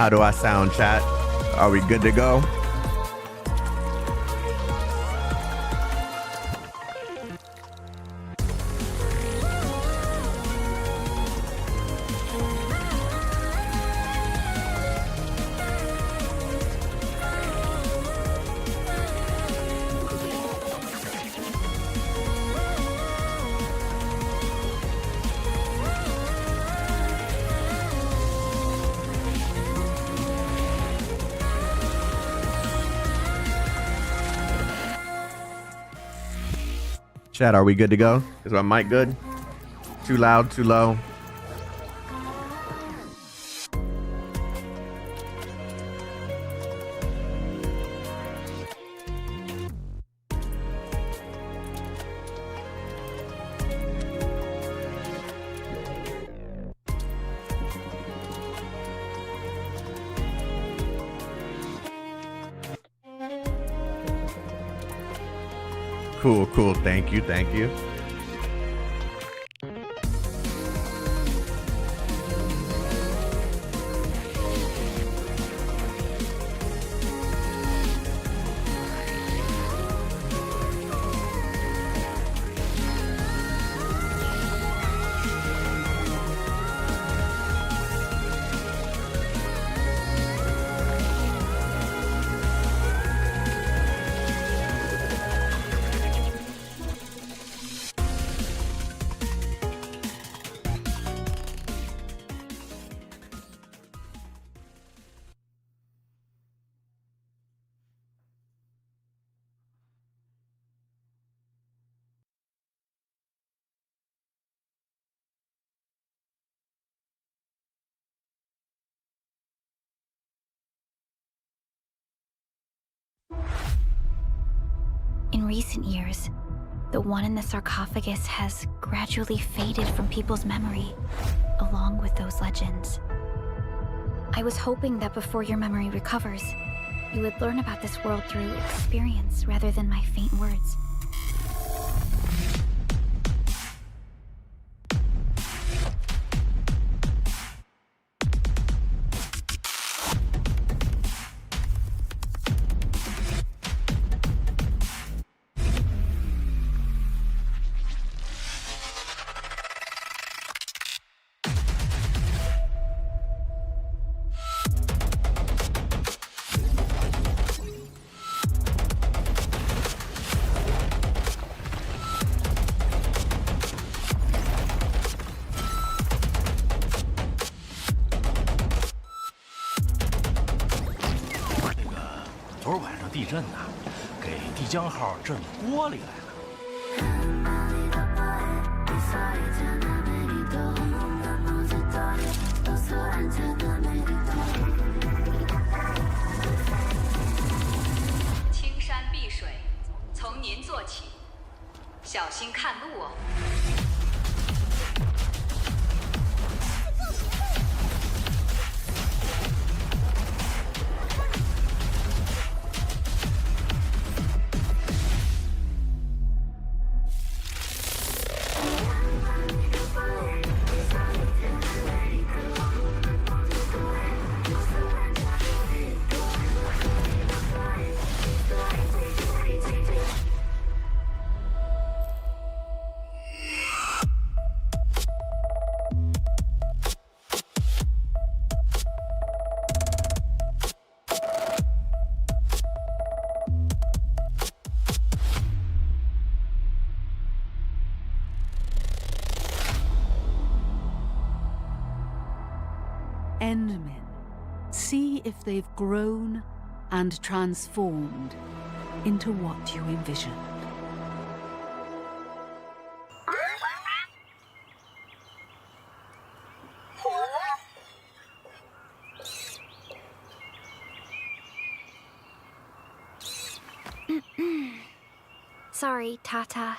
How do I sound, chat? Are we good to go? Chat, are we good to go? Is my mic good? Too loud, too low? Cool, cool. Thank you, thank you. In recent years, the one in the sarcophagus has gradually faded from people's memory, along with those legends. I was hoping that before your memory recovers, you would learn about this world through experience rather than my faint words. Endmen. See if they've grown and transformed into what you envisioned. Sorry, Tata.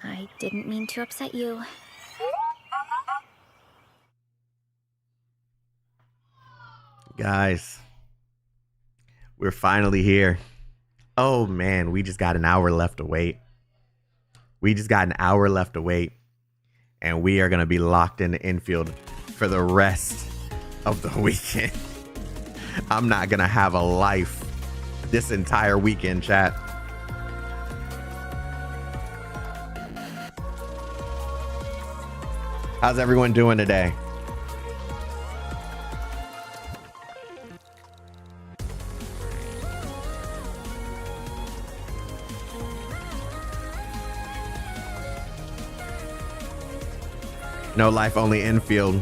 I didn't mean to upset you. Guys, we're finally here. Oh man, we just got an hour left to wait. We just got an hour left to wait. And we are going to be locked in the infield for the rest of the weekend. I'm not gonna have a life this entire weekend, chat. How's everyone doing today? No life, only infield.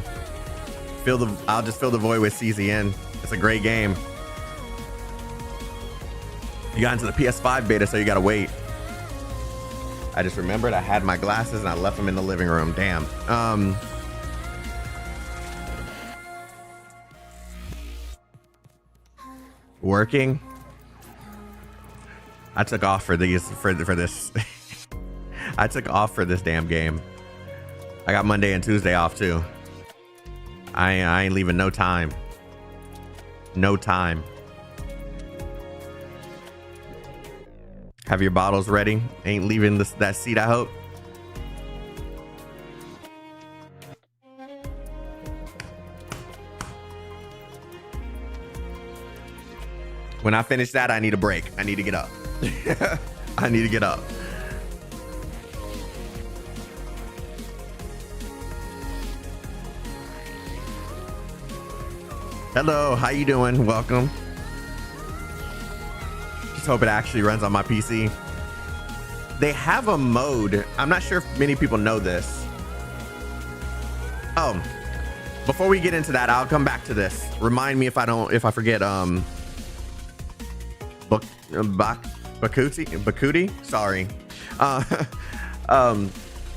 I'll just fill the void with CZN. It's a great game. You got into the PS5 beta, so you gotta wait. I just remembered I had my glasses and I left them in the living room. Damn. Working. I took off for this. I took off for this damn game. I got Monday and Tuesday off too. I ain't leaving no time. No time. Have your bottles ready. Ain't leaving that seat, I hope. When I finish that, I need a break. I need to get up. I need to get up. Hello, how you doing? Welcome. Just hope it actually runs on my PC. They have a mode. I'm not sure if many people know this. Oh, before we get into that, I'll come back to this. Remind me if I forget. Bakuti. Sorry.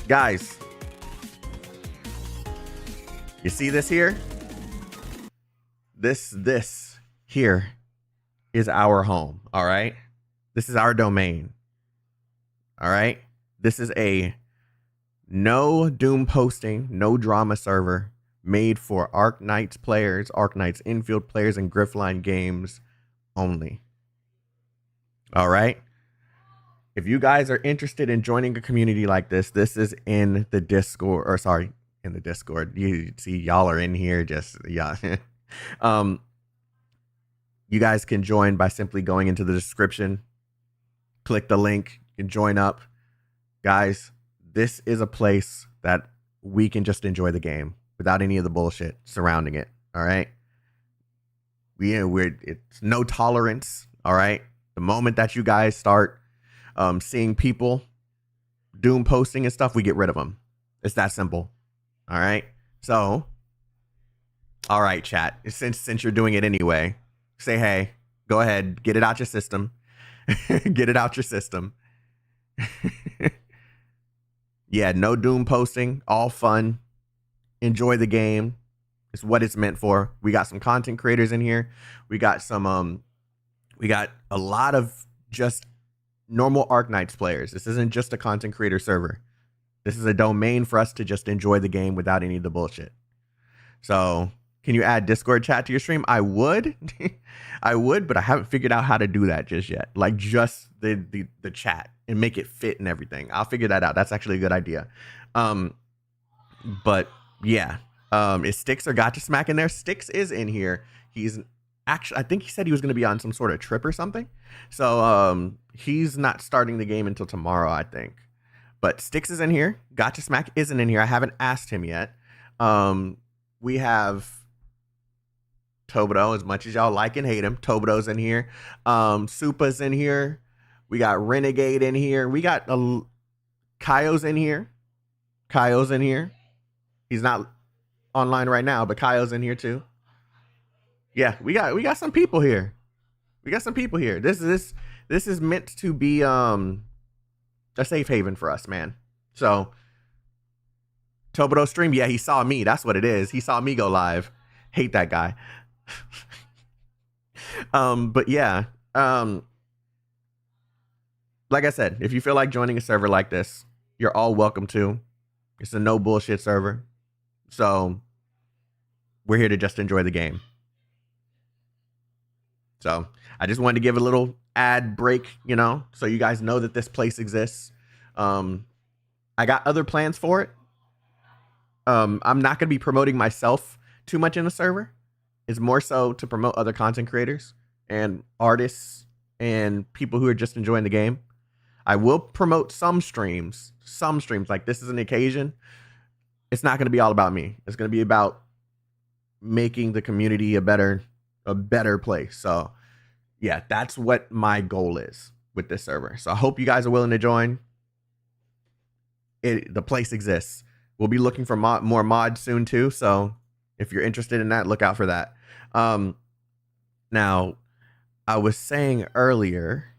Guys, you see this here? This here is our home. All right. This is our domain. All right. This is a no doom posting, no drama server made for Arknights players, Arknights Endfield players, and Gryphline games only. All right. If you guys are interested in joining a community like this, this is in the Discord, or sorry, in the Discord. You see, y'all are in here. Just yeah. You guys can join by simply going into the description, click the link, and join up. Guys, this is a place that we can just enjoy the game without any of the bullshit surrounding it. All right. It's no tolerance. All right. The moment that you guys start seeing people doom posting and stuff, we get rid of them. It's that simple. All right. So, all right, chat. Since you're doing it anyway, say hey. Go ahead, get it out your system. Get it out your system. Yeah, no doom posting, all fun. Enjoy the game. It's what it's meant for. We got some content creators in here. We got some we got a lot of just normal Arknights players. This isn't just a content creator server. This is a domain for us to just enjoy the game without any of the bullshit. So, can you add Discord chat to your stream? I would. I would, but I haven't figured out how to do that just yet. Like just the chat and make it fit and everything. I'll figure that out. That's actually a good idea. But yeah. Is Sticks or Gotcha Smack in there? Sticks is in here. He's actually, I think he said he was going to be on some sort of trip or something. So he's not starting the game until tomorrow, I think. But Sticks is in here. Gotcha Smack isn't in here. I haven't asked him yet. We have Tobodo, as much as y'all like and hate him. Tobodo's in here. Supa's in here. We got Renegade in here. We got Kaio's in here. Kaio's in here. He's not online right now, but Kaio's in here too. Yeah, we got some people here. We got some people here. This is meant to be a safe haven for us, man. So Tobodo stream, yeah, he saw me. That's what it is. He saw me go live. Hate that guy. But yeah, like I said, if you feel like joining a server like this, you're all welcome to. It's a no bullshit server. So we're here to just enjoy the game. So I just wanted to give a little ad break, you know, so you guys know that this place exists. I got other plans for it. I'm not going to be promoting myself too much in the server is more so to promote other content creators and artists and people who are just enjoying the game. I will promote some streams, like this is an occasion. It's not going to be all about me. It's going to be about making the community a better place. So yeah, that's what my goal is with this server. So I hope you guys are willing to join. The place exists. We'll be looking for more mods soon too. So if you're interested in that, look out for that. Now, I was saying earlier,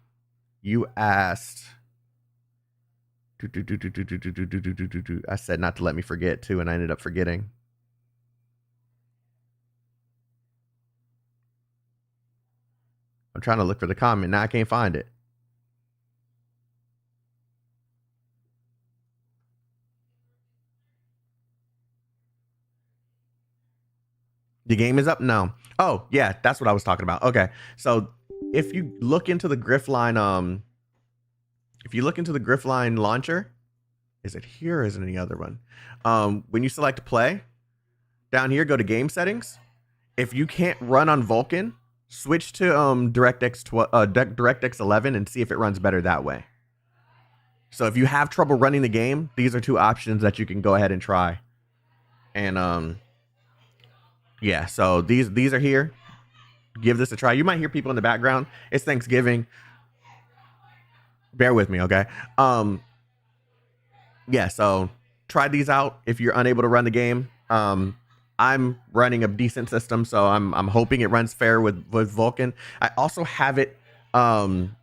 you asked. I said not to let me forget too, and I ended up forgetting. I'm trying to look for the comment. Now I can't find it. The game is up? No. Oh, yeah, that's what I was talking about. Okay. So if you look into the Gryphline, launcher, is it here or is it any other one? When you select play, down here, go to game settings. If you can't run on Vulkan, switch to DirectX 11 and see if it runs better that way. So if you have trouble running the game, these are two options that you can go ahead and try. And yeah, so these are here. Give this a try. You might hear people in the background. It's Thanksgiving. Bear with me, okay? Yeah, so try these out if you're unable to run the game. I'm running a decent system, so I'm hoping it runs fair with Vulkan. I also have it on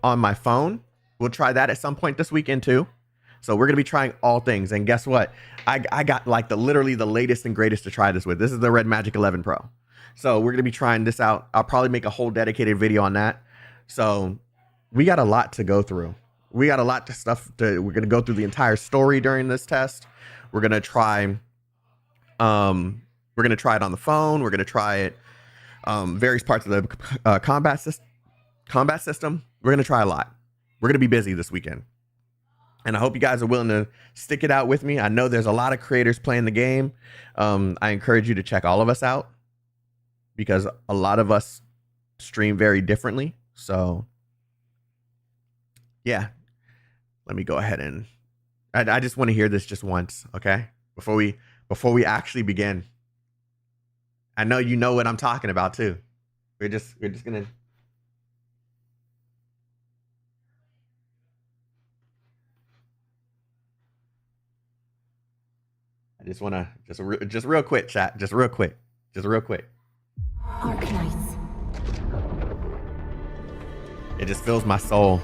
my phone. We'll try that at some point this weekend too. So we're gonna be trying all things. And guess what? I got like literally the latest and greatest to try this with. This is the Red Magic 11 Pro. So we're gonna be trying this out. I'll probably make a whole dedicated video on that. So we got a lot to go through. We got a lot of stuff we're gonna go through the entire story during this test. We're gonna try it on the phone. We're gonna try it various parts of the combat system. We're gonna try a lot. We're gonna be busy this weekend. And I hope you guys are willing to stick it out with me. I know there's a lot of creators playing the game. I encourage you to check all of us out because a lot of us stream very differently. So yeah, let me go ahead and I just want to hear this just once, okay? Before we actually begin. I know you know what I'm talking about too. We're just gonna. I just wanna just real quick, chat. Just real quick. Arknights. It just fills my soul.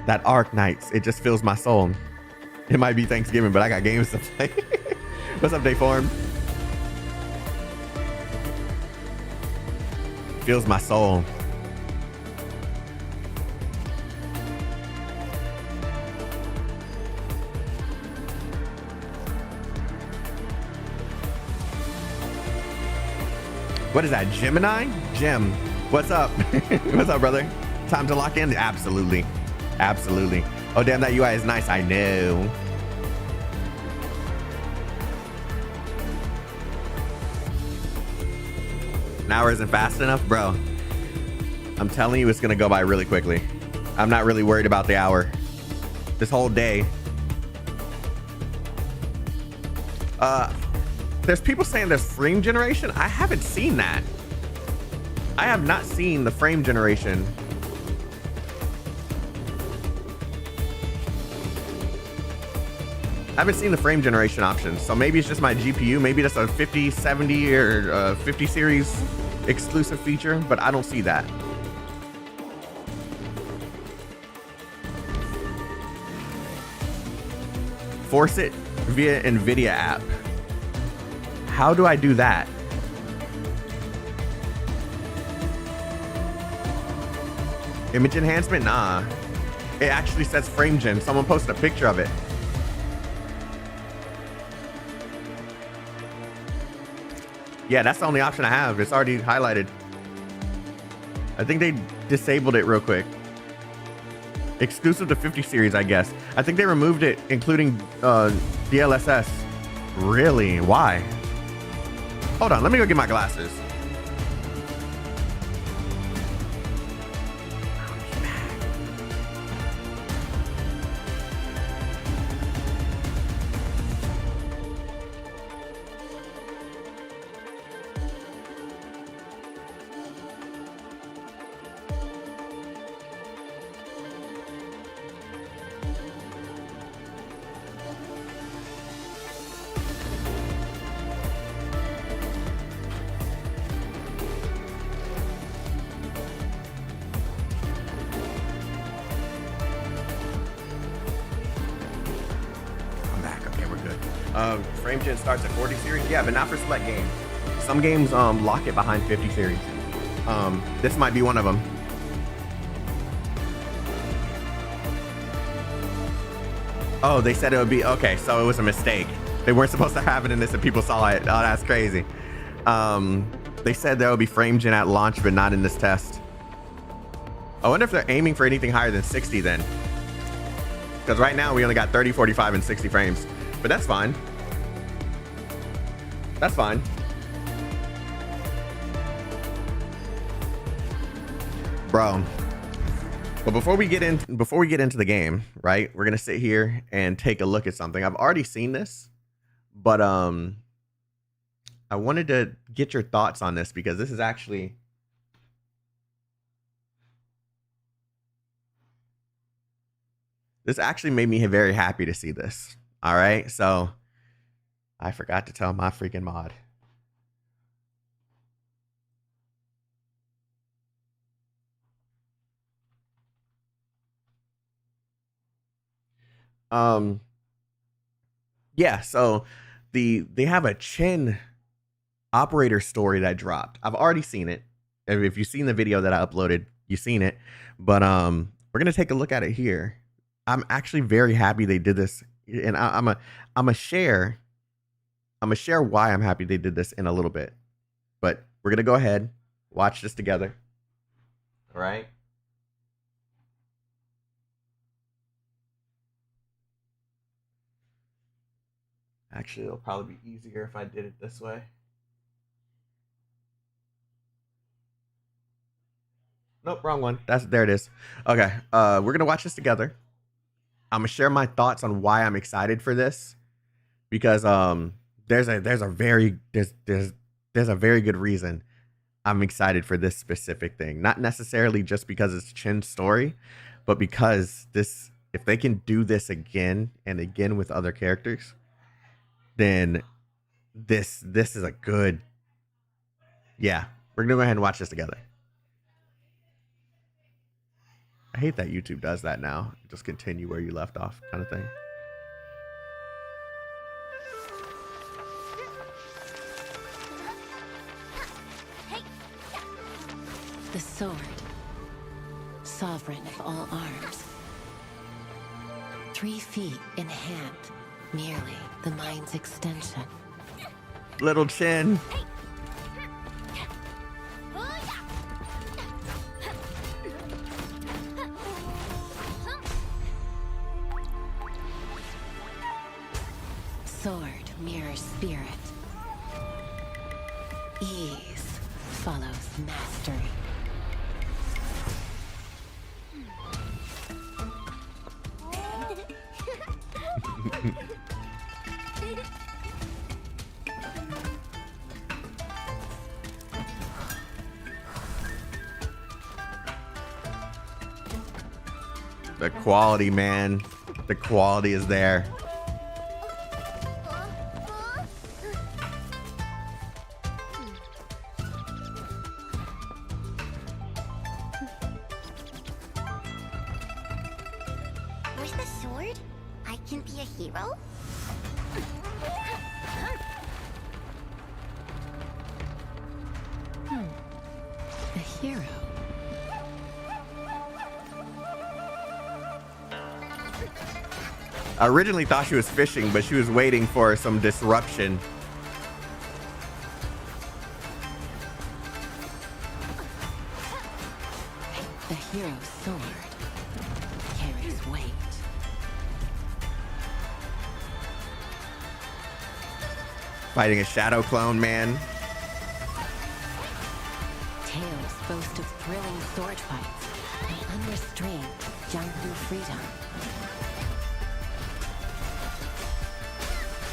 That Arknights, it just fills my soul. It might be Thanksgiving, but I got games to play. What's up, Dayform? Fills my soul. What is that, Gemini? Jim, what's up? What's up, brother? Time to lock in? Absolutely. Absolutely. Oh, damn, that UI is nice. I know. An hour isn't fast enough, bro. I'm telling you, it's going to go by really quickly. I'm not really worried about the hour. This whole day. There's people saying there's frame generation. I haven't seen that. I have not seen the frame generation. I haven't seen the frame generation options. So maybe it's just my GPU. Maybe that's a 5070 or 50 series exclusive feature, but I don't see that. Force it via NVIDIA app. How do I do that? Image enhancement? Nah. It actually says frame gen. Someone posted a picture of it. Yeah, that's the only option I have. It's already highlighted. I think they disabled it real quick. Exclusive to 50 series, I guess. I think they removed it, including DLSS. Really? Why? Hold on, let me go get my glasses. Frame gen starts at 40 series. Yeah, but not for select games. Some games lock it behind 50 series. This might be one of them. Oh, they said it would be okay, so it was a mistake. They weren't supposed to have it in this and people saw it. Oh, that's crazy. They said there will be frame gen at launch, but not in this test. I wonder if they're aiming for anything higher than 60 then. Because right now we only got 30, 45, and 60 frames. But that's fine. That's fine. Bro. But before we get into the game, right? We're gonna sit here and take a look at something. I've already seen this, but I wanted to get your thoughts on this because this is actually made me very happy to see this. All right, so I forgot to tell my freaking mod. Yeah, so they have a Chen operator story that dropped. I've already seen it. If you've seen the video that I uploaded, you've seen it. But we're gonna take a look at it here. I'm actually very happy they did this, and I'm a share why I'm happy they did this in a little bit. But we're gonna go ahead, watch this together. All right. Actually, it'll probably be easier if I did it this way. Nope, wrong one. There it is. Okay, we're gonna watch this together. I'm gonna share my thoughts on why I'm excited for this, because there's a very good reason I'm excited for this specific thing. Not necessarily just because it's Chen's story, but because if they can do this again and again with other characters, then this is a good. Yeah, we're gonna go ahead and watch this together. I hate that YouTube does that now. Just continue where you left off kind of thing. The sword, sovereign of all arms. 3 feet in hand, merely the mind's extension. Little Chen. Sword mirrors spirit. Ease follows mastery. The quality, man. The quality is there. With the sword, I can be a hero? A hero. I originally thought she was fishing, but she was waiting for some disruption. The hero's sword carries weight. Fighting a shadow clone, man. boast of thrilling sword fights and unrestrained Jianghu freedom.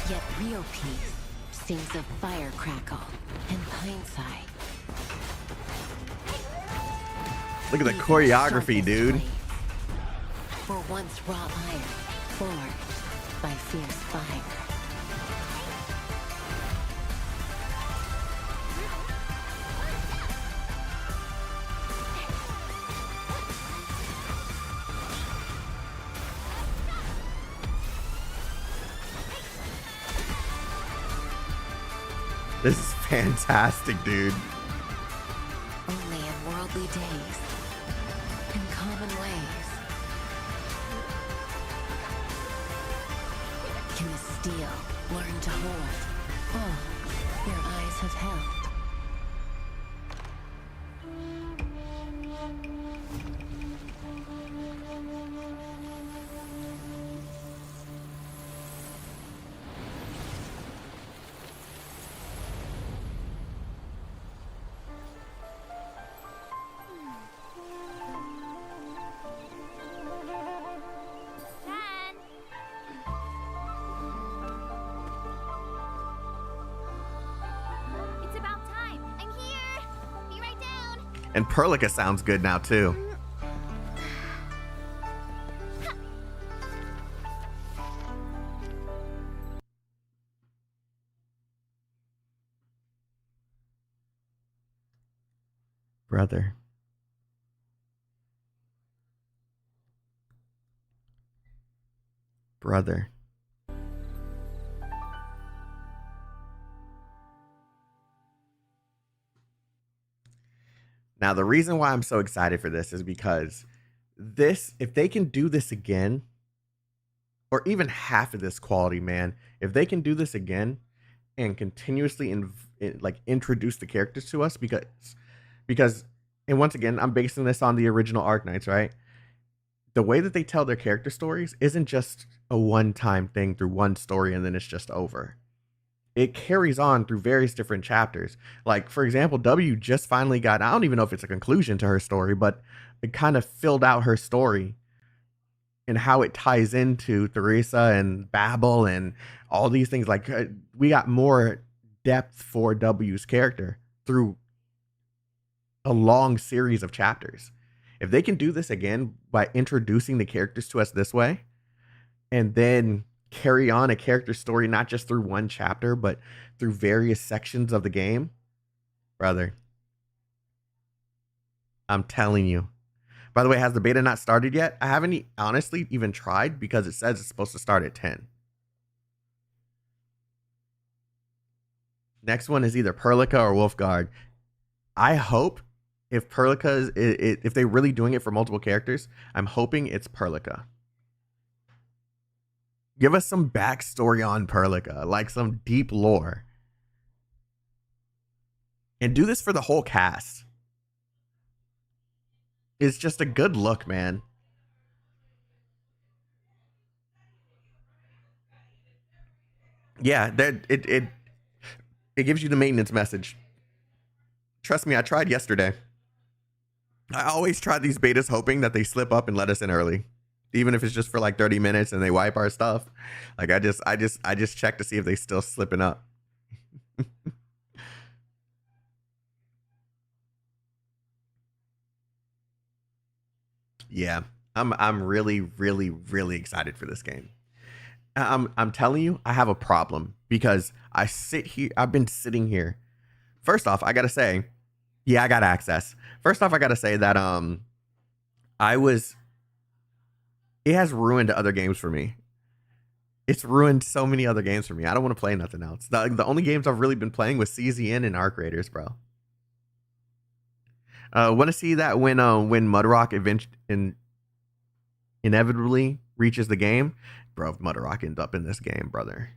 Yet real peace sings of fire crackle and hindsight. Look at the choreography, dude. For once raw iron, forged by fierce fire. This is fantastic, dude. Only in worldly days, in common ways, can the steel learn to hold all your eyes have held. And Perlica sounds good now, too. Brother. Brother. Now, the reason why I'm so excited for this is because this, if they can do this again, or even half of this quality, man, if they can do this again and continuously like introduce the characters to us, because, and once again, I'm basing this on the original Arknights, right? The way that they tell their character stories isn't just a one-time thing through one story and then it's just over. It carries on through various different chapters. Like, for example, W just finally got, I don't even know if it's a conclusion to her story, but it kind of filled out her story and how it ties into Theresa and Babel and all these things. Like, we got more depth for W's character through a long series of chapters. If they can do this again by introducing the characters to us this way, and then carry on a character story, not just through one chapter, but through various sections of the game, brother, I'm telling you. By the way, has the beta not started yet? I haven't honestly even tried because it says it's supposed to start at 10. Next one is either Perlica or Wolfguard. I hope if Perlica is, if they're really doing it for multiple characters, I'm hoping it's Perlica. Give us some backstory on Perlica, like some deep lore. And do this for the whole cast. It's just a good look, man. Yeah, it gives you the maintenance message. Trust me, I tried yesterday. I always try these betas hoping that they slip up and let us in early. Even if it's just for like 30 minutes and they wipe our stuff. Like I just check to see if they still slipping up. Yeah, I'm really, really, really excited for this game. I'm telling you, I have a problem because I've been sitting here. First off, I gotta say, yeah, I got access. First off, I gotta say that it has ruined other games for me. It's ruined so many other games for me. I don't want to play nothing else. The only games I've really been playing was CZN and Arc Raiders, bro. Want to see that when Mudrock inevitably reaches the game, bro. If Mudrock ends up in this game, brother,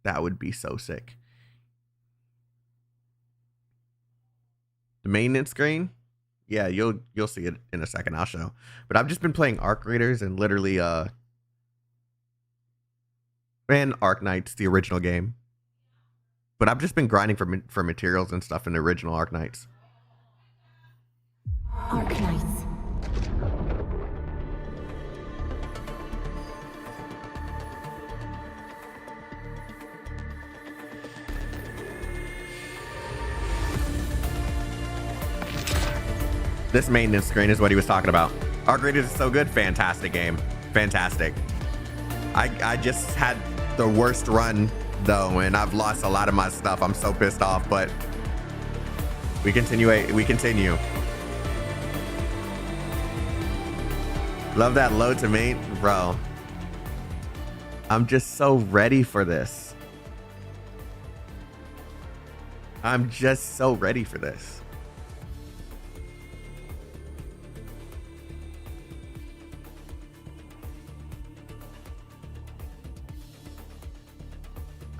that would be so sick. The maintenance screen, yeah, you'll see it in a second. I'll show. But I've just been playing Arc Raiders and literally and Arknights, the original game. But I've just been grinding for materials and stuff in the original Arknights. Arknights. This maintenance screen is what he was talking about. Arknights is so good. Fantastic game. Fantastic. I just had the worst run though, and I've lost a lot of my stuff. I'm so pissed off, but we continue. Love that load to mate, bro. I'm just so ready for this. I'm just so ready for this.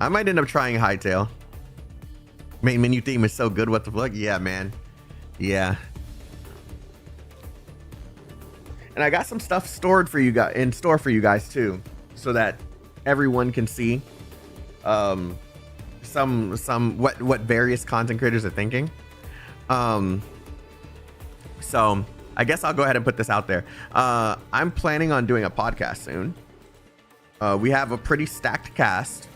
I might end up trying Hightail. Main menu theme is so good. What the fuck? Yeah, man. Yeah. And I got some stuff stored for you guys in store for you guys too, so that everyone can see some what various content creators are thinking. So I guess I'll go ahead and put this out there. I'm planning on doing a podcast soon. We have a pretty stacked cast.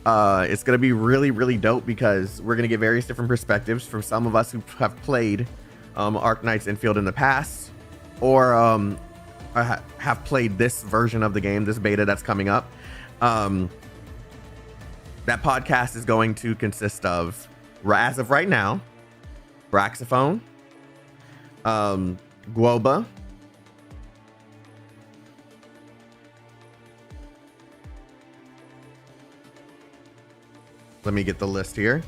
It's going to be really, really dope because we're going to get various different perspectives from some of us who have played Arknights Endfield in the past, or have played this version of the game, this beta that's coming up. That podcast is going to consist of, as of right now, Braxophone, Guoba, let me get the list here.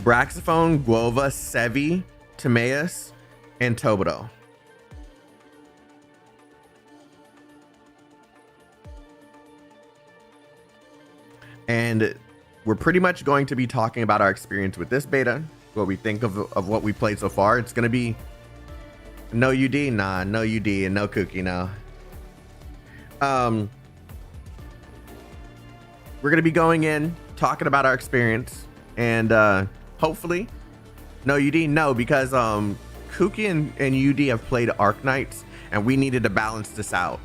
Braxophone, Guova, Sevi, Timaeus, and Tobodo. And we're pretty much going to be talking about our experience with this beta, what we think of what we played so far. It's going to be no UD, nah, no UD, and no Cookie, no. We're going to be going in, talking about our experience, and hopefully, no UD, no, because Cookie and UD have played Arknights, and we needed to balance this out.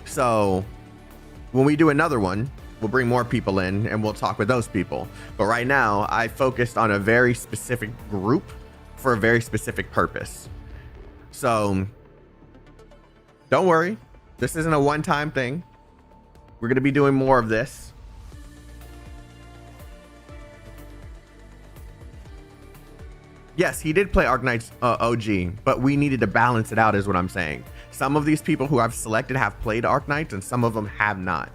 So when we do another one, we'll bring more people in and we'll talk with those people. But right now, I focused on a very specific group for a very specific purpose. So don't worry, this isn't a one-time thing. We're going to be doing more of this. Yes, he did play Arknights OG, but we needed to balance it out is what I'm saying. Some of these people who I've selected have played Arknights and some of them have not.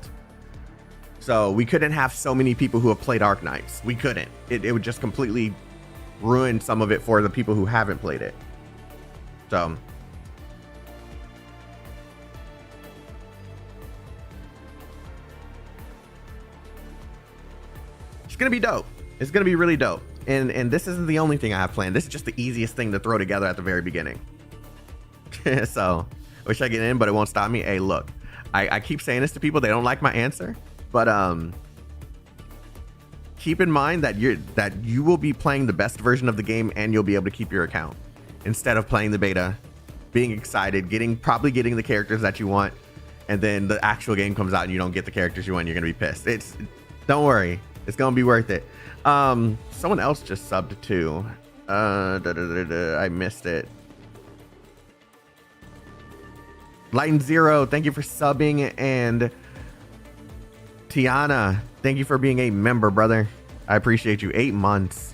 So we couldn't have so many people who have played Arknights. We couldn't. It would just completely ruin some of it for the people who haven't played it. So it's gonna be dope. It's gonna be really dope. And this isn't the only thing I have planned. This is just the easiest thing to throw together at the very beginning. So I wish I get in, but it won't stop me. Hey, look, I keep saying this to people. They don't like my answer. But keep in mind that you will be playing the best version of the game and you'll be able to keep your account instead of playing the beta, being excited, probably getting the characters that you want, and then the actual game comes out and you don't get the characters you want. You're gonna be pissed. Don't worry, it's gonna be worth it. Someone else just subbed too. I missed it. Light Zero, thank you for subbing, and Tiana, thank you for being a member, brother. I appreciate you. 8 months.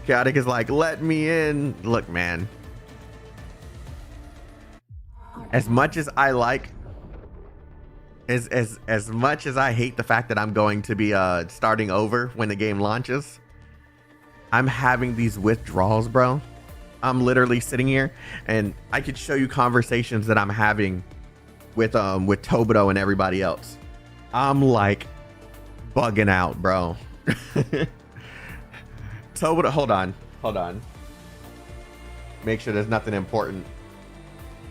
Chaotik is like, let me in. Look, man. As much as I like, as much as I hate the fact that I'm going to be starting over when the game launches, I'm having these withdrawals, bro. I'm literally sitting here and I could show you conversations that I'm having with Tobodo and everybody else. I'm like bugging out, bro. Tobodo, hold on. Make sure there's nothing important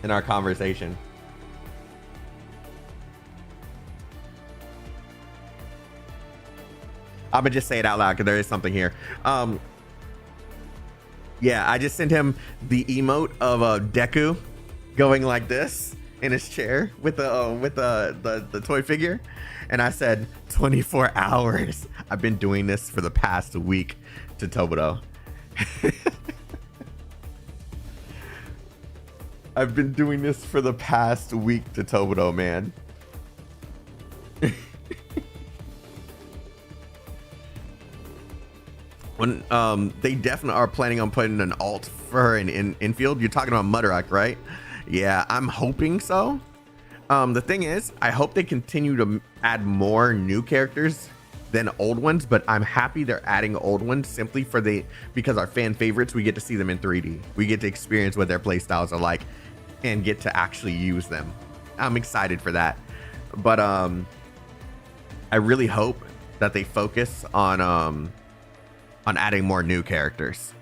in our conversation. I'm gonna just say it out loud because there is something here. Yeah, I just sent him the emote of Deku going like this in his chair with the toy figure, and I said 24 hours. I've been doing this for the past week to Tobito. I've been doing this for the past week to Tobito, man. When they definitely are planning on putting an alt for her in infield. You're talking about Mudrock, right? Yeah, I'm hoping so. The thing is, I hope they continue to add more new characters than old ones, but I'm happy they're adding old ones simply because our fan favorites, we get to see them in 3D. We get to experience what their playstyles are like and get to actually use them. I'm excited for that. But I really hope that they focus on adding more new characters.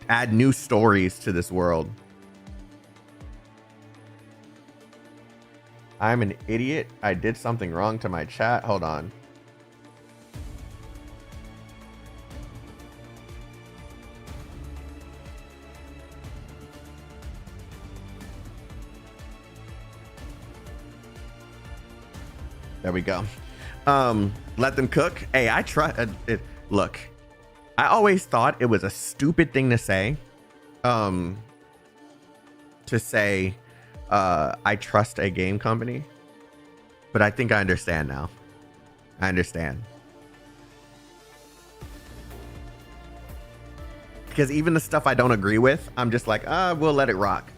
Add new stories to this world. I'm an idiot. I did something wrong to my chat. Hold on. There we go. Let them cook. Hey, I try it. Look, I always thought it was a stupid thing to say. I trust a game company, but I think I understand now. I understand. Because even the stuff I don't agree with, I'm just like, we'll let it rock.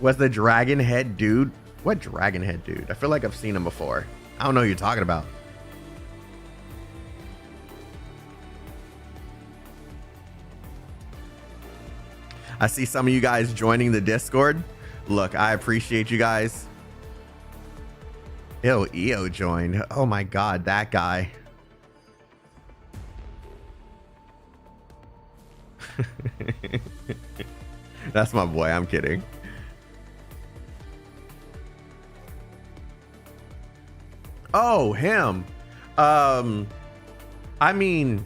Was the dragon head dude? What dragon head dude? I feel like I've seen him before. I don't know what you're talking about. I see some of you guys joining the Discord. Look, I appreciate you guys. Ew, EO joined. Oh my God, that guy. That's my boy. I'm kidding. Oh, him. I mean,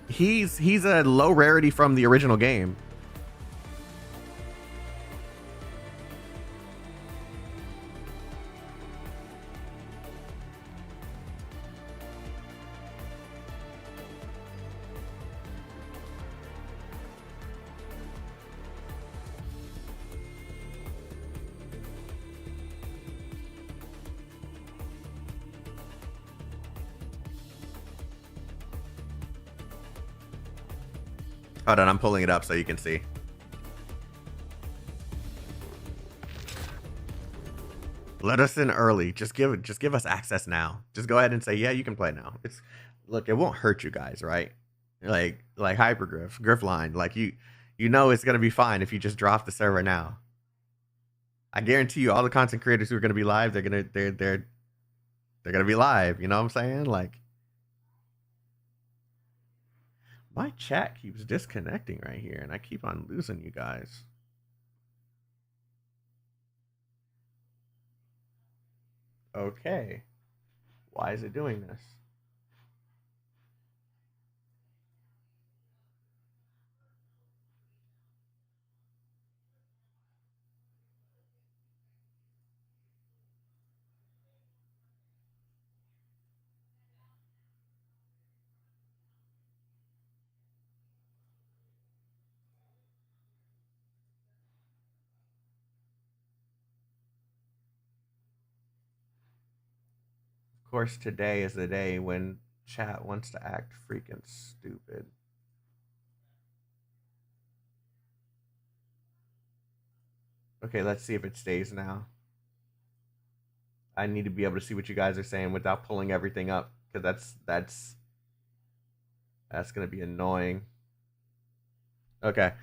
he's a low rarity from the original game. Hold on, I'm pulling it up so you can see. Let us in early. Just give us access now. Just go ahead and say, yeah, you can play now. Look, it won't hurt you guys, right? Like Hypergriff, Gryphline, like you know it's gonna be fine if you just drop the server now. I guarantee you, all the content creators who are gonna be live, they're gonna be live. You know what I'm saying? Like, my chat keeps disconnecting right here, and I keep on losing you guys. Okay. Why is it doing this? Of course, today is the day when chat wants to act freaking stupid. Okay, let's see if it stays now. I need to be able to see what you guys are saying without pulling everything up, because that's gonna be annoying. Okay.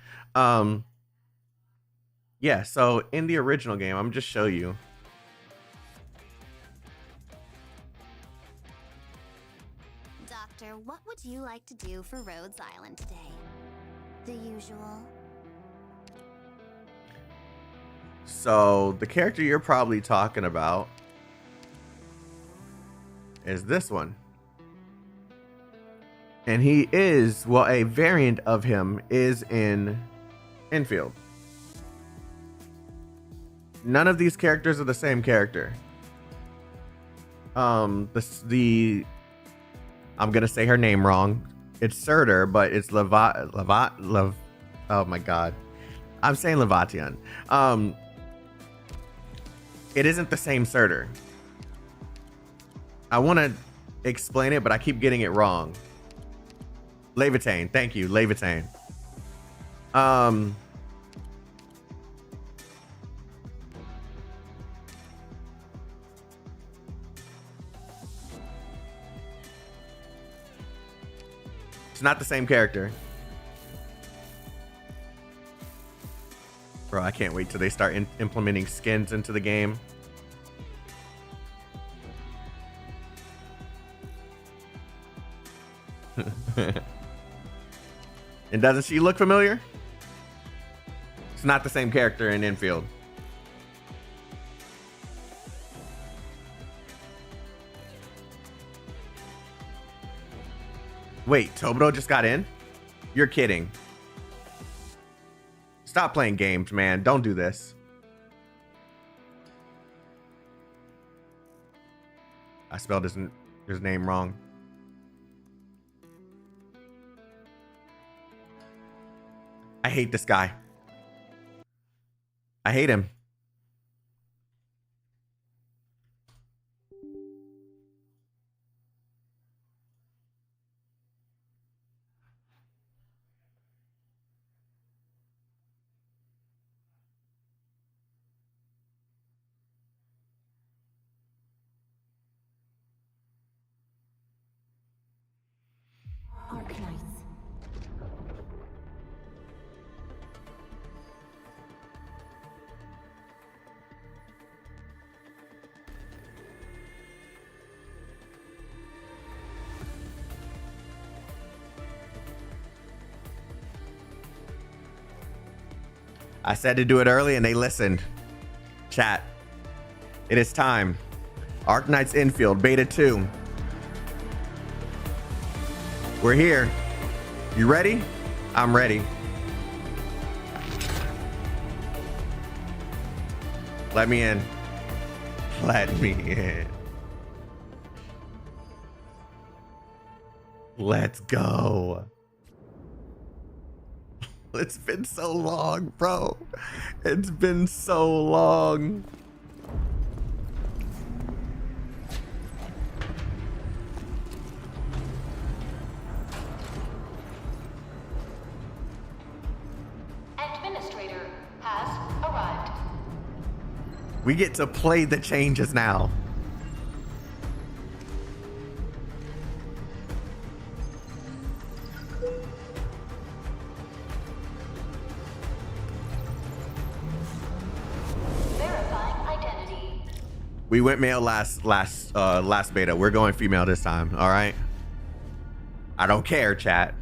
Yeah, so in the original game, I'm just show you. what would you like to do for Rhodes Island today? The usual. So the character you're probably talking about is this one. And he is, well, a variant of him is in Endfield. None of these characters are the same character. I'm gonna say her name wrong. It's Surtur, but it's oh my god. I'm saying Levation. It isn't the same Surtur. I want to explain it, but I keep getting it wrong. Levitain. Thank you, Levitain. It's not the same character. Bro, I can't wait till they start implementing skins into the game. And doesn't she look familiar? It's not the same character in Endfield. Wait, Tobito just got in? You're kidding. Stop playing games, man. Don't do this. I spelled his name wrong. I hate this guy. I hate him. Arknights. I said to do it early and they listened. Chat. It is time. Arknights Endfield, Beta 2. We're here. You ready? I'm ready. Let me in. Let me in. Let's go. It's been so long, bro. It's been so long. Administrator has arrived. We get to play the changes now. We went male last beta. We're going female this time. All right. I don't care, chat.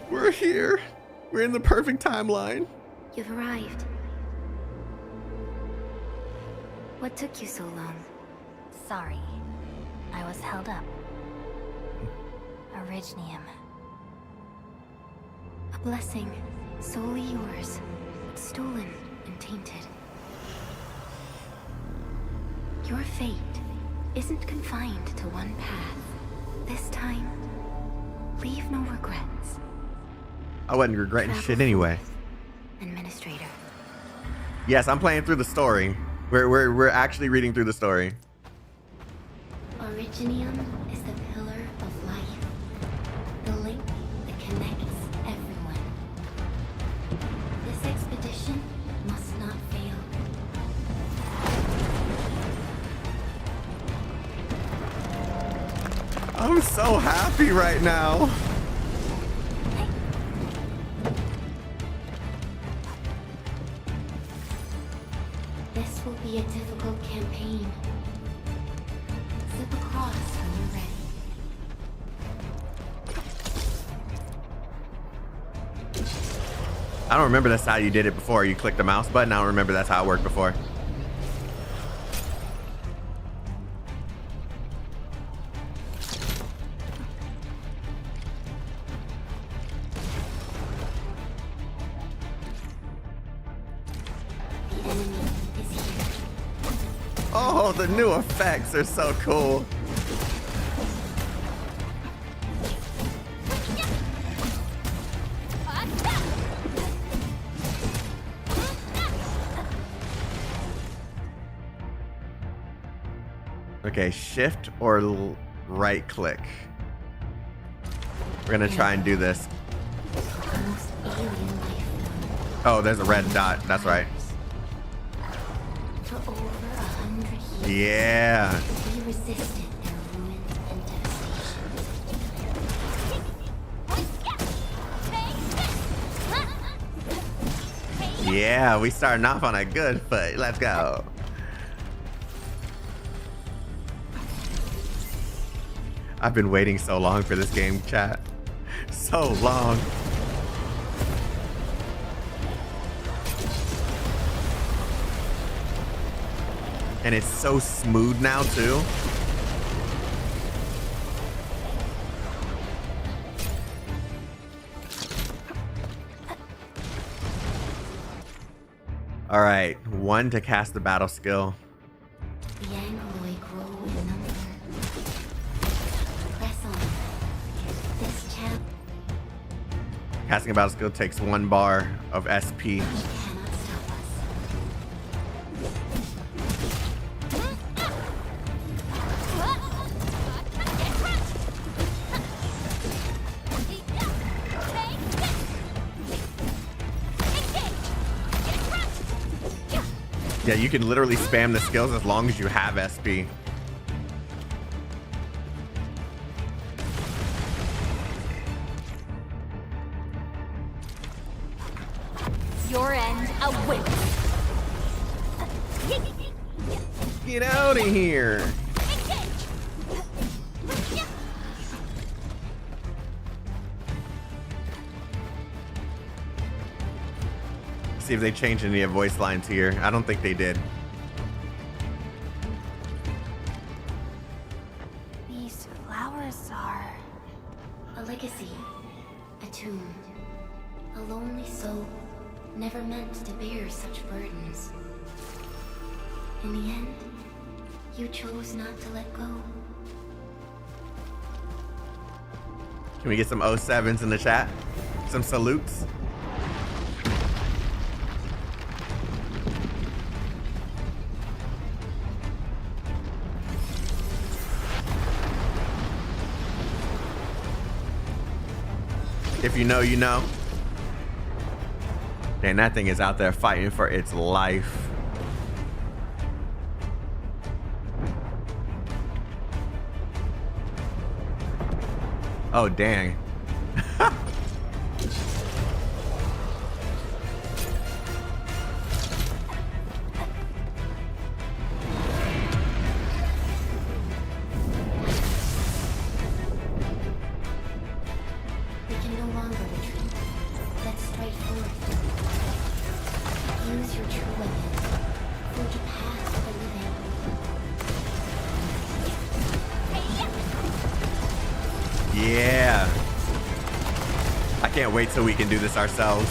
We're here. We're in the perfect timeline. You've arrived. What took you so long? Sorry. I was held up. Originium. A blessing, solely yours, but stolen and tainted. Your fate isn't confined to one path. This time, leave no regrets. I wasn't regretting Travel shit anyway. forth, Administrator. Yes, I'm playing through the story. We're actually reading through the story. Originium is the pillar of life, the link that connects everyone. This expedition must not fail. I'm so happy right now. This will be a difficult campaign. Zip across when you're ready. I don't remember that's how you did it before. You clicked the mouse button. I don't remember that's how it worked before. The enemy is here. Oh, the new effects are so cool. Okay, shift or right click. We're gonna try and do this. Almost alien life form. Oh, there's a red dot. That's right. For over 100 years, Yeah. we resisted their ruin and devastation. Yeah, we starting off on a good foot. Let's go. I've been waiting so long for this game, chat. So long. And it's so smooth now, too. All right, 1 to cast the battle skill. The Angloy grow in number. Press on. This champ Casting a battle skill takes 1 bar of SP. cannot stop us. Yeah, you can literally spam the skills as long as you have SP. Your end awakens. Get out of here. See if they changed any of voice lines here. I don't think they did. These flowers are... A legacy. A tomb. A lonely soul, never meant to bear such burdens. In the end, you chose not to let go. Can we get some 07s in the chat? Some salutes? If you know, you know. And that thing is out there fighting for its life. Oh, dang. We can no longer retreat. Let's strike forward. Use your true weapon. Forge a path for the living. Yeah. I can't wait till we can do this ourselves.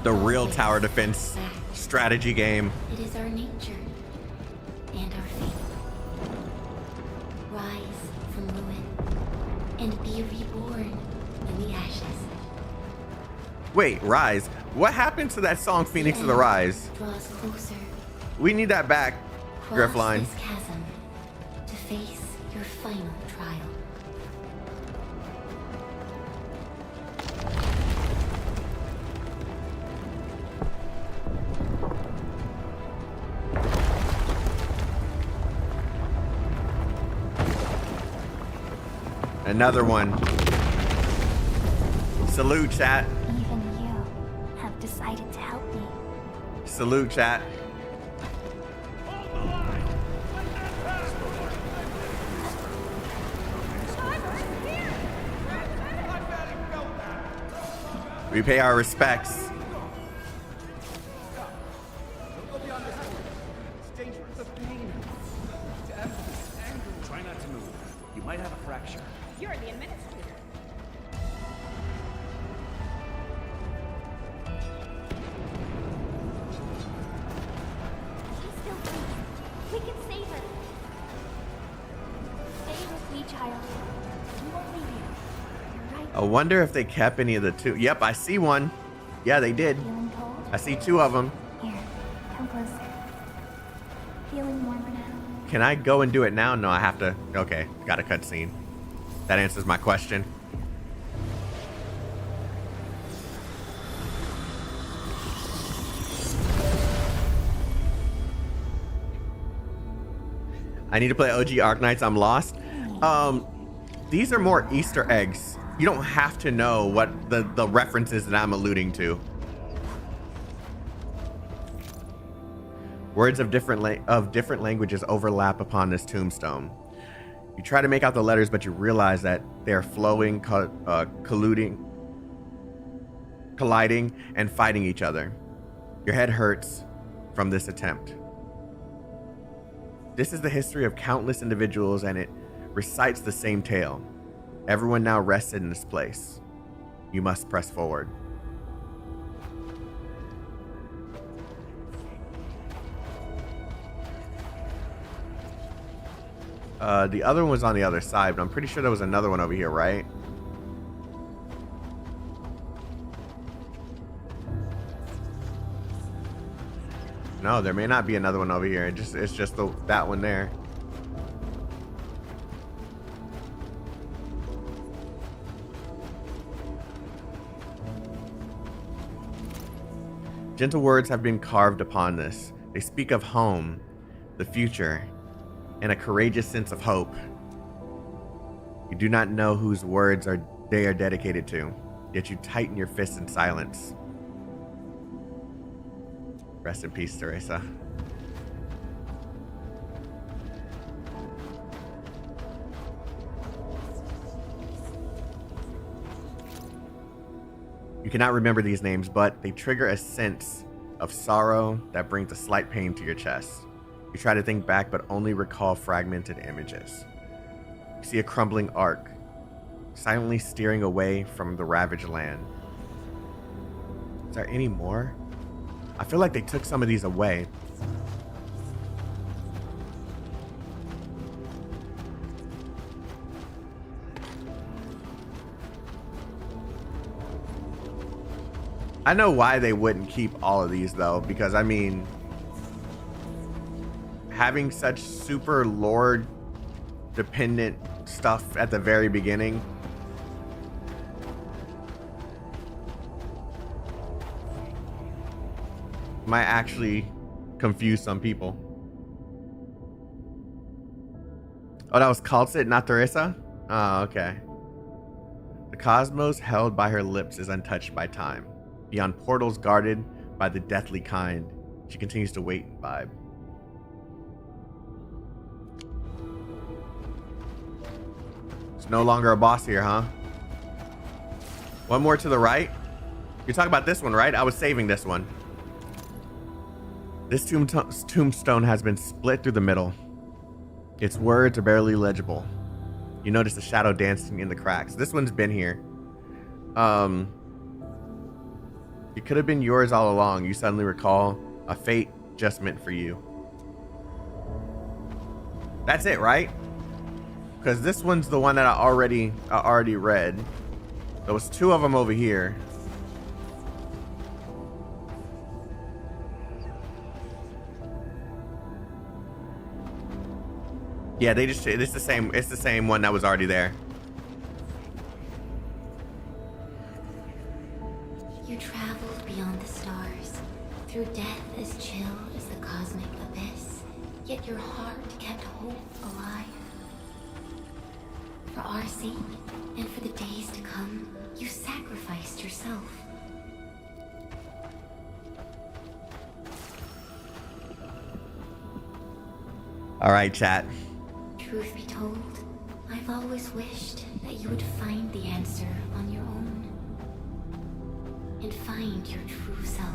The real tower defense strategy game. It is our nature and our fate. Rise from ruin and be reborn in the ashes. Wait, Rise. What happened to that song Phoenix of the end Rise? draws closer. We need that back, Cross Gryphline. this chasm to face your final trial. Another one. Salute, chat. Even you have decided to help me. Salute, chat. We pay our respects. Try not to move. You might have a fracture. You're the administrator. She's still breathing. We can save her. Stay with me, child. We won't leave you. You're right. I wonder if they kept any of the two. Yep, I see one. Yeah, they did. Feeling cold? I see two of them. Here, come closer. Feeling warmer now? Can I go and do it now? No, I have to. Okay, got a cutscene. That answers my question. I need to play OG Arknights. I'm lost. These are more Easter eggs. You don't have to know what the references that I'm alluding to. Words of different languages overlap upon this tombstone. You try to make out the letters, but you realize that they're flowing, colliding, and fighting each other. Your head hurts from this attempt. This is the history of countless individuals, and it recites the same tale. Everyone now rested in this place. You must press forward. The other one was on the other side, but I'm pretty sure there was another one over here, right? No, there may not be another one over here. It's just that one there. Gentle words have been carved upon this. They speak of home, the future, and a courageous sense of hope. You do not know whose words they are dedicated to, yet you tighten your fists in silence. Rest in peace, Teresa. You cannot remember these names, but they trigger a sense of sorrow that brings a slight pain to your chest. You try to think back, but only recall fragmented images. You see a crumbling ark, silently steering away from the ravaged land. Is there any more? I feel like they took some of these away. I know why they wouldn't keep all of these though, because I mean, having such super lore dependent stuff at the very beginning might actually confuse some people. Oh, that was Kalsit, not Teresa? Oh, okay. The cosmos held by her lips is untouched by time. Beyond portals guarded by the deathly kind, she continues to wait and vibe. It's no longer a boss here, huh? One more to the right. You're talking about this one, right? I was saving this one. This tombstone has been split through the middle. Its words are barely legible. You notice a shadow dancing in the cracks. This one's been here. It could have been yours all along. You suddenly recall a fate just meant for you. That's it, right? Because this one's the one that I already read. There was two of them over here. Yeah, it's the same one that was already there. You traveled beyond the stars, through death as chill as the cosmic abyss, yet your heart kept hope alive. For our sake, and for the days to come, you sacrificed yourself. All right, chat. Truth be told, I've always wished that you would find the answer on your own. And find your true self.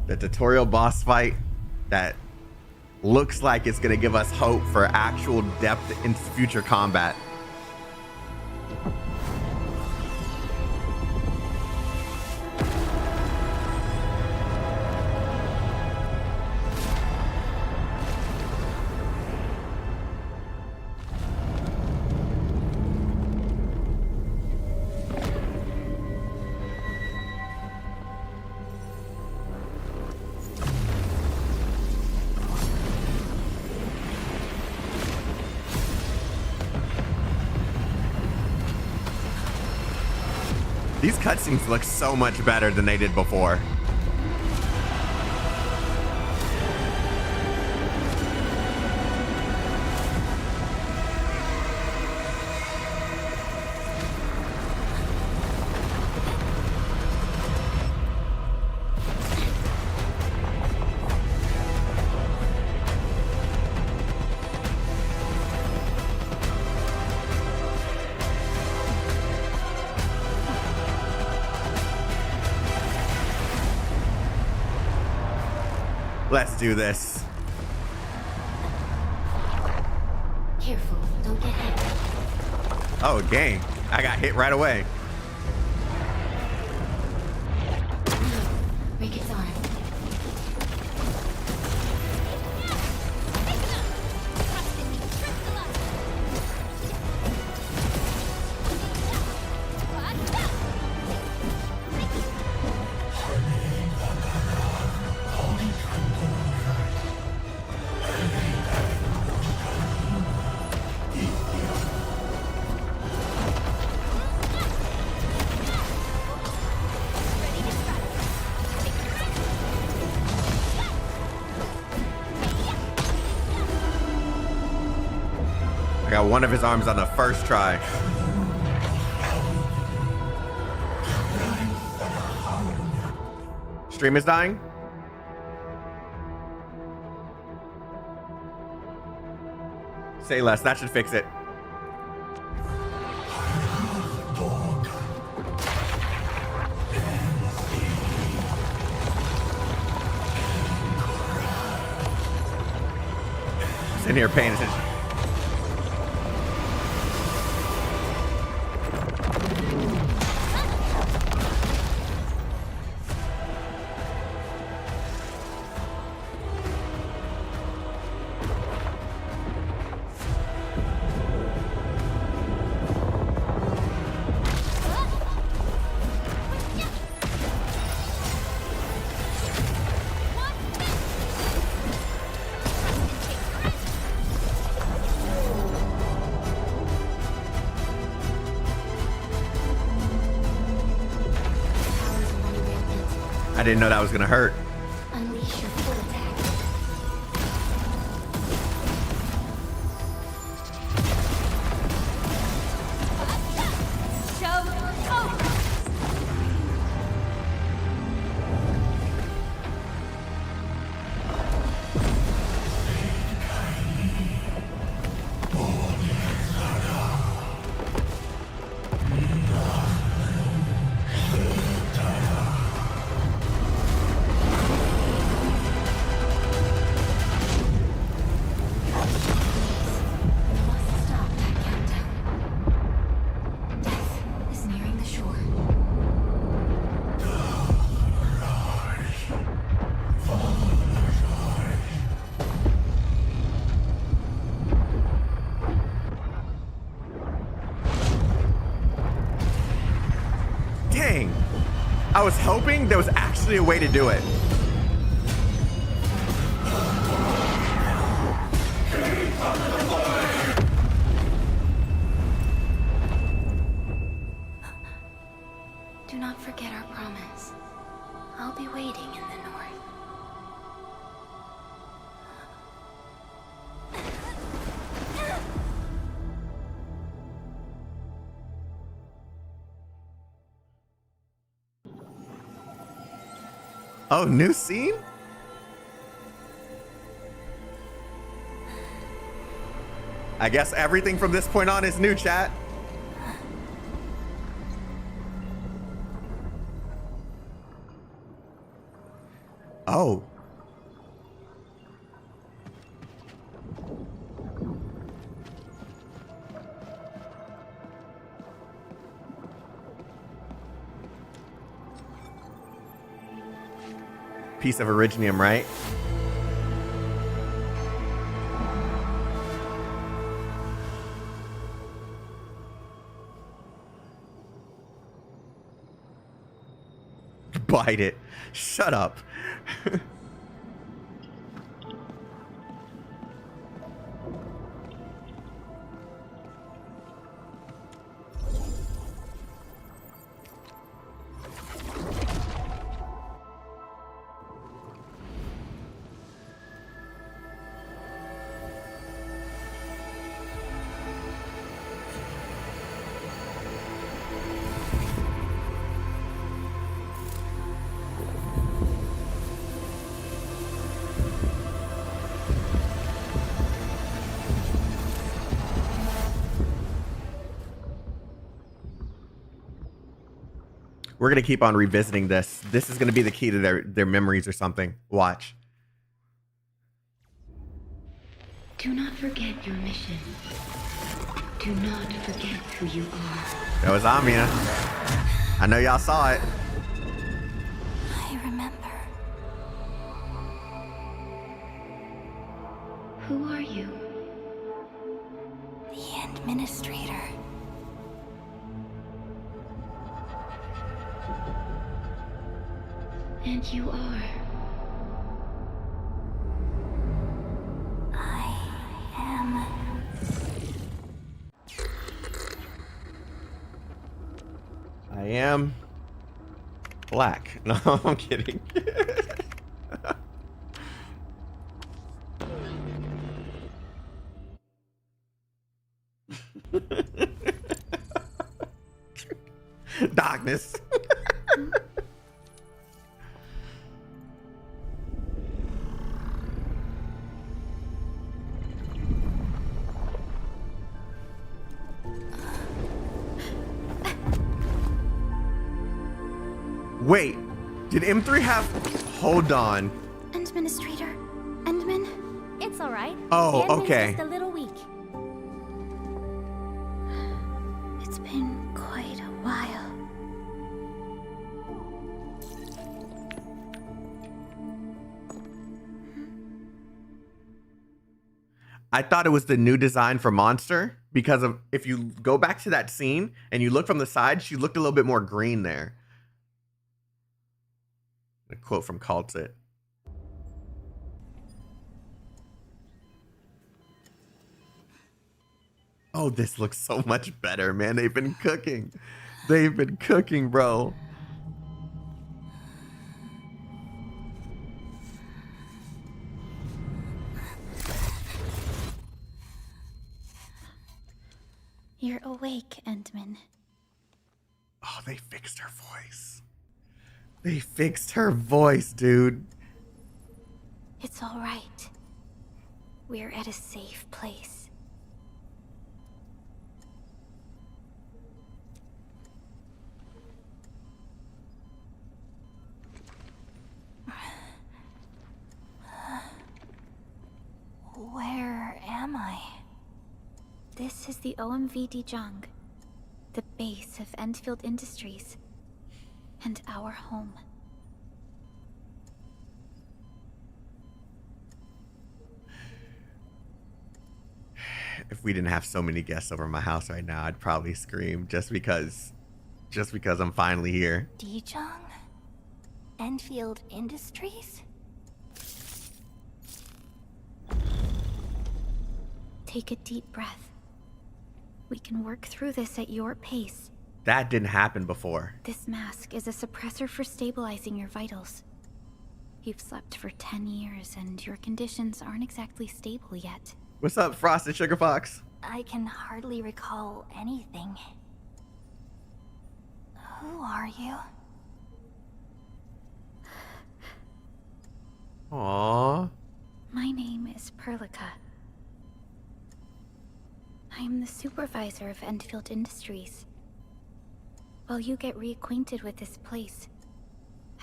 The tutorial boss fight that looks like it's gonna give us hope for actual depth in future combat. These cutscenes look so much better than they did before. Let's do this. Careful, don't get hit. Oh, dang. I got hit right away. Break its arm. I got one of his arms on the first try. Stream is dying. Say less. That should fix it. Sitting here paying attention. I didn't know that was gonna hurt. Unleash your full attack. I was hoping there was actually a way to do it. Do not forget our promise. I'll be waiting in the north. Oh, new scene? I guess everything from this point on is new, chat. Oh. Piece of Originium, right? Bite it. Shut up. We're going to keep on revisiting this. This is going to be the key to their memories or something. Watch. Do not forget your mission. Do not forget who you are. That was Amia. I know y'all saw it. I remember. Who are you? The administrator. And you are. I am. I am black. No, I'm kidding. Darkness. Wait, did M3 have... Hold on. Administrator. Endman. It's all right. Oh, The ending's okay. Just a little weak. It's been quite a while. I thought it was the new design for Monster because of... If you go back to that scene and you look from the side, she looked a little bit more green there. A quote from Cultit. Oh, this looks so much better, man. They've been cooking. They've been cooking, bro. You're awake, Endman. Oh, they fixed her voice. They fixed her voice, dude. It's all right. We're at a safe place. Where am I? This is the OMV Dijang, the base of Endfield Industries, and our home. If we didn't have so many guests over my house right now, I'd probably scream just because I'm finally here. Dijang? Enfield Industries? Take a deep breath. We can work through this at your pace. That didn't happen before. This mask is a suppressor for stabilizing your vitals. You've slept for 10 years and your conditions aren't exactly stable yet. What's up, Frosted Sugar Fox? I can hardly recall anything. Who are you? Aww. My name is Perlica. I am the supervisor of Endfield Industries. While you get reacquainted with this place,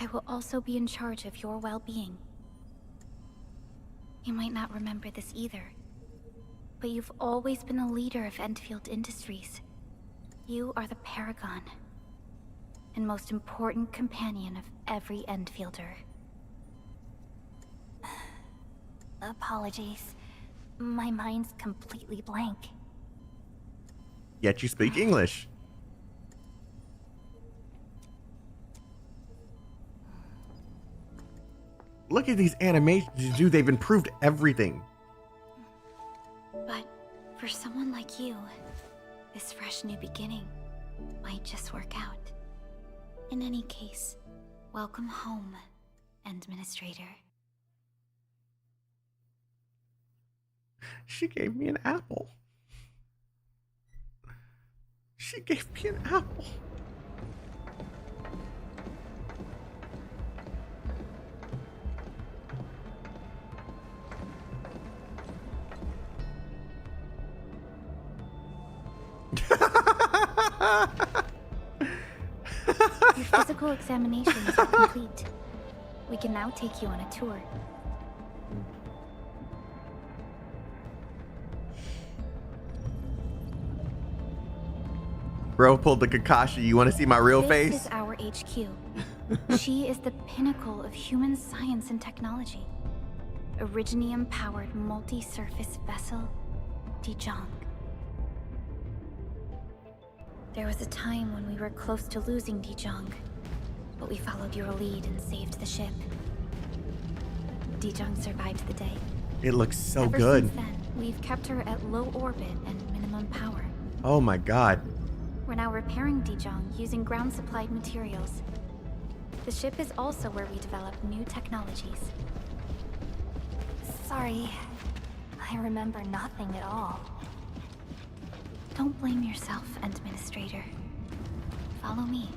I will also be in charge of your well-being. You might not remember this either, but you've always been the leader of Endfield Industries. You are the paragon and most important companion of every Endfielder. Apologies. My mind's completely blank. Yet you speak English. Look at these animations, dude. They've improved everything. But for someone like you, this fresh new beginning might just work out. In any case, welcome home, Administrator. She gave me an apple. She gave me an apple. Your physical examinations are complete. We can now take you on a tour. Bro pulled the Kakashi. You want to see my real face? This is our HQ. She is the pinnacle of human science and technology. Originium-powered multi-surface vessel, Dijong. There was a time when we were close to losing Dijong, but we followed your lead and saved the ship. Dijong survived the day. It looks so Ever good. Since then, we've kept her at low orbit and minimum power. Oh my god. We're now repairing Dijong using ground-supplied materials. The ship is also where we develop new technologies. Sorry. I remember nothing at all. Don't blame yourself, Administrator. Follow me.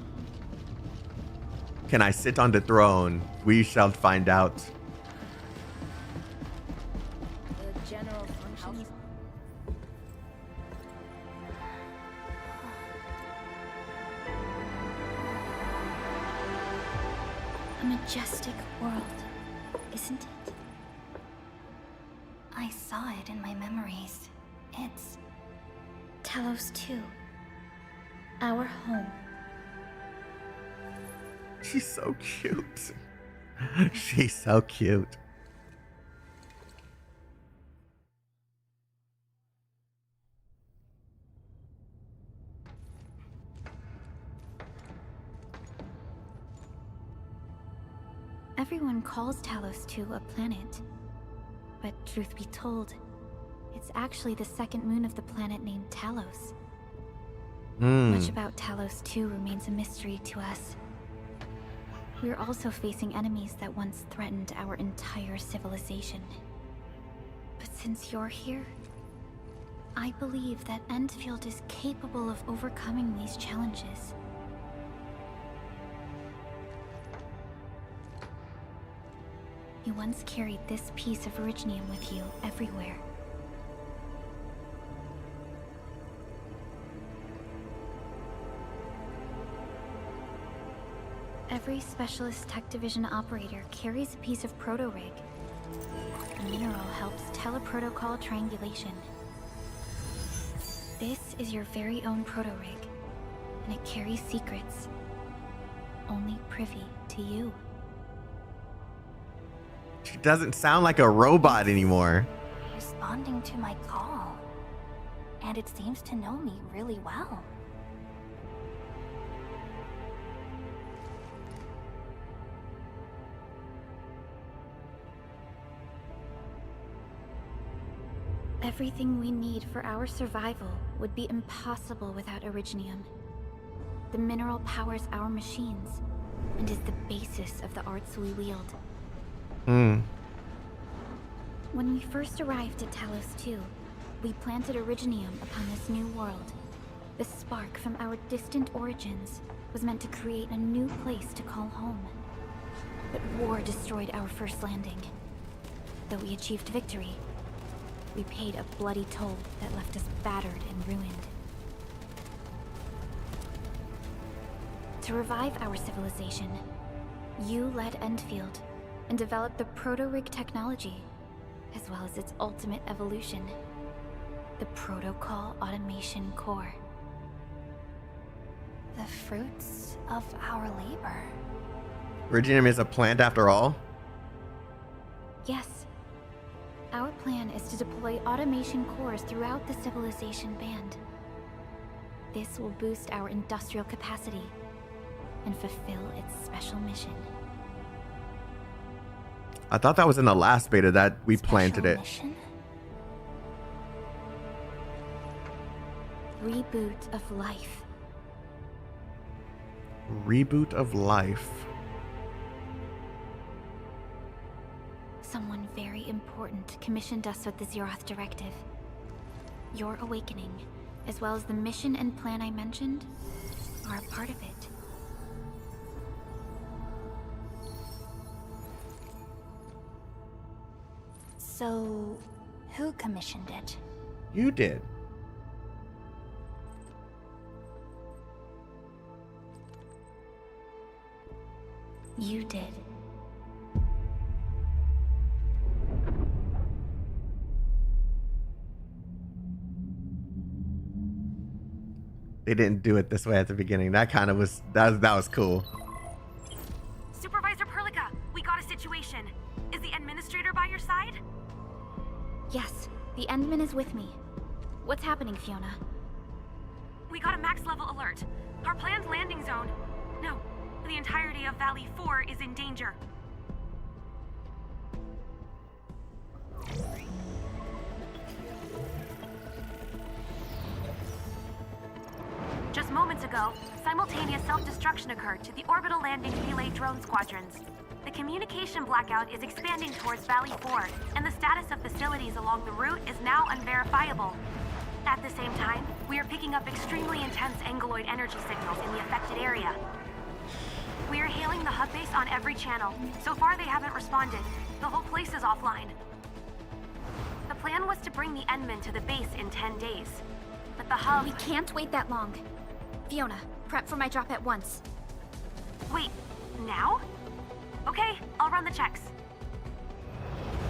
Can I sit on the throne? We shall find out. The general functions. A majestic world, isn't it? I saw it in my memories. It's Talos 2. Our home. She's so cute. She's so cute. Everyone calls Talos 2 a planet. But truth be told, it's actually the second moon of the planet named Talos. Much about Talos 2 remains a mystery to us. We're also facing enemies that once threatened our entire civilization. But since you're here, I believe that Endfield is capable of overcoming these challenges. You once carried this piece of Originium with you everywhere. Every Specialist Tech Division operator carries a piece of proto-rig. The mineral helps teleprotocol triangulation. This is your very own proto-rig, and it carries secrets only privy to you. She doesn't sound like a robot anymore. responding to my call. And it seems to know me really well. Everything we need for our survival would be impossible without Originium. The mineral powers our machines, and is the basis of the arts we wield. When we first arrived at Talos 2, we planted Originium upon this new world. The spark from our distant origins was meant to create a new place to call home. But war destroyed our first landing. Though we achieved victory, we paid a bloody toll that left us battered and ruined. To revive our civilization, you led Endfield and developed the proto-rig technology, as well as its ultimate evolution, the Protocol Automation Core. The fruits of our labor. Originium is a plant after all? Yes. Our plan is to deploy automation cores throughout the civilization band. This will boost our industrial capacity and fulfill its special mission. I thought that was in the last beta that we Special planted it. mission? Reboot of life. Reboot of life. Someone very important commissioned us with the Zeroth Directive. Your awakening, as well as the mission and plan I mentioned, are a part of it. So, who commissioned it? You did. You did. They didn't do it this way at the beginning. That kind of was that was cool. Supervisor Perlica, we got a situation. Is the administrator by your side? Yes, the Endman is with me. What's happening, Fiona? We got a max level alert. Our planned landing zone. No, the entirety of Valley 4 is in danger. Just moments ago, simultaneous self-destruction occurred to the orbital landing relay drone squadrons. The communication blackout is expanding towards Valley 4, and the status of facilities along the route is now unverifiable. At the same time, we are picking up extremely intense angeloid energy signals in the affected area. We are hailing the hub base on every channel. So far, they haven't responded. The whole place is offline. The plan was to bring the Endman to the base in 10 days. But the hub... We can't wait that long. Fiona, prep for my drop at once. Wait, now? Okay, I'll run the checks.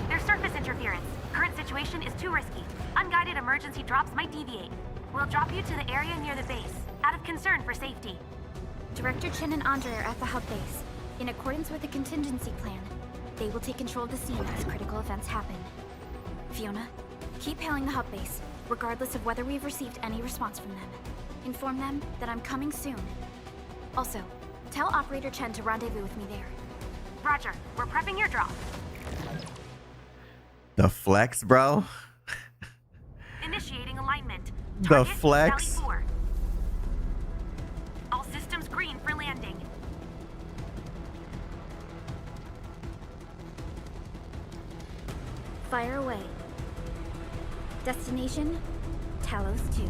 There's surface interference. Current situation is too risky. Unguided emergency drops might deviate. We'll drop you to the area near the base, out of concern for safety. Director Chen and Andre are at the hub base. In accordance with the contingency plan, they will take control of the scene as critical events happen. Fiona, keep hailing the hub base, regardless of whether we've received any response from them. Inform them that I'm coming soon. Also, tell Operator Chen to rendezvous with me there. Roger, we're prepping your drop. The flex, bro. Initiating alignment. The Target, flex. Valley 4. All systems green for landing. Fire away. Destination, Talos 2.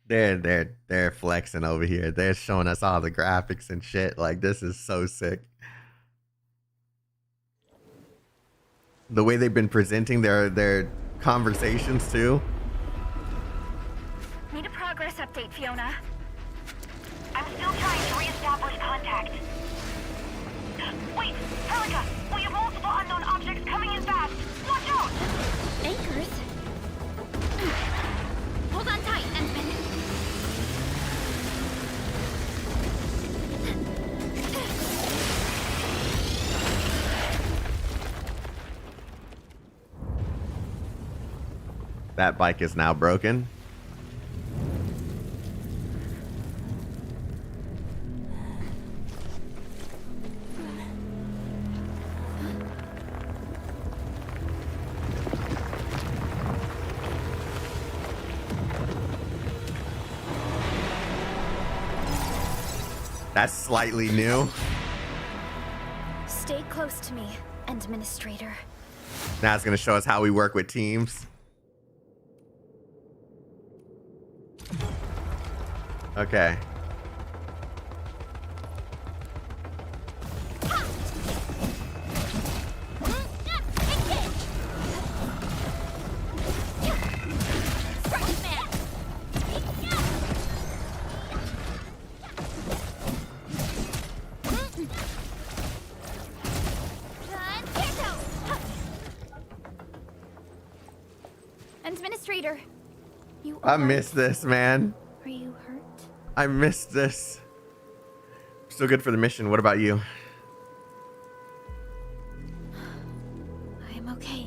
They're flexing over here. They're showing us all the graphics and shit. Like, this is so sick. The way they've been presenting their conversations too. Need a progress update, Fiona. I'm still trying to re-establish contact. Wait, Perlica, we have multiple unknown objects coming in fast. Watch out! Anchors? Hold on tight, Endman. That bike is now broken. That's slightly new. Stay close to me, Administrator. Now it's going to show us how we work with teams. Okay. Administrator! You I alright? missed this, man. Are you hurt? I missed this. Still good for the mission. What about you? I am okay.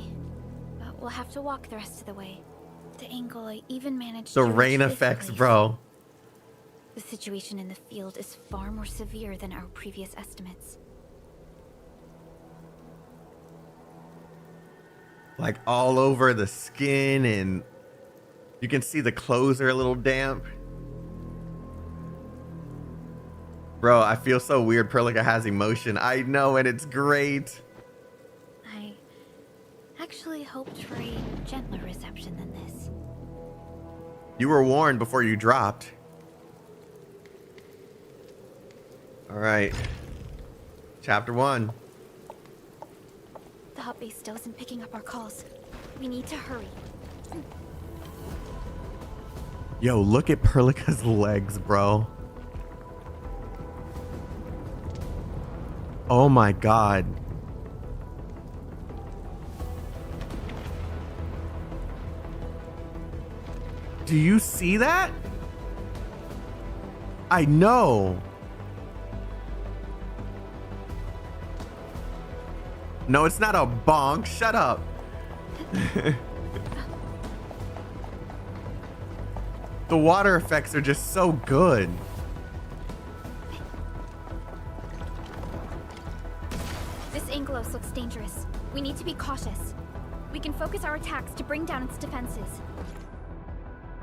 But we'll have to walk the rest of the way. The angle I even managed The to reach rain this effects, place. bro. The situation in the field is far more severe than our previous estimates. Like all over the skin, and you can see the clothes are a little damp. Bro, I feel so weird. Prologue has emotion. I know, and it's great. I actually hoped for a gentler reception than this. You were warned before you dropped. All right. Chapter 1. The hub base still isn't picking up our calls. We need to hurry. Yo, look at Perlica's legs, bro. Oh my god. Do you see that? I know. No, it's not a bonk. Shut up. The water effects are just so good. This Anglos looks dangerous. We need to be cautious. We can focus our attacks to bring down its defenses.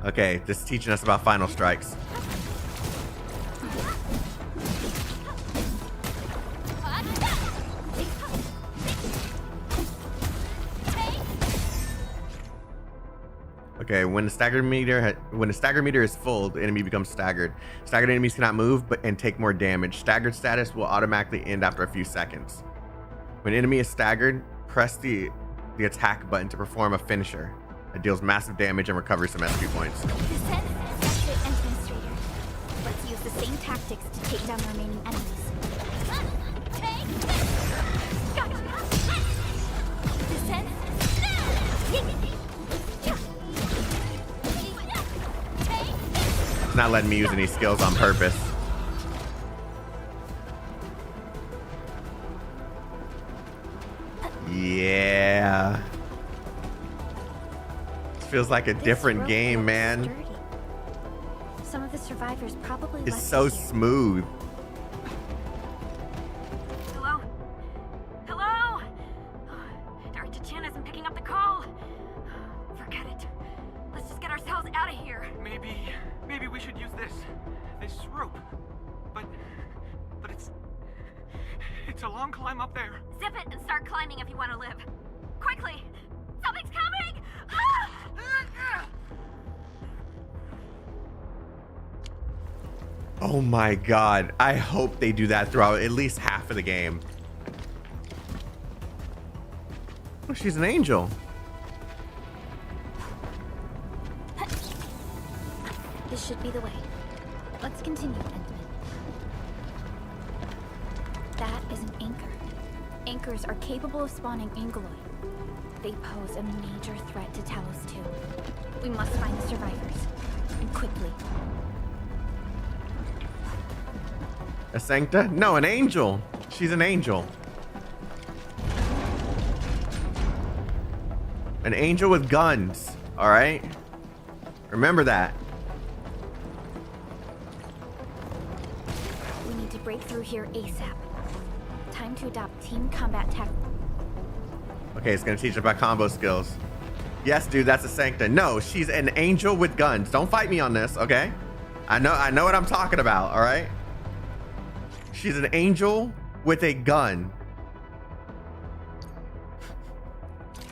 Okay, this is teaching us about final strikes. Okay, when the stagger meter is full, the enemy becomes staggered. Staggered enemies cannot move and take more damage. Staggered status will automatically end after a few seconds. When an enemy is staggered, press the attack button to perform a finisher. It deals massive damage and recovers some SP points. Descend, Exit Administrator. Let's use the same tactics to take down the remaining enemies. Descend. It's not letting me use any skills on purpose. Yeah. This feels like a different game, man. Sturdy. Some of the survivors probably It's left so it here. smooth. Hello? Hello? Dr. Chen isn't picking up the call. Forget it. Let's just get ourselves out of here. Maybe we should use this rope. But it's a long climb up there. Zip it and start climbing if you want to live. Quickly! Something's coming! Oh my god. I hope they do that throughout at least half of the game. Oh, she's an angel. This should be the way. Let's continue, Endman. That is an anchor. Anchors are capable of spawning Angloid. They pose a major threat to Talos 2. We must find the survivors. And quickly. A Sancta? No, an angel. She's an angel. An angel with guns. All right? Remember that. We need to break through here ASAP. Time to adopt team combat tactics. Okay, it's gonna teach about combo skills. Yes, dude, that's a Sancta. No, she's an angel with guns. Don't fight me on this, okay? I know what I'm talking about, all right? She's an angel with a gun.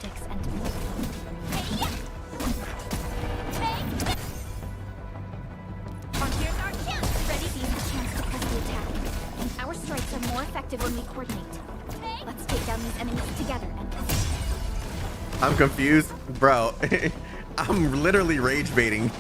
Dix Endman. Here's our chance. Ready to use the chance to press the attack. Our strikes are more effective when we coordinate. Let's take down these enemies together, Endman. I'm confused, bro. I'm literally rage baiting.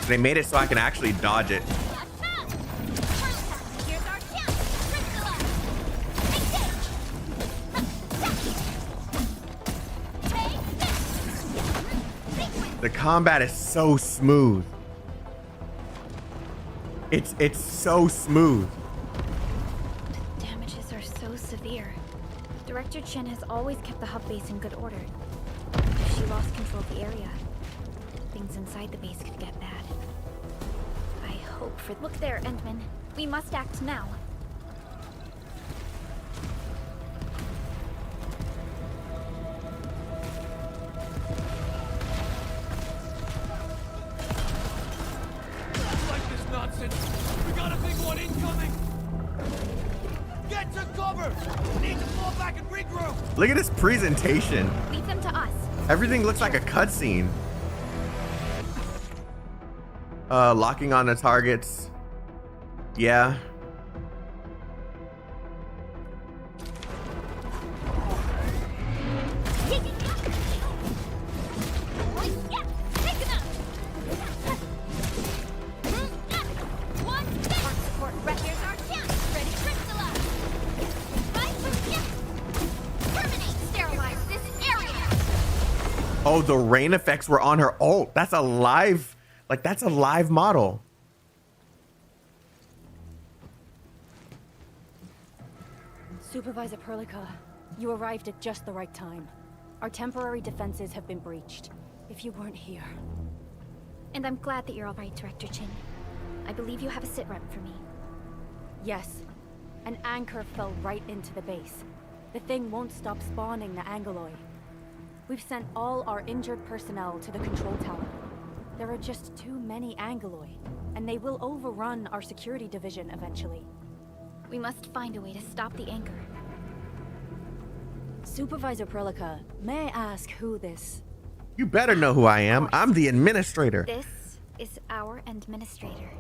They made it so I can actually dodge it. Here's our chance. The combat is so smooth. It's so smooth. The damages are so severe. Director Chen has always kept the hub base in good order. If she lost control of the area, things inside the base could get bad. I hope for... Look there, Endman. We must act now. Like this nonsense. We got a big one incoming. Get to cover. We need to fall back and regroup. Look at this presentation. Leave them to us. Everything looks like a cutscene. Locking on the targets. Yeah. Oh, the rain effects were on her ult. That's a live, like that's a live model. Supervisor Perlica, you arrived at just the right time. Our temporary defenses have been breached. If you weren't here... And I'm glad that you're all right, Director Chen. I believe you have a sit-rep for me. Yes. An anchor fell right into the base. The thing won't stop spawning the Angoloi. We've sent all our injured personnel to the control tower. There are just too many Angoloi, and they will overrun our security division eventually. We must find a way to stop the anchor. Supervisor Perlica, may I ask who this... You better know who I am. I'm the administrator. This is our administrator.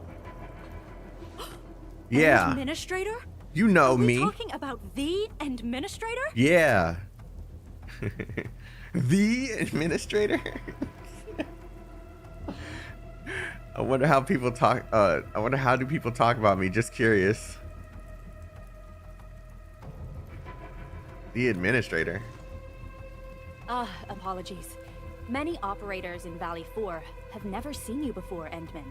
Yeah. Administrator? You know Are we me. talking about the administrator? Yeah. The administrator? I wonder how people talk. I wonder how do people talk about me? Just curious. The administrator. Apologies. Many operators in Valley 4 have never seen you before, Endman.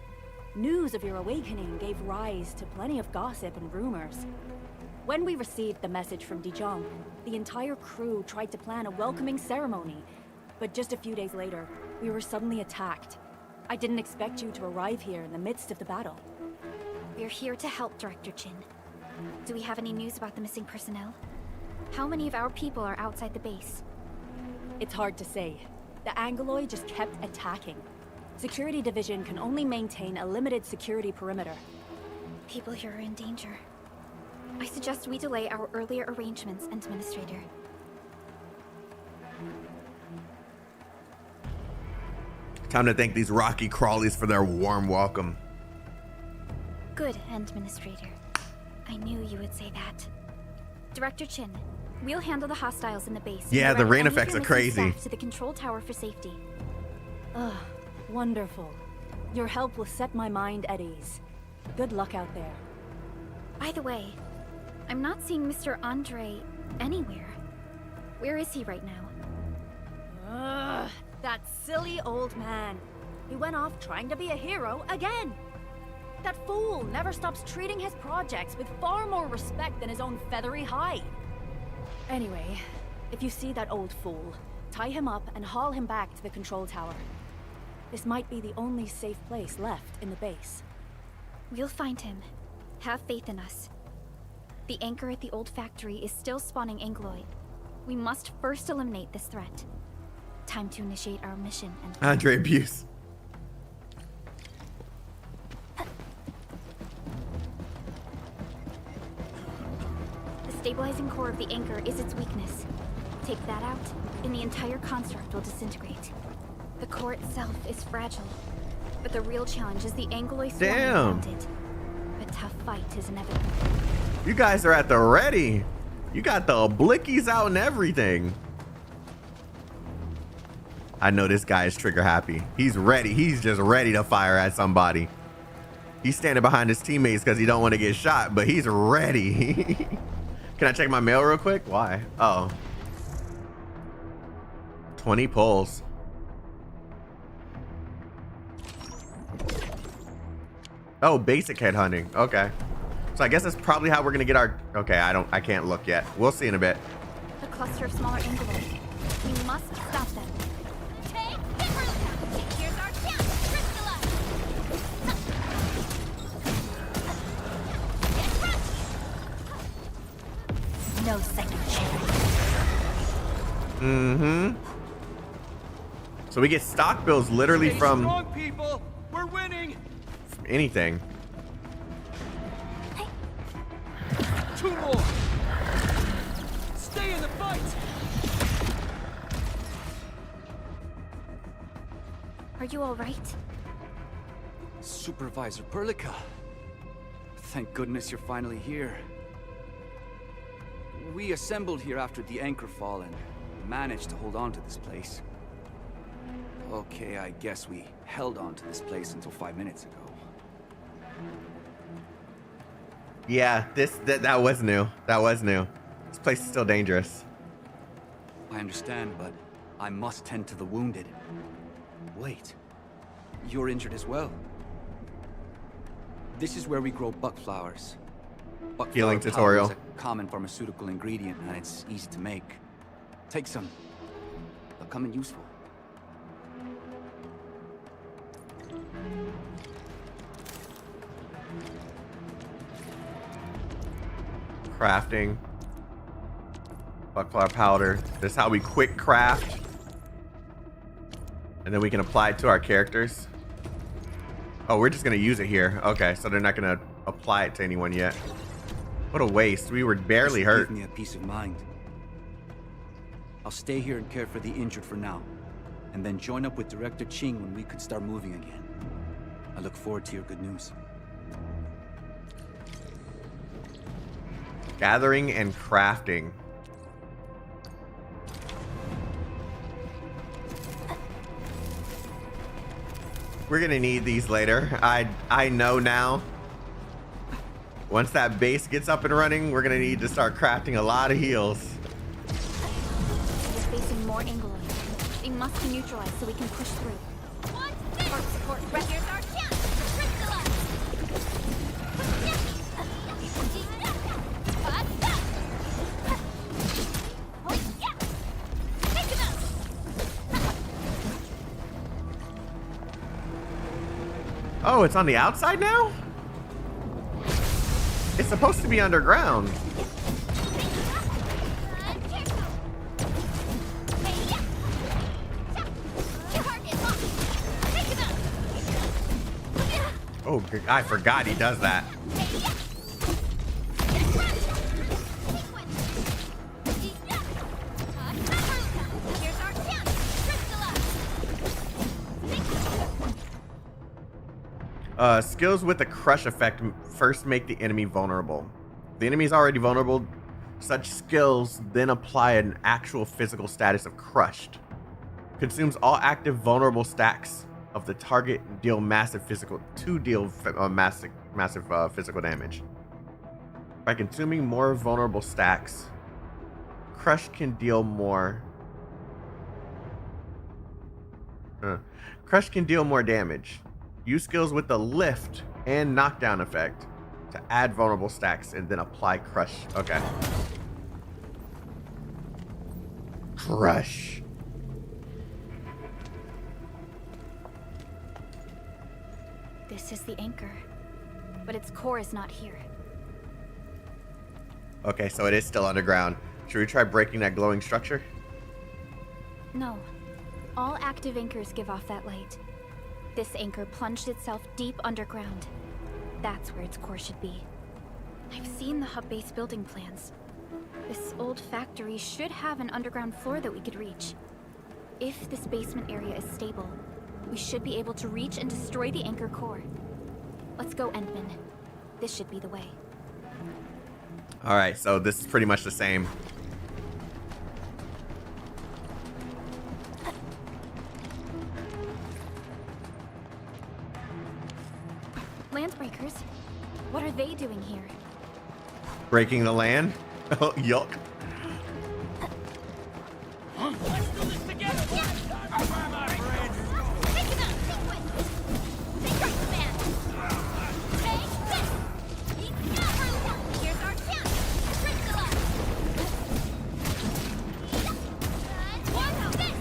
News of your awakening gave rise to plenty of gossip and rumors. When we received the message from Dijon, the entire crew tried to plan a welcoming ceremony, but just a few days later, we were suddenly attacked. I didn't expect you to arrive here in the midst of the battle. We're here to help, Director Chen. Do we have any news about the missing personnel? How many of our people are outside the base? It's hard to say. The Angoloi just kept attacking. Security Division can only maintain a limited security perimeter. People here are in danger. I suggest we delay our earlier arrangements, Administrator. Time to thank these rocky crawlies for their warm welcome. Good, Administrator. I knew you would say that. Director Chen, we'll handle the hostiles in the base. Yeah, the rain effects are crazy. To the control tower for safety. Ugh, wonderful. Your help will set my mind at ease. Good luck out there. By the way, I'm not seeing Mr. Andre anywhere. Where is he right now? Ugh, that silly old man. He went off trying to be a hero again. That fool never stops treating his projects with far more respect than his own feathery hide. Anyway, if you see that old fool, tie him up and haul him back to the control tower. This might be the only safe place left in the base. We'll find him. Have faith in us. The anchor at the old factory is still spawning Angoloi. We must first eliminate this threat. Time to initiate our mission and... Andre abuse. The stabilizing core of the anchor is its weakness. Take that out, and the entire construct will disintegrate. The core itself is fragile, but the real challenge is the Angoloi swarming around it. A tough fight is inevitable. You guys are at the ready. You got the blickies out and everything. I know this guy is trigger happy. He's ready. He's just ready to fire at somebody. He's standing behind his teammates because he don't want to get shot, but he's ready. Can I check my mail real quick? Why? Oh. 20 pulls. Oh, basic headhunting. Okay. So I guess that's probably how we're gonna get our. Okay, I can't look yet. We'll see in a bit. A cluster of smaller anglers. We must stop them. Here's our chance! Crystallize! No second chance. Mm-hmm. So we get stock bills literally Stay from strong, people. We're winning. anything. Two more. Stay in the fight. Are you all right? Supervisor Perlica. Thank goodness you're finally here. We assembled here after the anchor fall and managed to hold on to this place. Okay, I guess we held on to this place until 5 minutes ago. Yeah, that was new. That was new. This place is still dangerous. I understand, but I must tend to the wounded. Wait, you're injured as well. This is where we grow buck flowers. Buck Healing flower tutorial. powder is a common pharmaceutical ingredient, and it's easy to make. Take some. They'll come in useful. Crafting. Buckflower powder. This is how we quick craft. And then we can apply it to our characters. Oh, we're just gonna use it here. Okay, so they're not gonna apply it to anyone yet. What a waste. We were barely hurt. Give me a peace of mind. I'll stay here and care for the injured for now, and then join up with Director Ching when we could start moving again. I look forward to your good news. Gathering and crafting. We're gonna need these later. I know now. Once that base gets up and running, we're gonna need to start crafting a lot of heals. We're facing more anglers. They must be neutralized so we can push through. Heart support. Here's our chance! Crystallize! Oh, it's on the outside now? It's supposed to be underground. Oh, I forgot he does that. Skills with the crush effect first make the enemy vulnerable. The enemy is already vulnerable. Such skills then apply an actual physical status of crushed. Consumes all active vulnerable stacks of the target and deal massive physical physical damage. By consuming more vulnerable stacks, crush can deal more. Crush can deal more damage. Use skills with the lift and knockdown effect to add vulnerable stacks and then apply crush. Okay. Crush. This is the anchor, but its core is not here. Okay, so it is still underground. Should we try breaking that glowing structure? No. All active anchors give off that light. This anchor plunged itself deep underground. That's where its core should be. I've seen the hub base building plans. This old factory should have an underground floor that we could reach. If this basement area is stable, we should be able to reach and destroy the anchor core. Let's go, Endman. This should be the way. All right, so this is pretty much the same. landbreakers. What are they doing here? Breaking the land? Oh, yuck. Let's do this together, boys! Time my friends! Take him out! Take right command! Take this! Here's our chance! Crystal up! Watch this!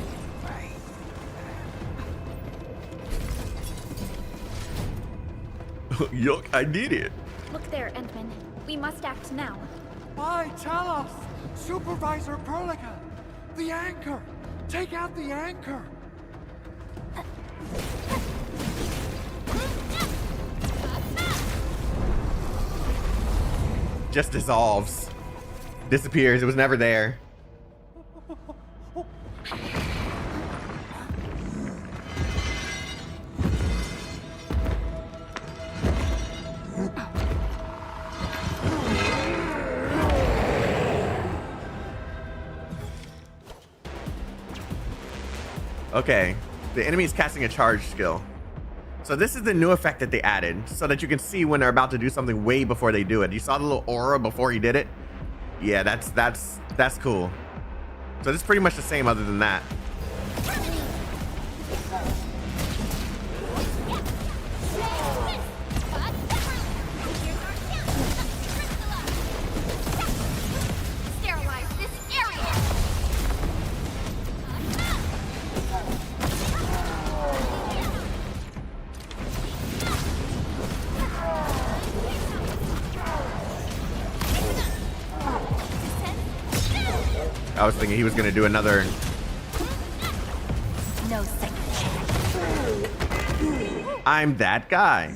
Yuck, I did it. Look there, Endman. We must act now. Why, tell us! Supervisor Perlica! The anchor! Take out the anchor! Just dissolves. Disappears. It was never there. Okay, the enemy is casting a charge skill. So this is the new effect that they added so that you can see when they're about to do something way before they do it. You saw the little aura before he did it? Yeah, that's cool. So this is pretty much the same other than that. Sterilize this area! I was thinking he was going to do another. No second chance. I'm that guy.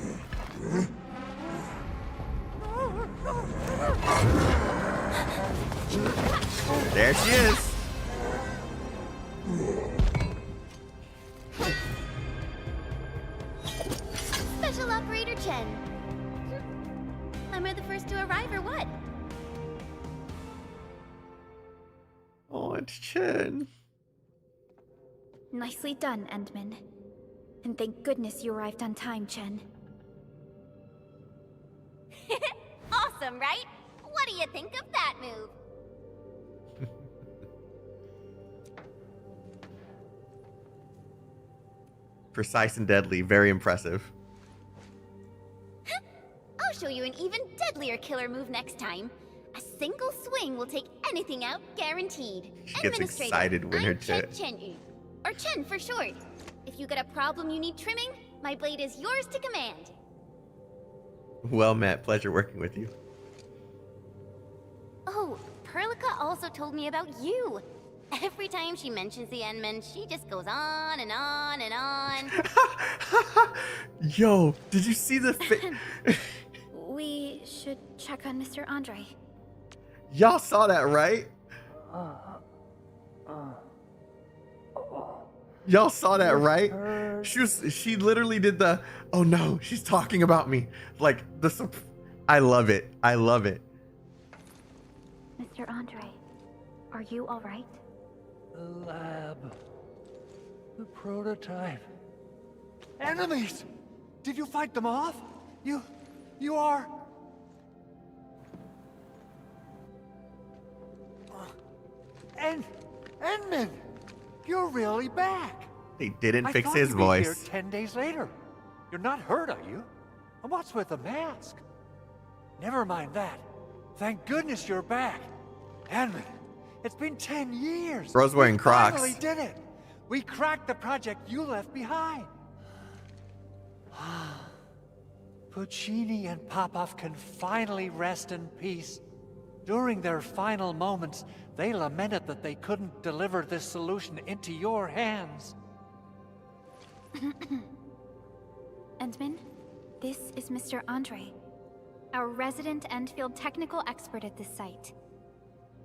There she is. Special Operator Chen. Am I the first to arrive or what? Oh, it's Chen. Nicely done, Endman. And thank goodness you arrived on time, Chen. Awesome, right? What do you think of that move? Precise and deadly. Very impressive. I'll show you an even deadlier killer move next time. A single swing will take anything out, guaranteed. She gets Administrator, excited when her I'm Chen, or Chen for short. If you got a problem you need trimming, my blade is yours to command. Well met. Pleasure working with you. Oh, Perlica also told me about you. Every time she mentions the Endman, she just goes on and on and on. Yo, did you see the We should check on Mr. Andre. Y'all saw that, right? Y'all saw that, right? She literally did the, oh no, she's talking about me. Like I love it. I love it. Mr. Andre, are you all right? The lab. The prototype. Enemies! Did you fight them off? You are... Endman! You're really back! They didn't I fix thought his you'd be voice. here 10 days later. You're not hurt, are you? And what's with the mask? Never mind that. Thank goodness you're back. Endman, it's been 10 years. Bro's wearing Crocs. We finally did it. We cracked the project you left behind. Puccini and Popov can finally rest in peace. During their final moments, they lamented that they couldn't deliver this solution into your hands. Endman, this is Mr. Andre, our resident Endfield technical expert at this site.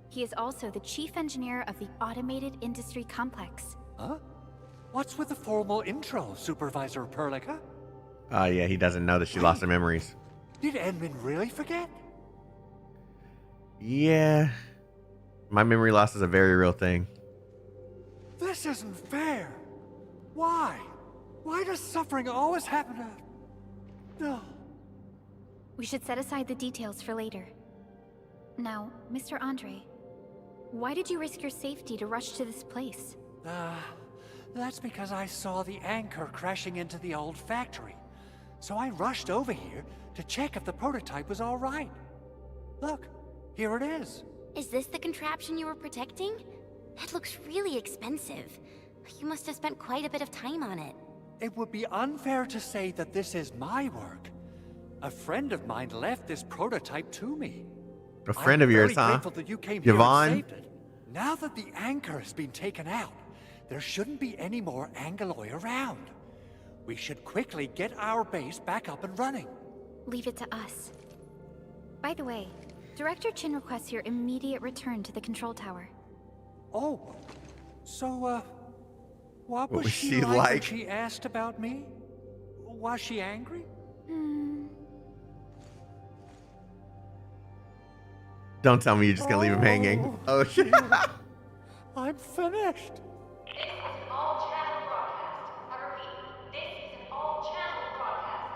He is also the chief engineer of the Automated Industry Complex. Huh? What's with the formal intro, Supervisor Perlica? Yeah, he doesn't know that she lost her memories. Did Endman really forget? Yeah. My memory loss is a very real thing. This isn't fair. Why? Why does suffering always happen to... No. We should set aside the details for later. Now, Mr. Andre, why did you risk your safety to rush to this place? That's because I saw the anchor crashing into the old factory. So I rushed over here to check if the prototype was all right. Look, here it is. Is this the contraption you were protecting? It looks really expensive. You must have spent quite a bit of time on it. It would be unfair to say that this is my work. A friend of mine left this prototype to me. A friend of yours, huh? I'm grateful that you came here and Yvonne? saved it. Now that the anchor has been taken out, there shouldn't be any more Angaloi around. We should quickly get our base back up and running. Leave it to us. By the way, Director Chen requests your immediate return to the control tower. Oh, so, what was was she she like like? when she asked about me? Was she angry? Don't tell me you're just gonna leave him hanging. Oh shit. I'm finished. This is an all-channel broadcast. I repeat, this is an all-channel broadcast.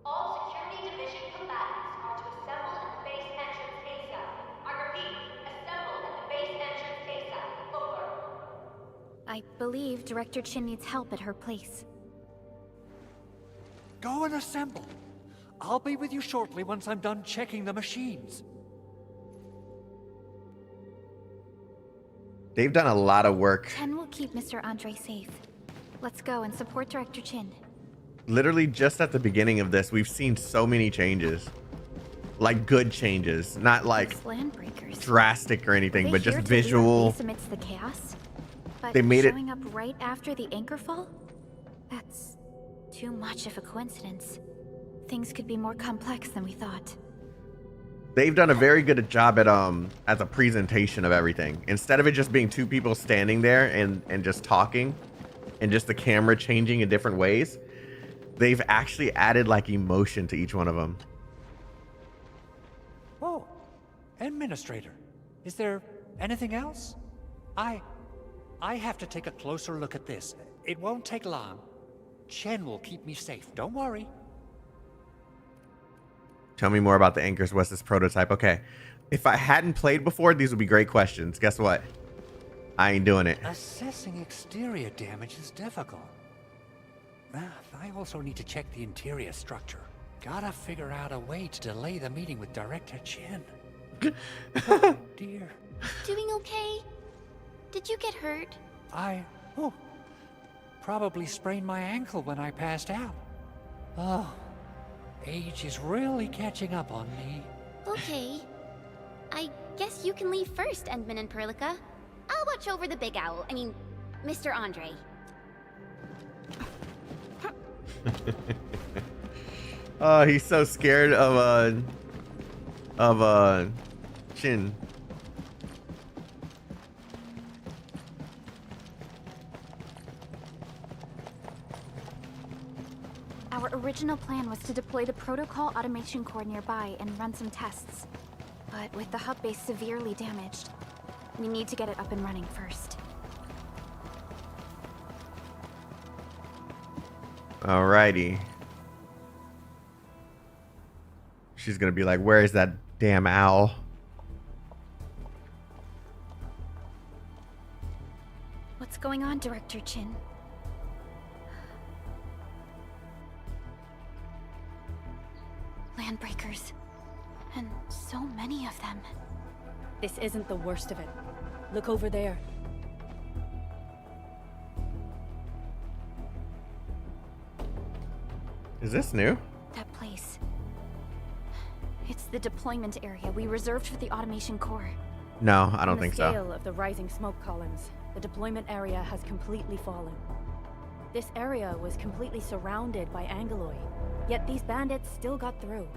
All security division combatants are to assemble at the base entrance ASAP. I repeat, assemble at the base entrance ASAP. Over. I believe Director Chen needs help at her place. Go and assemble. I'll be with you shortly once I'm done checking the machines. They've done a lot of work. Chen will keep Mr. Andre safe. Let's go and support Director Chen. Literally just at the beginning of this, we've seen so many changes. Like good changes, not like Those landbreakers. drastic or anything, Are but they just here to lead our visual. base amidst the chaos? But They made it- showing up right after the anchor fall? That's too much of a coincidence. Things could be more complex than we thought. They've done a very good job at as a presentation of everything. Instead of it just being two people standing there and just talking and just the camera changing in different ways, they've actually added like emotion to each one of them. Oh, Administrator, is there anything else? I have to take a closer look at this. It won't take long. Chen will keep me safe, don't worry. Tell me more about the anchors. What's this prototype? Okay. If I hadn't played before, these would be great questions. Guess what? I ain't doing it. Assessing exterior damage is difficult. I also need to check the interior structure. Gotta figure out a way to delay the meeting with Director Chen. Oh, dear. Doing okay? Did you get hurt? Probably sprained my ankle when I passed out. Oh, age is really catching up on me. Okay. I guess you can leave first, Endman and Perlica. I'll watch over the big owl. I mean, Mr. Andre. Oh, he's so scared of Chen. Our original plan was to deploy the protocol automation core nearby and run some tests. But with the hub base severely damaged, we need to get it up and running first. Alrighty. She's gonna be like, where is that damn owl? What's going on, Director Chen? Landbreakers. And so many of them. This isn't the worst of it. Look over there. Is this new? That place. It's the deployment area we reserved for the automation core. No, I don't On think the so. scale of the rising smoke columns, the deployment area has completely fallen. This area was completely surrounded by Angaloi, yet these bandits still got through.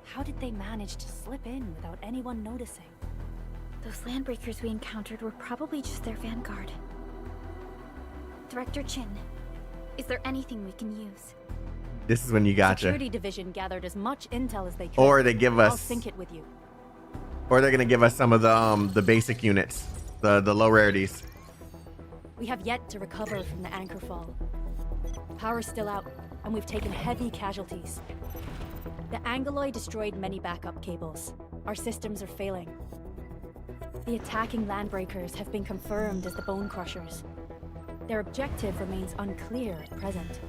How did they manage to slip in without anyone noticing? Those landbreakers we encountered were probably just their vanguard. Director Chen, is there anything we can use? This is when you gotcha. Security division gathered as much intel as they could. Or they give I'll us, sync it with you. or they're gonna give us some of the basic units, the low rarities. We have yet to recover from the anchor fall. Power's still out, and we've taken heavy casualties. The Angoloi destroyed many backup cables. Our systems are failing. The attacking landbreakers have been confirmed as the Bone Crushers. Their objective remains unclear at present.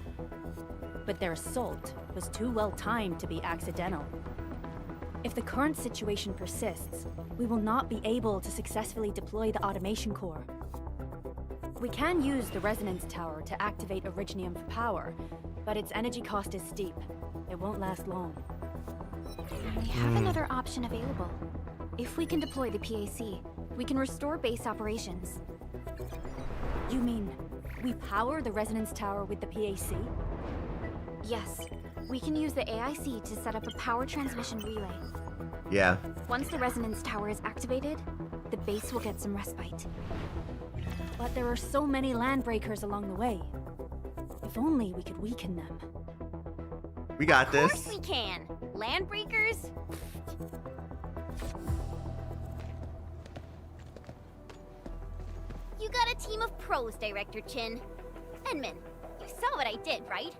But their assault was too well timed to be accidental. If the current situation persists, we will not be able to successfully deploy the automation core. We can use the resonance tower to activate Originium for power, but its energy cost is steep. It won't last long. We have another option available. If we can deploy the PAC, we can restore base operations. You mean we power the resonance tower with the PAC? Yes. We can use the AIC to set up a power transmission relay. Yeah. Once the resonance tower is activated, the base will get some respite. But there are so many landbreakers along the way. If only we could weaken them. We got this. Of course we can. Landbreakers? You got a team of pros, Director Chen. Enman, you saw what I did, right?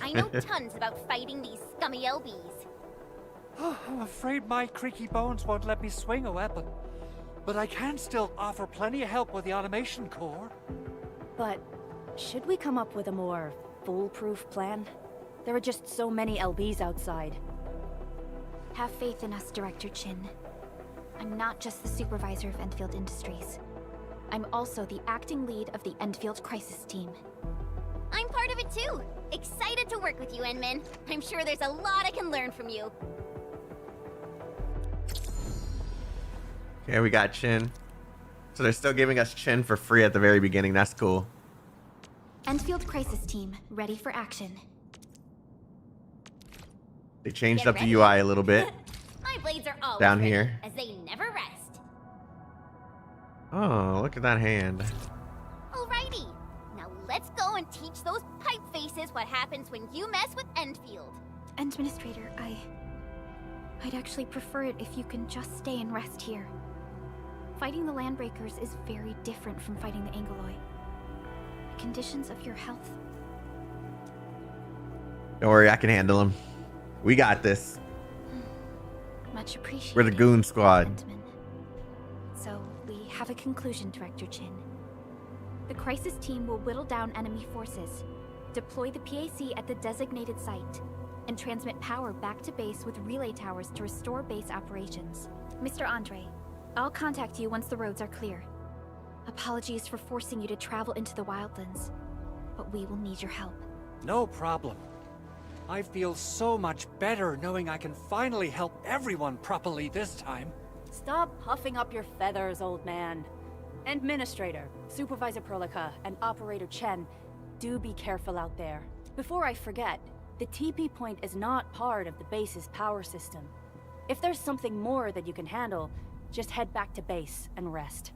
I know tons about fighting these scummy LBs. I'm afraid my creaky bones won't let me swing a weapon. But I can still offer plenty of help with the automation core. But should we come up with a more foolproof plan? There are just so many LBs outside. Have faith in us, Director Chen. I'm not just the supervisor of Endfield Industries. I'm also the acting lead of the Endfield Crisis Team. I'm part of it too. Excited to work with you, Enman. I'm sure there's a lot I can learn from you. Okay, we got Chen. So they're still giving us Chen for free at the very beginning. That's cool. Endfield Crisis Team, ready for action. They changed Get up ready. the UI a little bit. My blades are always Down ready, here. as they never rest. Oh, look at that hand. Alrighty, now let's go and teach those pipe faces what happens when you mess with Endfield. Administrator, I'd actually prefer it if you can just stay and rest here. Fighting the Landbreakers is very different from fighting the Angoloi. The conditions of your health. Don't worry, I can handle him. We got this. Much appreciated. We're the Goon Squad. Gentlemen. So, we have a conclusion, Director Chen. The Crisis Team will whittle down enemy forces, deploy the PAC at the designated site, and transmit power back to base with relay towers to restore base operations. Mr. Andre, I'll contact you once the roads are clear. Apologies for forcing you to travel into the wildlands, but we will need your help. No problem. I feel so much better knowing I can finally help everyone properly this time. Stop puffing up your feathers, old man. Administrator, Supervisor Prologue, and Operator Chen, do be careful out there. Before I forget, the TP point is not part of the base's power system. If there's something more that you can handle, just head back to base and rest.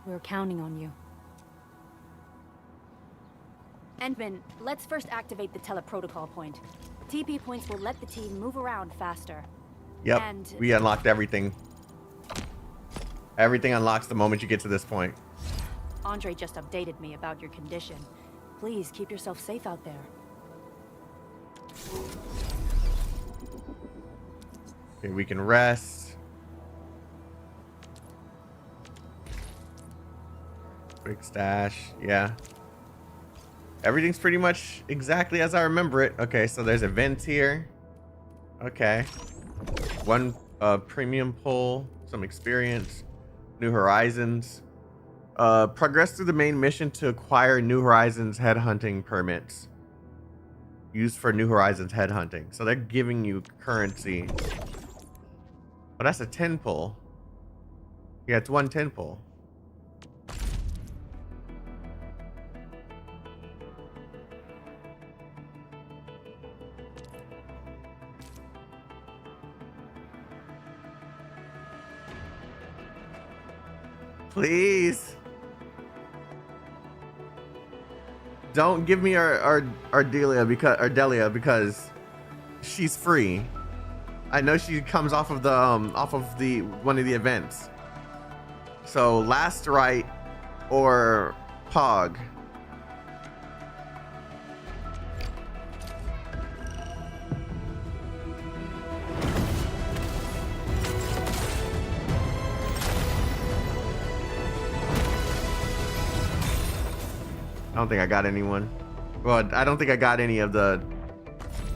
We're counting on you. Endman, let's first activate the teleprotocol point. TP points will let the team move around faster. Yep, And we unlocked everything. Everything unlocks the moment you get to this point. Andre just updated me about your condition. Please keep yourself safe out there. Okay, we can rest. Quick stash, yeah. Everything's pretty much exactly as I remember it. Okay, so there's events here. Okay. One premium pull, some experience, New Horizons. Progress through the main mission to acquire New Horizons headhunting permits. Used for New Horizons headhunting. So they're giving you currency. Oh, that's a 10 pull. Yeah, it's 1 10 pull. Please. Don't give me our Delia because she's free. I know she comes off of the one of the events. So last right or Pog. I don't think I got anyone. Well, I don't think I got any of the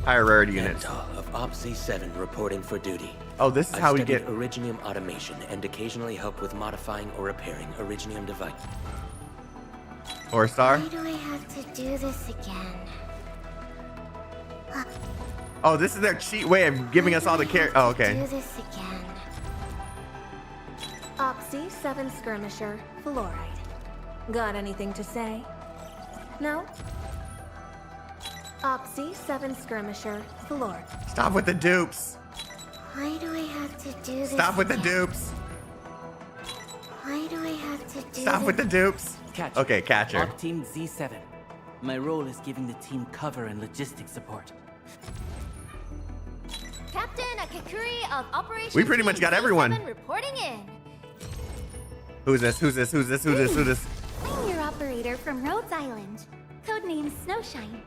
higher rarity units. Of OPC-7 reporting for duty. Oh, this is how we get Originium automation and occasionally help with modifying or repairing Originium device. 4-star. Why do I have to do this again? Oh, this is their cheat way of giving us all the care. Oh, okay. Do this again. OPC-7 skirmisher, fluoride. Got anything to say? No? OPC-7 skirmisher, fluoride. Stop with the dupes. Why do I have to do this? Stop with the again? dupes. Why do I have to do Stop this? with the dupes. Catcher. Okay, catcher. Op Team Z7. My role is giving the team cover and logistics support. Captain Akakuri of Operation We pretty much got everyone. Z7 reporting in. Who's this? Who's this? Who's this? Who's this? Who's this? I'm your operator from Rhodes Island, codename Snowshine.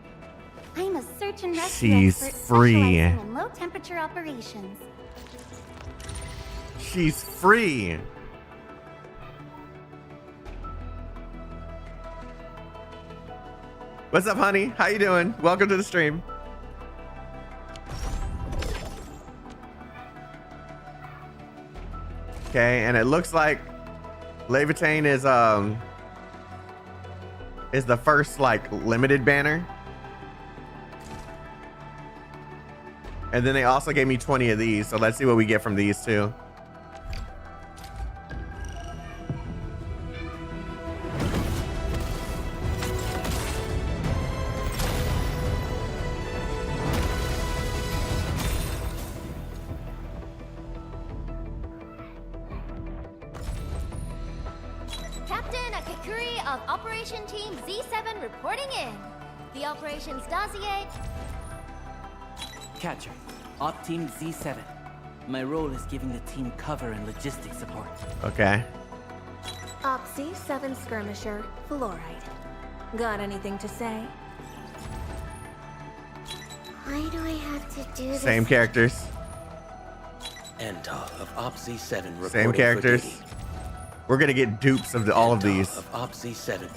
I'm a search and rescue She's expert free. specializing in low temperature operations. She's free. What's up, honey? How you doing? Welcome to the stream. Okay, and it looks like Levitain is the first like limited banner. And then they also gave me 20 of these, so let's see what we get from these two. Captain Akakuri of Operation Team Z7 reporting in. The operations dossier. Catcher. Op Team Z7. My role is giving the team cover and logistics support. Okay. OPC-7 skirmisher, fluoride. Got anything to say? Why do I have to do this? Same characters. Endal of OPC-7 reporting Same for characters. duty. We're gonna get dupes of all of these. Of OPC-7.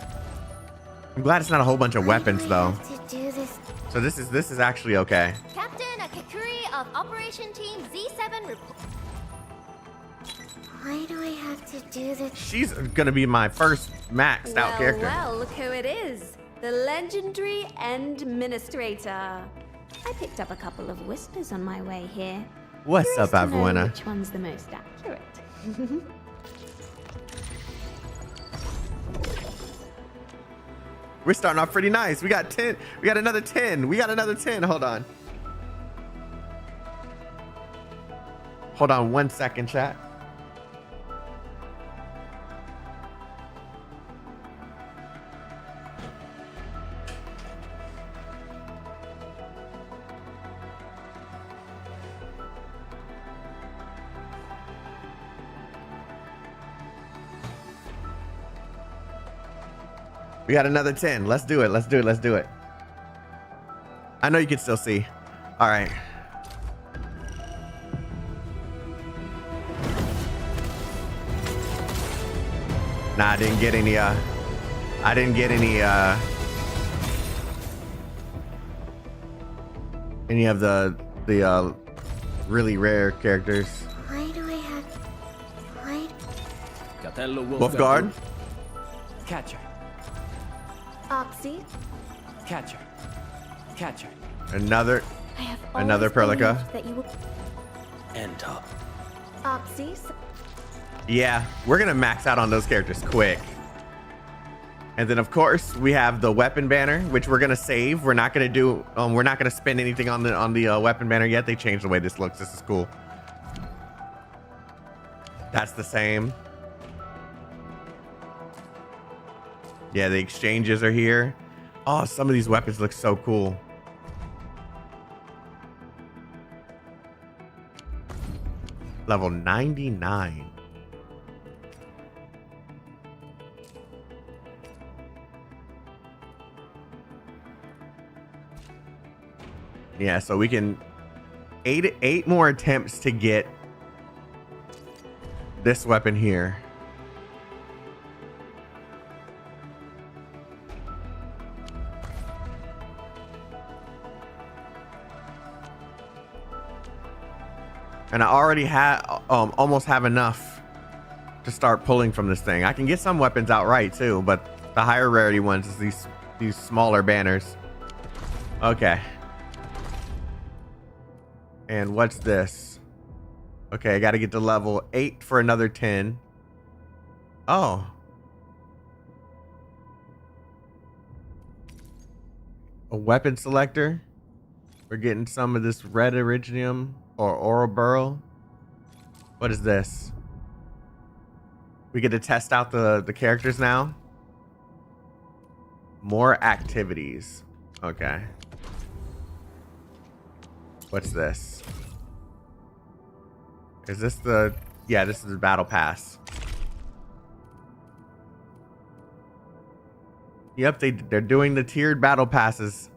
I'm glad it's not a whole bunch of weapons though. To do this. So this is actually okay. Captain Akakuri of Operation Team Z7 report. Why do I have to do this? She's gonna be my first maxed out character. Well, look who it is. The legendary Endministrator. I picked up a couple of whispers on my way here. What's Curious up, to know Avuena? which one's the most accurate? We're starting off pretty nice. We got 10. We got another 10. We got another 10. Hold on. Hold on 1 second, chat. We got another 10. Let's do it. Let's do it. Let's do it. I know you can still see. All right. Nah, I didn't get any any of the really rare characters. Why do I have? Why? Wolfguard. Catcher. Opsy. Catcher. Catcher. Another I have another always Perlica. believed that you will. Endal. Opsy. Yeah, we're gonna max out on those characters quick. And then of course we have the weapon banner, which we're gonna save. We're not gonna do we're not gonna spend anything on the weapon banner yet. They changed the way this looks. This is cool. That's the same. Yeah, the exchanges are here. Oh, some of these weapons look so cool. Level 99. Yeah, so we can eight more attempts to get this weapon here. And I already almost have enough to start pulling from this thing. I can get some weapons outright too, but the higher rarity ones is these smaller banners. Okay. And what's this? Okay, I got to get to level 8 for another 10. Oh. A weapon selector. We're getting some of this red iridium or Ouroboros. What is this? We get to test out the characters now. More activities. Okay. What's this? Is this the... Yeah, this is the battle pass. Yep, they're doing the tiered battle passes.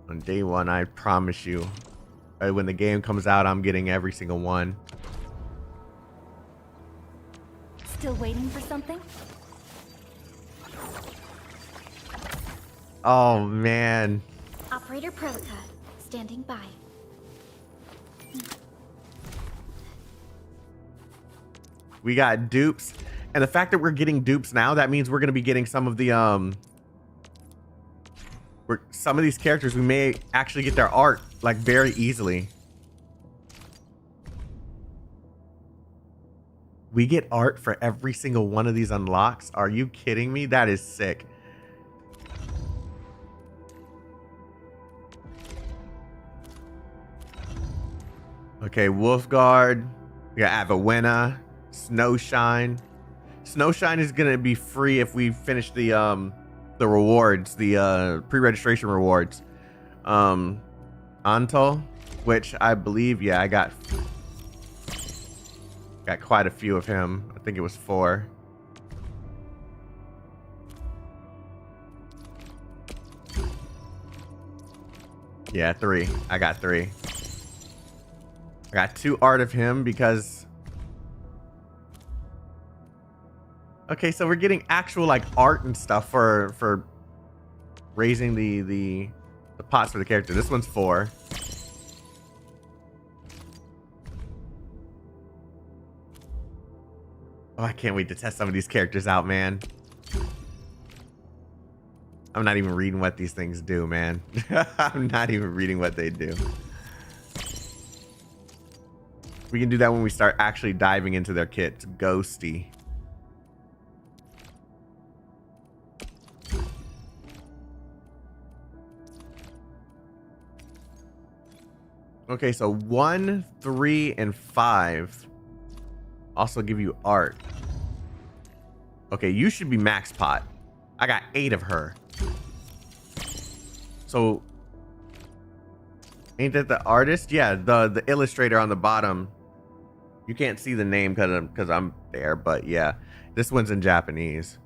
On day 1, I promise you. When the game comes out, I'm getting every single one. Still waiting for something? Oh, man. Operator Prologue, standing by. We got dupes. And the fact that we're getting dupes now, that means we're going to be getting some of the, some of these characters, we may actually get their art, like, very easily. We get art for every single one of these unlocks? Are you kidding me? That is sick. Okay, Wolfguard. We got Avawena. Snowshine. Snowshine is gonna be free if we finish the rewards, the pre-registration rewards. Anto, which I believe, yeah, I got quite a few of him. I think it was 4. Yeah, 3. I got 3. I got 2 art of him because... Okay, so we're getting actual, like, art and stuff for raising the pots for the character. This one's 4. Oh, I can't wait to test some of these characters out, man. I'm not even reading what these things do, man. I'm not even reading what they do. We can do that when we start actually diving into their kits. Ghosty. Okay, so 1, 3, and 5 also give you art. Okay, you should be max pot. I got 8 of her. So, ain't that the artist? Yeah, the illustrator on the bottom. You can't see the name because I'm there, but yeah, this one's in Japanese.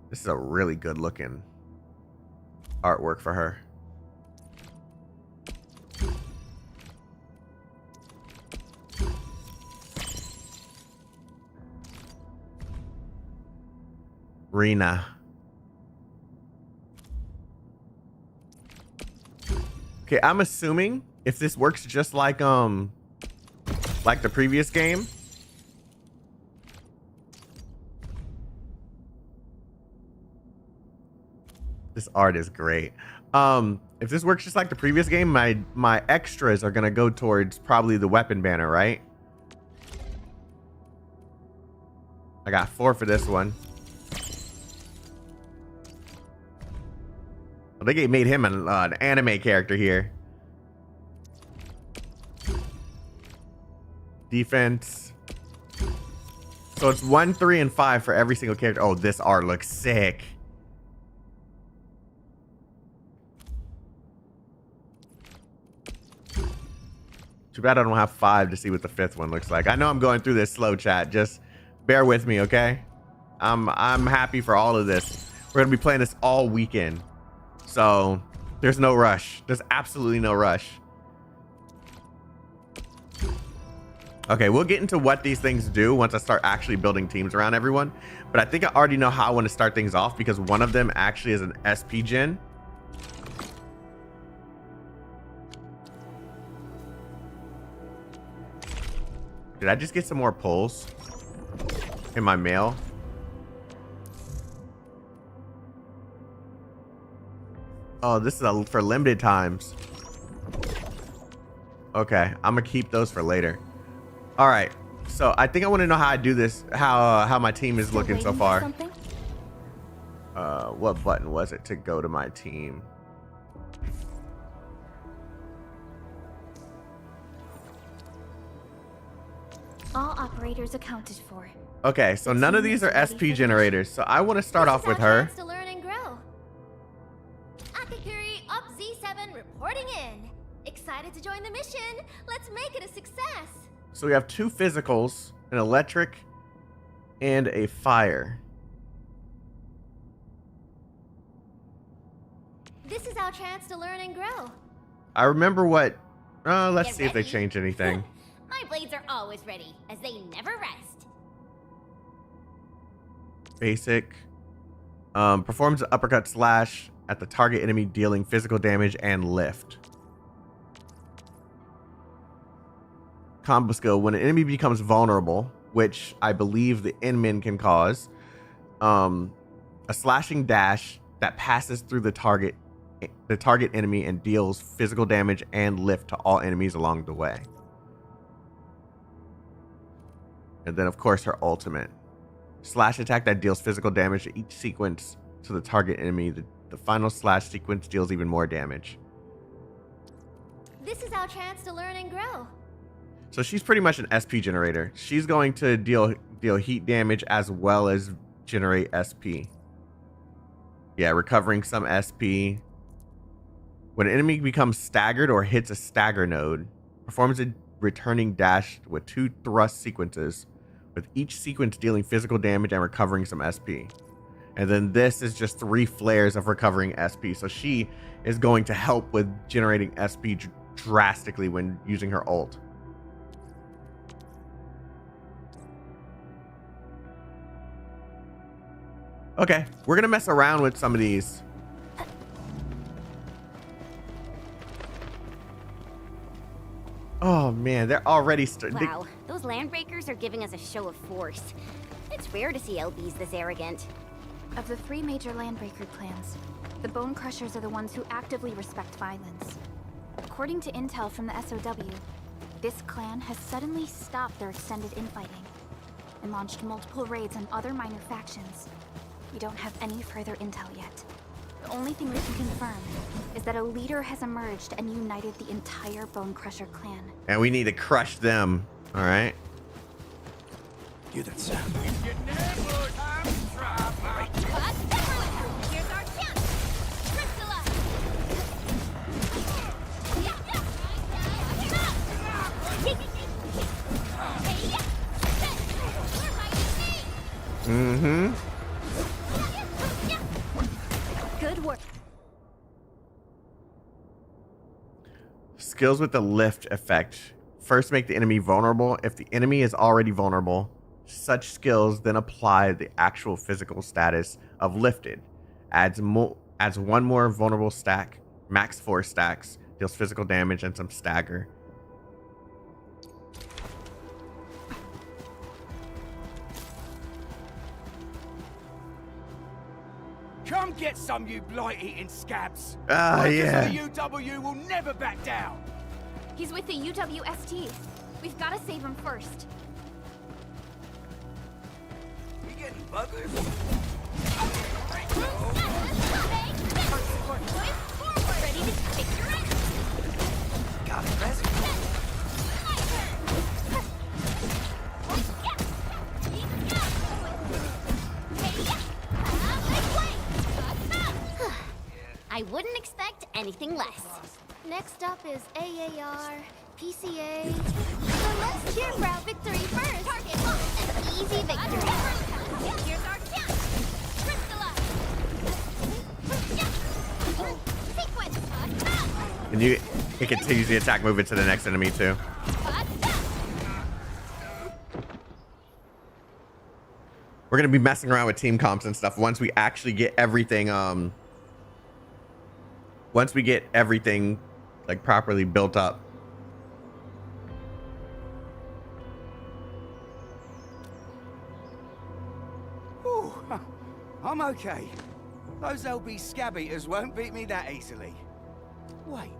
This is a really good looking artwork for her. Rena. Okay, I'm assuming if this works just like the previous game. This art is great. If this works just like the previous game, my extras are gonna go towards probably the weapon banner, right? I got 4 for this one. Well, they made him an anime character here. Defense. So it's 1, 3, and 5 for every single character. Oh, this art looks sick. Too bad I don't have 5 to see what the 5th one looks like. I know I'm going through this slow, chat. Just bear with me, okay? I'm happy for all of this. We're gonna be playing this all weekend. So there's no rush. There's absolutely no rush. Okay, we'll get into what these things do once I start actually building teams around everyone. But I think I already know how I want to start things off because one of them actually is an SP gen. Did I just get some more pulls in my mail? Oh, this is for limited times. Okay, I'm gonna keep those for later. All right, so I think I want to know how I do this, how my team is looking so far. What button was it to go to my team? All operators accounted for. Okay, so none of these are SP generators, so I want to start off with her. To learn and grow. Akakuri up Z7 reporting in. Excited to join the mission. Let's make it a success. So we have 2 physicals, an electric, and a fire. This is our chance to learn and grow. I remember what. Let's see if they change anything. My blades are always ready, as they never rest. Basic. Performs an uppercut slash at the target enemy, dealing physical damage and lift. Combo skill. When an enemy becomes vulnerable, which I believe the Endmin can cause, a slashing dash that passes through the target enemy and deals physical damage and lift to all enemies along the way. And then, of course, her ultimate. Slash attack that deals physical damage to each sequence to the target enemy. The final slash sequence deals even more damage. This is our chance to learn and grow. So she's pretty much an SP generator. She's going to deal heat damage as well as generate SP. Yeah, recovering some SP. When an enemy becomes staggered or hits a stagger node, performs a returning dash with 2 thrust sequences, with each sequence dealing physical damage and recovering some SP. And then this is just 3 flares of recovering SP. So she is going to help with generating SP drastically when using her ult. Okay, we're gonna mess around with some of these. Oh man, they're already Wow, those landbreakers are giving us a show of force. It's rare to see LBs this arrogant. Of the 3 major landbreaker clans, the Bone Crushers are the ones who actively respect violence. According to intel from the SOW, this clan has suddenly stopped their extended infighting and launched multiple raids on other minor factions. We don't have any further intel yet. The only thing we can confirm is that a leader has emerged and united the entire Bone Crusher clan. And we need to crush them, all right? Hear that sound? Here's our chance. Crystalla. Mm-hmm. Good work. Skills with the lift effect. First, make the enemy vulnerable. If the enemy is already vulnerable, such skills then apply the actual physical status of lifted. Adds 1 more vulnerable stack, max 4 stacks, deals physical damage and some stagger. Come get some, you blight-eating scabs! Ah, yeah. The UW will never back down! He's with the UWST. We've got to save him first. We getting buggers? Ready to kick your ass. Got it, Bess. I wouldn't expect anything less. Next up is AAR, PCA. So let's cheer for our victory first. Target locked. An easy victory. Here's our chance. Crystalla. Sequence. And it continues the attack movement to the next enemy too. We're gonna be messing around with team comps and stuff once we actually get everything like properly built up. Oh, I'm okay. Those LB scab eaters won't beat me that easily. Wait,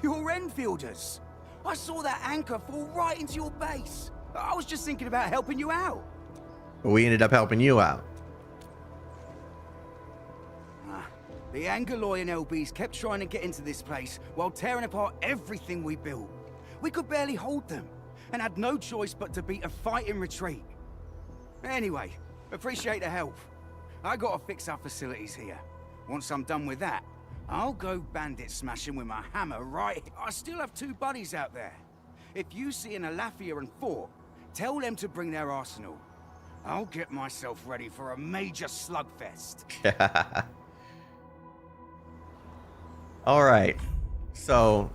you're Enfielders. I saw that anchor fall right into your base. I was just thinking about helping you out. We ended up helping you out. The Angaloy and LBs kept trying to get into this place while tearing apart everything we built. We could barely hold them, and had no choice but to beat a fight in retreat. Anyway, appreciate the help. I gotta fix our facilities here. Once I'm done with that, I'll go bandit smashing with my hammer, right? I still have 2 buddies out there. If you see an Alafia and Fort, tell them to bring their arsenal. I'll get myself ready for a major slugfest. All right. So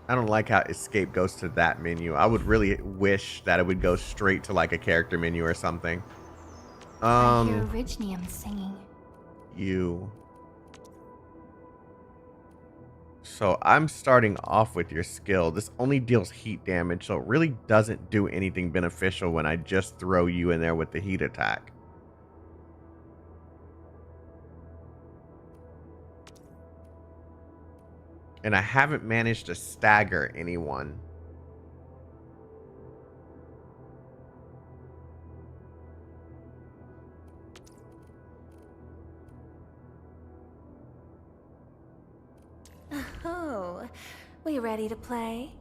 I don't like how escape goes to that menu. I would really wish that it would go straight to like a character menu or something. I hear Originium singing. So I'm starting off with your skill. This only deals heat damage, so it really doesn't do anything beneficial when I just throw you in there with the heat attack. And I haven't managed to stagger anyone. Oh, we ready to play?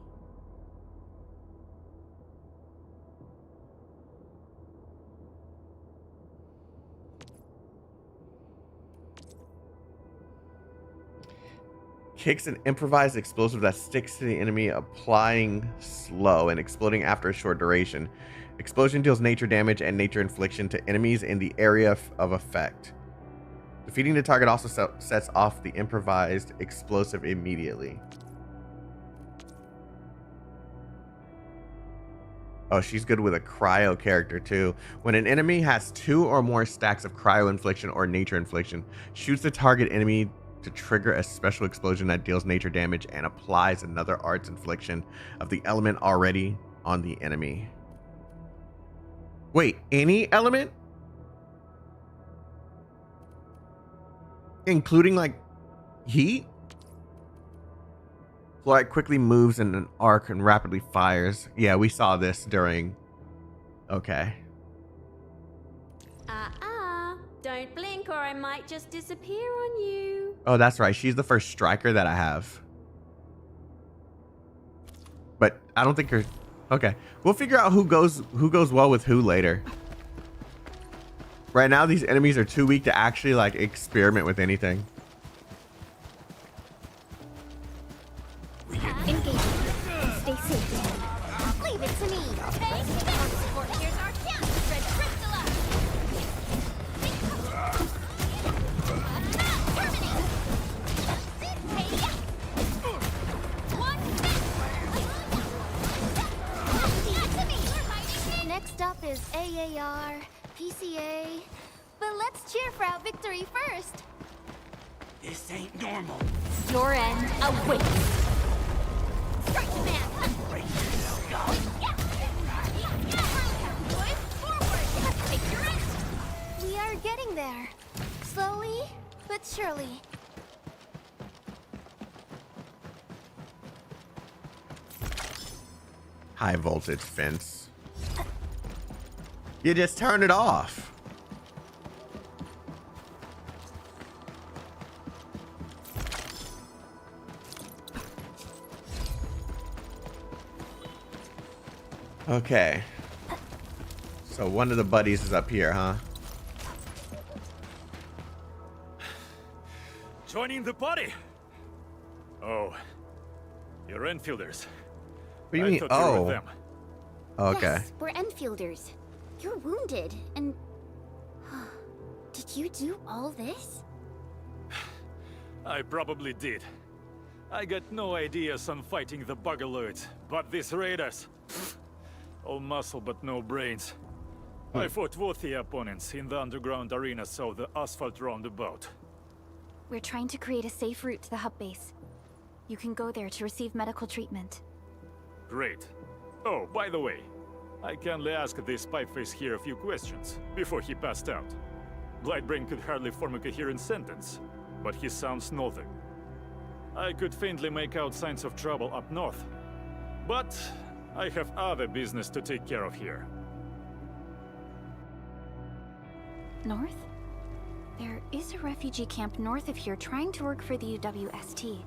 Kicks an improvised explosive that sticks to the enemy, applying slow and exploding after a short duration. Explosion deals nature damage and nature infliction to enemies in the area of effect. Defeating the target also sets off the improvised explosive immediately. Oh, she's good with a cryo character too. When an enemy has 2 or more stacks of cryo infliction or nature infliction, shoots the target enemy to trigger a special explosion that deals nature damage and applies another arts infliction of the element already on the enemy. Wait, any element? Including like heat? Fluorite quickly moves in an arc and rapidly fires. Yeah, we saw this during... Okay. Don't blink or I might just disappear on you. Oh, that's right. She's the first striker that I have. But I don't think her... Okay. We'll figure out who goes well with who later. Right now, these enemies are too weak to actually like experiment with anything. Engage. Stay safe. Leave it to me. Take this. Or here's our chance. Red Crystalla. Next up is AAR, PCA. But let's cheer for our victory first. This ain't normal. Your end awakens. Strike the man. Take your rest. We are getting there. Slowly, but surely. High voltage fence. You just turn it off. Okay. So one of the buddies is up here, huh? Joining the party. Oh, you're Enfielders. What do you mean? I thought you were Oh. them. Okay. Yes, we're Enfielders. You're wounded, and... Did you do all this? I probably did. I got no ideas on fighting the Bugaloids, but these raiders... all muscle but no brains. I fought worthy opponents in the underground arena so the asphalt roundabout. We're trying to create a safe route to the hub base. You can go there to receive medical treatment. Great. Oh, by the way, I kindly asked this pipeface here a few questions before he passed out. Blightbrain could hardly form a coherent sentence, but he sounds northern. I could faintly make out signs of trouble up north, but I have other business to take care of here. North? There is a refugee camp north of here trying to work for the UWST.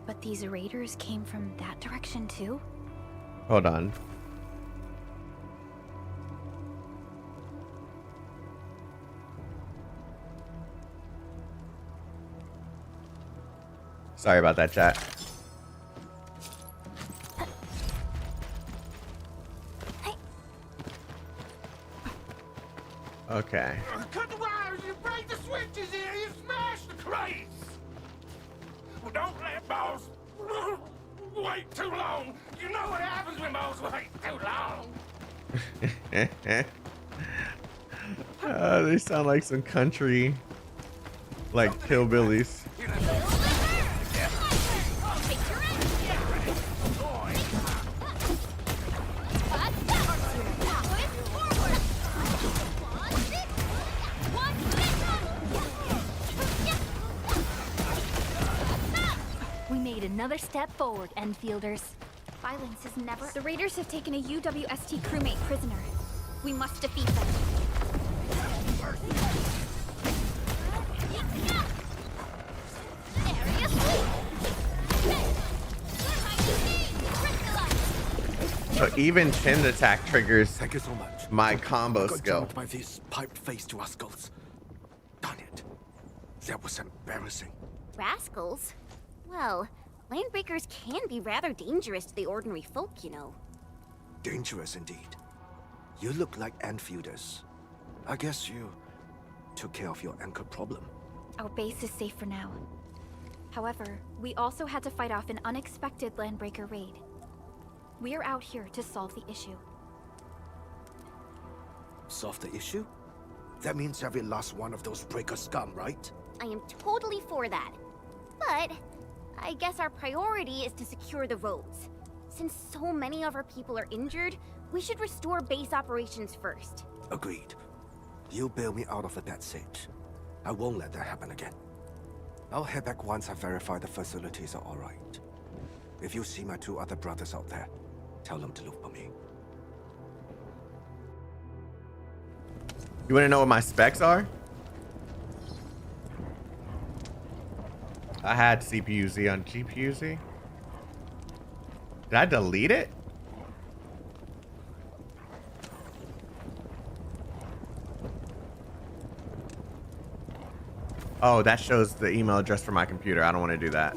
But these raiders came from that direction too? Hold on. Sorry about that, chat. Okay. Cut the wires, you break the switches here, you smash the crates! Well, don't let boss wait too long. You know what happens when boss wait too long. They sound like some country, like hillbillies. Another step forward, Enfielders. Violence is never... The raiders have taken a UWST crewmate prisoner. We must defeat them. So even Chen's attack triggers Thank you so much. my combo got skill. jumped by these pipe-faced rascals. Darn it. That was embarrassing. Rascals? Well, landbreakers can be rather dangerous to the ordinary folk, you know. Dangerous indeed. You look like Enfielders. I guess you took care of your anchor problem. Our base is safe for now. However, we also had to fight off an unexpected landbreaker raid. We are out here to solve the issue. Solve the issue? That means every last one of those breaker scum, right? I am totally for that. But I guess our priority is to secure the roads. Since so many of our people are injured, we should restore base operations first. Agreed. You bail me out of a bad sitch. I won't let that happen again. I'll head back once I verify the facilities are alright. If you see my two other brothers out there, tell them to look for me. You want to know what my specs are? I had CPU-Z on GPU-Z. Did I delete it? Oh, that shows the email address for my computer. I don't want to do that.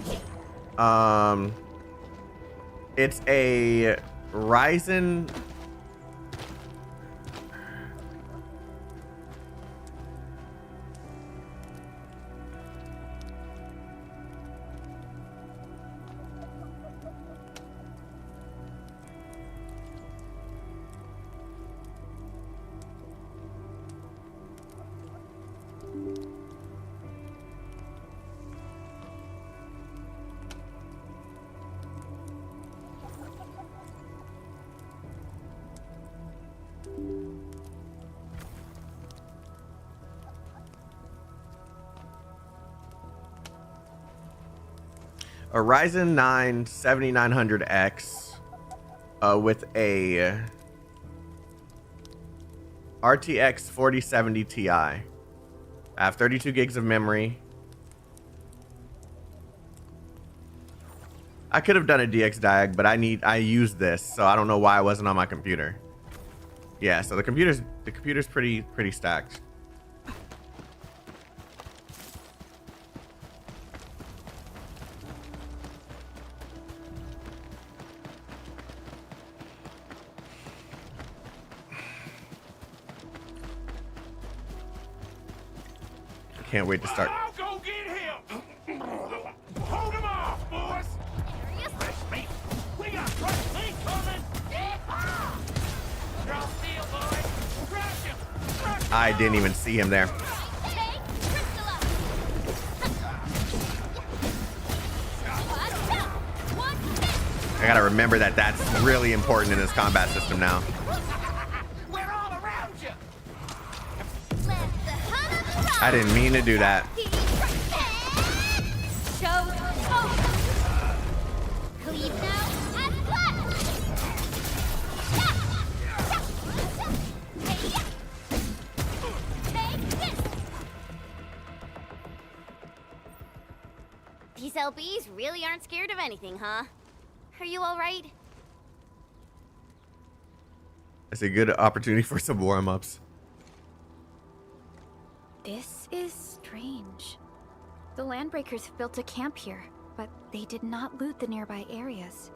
It's a Ryzen. A Ryzen 9 7900X with a RTX 4070 Ti. I have 32 gigs of memory. I could have done a DX diag, but I used this, so I don't know why it wasn't on my computer. Yeah, so the computer's pretty stacked. Can't wait to start. I'll go get him! Hold him off, boys! Fresh meat! We got fresh meat coming! Draw steel, boys! Crush him! Crush him! I didn't even see him there. I gotta remember that that's really important in this combat system now. We're all around you. I didn't mean to do that. Cleave now and flash! Take this! These LBs really aren't scared of anything, huh? Are you alright? It's a good opportunity for some warm-ups. This is strange. The landbreakers have built a camp here, but they did not loot the nearby areas.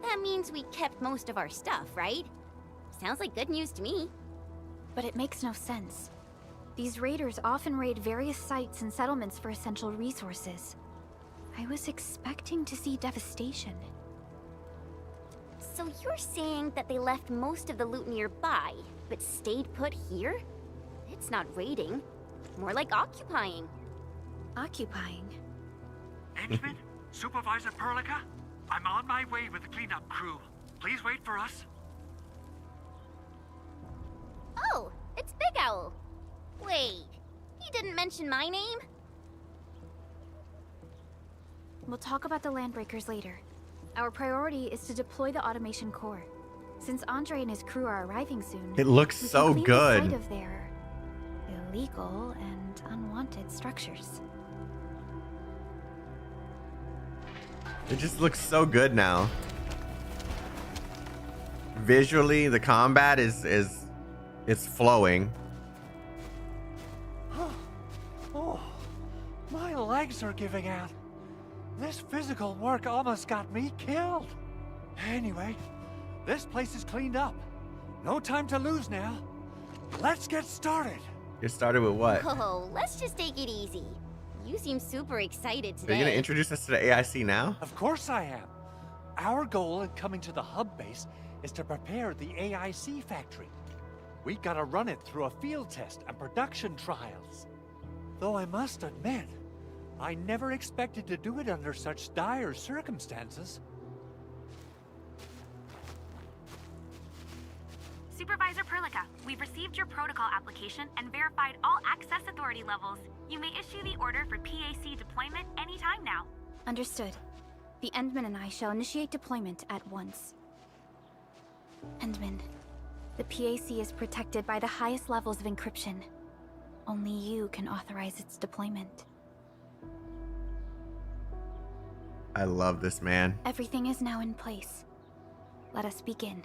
That means we kept most of our stuff, right? Sounds like good news to me. But it makes no sense. These raiders often raid various sites and settlements for essential resources. I was expecting to see devastation. So you're saying that they left most of the loot nearby, but stayed put here? It's not raiding. More like occupying. Occupying? Endman? Supervisor Perlica? I'm on my way with the cleanup crew. Please wait for us. Oh, it's Big Owl. Wait, he didn't mention my name? We'll talk about the landbreakers later. Our priority is to deploy the automation core. Since Andre and his crew are arriving soon, it looks we so can clean good. the site of their illegal and unwanted structures. It just looks so good now. Visually, the combat is it's flowing. Oh, my legs are giving out. This physical work almost got me killed. Anyway, this place is cleaned up. No time to lose now. Let's get started. Get started with what? Oh, let's just take it easy. You seem super excited Are today. you gonna introduce us to the AIC now? Of course I am. Our goal in coming to the hub base is to prepare the AIC factory. We gotta run it through a field test and production trials. Though I must admit, I never expected to do it under such dire circumstances. Supervisor Perlica, we've received your protocol application and verified all access authority levels. You may issue the order for PAC deployment anytime now. Understood. The Endman and I shall initiate deployment at once. Endman, the PAC is protected by the highest levels of encryption. Only you can authorize its deployment. I love this man. Everything is now in place. Let us begin.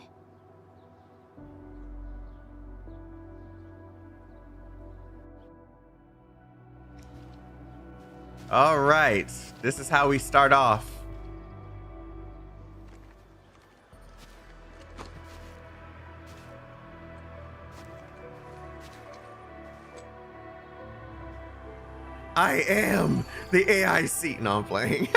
All right, this is how we start off. I am the AIC. No, I'm playing.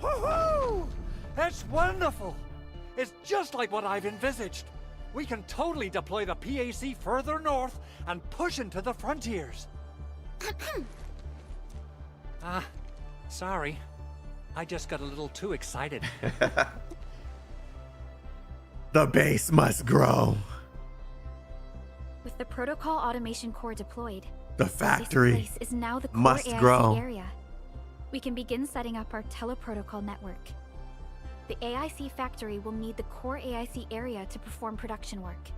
Woohoo! That's wonderful! It's just like what I've envisaged. We can totally deploy the PAC further north and push into the frontiers. Sorry. I just got a little too excited. The base must grow. With the protocol automation core deployed, The factory this place is now the core must AIC grow. area. We can begin setting up our teleprotocol network. The AIC factory will need the core AIC area to perform production work.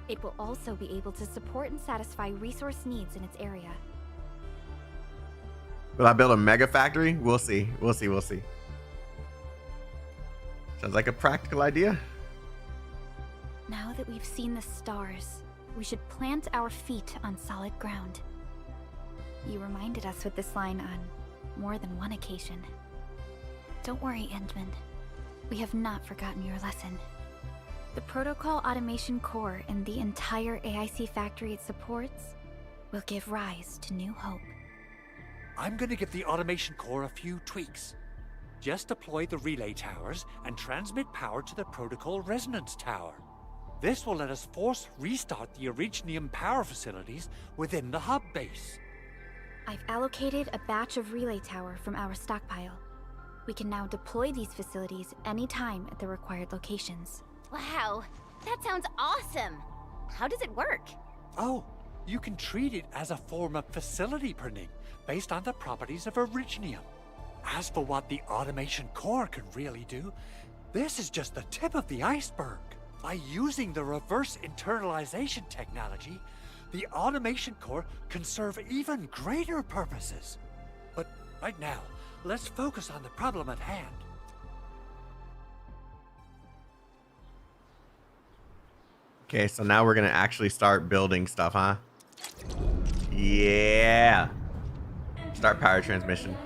It will also be able to support and satisfy resource needs in its area. Will I build a mega factory? We'll see. We'll see. We'll see. Sounds like a practical idea. Now that we've seen the stars, we should plant our feet on solid ground. You reminded us with this line on more than one occasion. Don't worry, Endman. We have not forgotten your lesson. The protocol automation core and the entire AIC factory it supports will give rise to new hope. I'm gonna give the automation core a few tweaks. Just deploy the relay towers and transmit power to the protocol resonance tower. This will let us force restart the Originium power facilities within the hub base. I've allocated a batch of relay tower from our stockpile. We can now deploy these facilities anytime at the required locations. Wow, that sounds awesome! How does it work? Oh, you can treat it as a form of facility printing based on the properties of Originium. As for what the automation core can really do, this is just the tip of the iceberg. By using the reverse internalization technology, the automation core can serve even greater purposes. But right now, let's focus on the problem at hand. Okay, so now we're gonna actually start building stuff, huh? Yeah. Start power transmission.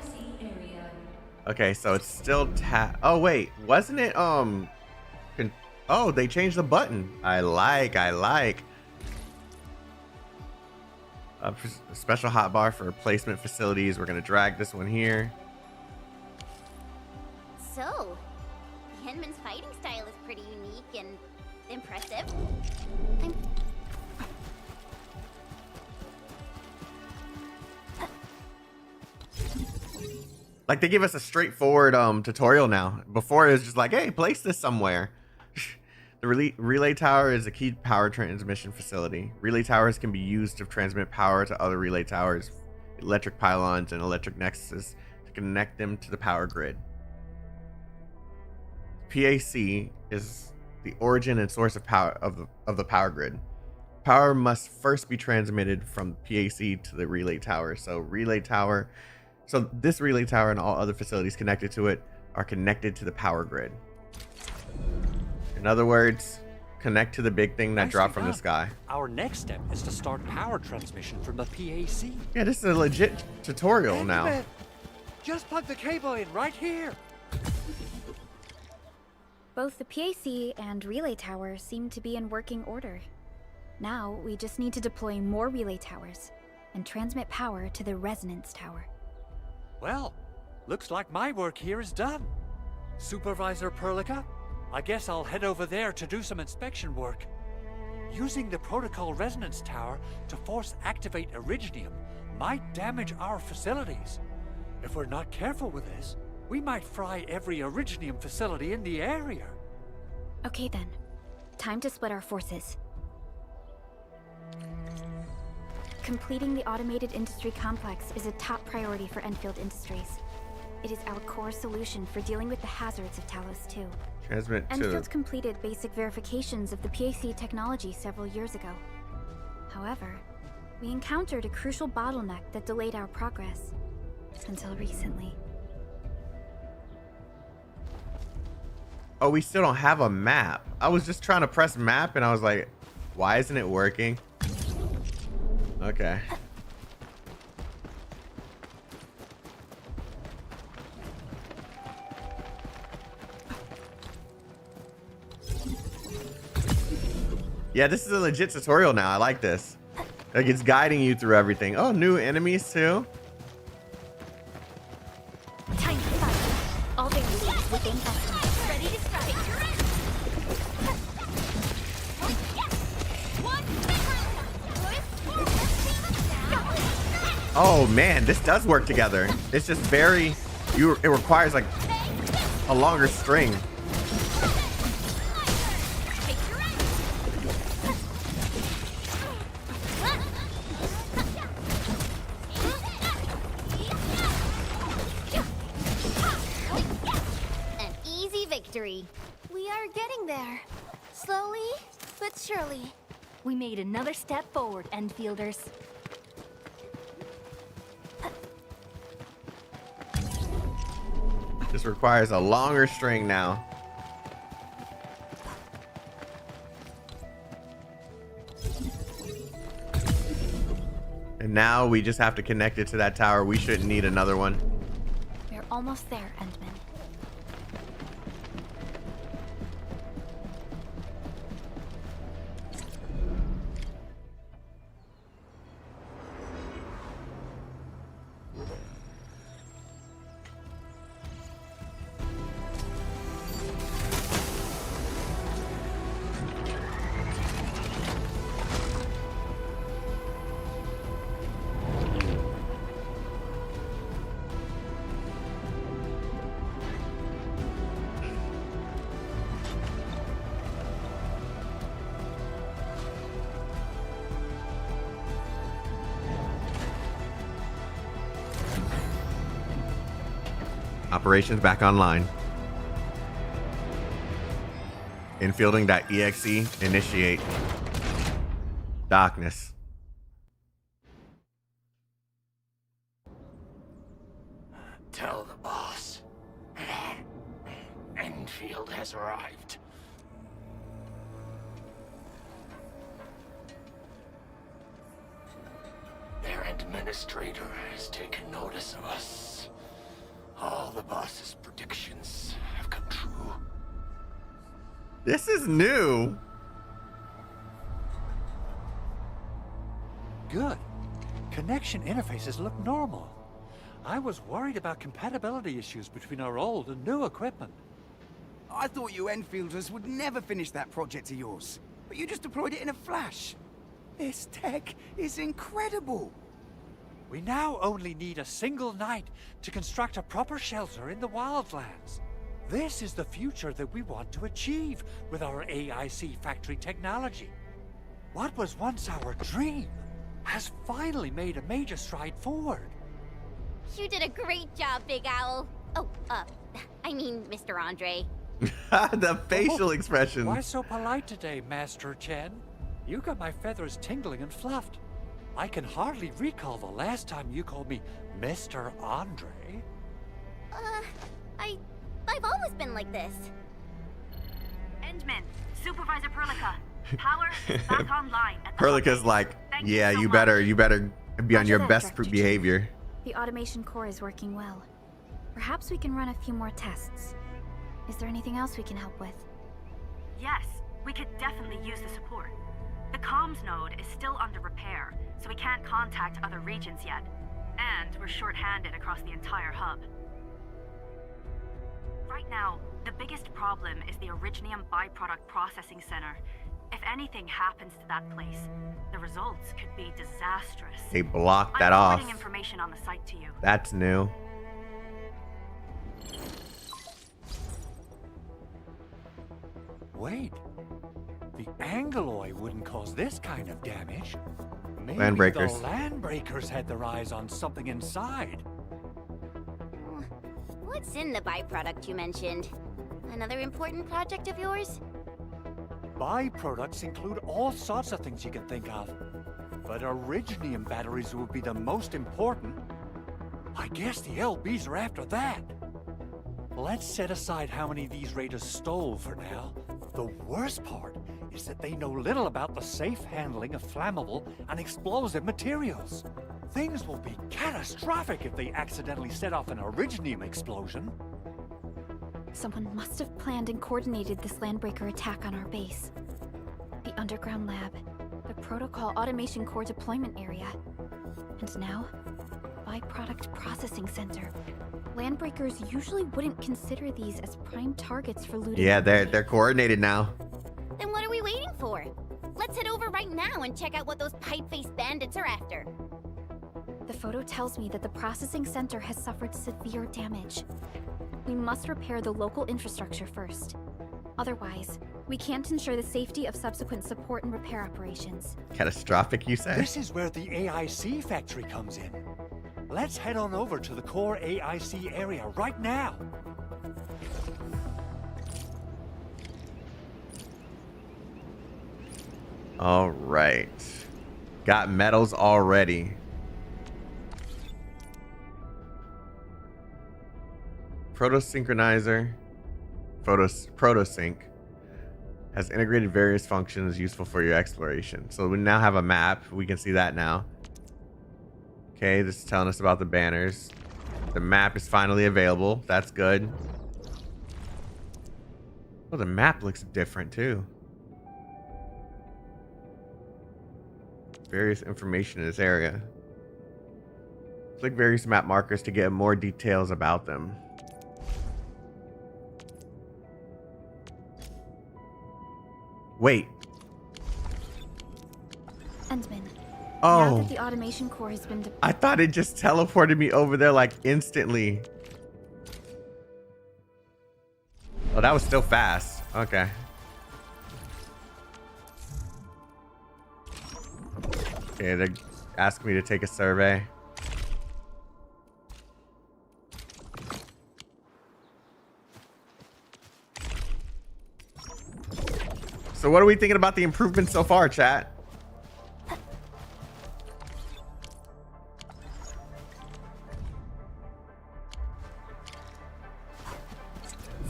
Okay, so it's still oh wait, wasn't it oh, they changed the button. I like. A special hotbar for placement facilities. We're gonna drag this one here. So, Henman's fighting style is pretty unique and impressive. Like, they give us a straightforward tutorial now. Before it was just like, hey, place this somewhere. The relay tower is a key power transmission facility. Relay towers can be used to transmit power to other relay towers, electric pylons, and electric nexuses to connect them to the power grid. PAC is the origin and source of power of the power grid. Power must first be transmitted from PAC to the relay tower. So this relay tower and all other facilities connected to it are connected to the power grid. In other words, connect to the big thing that dropped from the sky. Our next step is to start power transmission from the PAC. Yeah, this is a legit tutorial now. Just plug the cable in right here. Both the PAC and relay tower seem to be in working order. Now, we just need to deploy more relay towers and transmit power to the resonance tower. Well, looks like my work here is done. Supervisor Perlica, I guess I'll head over there to do some inspection work. Using the protocol resonance tower to force activate Originium might damage our facilities. If we're not careful with this, we might fry every Originium facility in the area. Okay then, time to split our forces. Completing the automated industry complex is a top priority for Enfield Industries. It is our core solution for dealing with the hazards of Talos 2. Transmit to Enfield completed basic verifications of the PAC technology several years ago. However, we encountered a crucial bottleneck that delayed our progress. Until recently. Oh, we still don't have a map. I was just trying to press map and I was like, why isn't it working? Okay. Yeah, this is a legit tutorial now. I like this. Like, it's guiding you through everything. Oh, new enemies too. Time to fight. All variables within estimate. Ready to strike. Oh man, this does work together. It's just very, it requires like a longer string. An easy victory. We are getting there. Slowly, but surely. We made another step forward, Enfielders. This requires a longer string now. And now we just have to connect it to that tower. We shouldn't need another one. We're almost there, Endman. Operations back online. Infielding.exe initiate. Darkness. Tell the boss. Enfield has arrived. Their administrator has taken notice of us. All the boss's predictions have come true. This is new. Good. Connection interfaces look normal. I was worried about compatibility issues between our old and new equipment. I thought you Enfielders would never finish that project of yours, but you just deployed it in a flash. This tech is incredible. We now only need a single night to construct a proper shelter in the wildlands. This is the future that we want to achieve with our AIC factory technology. What was once our dream has finally made a major stride forward. You did a great job, Big Owl. Oh, I mean, Mr. Andre. The facial expression. Why so polite today, Master Chen? You got my feathers tingling and fluffed. I can hardly recall the last time you called me Mr. Andre. I've always been like this. Endman, Supervisor Perlica, power is back online. Perlica's like, yeah, you better be on your best behavior. The automation core is working well. Perhaps we can run a few more tests. Is there anything else we can help with? Yes, we could definitely use the support. The comms node is still under repair, so we can't contact other regions yet. And we're short-handed across the entire hub. Right now, the biggest problem is the Originium byproduct processing center. If anything happens to that place, the results could be disastrous. They blocked that I'm off. putting information on the site to you. That's new. Wait. The Angeloy wouldn't cause this kind of damage. Maybe Landbreakers. the landbreakers had their eyes on something inside. What's in the byproduct you mentioned? Another important project of yours? Byproducts include all sorts of things you can think of. But Originium batteries would be the most important. I guess the LBs are after that. Let's set aside how many these raiders stole for now. The worst part is that they know little about the safe handling of flammable and explosive materials. Things will be catastrophic if they accidentally set off an Originium explosion. Someone must have planned and coordinated this landbreaker attack on our base. The underground lab, the protocol automation core deployment area, and now, byproduct processing center. Landbreakers usually wouldn't consider these as prime targets for looting. Yeah, they're coordinated now. Then what are we waiting for? Let's head over right now and check out what those pipe-faced bandits are after. The photo tells me that the processing center has suffered severe damage. We must repair the local infrastructure first. Otherwise, we can't ensure the safety of subsequent support and repair operations. Catastrophic, you say? This is where the AIC factory comes in. Let's head on over to the core AIC area right now. All right. Got medals already. Proto-synchronizer, Protosync, has integrated various functions useful for your exploration. So we now have a map. We can see that now. Okay, this is telling us about the banners. The map is finally available. That's good. Oh, the map looks different too. Various information in this area. Click various map markers to get more details about them. Wait. Endman. Oh. Now that the automation core has been I thought it just teleported me over there like instantly. Oh, that was still fast. Okay. Okay, they're asking me to take a survey. So what are we thinking about the improvements so far, chat?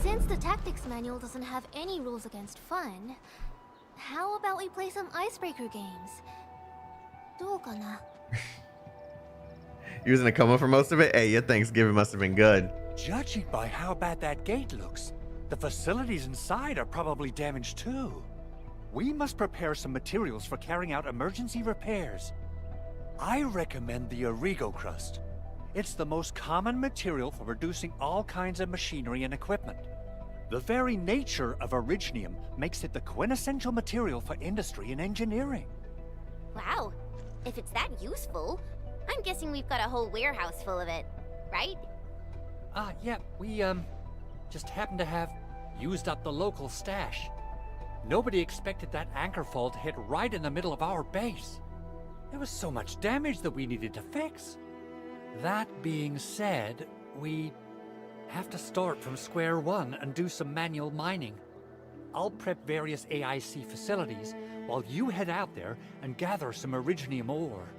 Since the tactics manual doesn't have any rules against fun, how about we play some icebreaker games? どうかな? You was in a coma for most of it? Hey, your Thanksgiving must have been good. Judging by how bad that gate looks, the facilities inside are probably damaged too. We must prepare some materials for carrying out emergency repairs. I recommend the Origo crust. It's the most common material for producing all kinds of machinery and equipment. The very nature of originium makes it the quintessential material for industry and engineering. Wow, if it's that useful, I'm guessing we've got a whole warehouse full of it, right? Yeah, we, just happen to have used up the local stash. Nobody expected that anchor fall to hit right in the middle of our base. There was so much damage that we needed to fix. That being said, we have to start from square one and do some manual mining. I'll prep various AIC facilities while you head out there and gather some originium ore.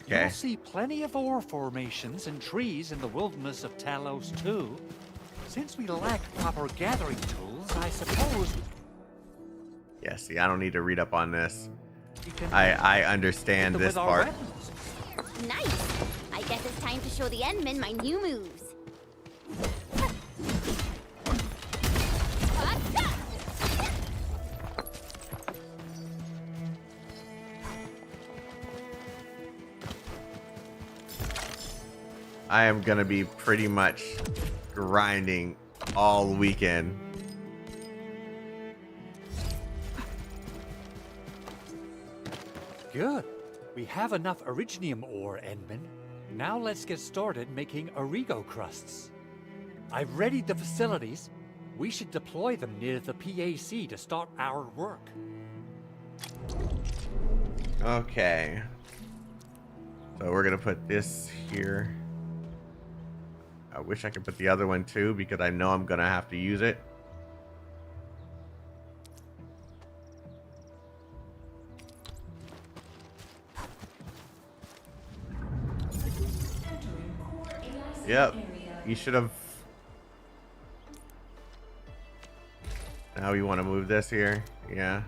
Okay. You'll see plenty of ore formations and trees in the wilderness of Talos too. Since we lack proper gathering tools, I suppose... Yeah, see, I don't need to read up on this. I understand this part. Nice! I guess it's time to show the Endmen my new moves. I am gonna be pretty much grinding all weekend. Good. We have enough originium ore, Endman. Now let's get started making Origo crusts. I've readied the facilities. We should deploy them near the PAC to start our work. Okay. So we're gonna put this here. I wish I could put the other one too, because I know I'm gonna have to use it. Yep, you should have. Now you want to move this here? Yeah.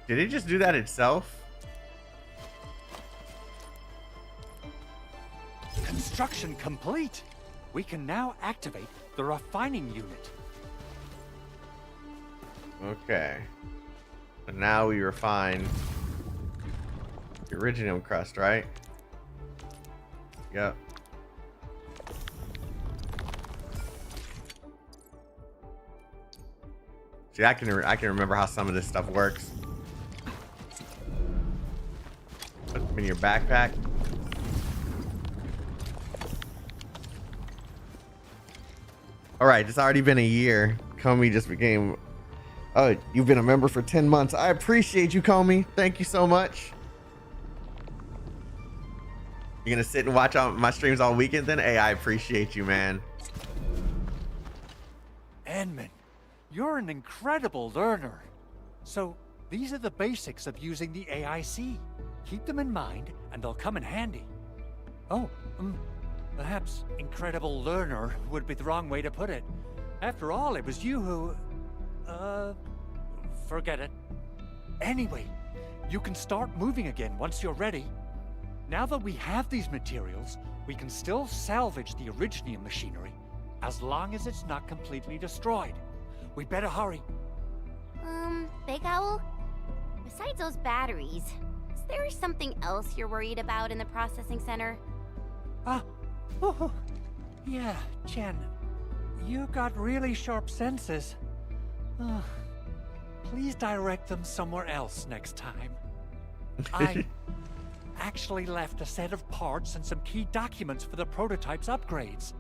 Did it just do that itself? Construction complete. We can now activate the refining unit. Okay. And now we refine the originium crust, right? Yep. See, I can remember how some of this stuff works. Put them in your backpack. All right, it's already been a year. Comey just became. Oh, you've been a member for 10 months. I appreciate you, Comey. Thank you so much. You're gonna sit and watch my streams all weekend then? Hey, I appreciate you, man. Endman, you're an incredible learner. So, these are the basics of using the AIC. Keep them in mind, and they'll come in handy. Oh, Perhaps incredible learner would be the wrong way to put it. After all, it was you who... forget it. Anyway, you can start moving again once you're ready. Now that we have these materials, we can still salvage the Originium machinery, as long as it's not completely destroyed. We better hurry. Big Owl? Besides those batteries, is there something else you're worried about in the processing center? Yeah, Chen. You got really sharp senses. Please direct them somewhere else next time. I actually left a set of parts and some key documents for the prototype's upgrades.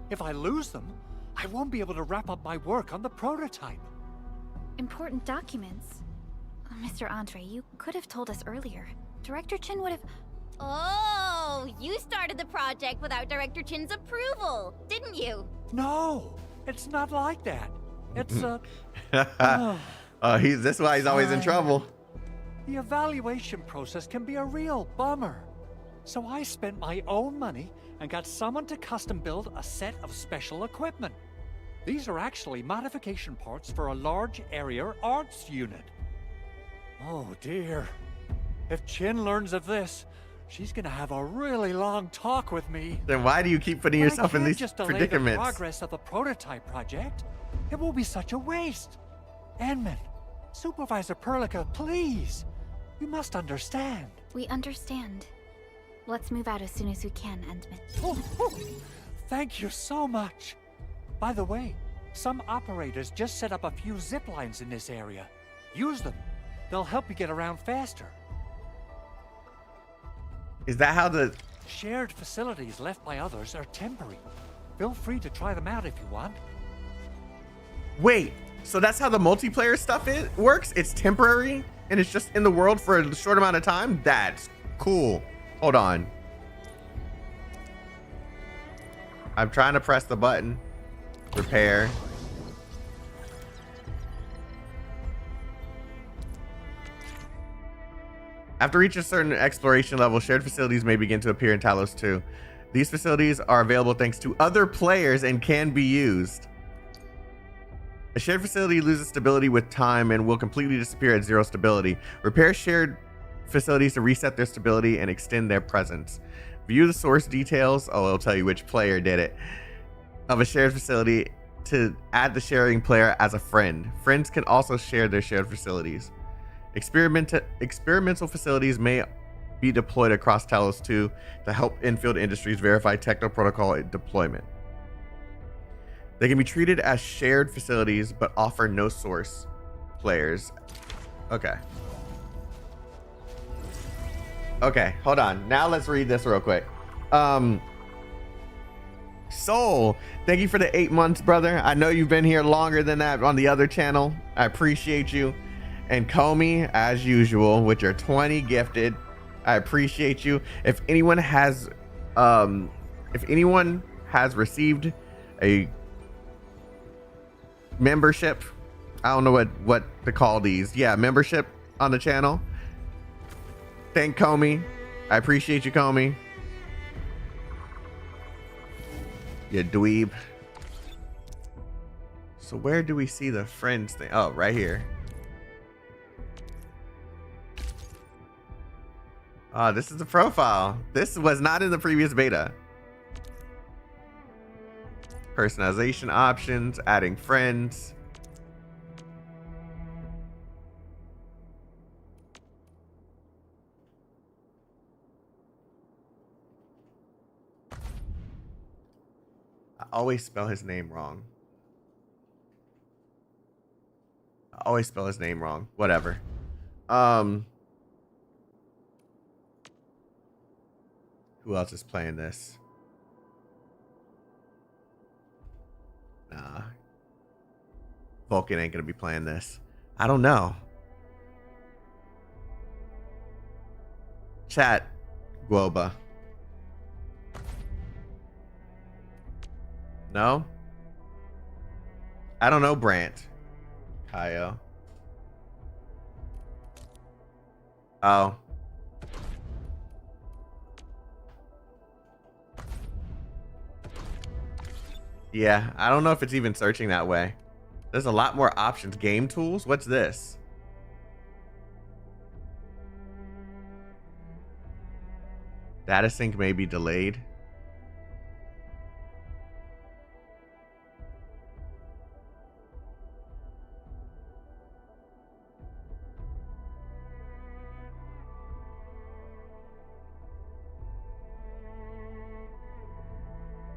If I lose them, I won't be able to wrap up my work on the prototype. Important documents? Mr. Andre, you could have told us earlier. Director Chen would have... Oh, you started the project without Director Chen's approval, didn't you? No, it's not like that. It's this is why he's always in trouble. The evaluation process can be a real bummer. So I spent my own money and got someone to custom build a set of special equipment. These are actually modification parts for a large area arts unit. Oh dear. If Chen learns of this, she's gonna have a really long talk with me. Then why do you keep putting yourself in these just predicaments? Delay the progress of the prototype project. It will be such a waste. Endman, Supervisor Perlica, please. You must understand. We understand. Let's move out as soon as we can, Endman. Thank you so much. By the way, some operators just set up a few zip lines in this area. Use them. They'll help you get around faster. Is that how the... Shared facilities left by others are temporary. Feel free to try them out if you want. Wait, so that's how the multiplayer stuff works? It's temporary and it's just in the world for a short amount of time? That's cool. Hold on. I'm trying to press the button. Repair. After reaching a certain exploration level, shared facilities may begin to appear in Talos 2. These facilities are available thanks to other players and can be used. A shared facility loses stability with time and will completely disappear at 0 stability. Repair shared facilities to reset their stability and extend their presence. View the source details, it'll tell you which player did it, of a shared facility to add the sharing player as a friend. Friends can also share their shared facilities. Experimental facilities may be deployed across Talos 2 to help Enfield Industries verify techno-protocol deployment. They can be treated as shared facilities, but offer no source players. Okay. Okay, hold on. Now let's read this real quick. Soul, thank you for the 8 months, brother. I know you've been here longer than that on the other channel. I appreciate you. And Comey, as usual, with your 20 gifted. I appreciate you. If anyone has received a membership, I don't know what to call these. Yeah, membership on the channel. Thank Comey. I appreciate you, Comey. You dweeb. So where do we see the friends thing? Oh, right here. This is the profile. This was not in the previous beta. Personalization options, adding friends. I always spell his name wrong. Whatever. Who else is playing this? Nah. Vulcan ain't gonna be playing this. I don't know. Chat. Guoba. No? I don't know, Brant. Kaio. Oh. Yeah, I don't know if it's even searching that way. There's a lot more options. Game tools? What's this? Data sync may be delayed.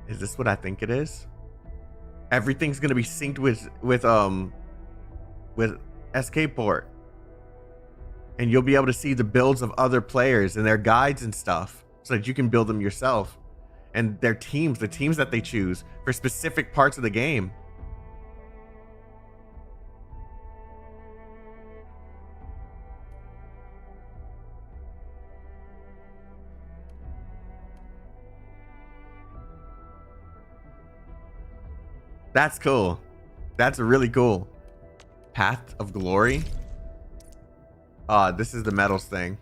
Is this what I think it is? Everything's gonna be synced with escape port, and you'll be able to see the builds of other players and their guides and stuff, so that you can build them yourself, and their teams, the teams that they choose for specific parts of the game. That's cool. That's really cool. Path of Glory. This is the metals thing.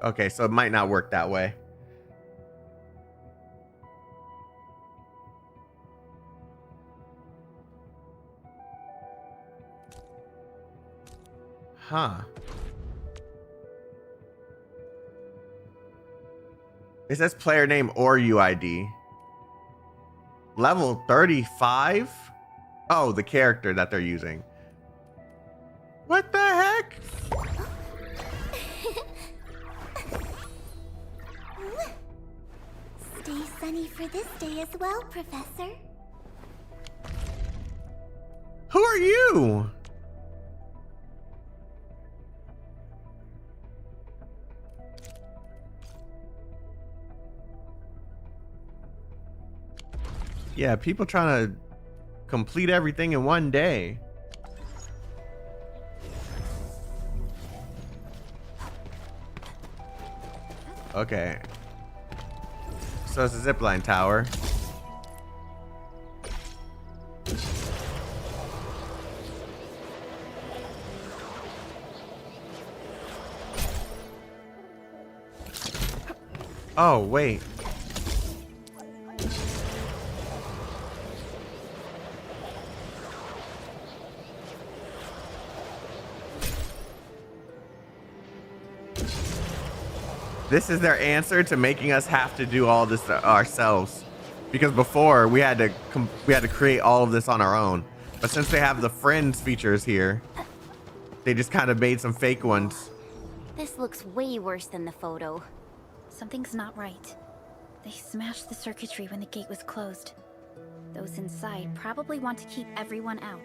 Okay, so it might not work that way. Huh. It says player name or UID. Level 35? Oh, the character that they're using. What the heck? Stay sunny for this day as well, Professor. Who are you? Yeah, people trying to complete everything in one day. Okay. So it's a zipline tower. Oh, wait. This is their answer to making us have to do all this ourselves, because before we had to create all of this on our own. But since they have the friends features here, they just kind of made some fake ones. This looks way worse than the photo. Something's not right. They smashed the circuitry when the gate was closed. Those inside probably want to keep everyone out.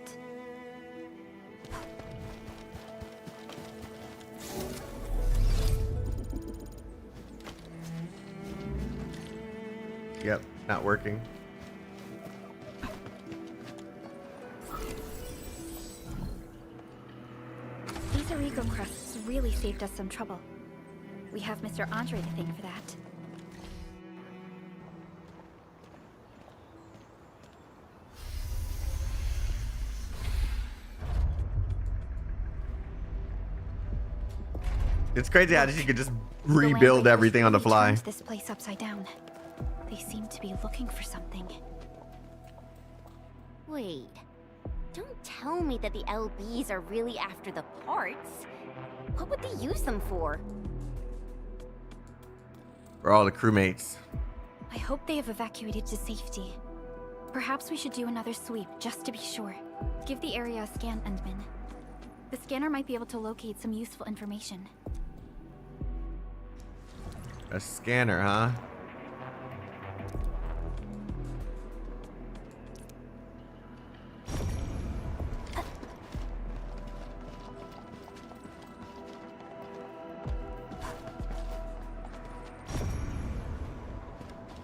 Yep, not working. These Origo crusts really saved us some trouble. We have Mr. Andre to thank for that. It's crazy how you could just rebuild everything on the fly. Turned this place upside down. They seem to be looking for something. Wait, don't tell me that the LBs are really after the parts. What would they use them for? For all the crewmates. I hope they have evacuated to safety. Perhaps we should do another sweep, just to be sure. Give the area a scan, Endman. The scanner might be able to locate some useful information. A scanner, huh?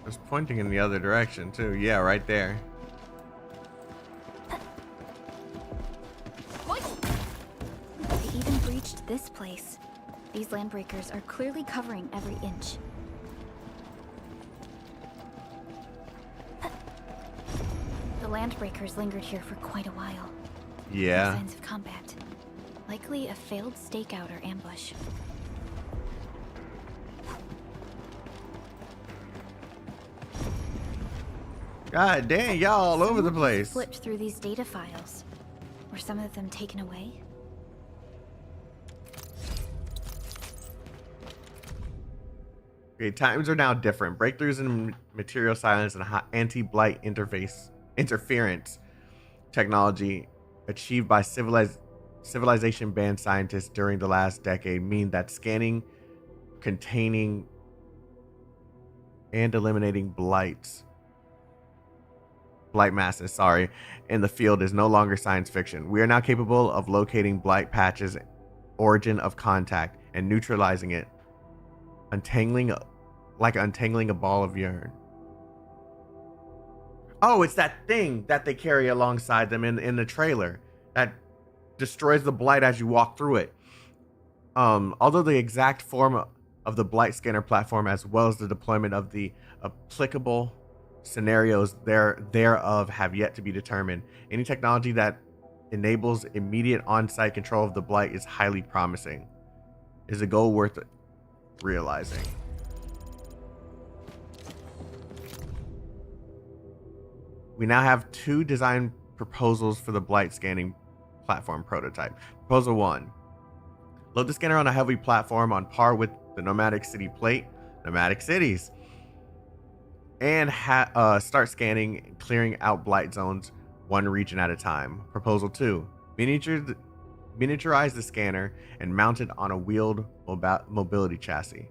It's pointing in the other direction too. Yeah, right there. They even breached this place. These landbreakers are clearly covering every inch. The landbreakers lingered here for quite a while. Yeah. No signs of combat. Likely a failed stakeout or ambush. God dang, y'all all over the place. Flipped through these data files. Were some of them taken away? Okay, times are now different. Breakthroughs in material silence and anti-blight interference technology achieved by civilization-banned scientists during the last decade mean that scanning, containing, and eliminating blight masses, in the field is no longer science fiction. We are now capable of locating blight patches, origin of contact, and neutralizing it, untangling a ball of yarn. Oh, it's that thing that they carry alongside them in the trailer that destroys the blight as you walk through it. Although the exact form of the blight scanner platform, as well as the deployment of the applicable scenarios thereof have yet to be determined. Any technology that enables immediate on-site control of the blight is highly promising. Is a goal worth realizing. We now have 2 design proposals for the blight scanning platform prototype. Proposal 1. Load the scanner on a heavy platform on par with the Nomadic City plate, Nomadic Cities, and start scanning and clearing out blight zones one region at a time. Proposal 2. Miniaturize the scanner and mount it on a wheeled mobility chassis.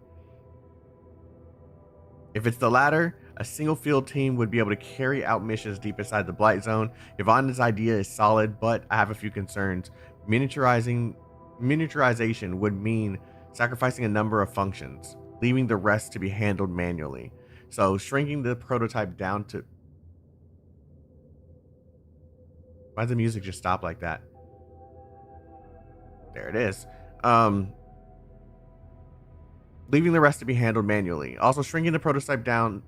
If it's the latter, a single field team would be able to carry out missions deep inside the blight zone. Yvonne's idea is solid, but I have a few concerns. Miniaturization would mean sacrificing a number of functions, leaving the rest to be handled manually. So shrinking the prototype down to... Why did the music just stop like that? There it is. Leaving the rest to be handled manually. Also, shrinking the prototype down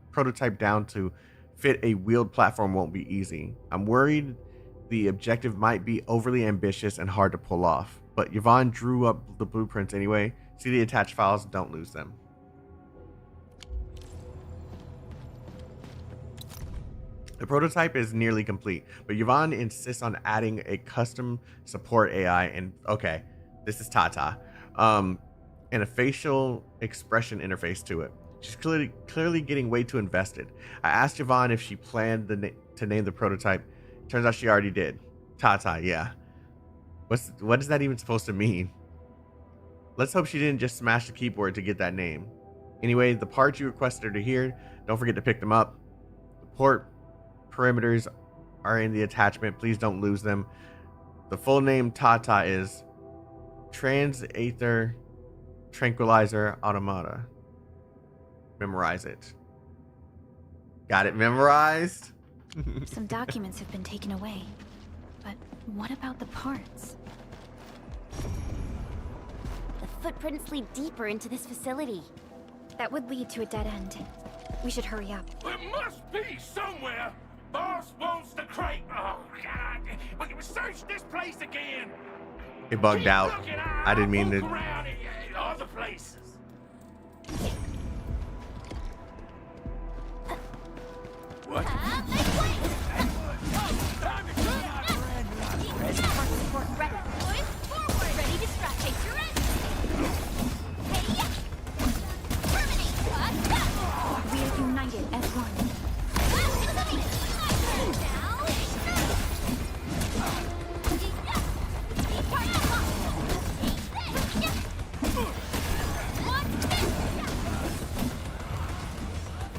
to fit a wheeled platform won't be easy. I'm worried the objective might be overly ambitious and hard to pull off. But Yvonne drew up the blueprints anyway. See the attached files, don't lose them. The prototype is nearly complete, but Yvonne insists on adding a custom support AI and, okay, this is Tata, and a facial expression interface to it. She's clearly getting way too invested. I asked Yvonne if she planned to name the prototype. Turns out she already did. Tata, yeah. What is that even supposed to mean? Let's hope she didn't just smash the keyboard to get that name. Anyway, the parts you requested are here. Don't forget to pick them up. The port perimeters are in the attachment. Please don't lose them. The full name Tata is Trans-Aether Tranquilizer Automata. Memorize it. Got it memorized? Some documents have been taken away. But what about the parts? The footprints lead deeper into this facility. That would lead to a dead end. We should hurry up. There must be somewhere. Boss wants the crate. Oh, God. We can search this place again. It bugged out. I didn't mean to. Around in other places. What? Ready to strike. Take your end. We are united as one.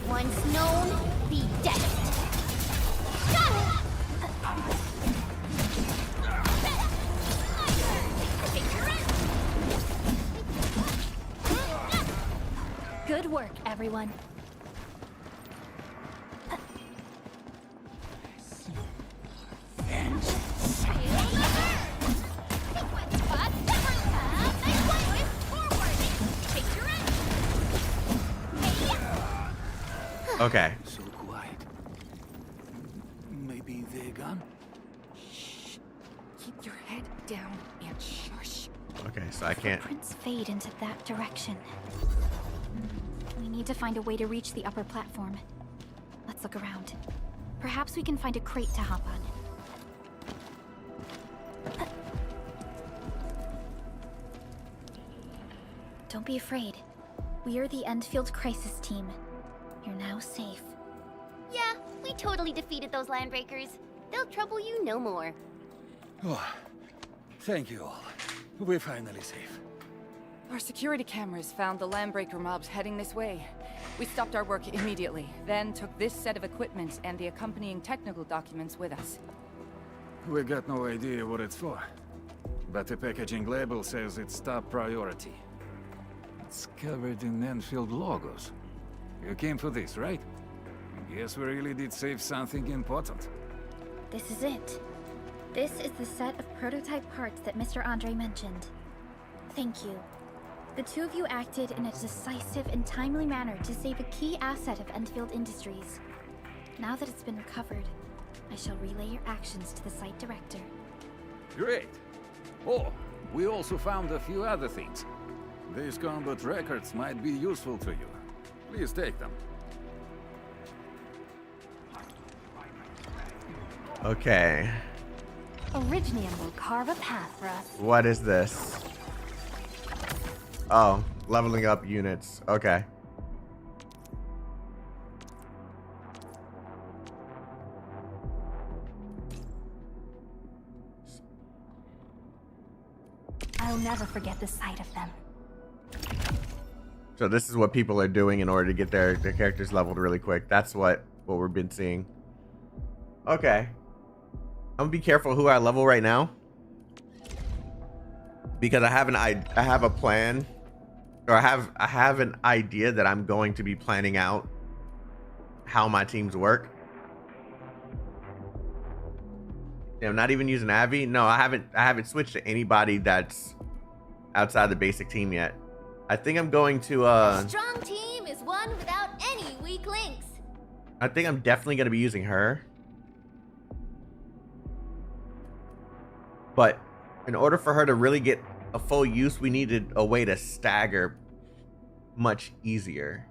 Once known, be dead. Good work, everyone. Okay. So quiet. Maybe they're gone? Shh. Keep your head down and shush. Okay, so I can't. Footprints fade into that direction. We need to find a way to reach the upper platform. Let's look around. Perhaps we can find a crate to hop on. Don't be afraid. We are the Endfield crisis team. You're now safe. Yeah, we totally defeated those landbreakers. They'll trouble you no more. Oh, thank you all. We're finally safe. Our security cameras found the landbreaker mobs heading this way. We stopped our work immediately, then took this set of equipment and the accompanying technical documents with us. We got no idea what it's for, but the packaging label says it's top priority. It's covered in Enfield logos. You came for this, right? Guess we really did save something important. This is it. This is the set of prototype parts that Mr. Andre mentioned. Thank you. The two of you acted in a decisive and timely manner to save a key asset of Endfield Industries. Now that it's been recovered, I shall relay your actions to the site director. Great. Oh, we also found a few other things. These combat records might be useful to you. Please take them. Okay. Originium will carve a path for us. What is this? Oh, leveling up units. Okay. I'll never forget the sight of them. So this is what people are doing in order to get their characters leveled really quick. That's what we've been seeing. Okay. I'm gonna be careful who I level right now, because I have a plan, or I have an idea that I'm going to be planning out how my teams work. Yeah, I'm not even using Avi. No, I haven't switched to anybody that's outside the basic team yet. I think I'm going to A strong team is one without any weak links. I think I'm definitely gonna be using her. But in order for her to really get a full use, we needed a way to stagger much easier.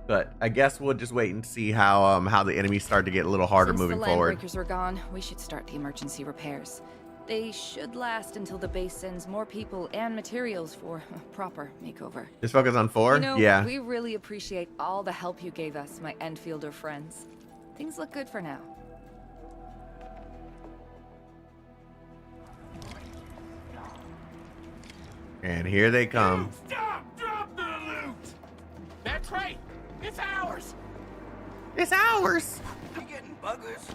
But I guess we'll just wait and see how the enemies start to get a little harder moving forward. Since the landbreakers are gone, we should start the emergency repairs. They should last until the base sends more people and materials for a proper makeover. Just focus on 4? You know, yeah. we really appreciate all the help you gave us, my Enfielder friends. Things look good for now. And here they come. Stop! Drop the loot! That's right! It's ours! It's ours! You getting buggers?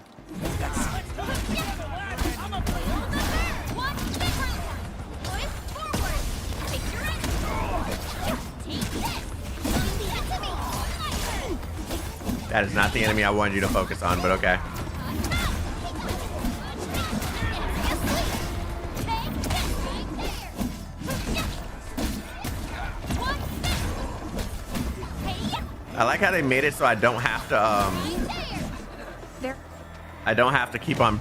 That is not the enemy I wanted you to focus on, but okay. I like how they made it so I don't have to I don't have to keep on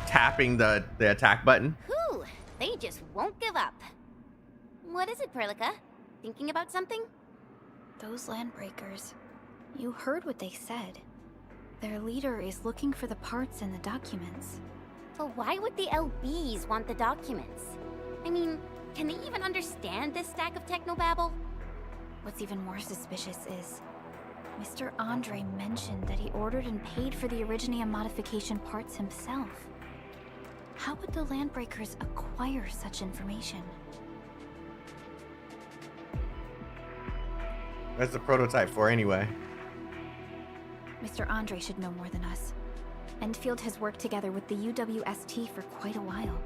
tapping the attack button. Whew, they just won't give up. What is it, Perlica? Thinking about something? Those landbreakers. You heard what they said. Their leader is looking for the parts in the documents. But why would the LBs want the documents? I mean, can they even understand this stack of technobabble? What's even more suspicious is Mr. Andre mentioned that he ordered and paid for the Originium modification parts himself. How would the landbreakers acquire such information? What's the prototype for anyway? Mr. Andre should know more than us. Endfield has worked together with the UWST for quite a while.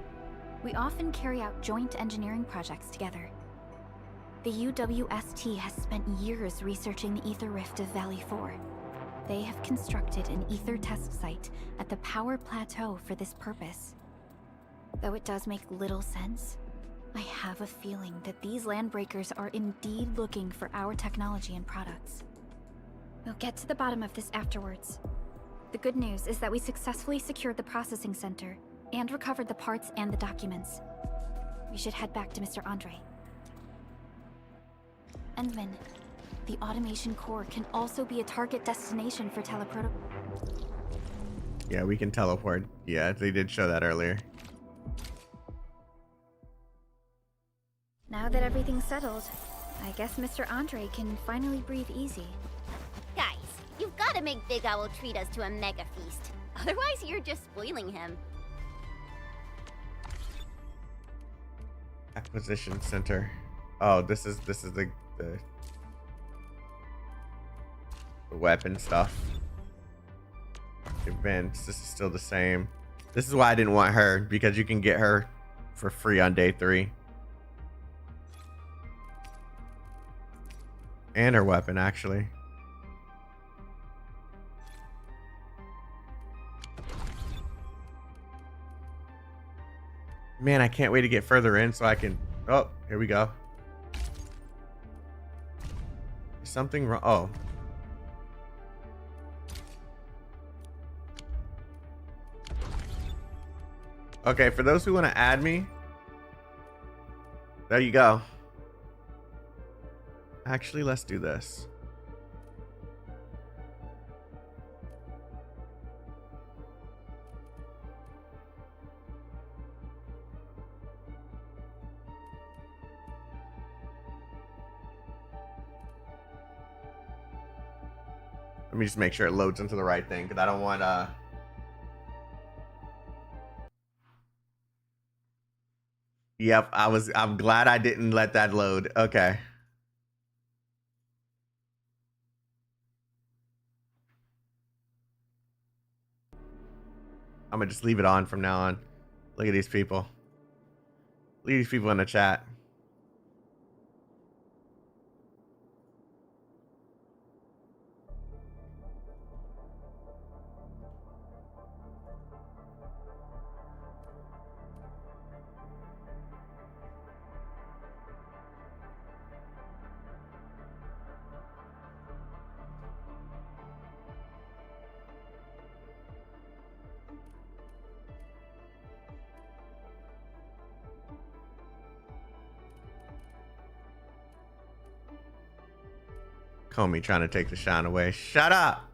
We often carry out joint engineering projects together. The UWST has spent years researching the ether rift of Valley 4. They have constructed an ether test site at the power plateau for this purpose. Though it does make little sense, I have a feeling that these landbreakers are indeed looking for our technology and products. We'll get to the bottom of this afterwards. The good news is that we successfully secured the processing center and recovered the parts and the documents. We should head back to Mr. Andre. Endman, the automation core can also be a target destination for teleproto. Yeah, we can teleport. Yeah, they did show that earlier. Now that everything's settled, I guess Mr. Andre can finally breathe easy. Guys, you've got to make Big Owl treat us to a mega feast. Otherwise, you're just spoiling him. Acquisition center. Oh, this is the weapon stuff. Events. This is still the same. This is why I didn't want her, because you can get her for free on day 3. And her weapon, actually. Man, I can't wait to get further in so I can... Oh, here we go. Is something wrong? Oh. Okay, for those who want to add me, there you go. Actually, let's do this. Let me just make sure it loads into the right thing, because I don't want Yep, I'm glad I didn't let that load. Okay. I'm gonna just leave it on from now on. Look at these people. Look at these people in the chat. Comey trying to take the shine away. Shut up!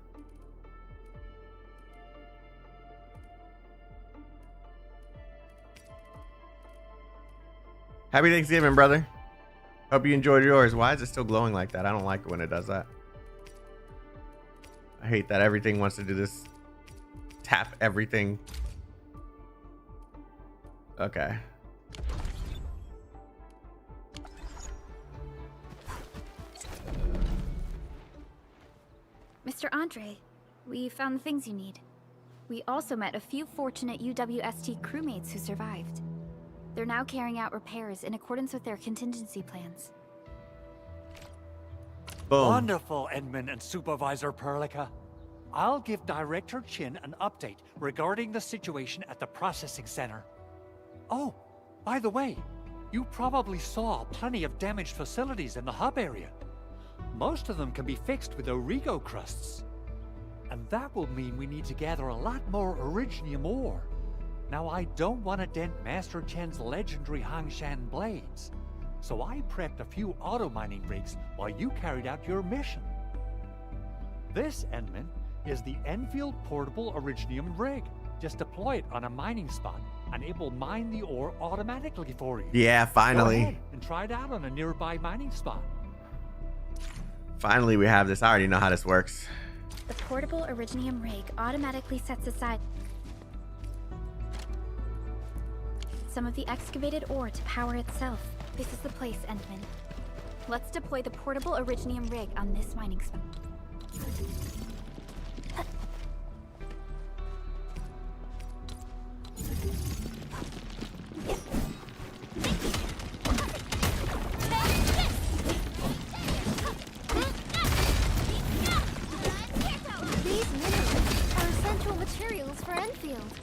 Happy Thanksgiving, brother. Hope you enjoyed yours. Why is it still glowing like that? I don't like it when it does that. I hate that everything wants to do this. Tap everything. Okay. Mr. Andre, we found the things you need. We also met a few fortunate UWST crewmates who survived. They're now carrying out repairs in accordance with their contingency plans. Boom. Wonderful, Endman and Supervisor Perlica. I'll give Director Chen an update regarding the situation at the processing center. Oh, by the way, you probably saw plenty of damaged facilities in the hub area. Most of them can be fixed with Origo crusts. And that will mean we need to gather a lot more Originium ore. Now, I don't want to dent Master Chen's legendary Hangshan blades, so I prepped a few auto-mining rigs while you carried out your mission. This, Endman, is the Enfield Portable Originium rig. Just deploy it on a mining spot, and it will mine the ore automatically for you. Yeah, finally. Go ahead and try it out on a nearby mining spot. Finally, we have this. I already know how this works. The portable Originium rig automatically sets aside some of the excavated ore to power itself. This is the place, Endman. Let's deploy the portable Originium rig on this mining spot. These minerals are essential materials for Enfield.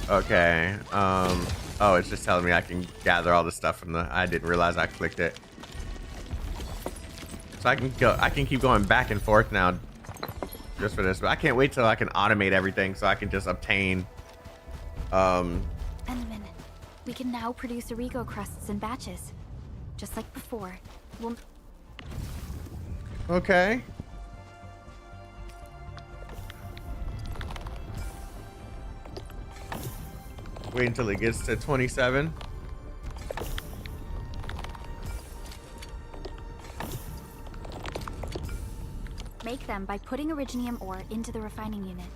Okay. Oh, it's just telling me I can gather all the stuff from the. I didn't realize I clicked it. So I can go. I can keep going back and forth now, just for this. But I can't wait till I can automate everything, so I can just obtain. Endman, we can now produce Origo crusts in batches, just like before. We'll... Okay. Wait until it gets to 27. Make them by putting Originium ore into the refining unit.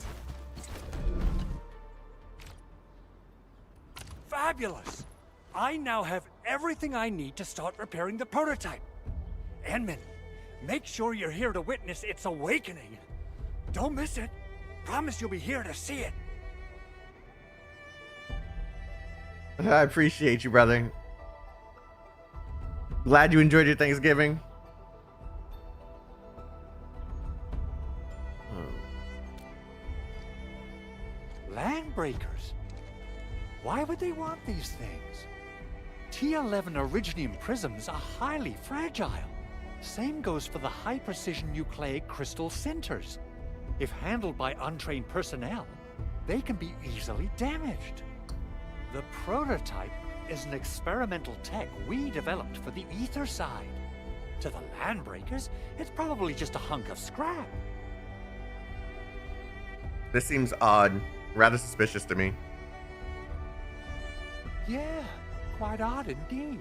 Fabulous! I now have everything I need to start repairing the prototype. Endman, make sure you're here to witness its awakening. Don't miss it. Promise you'll be here to see it. I appreciate you, brother. Glad you enjoyed your Thanksgiving. Landbreakers? Why would they want these things? T11 Originium prisms are highly fragile. Same goes for the high-precision nucleic crystal centers. If handled by untrained personnel, they can be easily damaged. The prototype is an experimental tech we developed for the ether side. To the Landbreakers, it's probably just a hunk of scrap. This seems odd, rather suspicious to me. Yeah, quite odd indeed.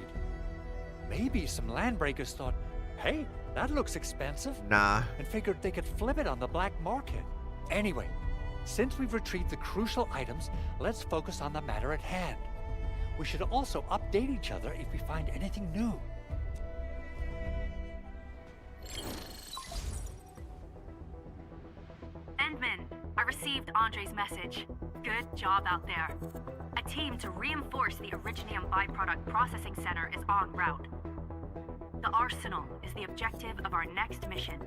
Maybe some Landbreakers thought, hey, that looks expensive. Nah. And figured they could flip it on the black market. Anyway, since we've retrieved the crucial items, let's focus on the matter at hand. We should also update each other if we find anything new. Endman, I received Andre's message. Good job out there. A team to reinforce the Originium byproduct processing center is en route. The arsenal is the objective of our next mission.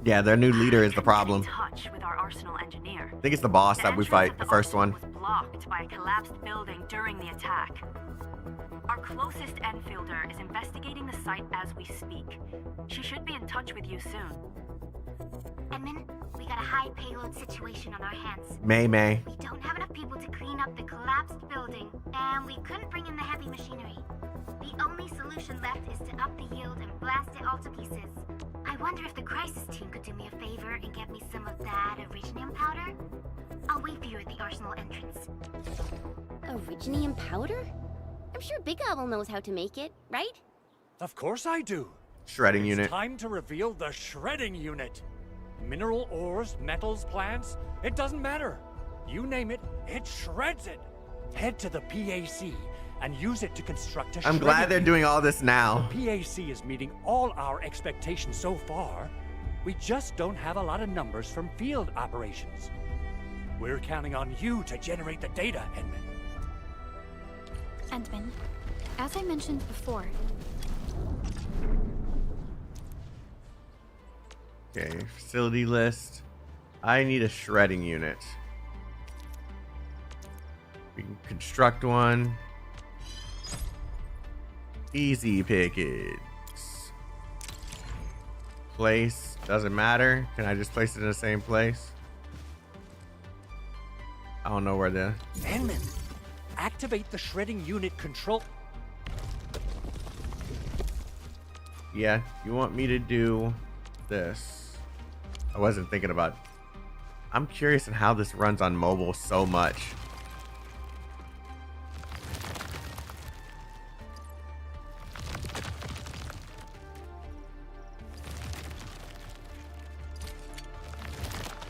Yeah, their new leader is the problem. In touch with our arsenal engineer. I think it's the boss that we fight, the first one. Was blocked by a collapsed building during the attack. Our closest Enfielder is investigating the site as we speak. She should be in touch with you soon. Edmund, we got a high payload situation on our hands. May. We don't have enough people to clean up the collapsed building, and we couldn't bring in the heavy machinery. The only solution left is to up the yield and blast it all to pieces. I wonder if the crisis team could do me a favor and get me some of that Originium powder? I'll wait for you at the arsenal entrance. Originium powder? I'm sure Big Owl knows how to make it, right? Of course I do. Shredding unit. It's time to reveal the shredding unit. Mineral ores, metals, plants, it doesn't matter. You name it, it shreds it. Head to the PAC and use it to construct a I'm glad they're doing all this now. The PAC is meeting all our expectations so far. We just don't have a lot of numbers from field operations. We're counting on you to generate the data, Endman. Endman, as I mentioned before... Okay, facility list. I need a shredding unit. We can construct one. Easy pickings. Place, doesn't matter. Can I just place it in the same place? I don't know where the... Endman, activate the shredding unit control. Yeah, you want me to do this. I wasn't thinking about... I'm curious on how this runs on mobile so much.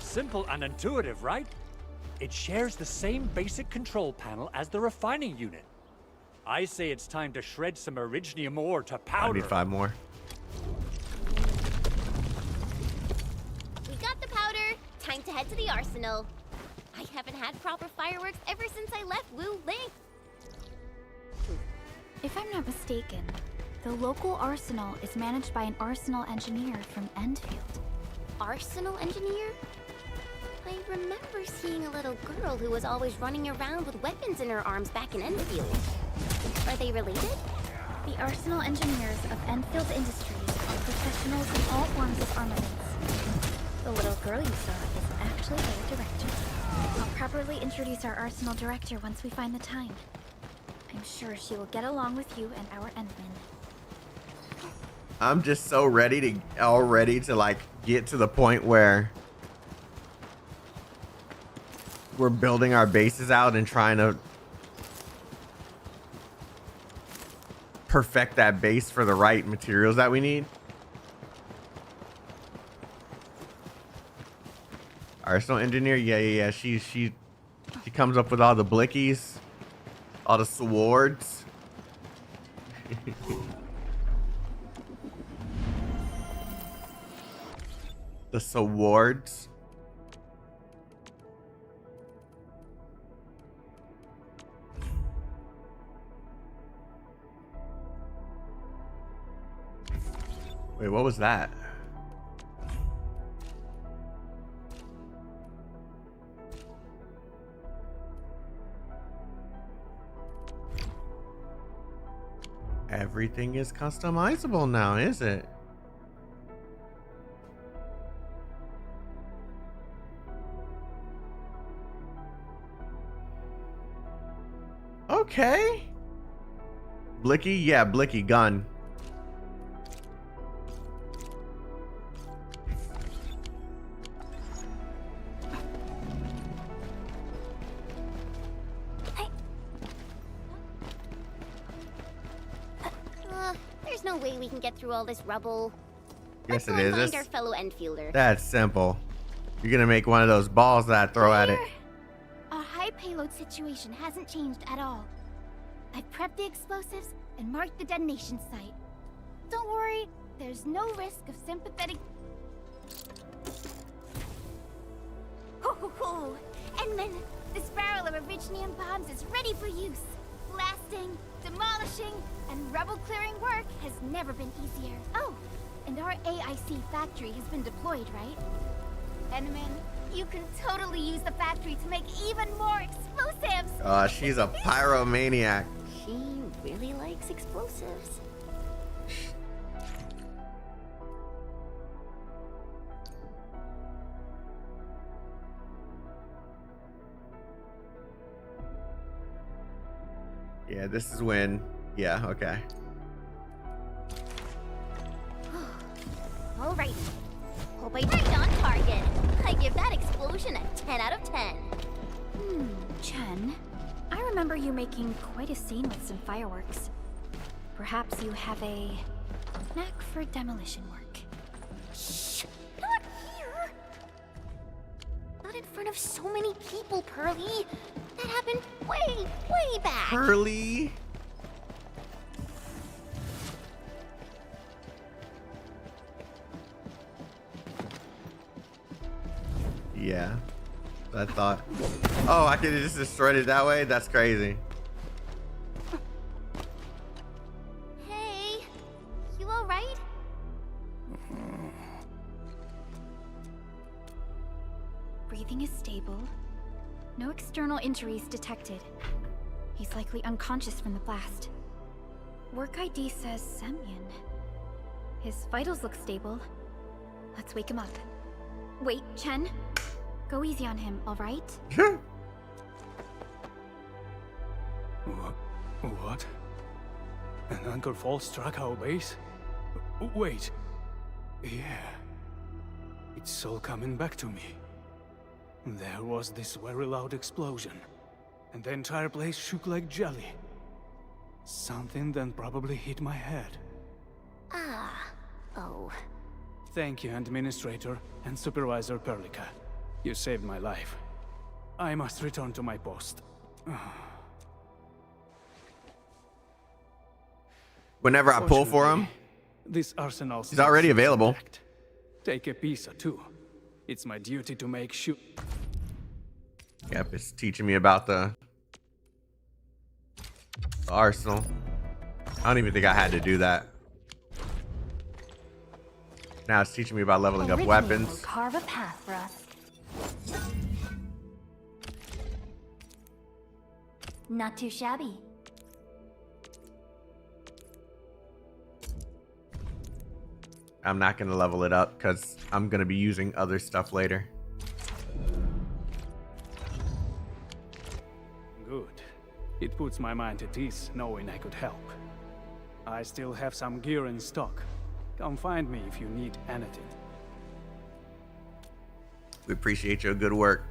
Simple and intuitive, right? It shares the same basic control panel as the refining unit. I say it's time to shred some Originium ore to powder. I need 5 more. We got the powder. Time to head to the arsenal. I haven't had proper fireworks ever since I left Wu Ling. If I'm not mistaken, the local arsenal is managed by an arsenal engineer from Endfield. Arsenal engineer? I remember seeing a little girl who was always running around with weapons in her arms back in Enfield. Are they related? The arsenal engineers of Enfield Industries are professionals in all forms of armaments. The little girl you saw is actually their director. I'll properly introduce our arsenal director once we find the time. I'm sure she will get along with you and our Endmen. I'm just so ready to like get to the point where we're building our bases out and trying to perfect that base for the right materials that we need. Arsenal engineer, yeah. She comes up with all the blickies, all the swords. The swords. Wait, what was that? Everything is customizable now, is it? Okay. Blicky? Yeah, Blicky gun. There's no way we can get through all this rubble. Yes, Let's it go and is. find our fellow Enfielder. That's simple. You're gonna make one of those balls that I throw at it. Our high payload situation hasn't changed at all. I've prepped the explosives and marked the detonation site. Don't worry, there's no risk of sympathetic... Ho! Endman, this barrel of originium bombs is ready for use. Blasting, demolishing, and rubble-clearing work has never been easier. Oh, and our AIC factory has been deployed, right? Endman, you can totally use the factory to make even more explosives! She's a pyromaniac. She really likes explosives. Yeah, this is when... Yeah, okay. Alright. Hope I right on target. I give that explosion a 10 out of 10. Chen, I remember you making quite a scene with some fireworks. Perhaps you have a knack for demolition work. Shh! Not here! Not in front of so many people, Pearly. That happened way back. Pearly? Yeah. I thought... Oh, I could have just destroyed it that way? That's crazy. Hey, you alright? Breathing is stable. No external injuries detected. He's likely unconscious from the blast. Work ID says Semyon. His vitals look stable. Let's wake him up. Wait, Chen. Go easy on him, alright? What? An Anchor Fall struck our base? Wait. Yeah. It's all coming back to me. There was this very loud explosion, and the entire place shook like jelly. Something then probably hit my head. Oh. Thank you, Administrator and Supervisor Perlica. You saved my life. I must return to my post. Whenever I pull for him, this arsenal he's already available. Take a piece or two. It's my duty to make sure. Yep, it's teaching me about the arsenal. I don't even think I had to do that. Now it's teaching me about leveling up weapons. Will carve a path for us. Not too shabby. I'm not going to level it up because I'm going to be using other stuff later. Good. It puts my mind at ease knowing I could help. I still have some gear in stock. Come find me if you need anything. We appreciate your good work.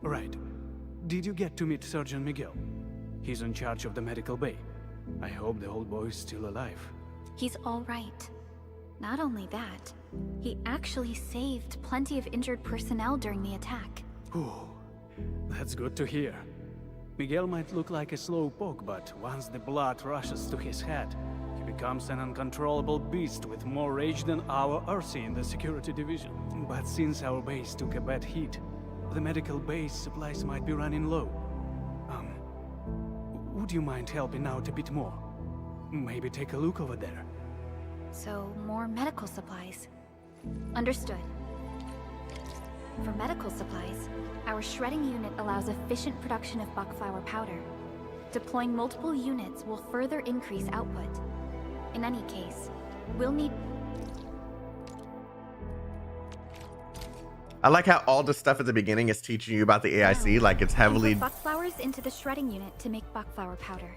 Right. Did you get to meet Surgeon Miguel? He's in charge of the medical bay. I hope the old boy's still alive. He's all right. Not only that, he actually saved plenty of injured personnel during the attack. Ooh, that's good to hear. Miguel might look like a slowpoke, but once the blood rushes to his head, he becomes an uncontrollable beast with more rage than our Ursi in the security division. But since our base took a bad hit, the medical base supplies might be running low. Would you mind helping out a bit more? Maybe take a look over there. So, more medical supplies. Understood. For medical supplies, our shredding unit allows efficient production of buckflower powder. Deploying multiple units will further increase output. In any case, we'll need... I like how all the stuff at the beginning is teaching you about the AIC, like it's heavily... Put buckflowers into the shredding unit to make buckflower powder.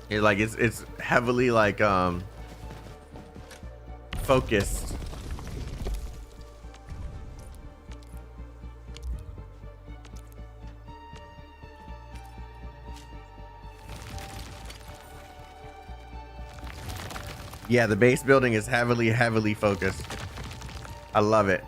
It's heavily like focused. Yeah, the base building is heavily focused. I love it.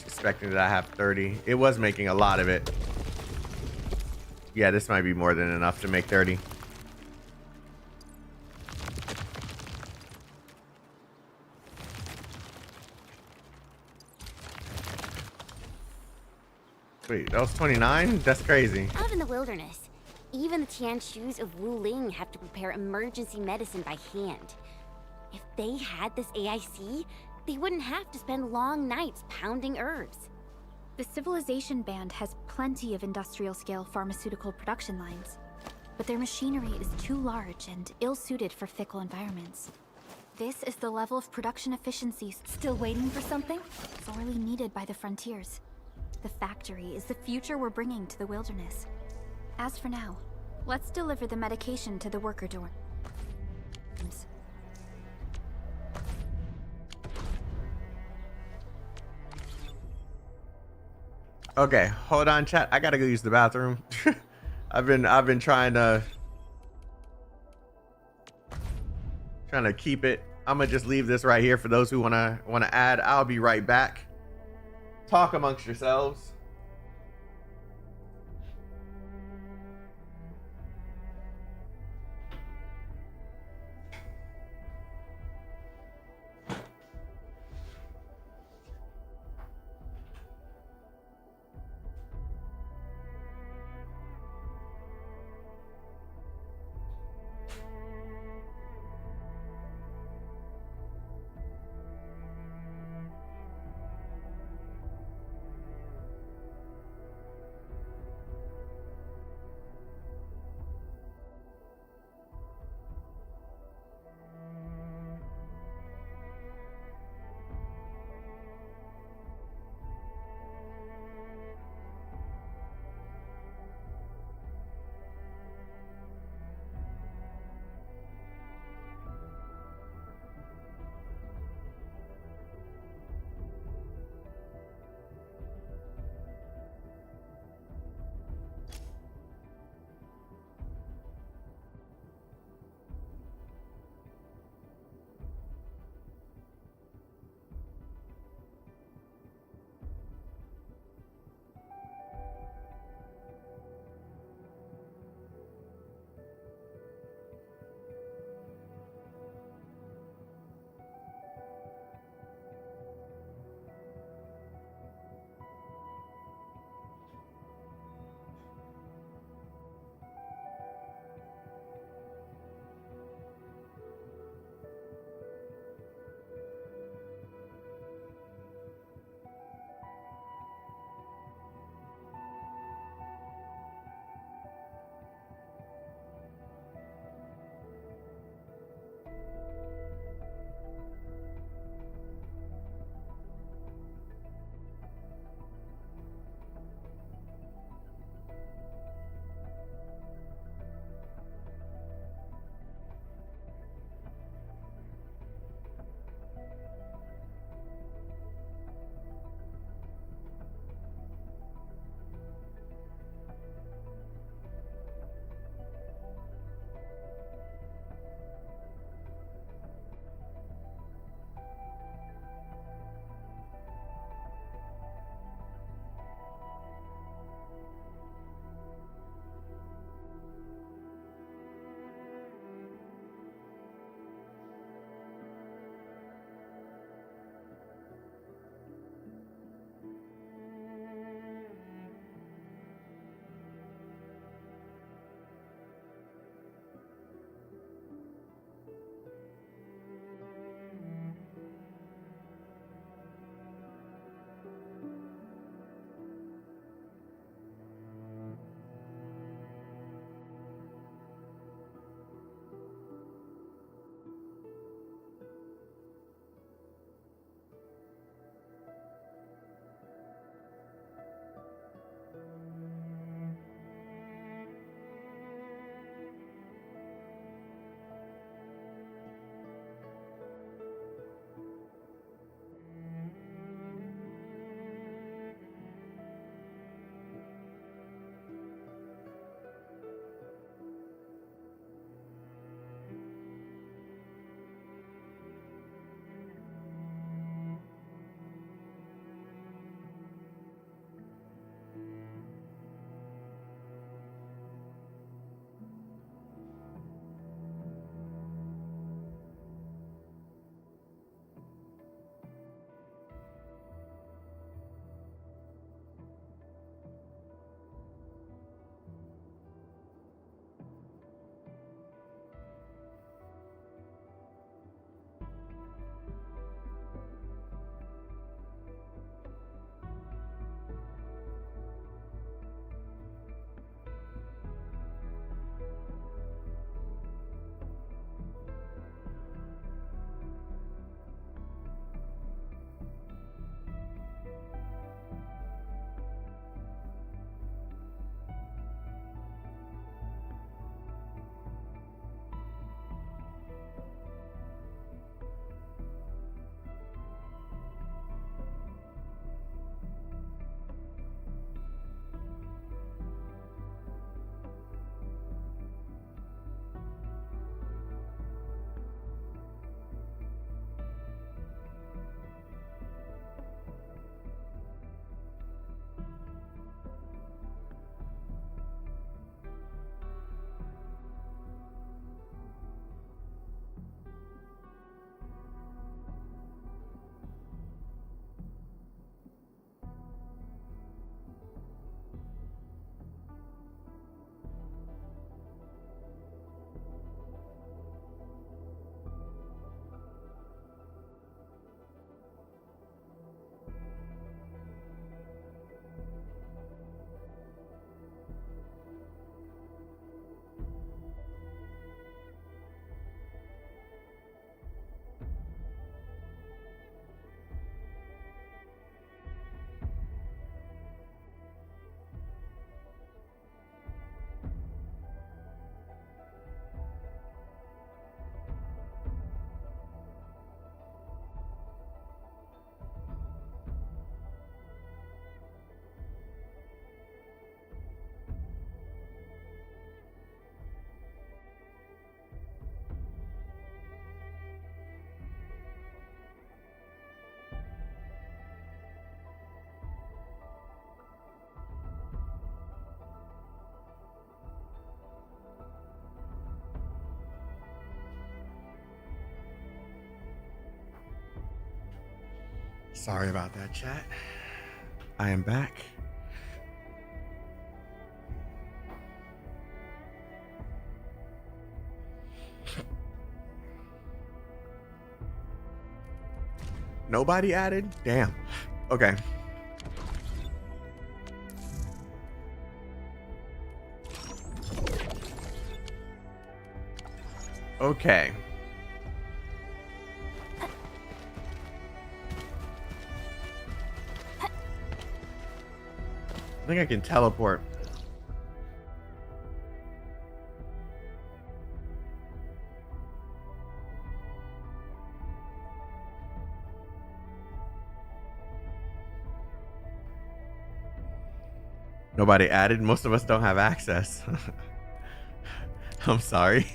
Expecting that I have 30. It was making a lot of it. Yeah, this might be more than enough to make 30. Wait, that was 29? That's crazy. Out in the wilderness, even the Tianshus of Wu Ling have to prepare emergency medicine by hand. If they had this AIC, they wouldn't have to spend long nights pounding herbs. The Civilization Band has plenty of industrial-scale pharmaceutical production lines, but their machinery is too large and ill-suited for fickle environments. This is the level of production efficiency still waiting for something sorely needed by the frontiers. The factory is the future we're bringing to the wilderness. As for now, let's deliver the medication to the worker dorms. Okay, hold on, chat. I gotta go use the bathroom. I've been trying to keep it. I'm gonna just leave this right here for those who wanna add. I'll be right back. Talk amongst yourselves. Sorry about that, chat. I am back. Nobody added? Damn. Okay. Okay. I think I can teleport. Nobody added. Most of us don't have access. I'm sorry.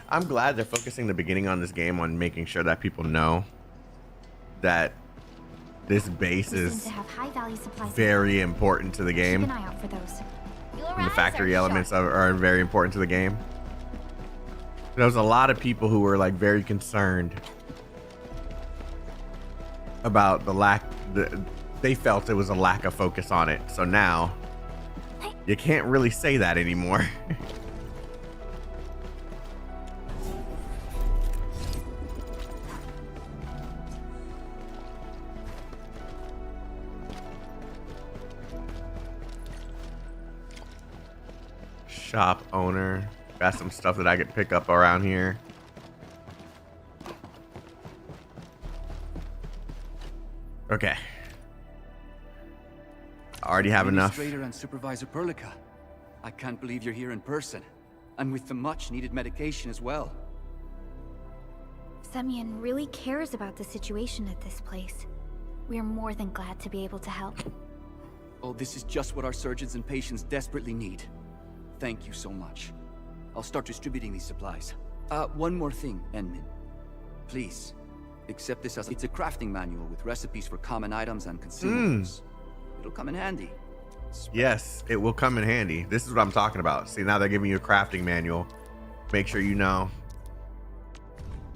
I'm glad they're focusing the beginning on this game on making sure that people know that this base is very important to the game. Keep an eye out for those. And the factory elements are very important to the game. There was a lot of people who were like very concerned about the lack. They felt it was a lack of focus on it. So now you can't really say that anymore. Shop owner. Got some stuff that I could pick up around here. Okay. I already have enough. Administrator and Supervisor Perlica. I can't believe you're here in person. And with the much needed medication as well. Semyon really cares about the situation at this place. We're more than glad to be able to help. Oh, this is just what our surgeons and patients desperately need. Thank you so much. I'll start distributing these supplies. One more thing, Enmin. Please, accept this as it's a crafting manual with recipes for common items and consumables. It'll come in handy. Yes, it will come in handy. This is what I'm talking about. See, now they're giving you a crafting manual. Make sure you know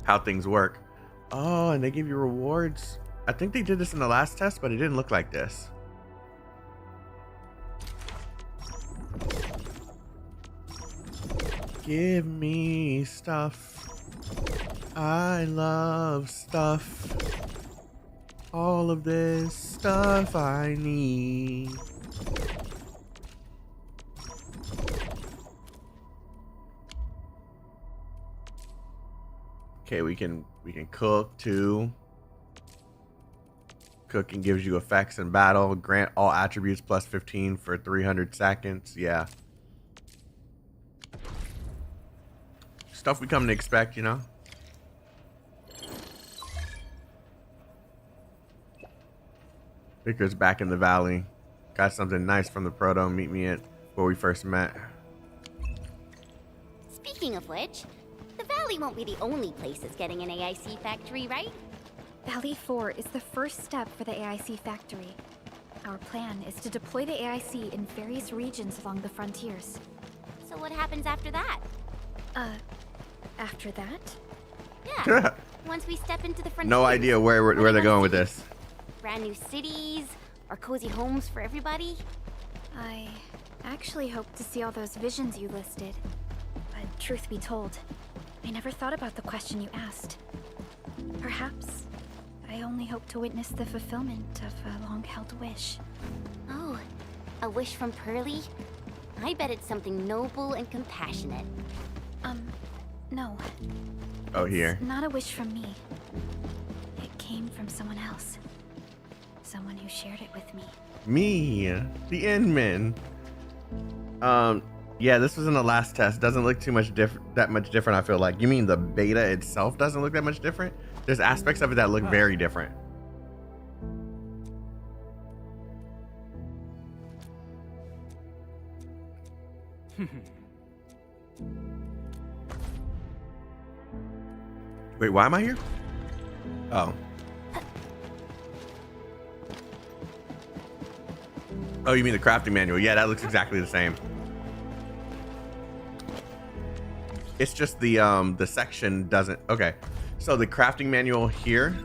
how things work. Oh, and they give you rewards. I think they did this in the last test, but it didn't look like this. Give me stuff. I love stuff. All of this stuff I need. Okay, we can cook too. Cooking gives you effects in battle. Grant all attributes plus 15 for 300 seconds. Yeah. Stuff we come to expect, you know? Victor's back in the valley. Got something nice from the proto. Meet me at where we first met. Speaking of which, the Valley won't be the only place that's getting an AIC factory, right? Valley 4 is the first step for the AIC factory. Our plan is to deploy the AIC in various regions along the frontiers. So what happens after that? After that? Yeah. Once we step into the frontiers. No idea where they're going with this. Brand new cities, or cozy homes for everybody. I actually hoped to see all those visions you listed. But truth be told, I never thought about the question you asked. Perhaps I only hope to witness the fulfillment of a long-held wish. Oh, a wish from Pearly? I bet it's something noble and compassionate. No. Oh, here. It's not a wish from me. It came from someone else. Someone who shared it with me. Me, the Endman. Yeah, this was in the last test. Doesn't look too much that much different, I feel like. You mean the beta itself doesn't look that much different? There's aspects of it that look very different. Wait, why am I here? Oh. Oh, you mean the crafting manual? Yeah, that looks exactly the same. It's just the section doesn't. Okay, so the crafting manual here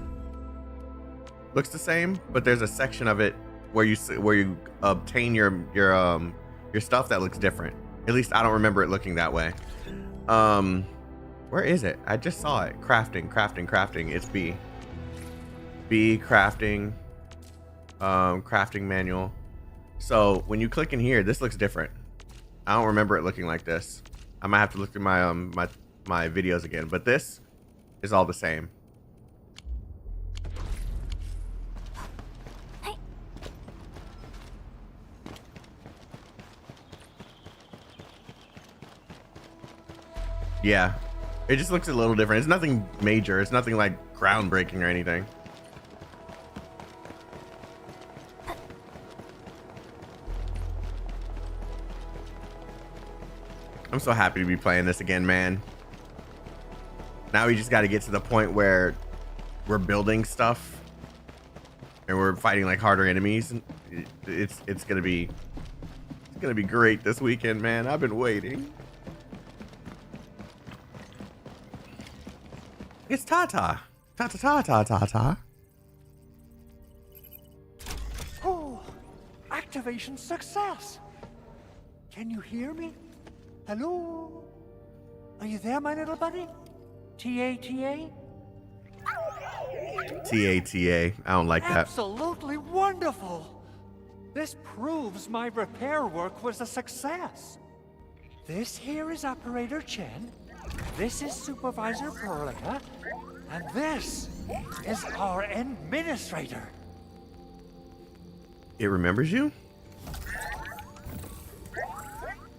looks the same, but there's a section of it where you obtain your stuff that looks different. At least I don't remember it looking that way. Where is it? I just saw it. Crafting. It's B. B, crafting. Crafting manual. So when you click in here, this looks different. I don't remember it looking like this. I might have to look through my my videos again, but this is all the same. Yeah, it just looks a little different. It's nothing major. It's nothing like groundbreaking or anything. I'm so happy to be playing this again, man. Now we just got to get to the point where we're building stuff and we're fighting like harder enemies. It's gonna be great this weekend, man. I've been waiting. It's Tata. Ta. Oh, activation success. Can you hear me? Hello? Are you there, my little buddy? T-A-T-A? T-A-T-A. I don't like that. Absolutely wonderful. This proves my repair work was a success. This here is Operator Chen. This is Supervisor Perlica. And this is our administrator. It remembers you?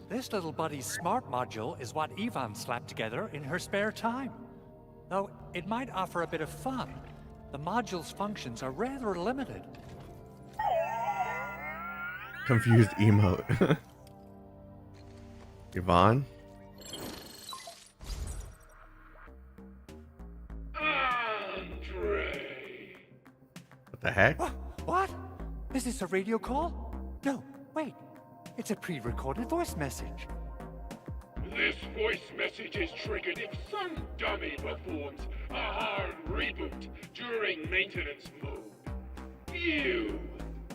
This little buddy's smart module is what Yvonne slapped together in her spare time. Though it might offer a bit of fun, the module's functions are rather limited. Confused emote. Yvonne? What the heck? What? Is this a radio call? No, wait. It's a pre-recorded voice message. This voice message is triggered if some dummy performs a hard reboot during maintenance mode. You!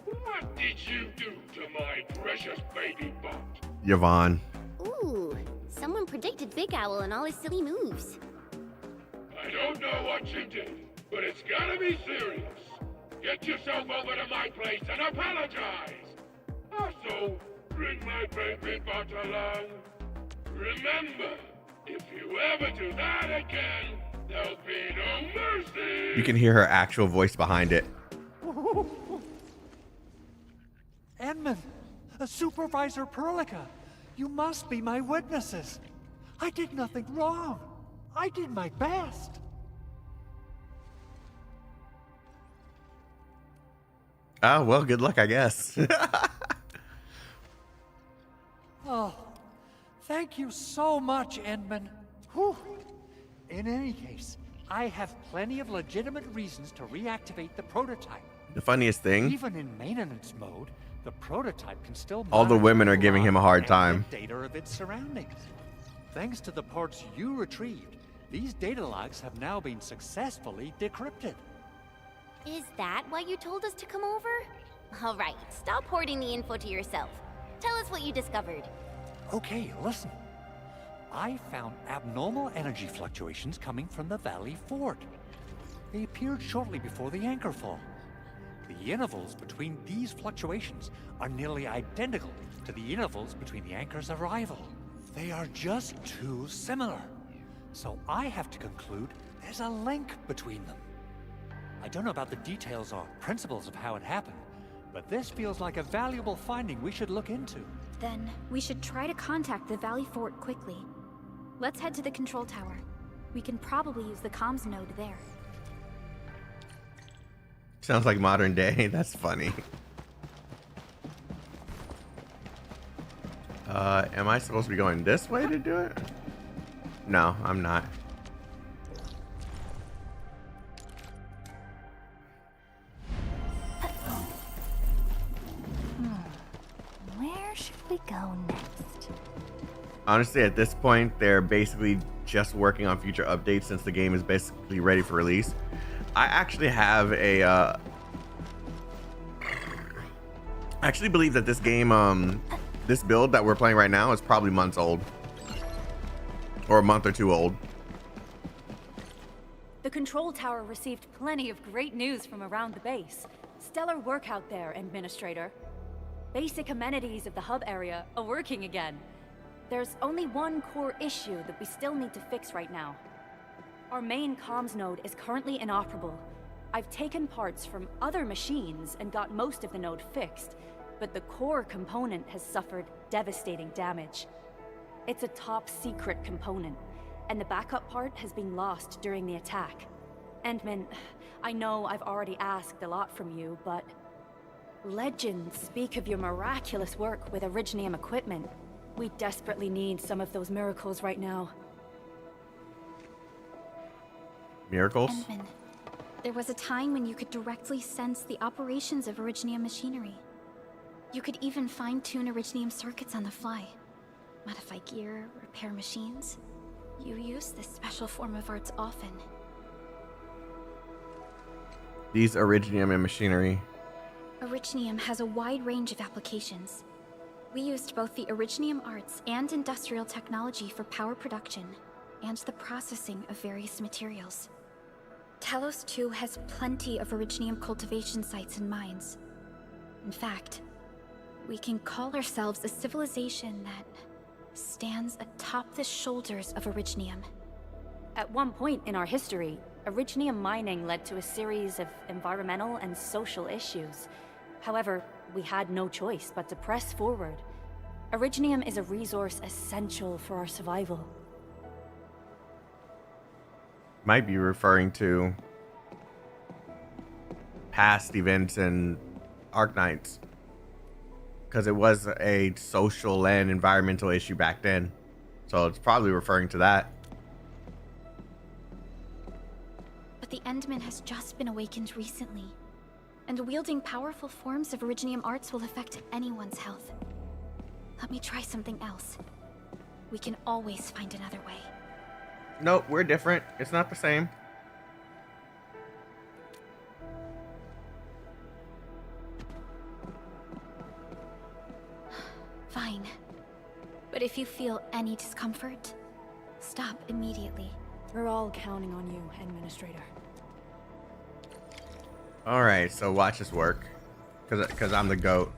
What did you do to my precious baby bot? Yvonne. Ooh, someone predicted Big Owl and all his silly moves. I don't know what you did, but it's gotta be serious. Get yourself over to my place and apologize. Also, bring my baby bot along. Remember, if you ever do that again, there'll be no mercy. You can hear her actual voice behind it. Edmund, Supervisor Perlica, you must be my witnesses. I did nothing wrong. I did my best. Oh, well, good luck, I guess. Oh, thank you so much, Edmund. Whew. In any case, I have plenty of legitimate reasons to reactivate the prototype. The funniest thing, Even in maintenance mode, the prototype can still all the monitor women are the giving him a rock hard and time. get data of its surroundings. Thanks to the parts you retrieved, these data logs have now been successfully decrypted. Is that why you told us to come over? All right, stop hoarding the info to yourself. Tell us what you discovered. Okay, listen. I found abnormal energy fluctuations coming from the Valley Fort. They appeared shortly before the anchor fall. The intervals between these fluctuations are nearly identical to the intervals between the anchor's arrival. They are just too similar. So I have to conclude there's a link between them. I don't know about the details or principles of how it happened, but this feels like a valuable finding we should look into. Then we should try to contact the Valley Fort quickly. Let's head to the control tower. We can probably use the comms node there. Sounds like modern day. That's funny. Am I supposed to be going this way to do it? No, I'm not. Where should we go next? Honestly, at this point, they're basically just working on future updates since the game is basically ready for release. I actually have a I actually believe that this game, this build that we're playing right now is probably months old, or a month or two old. The control tower received plenty of great news from around the base. Stellar work out there, Administrator. Basic amenities of the hub area are working again. There's only one core issue that we still need to fix right now. Our main comms node is currently inoperable. I've taken parts from other machines and got most of the node fixed, but the core component has suffered devastating damage. It's a top-secret component, and the backup part has been lost during the attack. Endman, I know I've already asked a lot from you, but legends speak of your miraculous work with Originium equipment. We desperately need some of those miracles right now. Miracles? Endman, there was a time when you could directly sense the operations of Originium machinery. You could even fine-tune Originium circuits on the fly. Modify gear, repair machines. You use this special form of arts often. These Originium and machinery. Originium has a wide range of applications. We used both the Originium arts and industrial technology for power production, and the processing of various materials. Talos 2 has plenty of Originium cultivation sites and mines. In fact, we can call ourselves a civilization that stands atop the shoulders of Originium. At one point in our history, Originium mining led to a series of environmental and social issues. However, we had no choice but to press forward. Originium is a resource essential for our survival. Might be referring to past events in Arknights, because it was a social and environmental issue back then, so it's probably referring to that. But the Endman has just been awakened recently, and wielding powerful forms of Originium arts will affect anyone's health. Let me try something else. We can always find another way. Nope, we're different. It's not the same. Fine. But if you feel any discomfort, stop immediately. We're all counting on you, Administrator. Alright, so watch this work. Cause I'm the GOAT.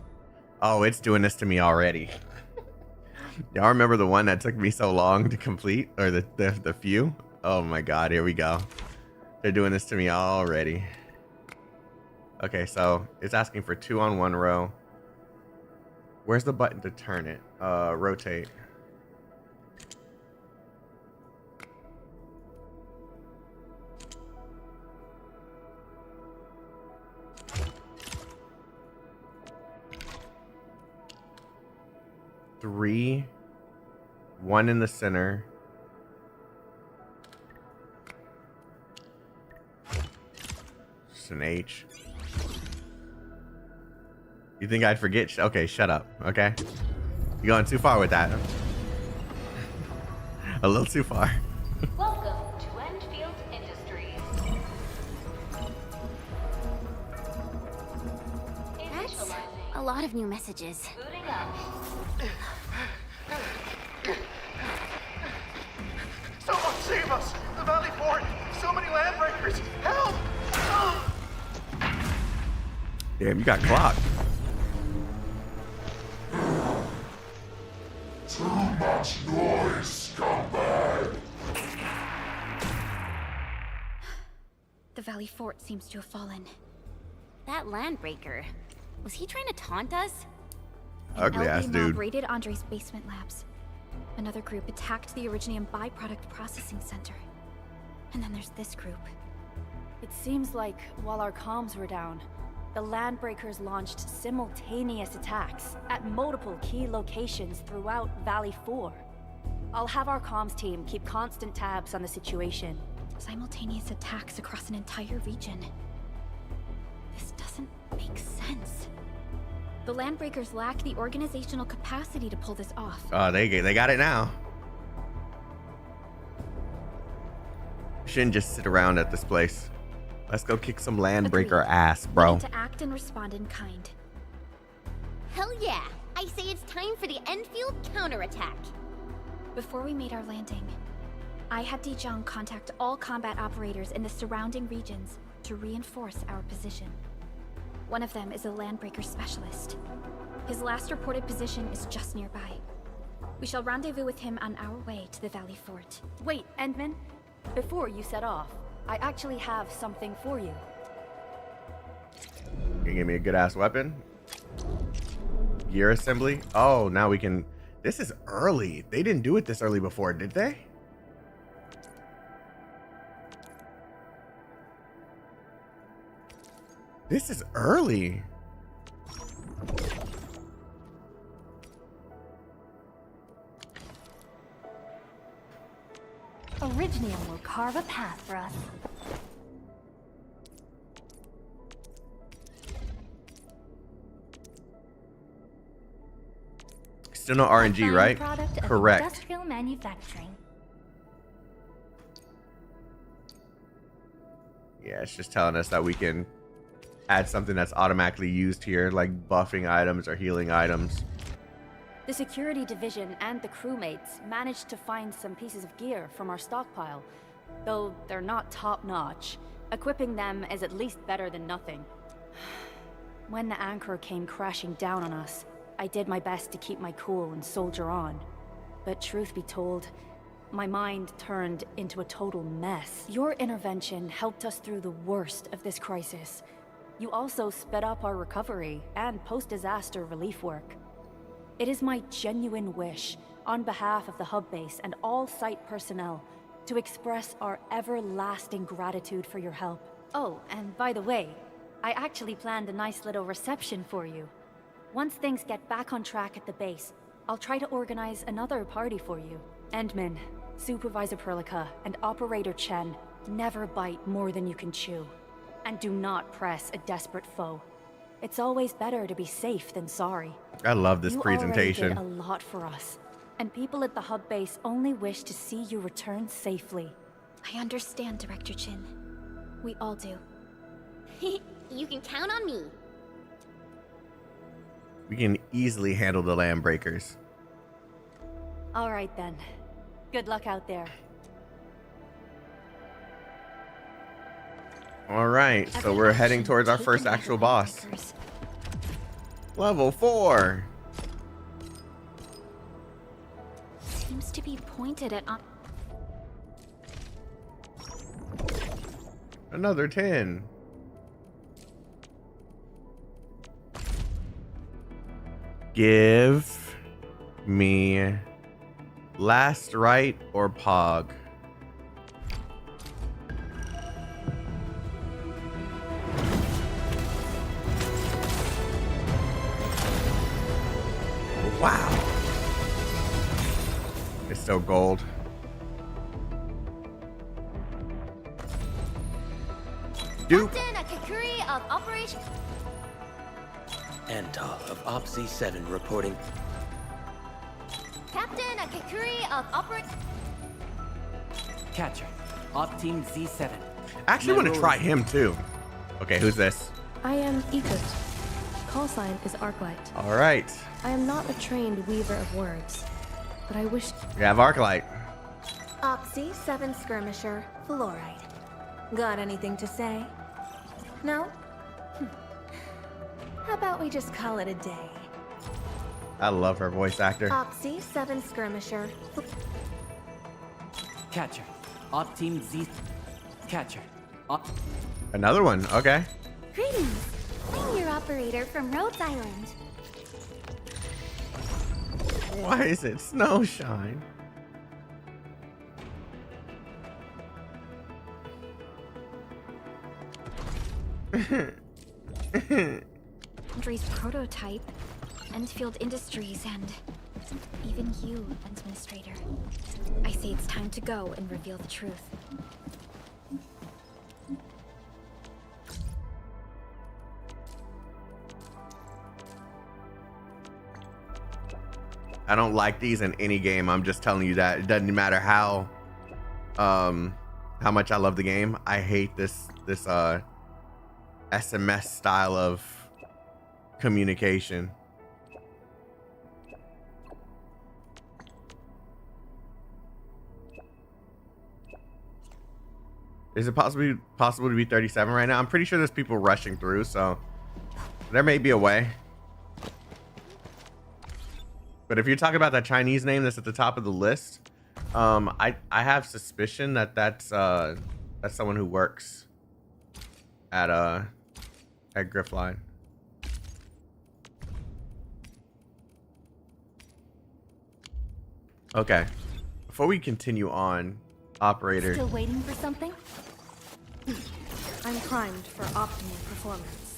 Oh, it's doing this to me already. Y'all remember the one that took me so long to complete? Or the few? Oh my god, here we go. They're doing this to me already. Okay, so it's asking for 2 on 1 row. Where's the button to turn it? Rotate. Three, 1 in the center. Just an H. You think I'd forget? Okay, shut up. Okay, you're going too far with that. A little too far. Welcome to Endfield Industries. That's a lot of new messages. Booting up. Someone save us! The Valley Fort! So many landbreakers! Help! Damn, you got clocked. Too much noise, scumbag! The Valley Fort seems to have fallen. That landbreaker, was he trying to taunt us? Ugly ass LA dude. mob raided Andre's basement labs. Another group attacked the Originium byproduct processing center. And then there's this group. It seems like while our comms were down, the landbreakers launched simultaneous attacks at multiple key locations throughout Valley 4. I'll have our comms team keep constant tabs on the situation. Simultaneous attacks across an entire region. This doesn't make sense. The landbreakers lack the organizational capacity to pull this off. Oh, they got it now. Shouldn't just sit around at this place. Let's go kick some landbreaker ass, We bro. need to act and respond in kind. Hell yeah! I say it's time for the Endfield counterattack. Before we made our landing, I had Dijong contact all combat operators in the surrounding regions to reinforce our position. One of them is a landbreaker specialist. His last reported position is just nearby. We shall rendezvous with him on our way to the Valley Fort. Wait, Endman. Before you set off, I actually have something for you. Can you give me a good ass weapon? Gear assembly? Oh, now we can. This is early. They didn't do it this early before, did they? This is early. Originium will carve a path for us. Still no RNG, right? Product of Correct. industrial manufacturing. Yeah, it's just telling us that we can add something that's automatically used here, like buffing items or healing items. The security division and the crewmates managed to find some pieces of gear from our stockpile, though they're not top-notch. Equipping them is at least better than nothing. When the anchor came crashing down on us, I did my best to keep my cool and soldier on. But truth be told, my mind turned into a total mess. Your intervention helped us through the worst of this crisis. You also sped up our recovery and post-disaster relief work. It is my genuine wish, on behalf of the hub base and all site personnel, to express our everlasting gratitude for your help. Oh, and by the way, I actually planned a nice little reception for you. Once things get back on track at the base, I'll try to organize another party for you. Endman, Supervisor Perlica, and Operator Chen never bite more than you can chew. And do not press a desperate foe. It's always better to be safe than sorry. I love this You presentation. already did a lot for us, and people at the hub base only wish to see you return safely. I understand, Director Chen. We all do. You can count on me. We can easily handle the landbreakers. All right then. Good luck out there. All right, so we're heading towards our first actual boss. Level 4. Seems to be pointed at. Another 10. Give me last right or pog. Wow. It's so gold. Dupe. Captain Akakuri of Operation... Antal of Op Z7 reporting. Captain Akakuri of Operation... Catcher, Op Team Z7. I actually want to try him too. Okay, who's this? I am Ikut. Call sign is Arklight. All right. I am not a trained weaver of words, but I wish... We have Arklight. Oxy 7 Skirmisher, Fluoride. Got anything to say? No? How about we just call it a day? I love her voice actor. Oxy 7 Skirmisher. Catcher, Op Team Z. Catcher, Op. Another one. Okay. Greetings. I'm your operator from Rhodes Island. Why is it Snowshine? Andre's prototype, Endfield Industries, and even you, Administrator. I say it's time to go and reveal the truth. I don't like these in any game. I'm just telling you that. It doesn't matter how much I love the game. I hate this SMS style of communication. Is it possible to be 37 right now? I'm pretty sure there's people rushing through, so there may be a way. But if you're talking about that Chinese name that's at the top of the list, I have suspicion that that's someone who works at Gryphline. Okay. Before we continue on, operator. Still waiting for something? I'm primed for optimal performance.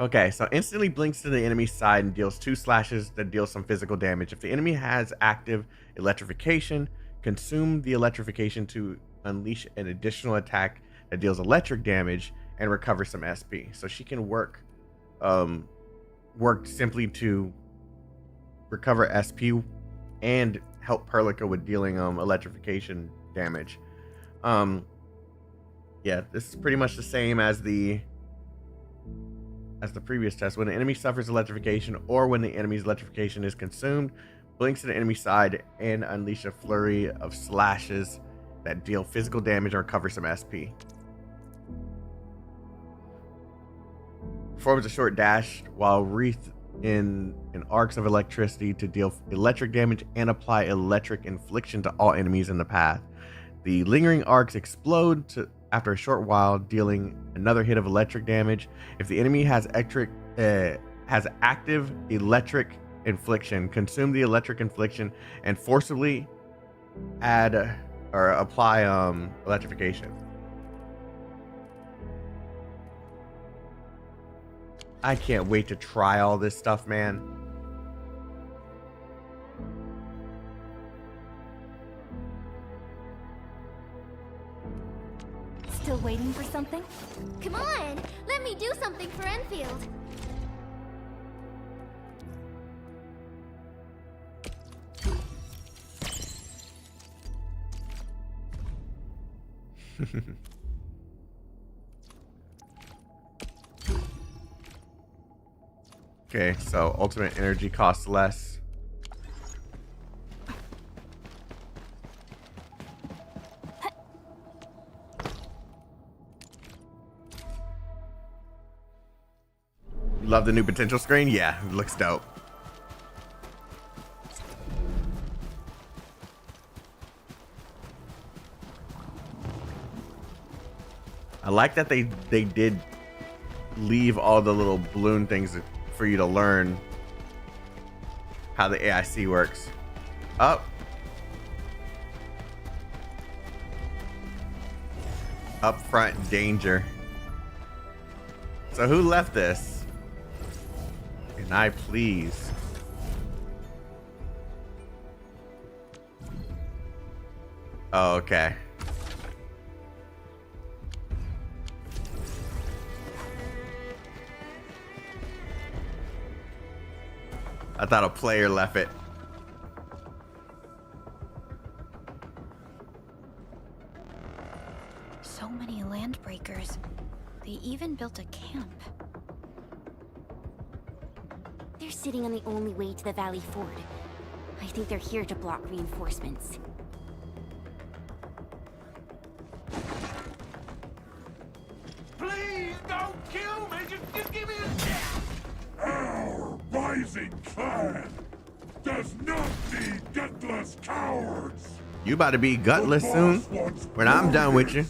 Okay, so instantly blinks to the enemy's side and deals 2 slashes that deal some physical damage. If the enemy has active electrification, consume the electrification to unleash an additional attack that deals electric damage and recover some SP. So she can work simply to recover SP and help Perlica with dealing electrification damage. Yeah, this is pretty much the same as the previous test. When the enemy suffers electrification or when the enemy's electrification is consumed, blinks to the enemy side and unleash a flurry of slashes that deal physical damage or recover some SP. Performs a short dash while wreathed in arcs of electricity to deal electric damage and apply electric infliction to all enemies in the path. The lingering arcs explode after a short while, dealing another hit of electric damage. If the enemy has active electric infliction, consume the electric infliction and forcibly add or apply electrification. I can't wait to try all this stuff, man. Still waiting for something? Come on, let me do something for Enfield. Okay, so ultimate energy costs less. Love the new potential screen? Yeah, it looks dope. I like that they did leave all the little balloon things for you to learn how the AIC works. Up. Upfront danger. So who left this? Can I please? Oh, okay. I thought a player left it. So many landbreakers. They even built a camp. They're sitting on the only way to the Valley Ford. I think they're here to block reinforcements. Please don't kill me! Just give me a chance! Our rising clan does not need gutless cowards! You about to be gutless soon? When I'm done with you.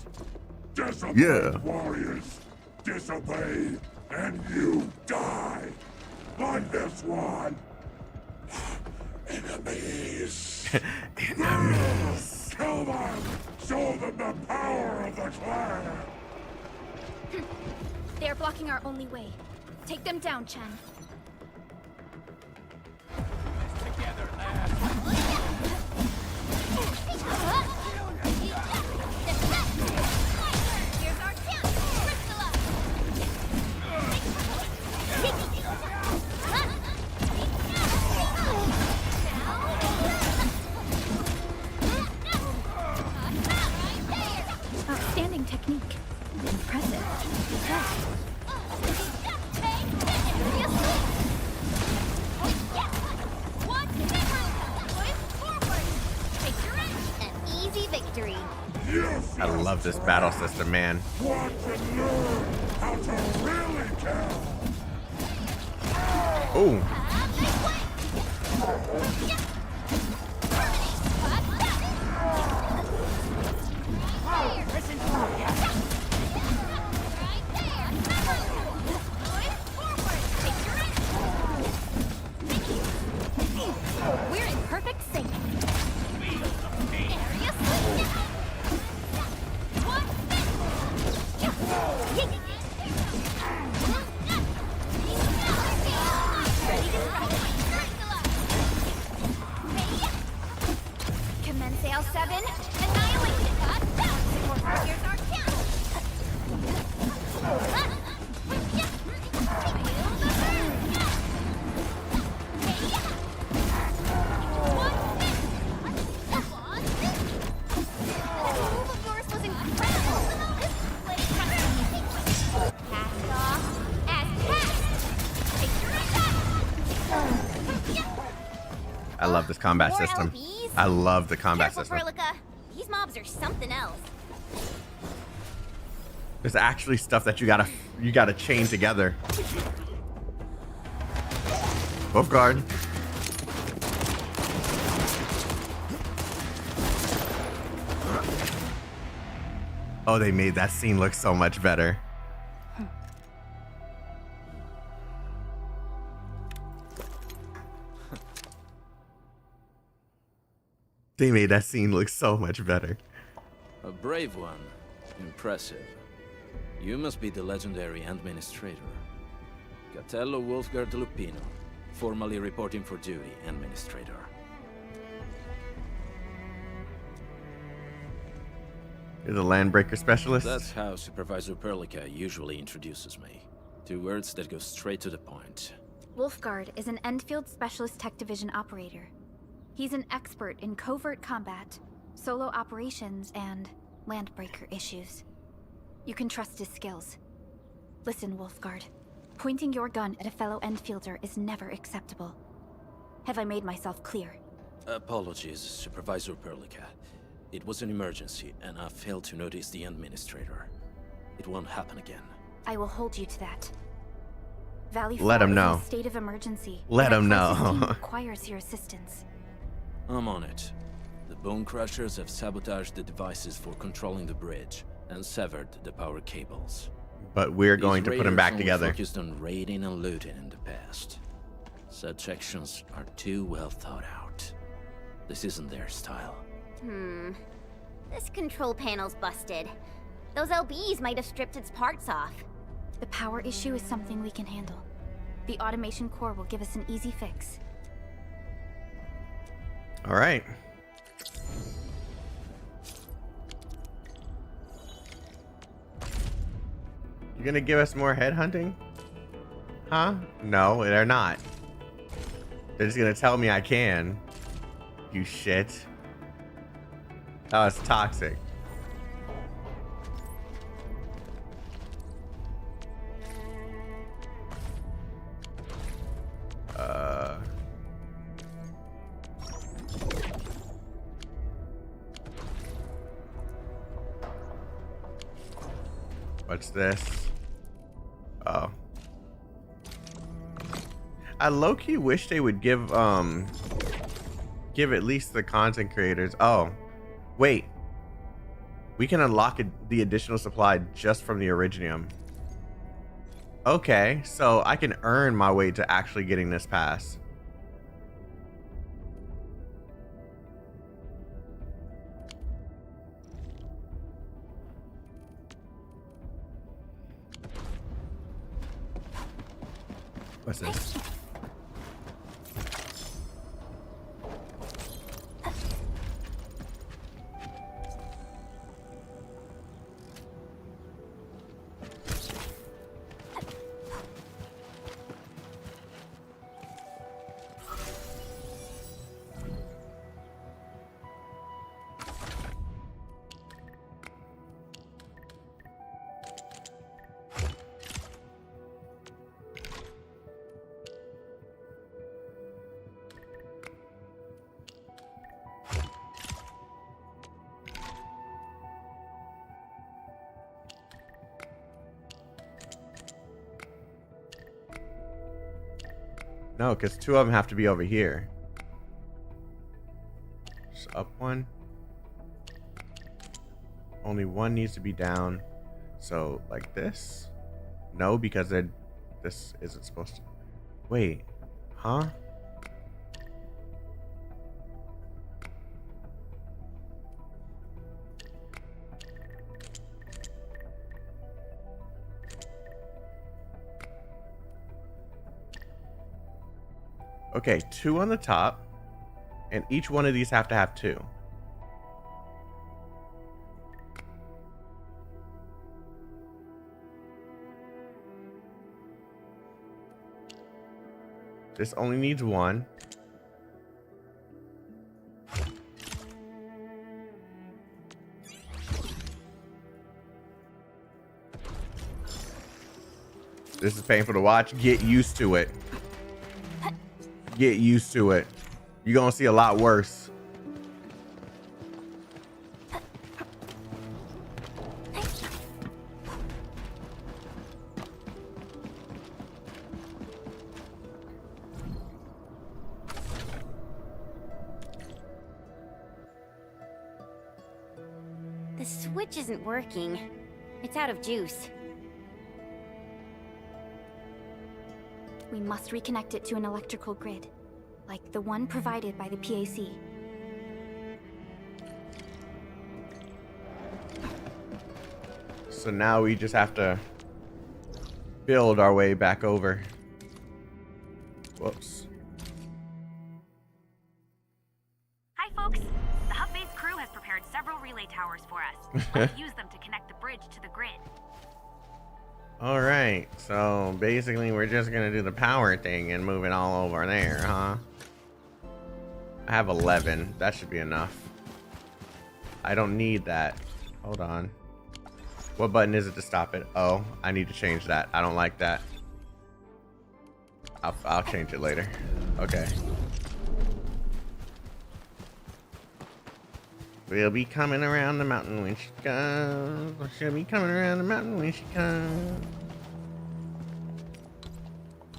Yeah. Warriors disobey and you die. Like this one. Enemies. Enemies. Kill them. Show them the power of the clan. They're blocking our only way. Take them down, Chen. Together. victory. I love this battle system, man. Oh. We're in perfect sync. Commence L7, annihilation. More figures are I love this combat system. I love the combat system. Prologue. These mobs are something else. There's actually stuff that you gotta chain together. Wolf guard. Oh, they made that scene look so much better. They made that scene look so much better. A brave one. Impressive. You must be the legendary administrator. Catello Wolfgard Lupino, formally reporting for duty, administrator. You're the landbreaker specialist? That's how Supervisor Perlica usually introduces me. 2 words that go straight to the point. Wolfgard is an Endfield Specialist Tech Division operator. He's an expert in covert combat, solo operations, and landbreaker issues. You can trust his skills. Listen, Wolfgard. Pointing your gun at a fellow Endfielder is never acceptable. Have I made myself clear? Apologies, Supervisor Perlica. It was an emergency, and I failed to notice the administrator. It won't happen again. I will hold you to that. Valley Let 4 him is know. in a state of emergency. Let him Crisis know. team requires your assistance. I'm on it. The Bone Crushers have sabotaged the devices for controlling the bridge and severed the power cables. But we're These going to put them raiders back only together. Focused on raiding and looting in the past. Such actions are too well thought out. This isn't their style. This control panel's busted. Those LBs might have stripped its parts off. The power issue is something we can handle. The automation core will give us an easy fix. All right. You gonna give us more headhunting? Huh? No, they're not. They're just gonna tell me I can. You shit. Oh, it's toxic. What's this? Oh. I low-key wish they would give at least the content creators. Oh, wait. We can unlock the additional supply just from the Originium. Okay, so I can earn my way to actually getting this pass. What's this? No, because 2 of them have to be over here. Just up 1. Only 1 needs to be down. So, like this? No, because this isn't supposed to... Wait. Huh? Okay, 2 on the top, and each one of these have to have 2. This only needs 1. This is painful to watch. Get used to it. Get used to it. You're gonna see a lot worse. The switch isn't working. It's out of juice. We must reconnect it to an electrical grid, like the one provided by the PAC. So now we just have to build our way back over. Whoops. Hi, folks. The hub-based crew has prepared several relay towers for us. Let's use them to connect the bridge to the grid. All right, so basically we're just gonna do the power thing and move it all over there, huh? I have 11. That should be enough. I don't need that. Hold on. What button is it to stop it? Oh, I need to change that. I don't like that. I'll change it later. Okay. We'll be coming around the mountain when she comes. She'll be coming around the mountain when she comes.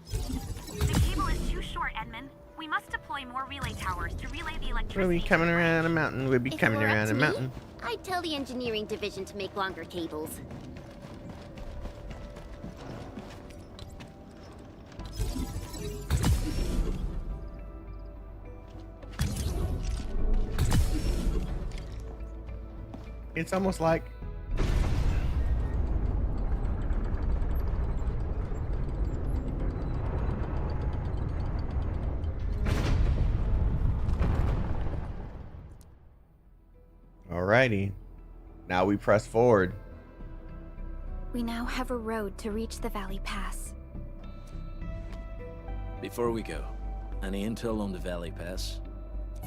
The cable is too short, Edmund. We must deploy more relay towers to relay the electricity. We'll be coming around the mountain. We'll be If coming it were up around to the me, mountain. I'd tell the engineering division to make longer cables. It's almost like alrighty. Now we press forward. We now have a road to reach the Valley Pass. Before we go, any intel on the Valley Pass?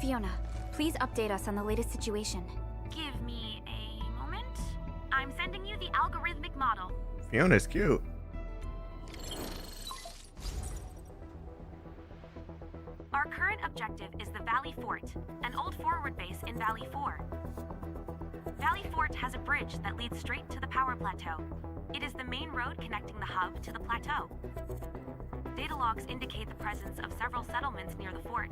Fiona, please update us on the latest situation. Give me a moment. I'm sending you the algorithmic model. Fiona's cute. Our current objective is the Valley Fort, an old forward base in Valley 4. Valley Fort has a bridge that leads straight to the power plateau. It is the main road connecting the hub to the plateau. Data logs indicate the presence of several settlements near the fort,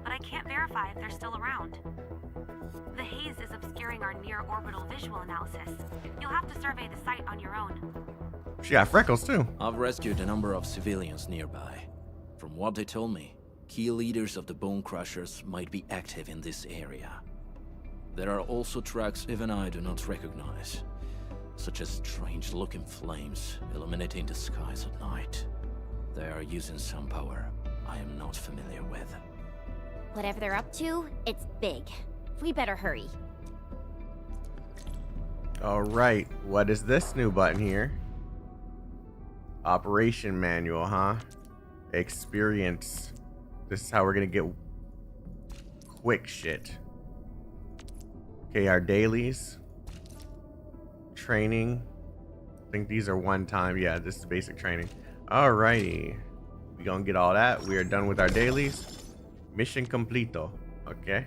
but I can't verify if they're still around. The haze is obscuring our near-orbital visual analysis. You'll have to survey the site on your own. She got freckles too. I've rescued a number of civilians nearby. From what they told me, key leaders of the Bone Crushers might be active in this area. There are also tracks even I do not recognize, such as strange-looking flames illuminating the skies at night. They are using some power I am not familiar with. Whatever they're up to, it's big. We better hurry. All right, what is this new button here? Operation manual, huh? Experience. This is how we're gonna get quick shit. Okay, our dailies. Training. I think these are one time. Yeah, this is basic training. Alrighty. We gonna get all that. We are done with our dailies. Mission completo. Okay.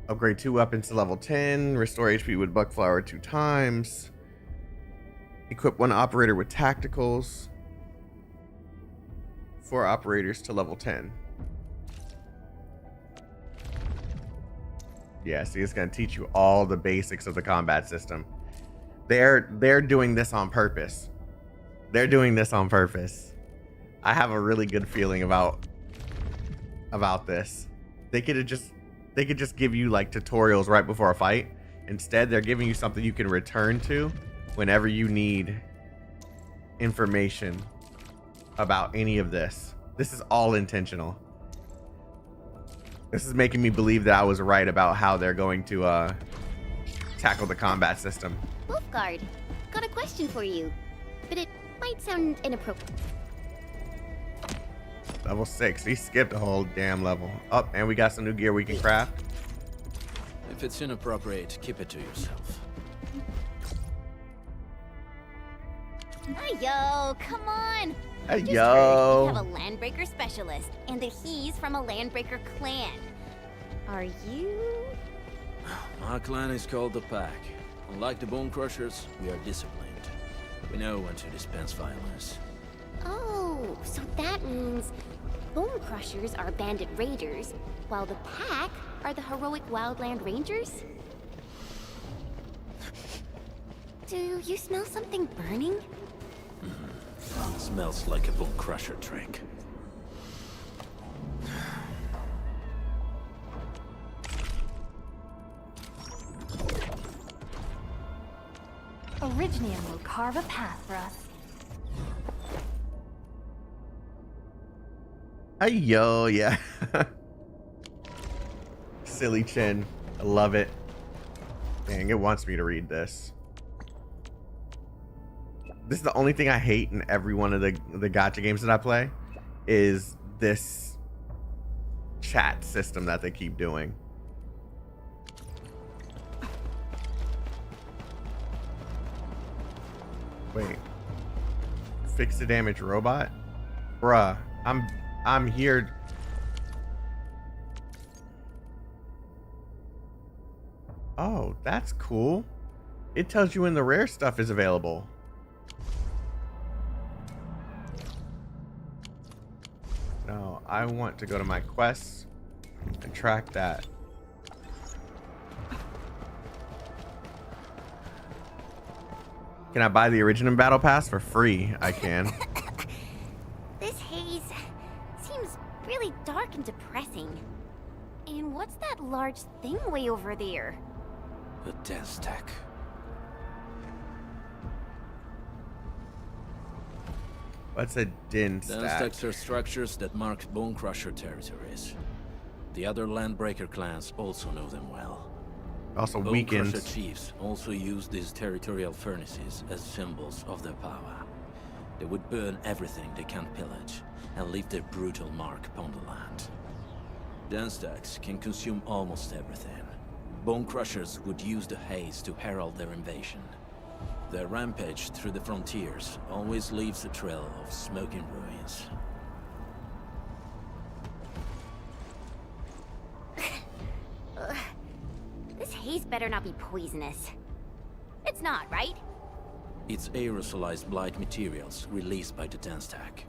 Upgrade 2 weapons to level 10. Restore HP with Buckflower 2 times. Equip 1 operator with tacticals. 4 operators to level 10. Yeah, see, it's going to teach you all the basics of the combat system. They're doing this on purpose. They're doing this on purpose. I have a really good feeling about this. They could just give you like tutorials right before a fight. Instead, they're giving you something you can return to whenever you need information about any of this. This is all intentional. This is making me believe that I was right about how they're going to tackle the combat system. Wolfguard, got a question for you, but it might sound inappropriate. Level 6. He skipped a whole damn level. Oh, and we got some new gear we can craft. If it's inappropriate, keep it to yourself. Yo, come on. Hey, Just yo. heard we have a landbreaker specialist, and that he's from a landbreaker clan. Are you? My clan is called the Pack. Unlike the Bone Crushers, we are disciplined. We know when to dispense violence. Oh, so that means Bone Crushers are bandit raiders, while the Pack are the heroic wildland rangers? Do you smell something burning? Smells like a Bone Crusher trick. Originium will carve a path for us. Hey, yo, yeah. Silly Chen. I love it. Dang, it wants me to read this. This is the only thing I hate in every one of the gacha games that I play is this chat system that they keep doing. Wait. Fix the damaged robot? Bruh, I'm here. Oh, that's cool. It tells you when the rare stuff is available. No, I want to go to my quests and track that. Can I buy the Originium Battle Pass for free? I can. This haze seems really dark and depressing. And what's that large thing way over there? A dense tech. What's a dense Dense techs are structures that mark Bone Crusher territories. The other landbreaker clans also know them well. Also Bone weakens. Crusher chiefs also use these territorial furnaces as symbols of their power. They would burn everything they can pillage and leave their brutal mark upon the land. Dense techs can consume almost everything. Bone Crushers would use the haze to herald their invasion. Their rampage through the frontiers always leaves a trail of smoking ruins. This haze better not be poisonous. It's not, right? It's aerosolized blight materials released by the dense tech.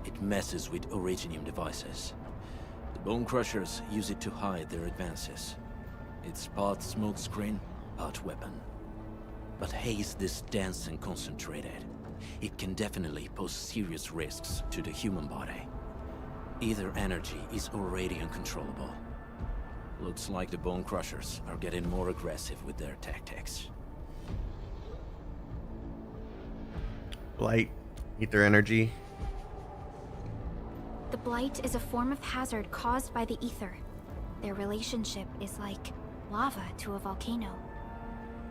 It messes with Originium devices. The Bone Crushers use it to hide their advances. It's part smokescreen, part weapon. But haze this dense and concentrated. It can definitely pose serious risks to the human body. Either energy is already uncontrollable. Looks like the Bone Crushers are getting more aggressive with their tactics. Blight, ether energy. The blight is a form of hazard caused by the ether. Their relationship is like lava to a volcano.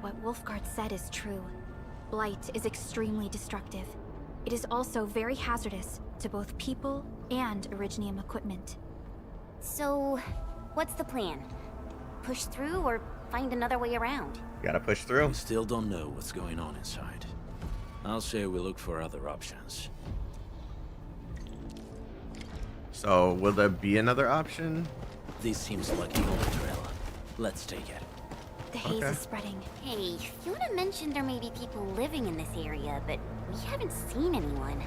What Wolfguard said is true. Blight is extremely destructive. It is also very hazardous to both people and Originium equipment. So, what's the plan? Push through or find another way around? Gotta push through. We still don't know what's going on inside. I'll say we look for other options. So, will there be another option? This seems like the only trail. Let's take it. The haze is spreading. Hey, Fiona mentioned there may be people living in this area, but we haven't seen anyone.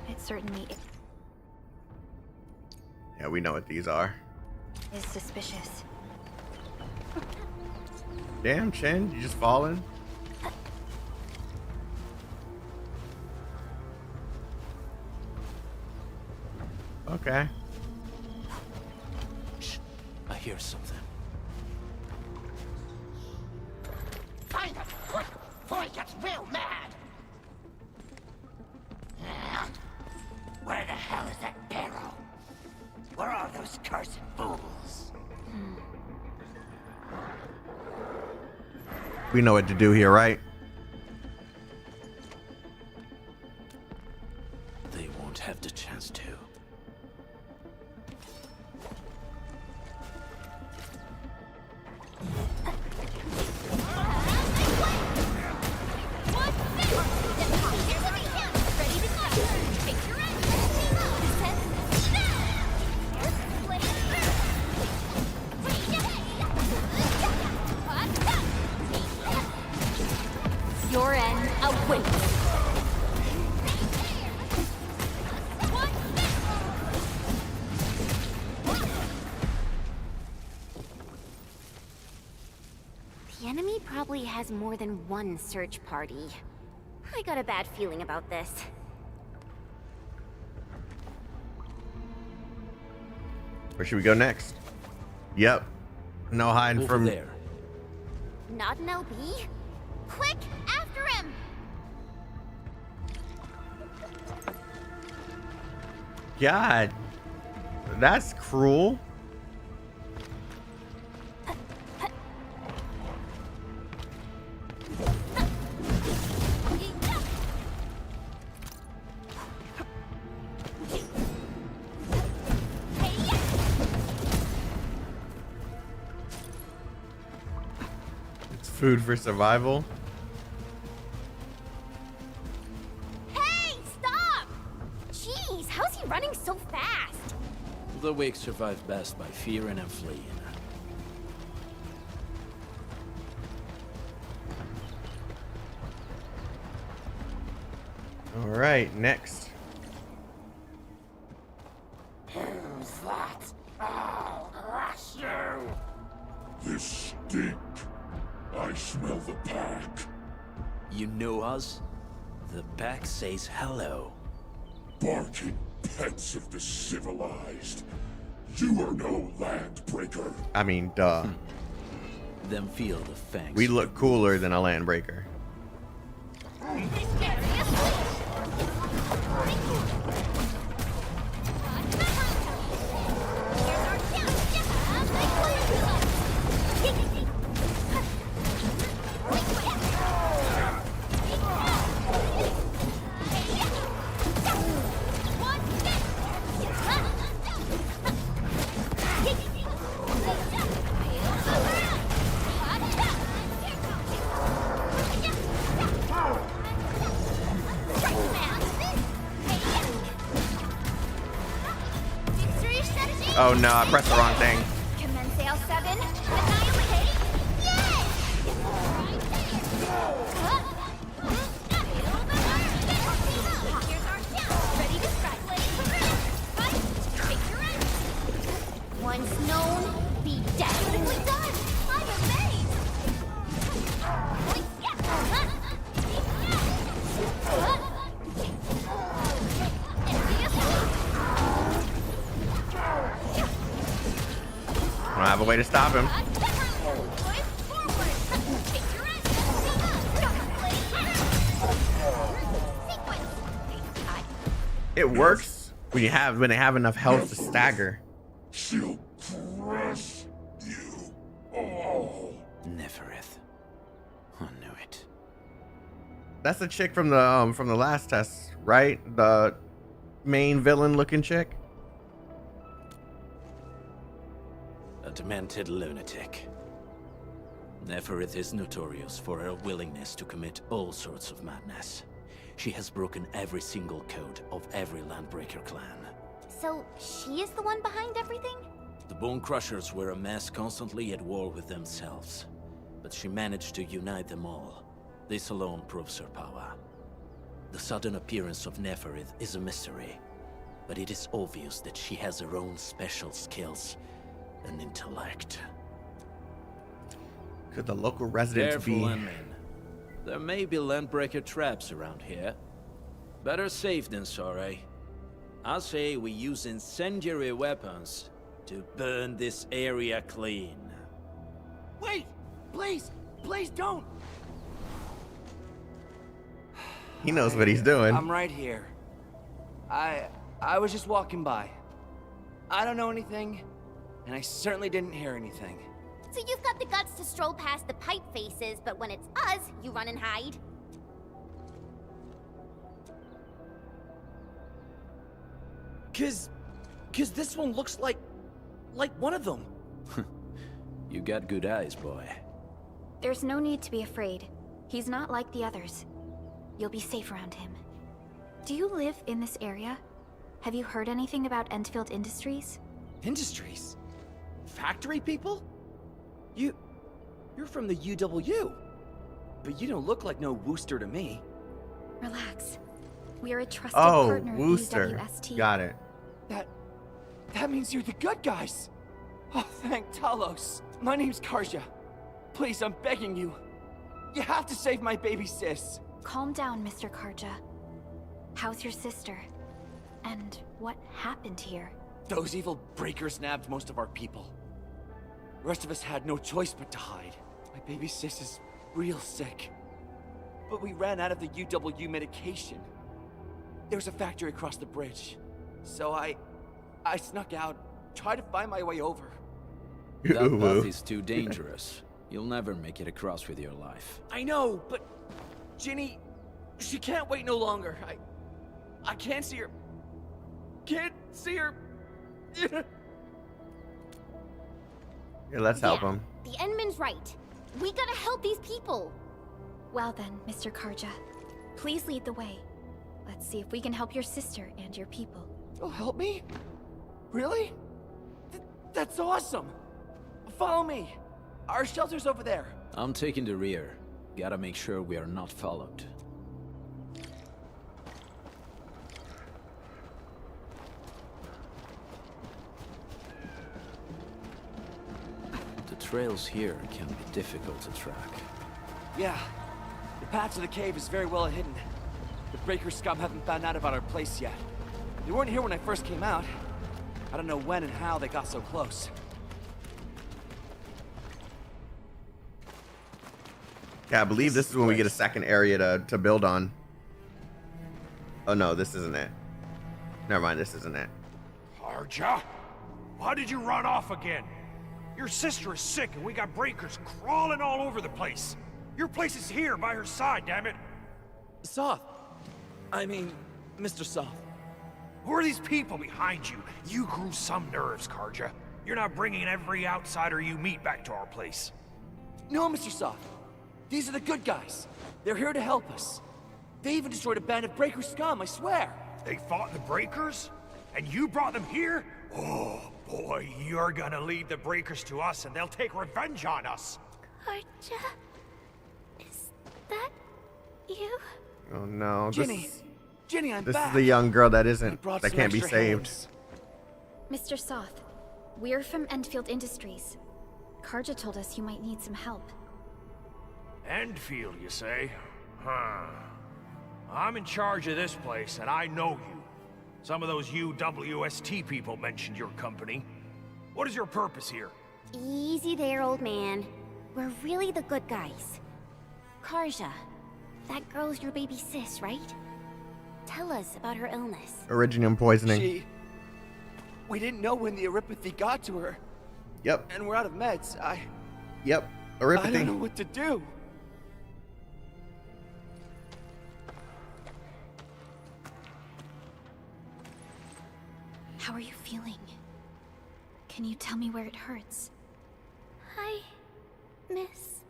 It certainly Yeah, we know what these are. is suspicious. Damn, Chen, you just falling? Okay. Shh. I hear something. Find him, quick, before he gets real mad. Where the hell is that barrel? Where are those cursed fools? We know what to do here, right? They won't have the chance to. Your end awaits. The enemy probably has more than one search party. I got a bad feeling about this. Where should we go next? Yep. No hiding Over from there. Not an LB? Quick, after him! God. That's cruel. It's food for survival. Hey, stop! Jeez, how's he running so fast? The weak survive best by fearing and fleeing. All right, next. Who's that? I'll crush you! This stink. I smell the pack. You know us? The pack says hello. Barking pets of the civilized. You are no landbreaker. I mean, duh. Then feel the fangs. We look cooler than a landbreaker. Oh no, I pressed the wrong thing. Commence L7, annihilate! Yes! Here's our kill. Ready to strike. Fight! Take your end. Once known, be definitely done. I'm amazed. I don't have a way to stop him. It works when they have enough health to stagger. She'll crush you all. Nefereth. I knew it. That's the chick from the last test, right? The main villain looking chick. A demented lunatic. Nefereth is notorious for her willingness to commit all sorts of madness. She has broken every single code of every landbreaker clan. So, she is the one behind everything? The Bone Crushers were a mass constantly at war with themselves. But she managed to unite them all. This alone proves her power. The sudden appearance of Neferith is a mystery, but it is obvious that she has her own special skills and intellect. Could the local residents Careful, be... Landman. There may be landbreaker traps around here. Better safe than sorry. I say we use incendiary weapons to burn this area clean. Wait! Please! Please don't! He knows what he's doing. I'm right here. I was just walking by. I don't know anything, and I certainly didn't hear anything. So you've got the guts to stroll past the pipe faces, but when it's us, you run and hide. Cause this one looks like one of them. You got good eyes, boy. There's no need to be afraid. He's not like the others. You'll be safe around him. Do you live in this area? Have you heard anything about Endfield Industries? Industries? Factory people? You're from the UW. But you don't look like no Wooster to me. Relax. We're a trusted partner of Wooster. UWST. Got it. That means you're the good guys. Oh, thank Talos. My name's Karja. Please, I'm begging you. You have to save my baby sis. Calm down, Mr. Karja. How's your sister? And what happened here? Those evil breakers nabbed most of our people. The rest of us had no choice but to hide. My baby sis is real sick. But we ran out of the UW medication. There was a factory across the bridge. So I snuck out, tried to find my way over. That path is too dangerous. You'll never make it across with your life. I know, but Ginny, she can't wait no longer. I can't see her. Can't see her. Here, let's help him. The Endman's right. We gotta help these people. Well then, Mr. Karja, please lead the way. Let's see if we can help your sister and your people. You'll help me? Really? That's awesome. Follow me. Our shelter's over there. I'm taking the rear. Gotta make sure we are not followed. The trails here can be difficult to track. Yeah. The path to the cave is very well hidden. The breaker scum haven't found out about our place yet. They weren't here when I first came out. I don't know when and how they got so close. Yeah, I believe this is when we get a second area to build on. Oh no, this isn't it. Never mind, this isn't it. Karja? Why did you run off again? Your sister is sick and we got breakers crawling all over the place. Your place is here by her side, damn it. Soth. I mean, Mr. Soth. Who are these people behind you? You grew some nerves, Karja. You're not bringing every outsider you meet back to our place. No, Mr. Soth. These are the good guys. They're here to help us. They even destroyed a band of breaker scum, I swear. They fought the breakers? And you brought them here? Oh, boy, you're gonna lead the breakers to us and they'll take revenge on us. Karja? Is that you? Oh no. Ginny, I'm this back. This is the young girl that can't be saved. Hands. Mr. Soth, we're from Endfield Industries. Karja told us you might need some help. Endfield, you say? Huh. I'm in charge of this place, and I know you. Some of those UWST people mentioned your company. What is your purpose here? Easy there, old man. We're really the good guys. Karja, that girl's your baby sis, right? Tell us about her illness. Originium poisoning. We didn't know when the erypathy got to her. Yep. And we're out of meds. Yep. Erypathy. I don't know what to do. How are you feeling? Can you tell me where it hurts? Hi, miss.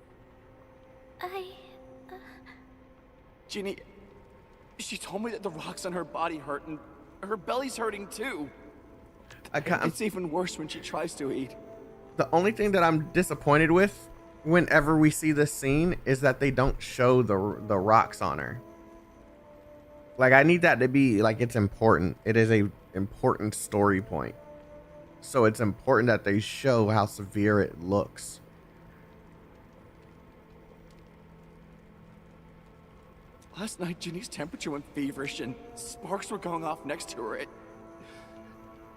Ginny, she told me that the rocks on her body hurt and her belly's hurting too. It's even worse when she tries to eat. The only thing that I'm disappointed with whenever we see this scene is that they don't show the rocks on her. Like, I need that to be like, it's important. It is a important story point. So it's important that they show how severe it looks. Last night, Ginny's temperature went feverish and sparks were going off next to her.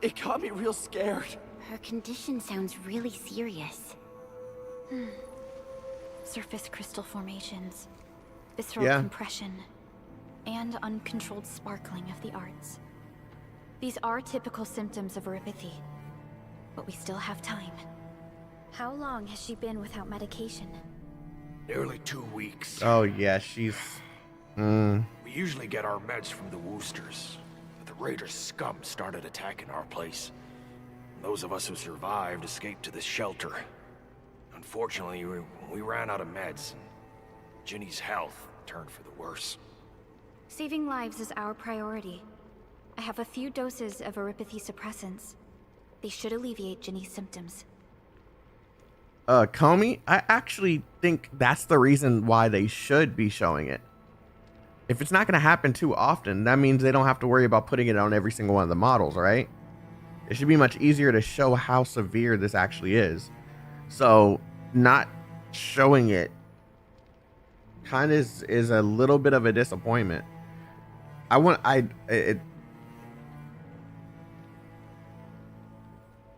It got me real scared. Her condition sounds really serious. Surface crystal formations, visceral compression, and uncontrolled sparkling of the arts. These are typical symptoms of erypathy, but we still have time. How long has she been without medication? Nearly 2 weeks. Oh yeah, she's... We usually get our meds from the Woosters, but the Raiders' scum started attacking our place. Those of us who survived escaped to this shelter. Unfortunately, we ran out of meds, and Ginny's health turned for the worse. Saving lives is our priority. I have a few doses of erypathy suppressants. They should alleviate Ginny's symptoms. Comey, I actually think that's the reason why they should be showing it. If it's not going to happen too often, that means they don't have to worry about putting it on every single one of the models, right? It should be much easier to show how severe this actually is. So not showing it kind of is a little bit of a disappointment.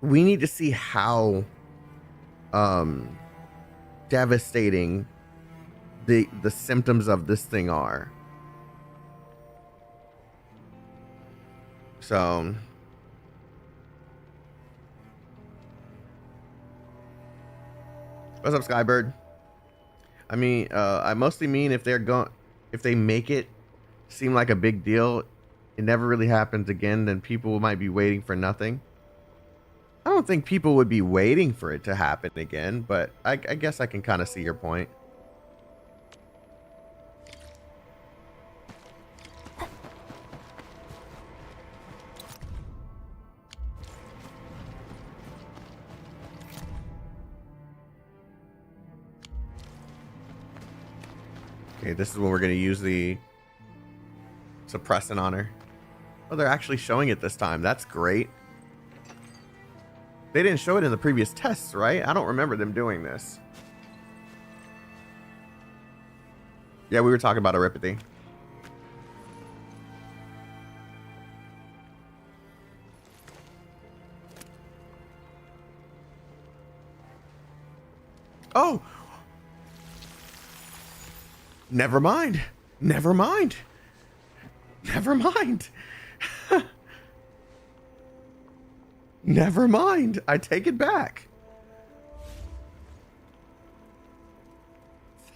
We need to see how devastating the symptoms of this thing are. So what's up, Skybird? I mean, I mostly mean if they make it seem like a big deal, it never really happens again, then people might be waiting for nothing. I don't think people would be waiting for it to happen again, but I guess I can kind of see your point. Okay, this is when we're going to use the suppressant on her. Oh, they're actually showing it this time. That's great. They didn't show it in the previous tests, right? I don't remember them doing this. Yeah, we were talking about erypathy. Oh! Never mind. Never mind. Never mind. Never mind. I take it back.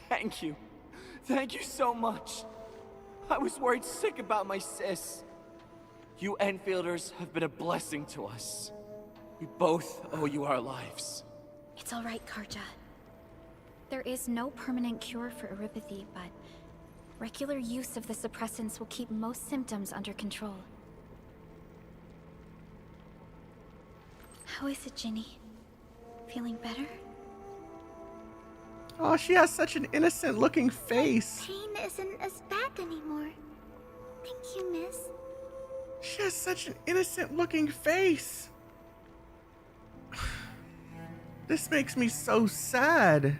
Thank you. Thank you so much. I was worried sick about my sis. You Enfielders have been a blessing to us. We both owe you our lives. It's all right, Karja. There is no permanent cure for erypathy, but regular use of the suppressants will keep most symptoms under control. How is it, Ginny? Feeling better? Oh, she has such an innocent looking face. Pain isn't as bad anymore. Thank you, miss. She has such an innocent looking face. This makes me so sad.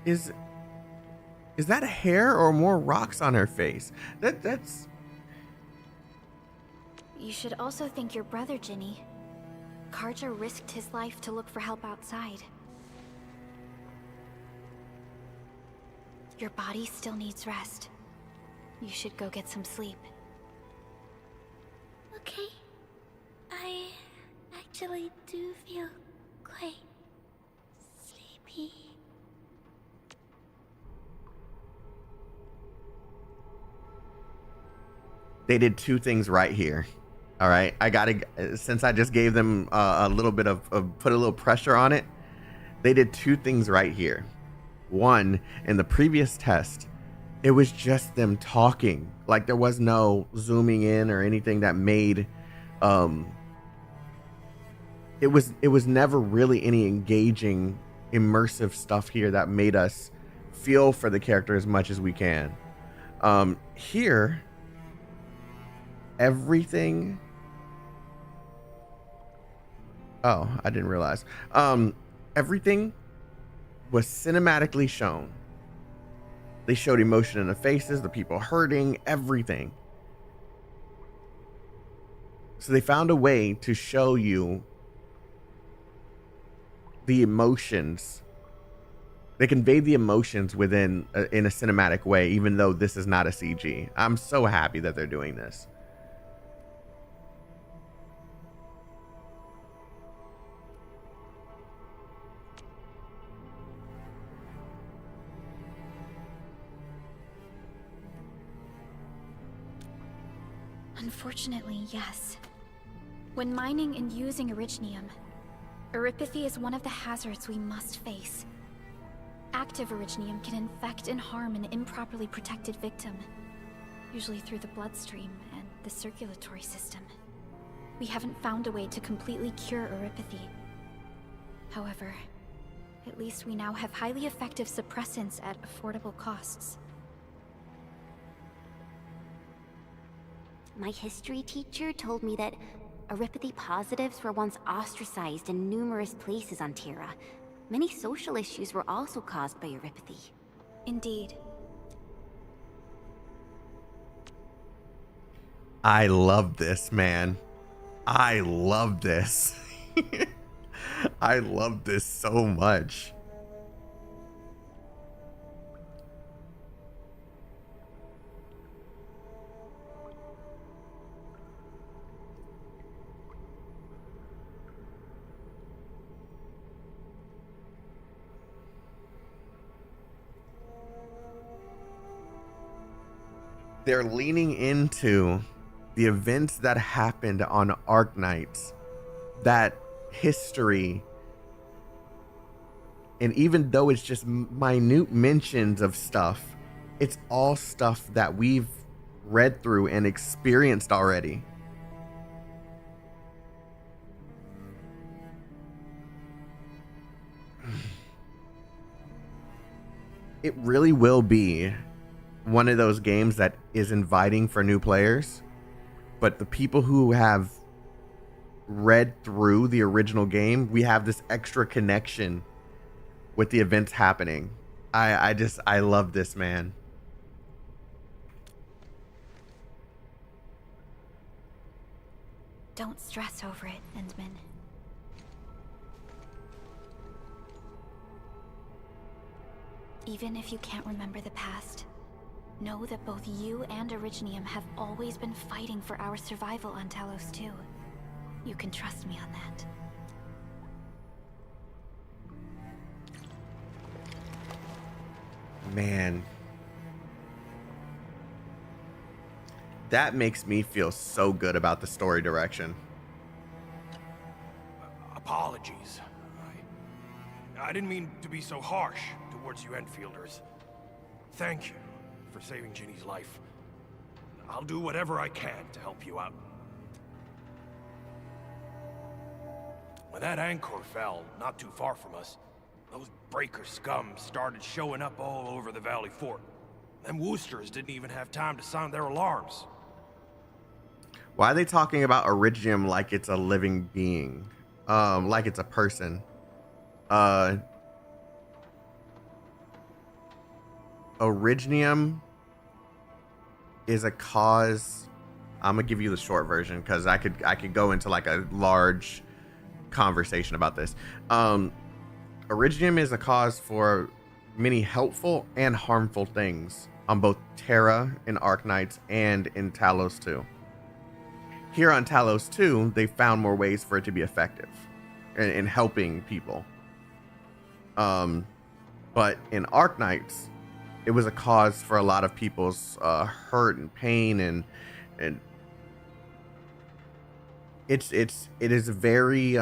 Is that hair or more rocks on her face? That's... You should also thank your brother, Ginny. Karja risked his life to look for help outside. Your body still needs rest. You should go get some sleep. Okay. I actually do feel quite sleepy. They did two things right here. All right, I gotta, since I just gave them a little bit of put a little pressure on it, they did two things right here. One, in the previous test, it was just them talking. Like there was no zooming in or anything that made it was never really any engaging, immersive stuff here that made us feel for the character as much as we can. Here, everything. Oh, I didn't realize. Everything was cinematically shown. They showed emotion in the faces, the people hurting, everything. So they found a way to show you the emotions. They conveyed the emotions within in a cinematic way, even though this is not a CG. I'm so happy that they're doing this. Unfortunately, yes. When mining and using Originium, Eripathy is one of the hazards we must face. Active Originium can infect and harm an improperly protected victim, usually through the bloodstream and the circulatory system. We haven't found a way to completely cure Eripathy. However, at least we now have highly effective suppressants at affordable costs. My history teacher told me that Eripathy positives were once ostracized in numerous places on Terra. Many social issues were also caused by Eripathy. Indeed. I love this, man. I love this. I love this so much. They're leaning into the events that happened on Arknights, that history, and even though it's just minute mentions of stuff, it's all stuff that we've read through and experienced already. It really will be one of those games that is inviting for new players, but the people who have read through the original game, we have this extra connection with the events happening. I love this, man. Don't stress over it, Endman. Even if you can't remember the past, know that both you and Originium have always been fighting for our survival on Talos 2. You can trust me on that. Man. That makes me feel so good about the story direction. Apologies. I didn't mean to be so harsh towards you Enfielders. Thank you for saving Ginny's life. I'll do whatever I can to help you out. When that anchor fell not too far from us, those breaker scum started showing up all over the Valley Fort. Them Woosters didn't even have time to sound their alarms. Why are they talking about Originium like it's a living being? Like it's a person. Originium is a cause. I'm gonna give you the short version because I could go into like a large conversation about this. Originium is a cause for many helpful and harmful things on both Terra in Arknights and in Talos 2. Here on Talos 2, they found more ways for it to be effective in helping people. But in Arknights, it was a cause for a lot of people's hurt and pain, and it is a very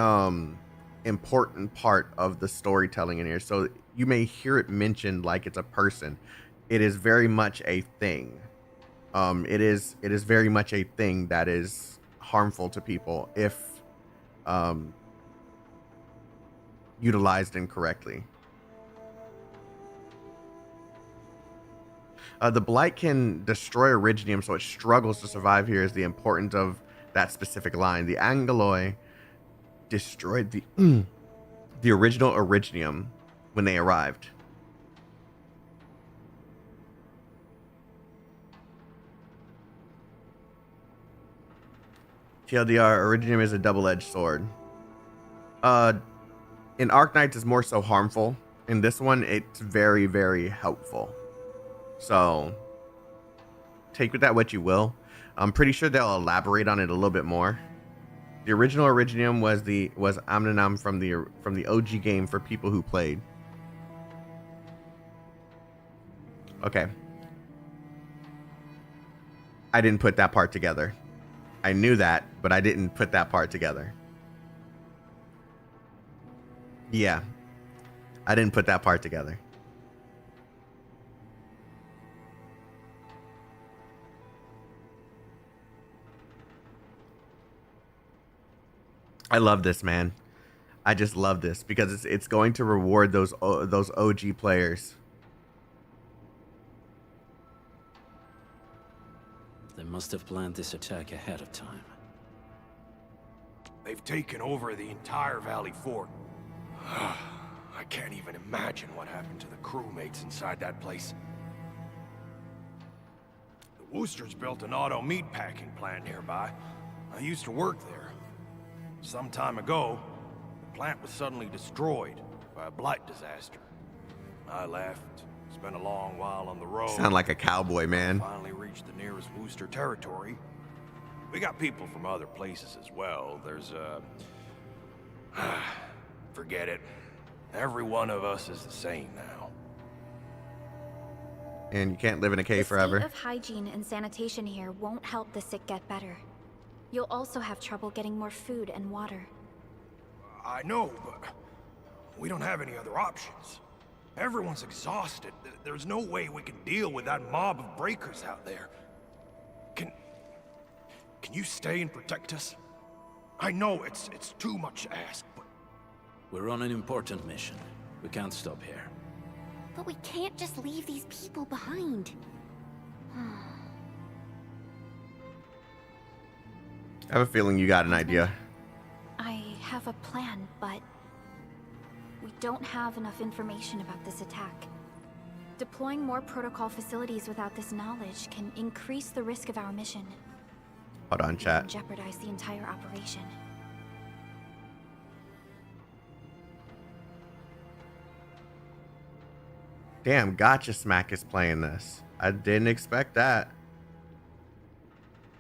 important part of the storytelling in here. So you may hear it mentioned like it's a person. it is very much a thing. It is very much a thing that is harmful to people if utilized incorrectly. The blight can destroy Originium, so it struggles to survive here is the importance of that specific line. The Angoloi destroyed the the original Originium when they arrived. TLDR, Originium is a double-edged sword. In Arknights is more so harmful. In this one, it's very, very helpful. So take with that what you will. I'm pretty sure they'll elaborate on it a little bit more. The original Originium was Amnanam from the OG game for people who played. Okay. I didn't put that part together. I knew that, but I didn't put that part together. Yeah. I didn't put that part together. I love this, man. I just love this because it's going to reward those OG players. They must have planned this attack ahead of time. They've taken over the entire Valley Fort. I can't even imagine what happened to the crewmates inside that place. The Woosters built an auto meatpacking plant nearby. I used to work there. Some time ago, the plant was suddenly destroyed by a blight disaster. I left, spent a long while on the road. Sound like a cowboy, man. Finally reached the nearest Wooster territory. We got people from other places as well. There's forget it. Every one of us is the same now. And you can't live in a cave forever. The state of hygiene and sanitation here won't help the sick get better. You'll also have trouble getting more food and water. I know, but we don't have any other options. Everyone's exhausted. There's no way we can deal with that mob of breakers out there. Can you stay and protect us? I know it's too much to ask, but... We're on an important mission. We can't stop here. But we can't just leave these people behind. I have a feeling you got an idea. I have a plan, but we don't have enough information about this attack. Deploying more protocol facilities without this knowledge can increase the risk of our mission. Hold on, chat. And jeopardize the entire operation. Damn, Gotcha Smack is playing this. I didn't expect that.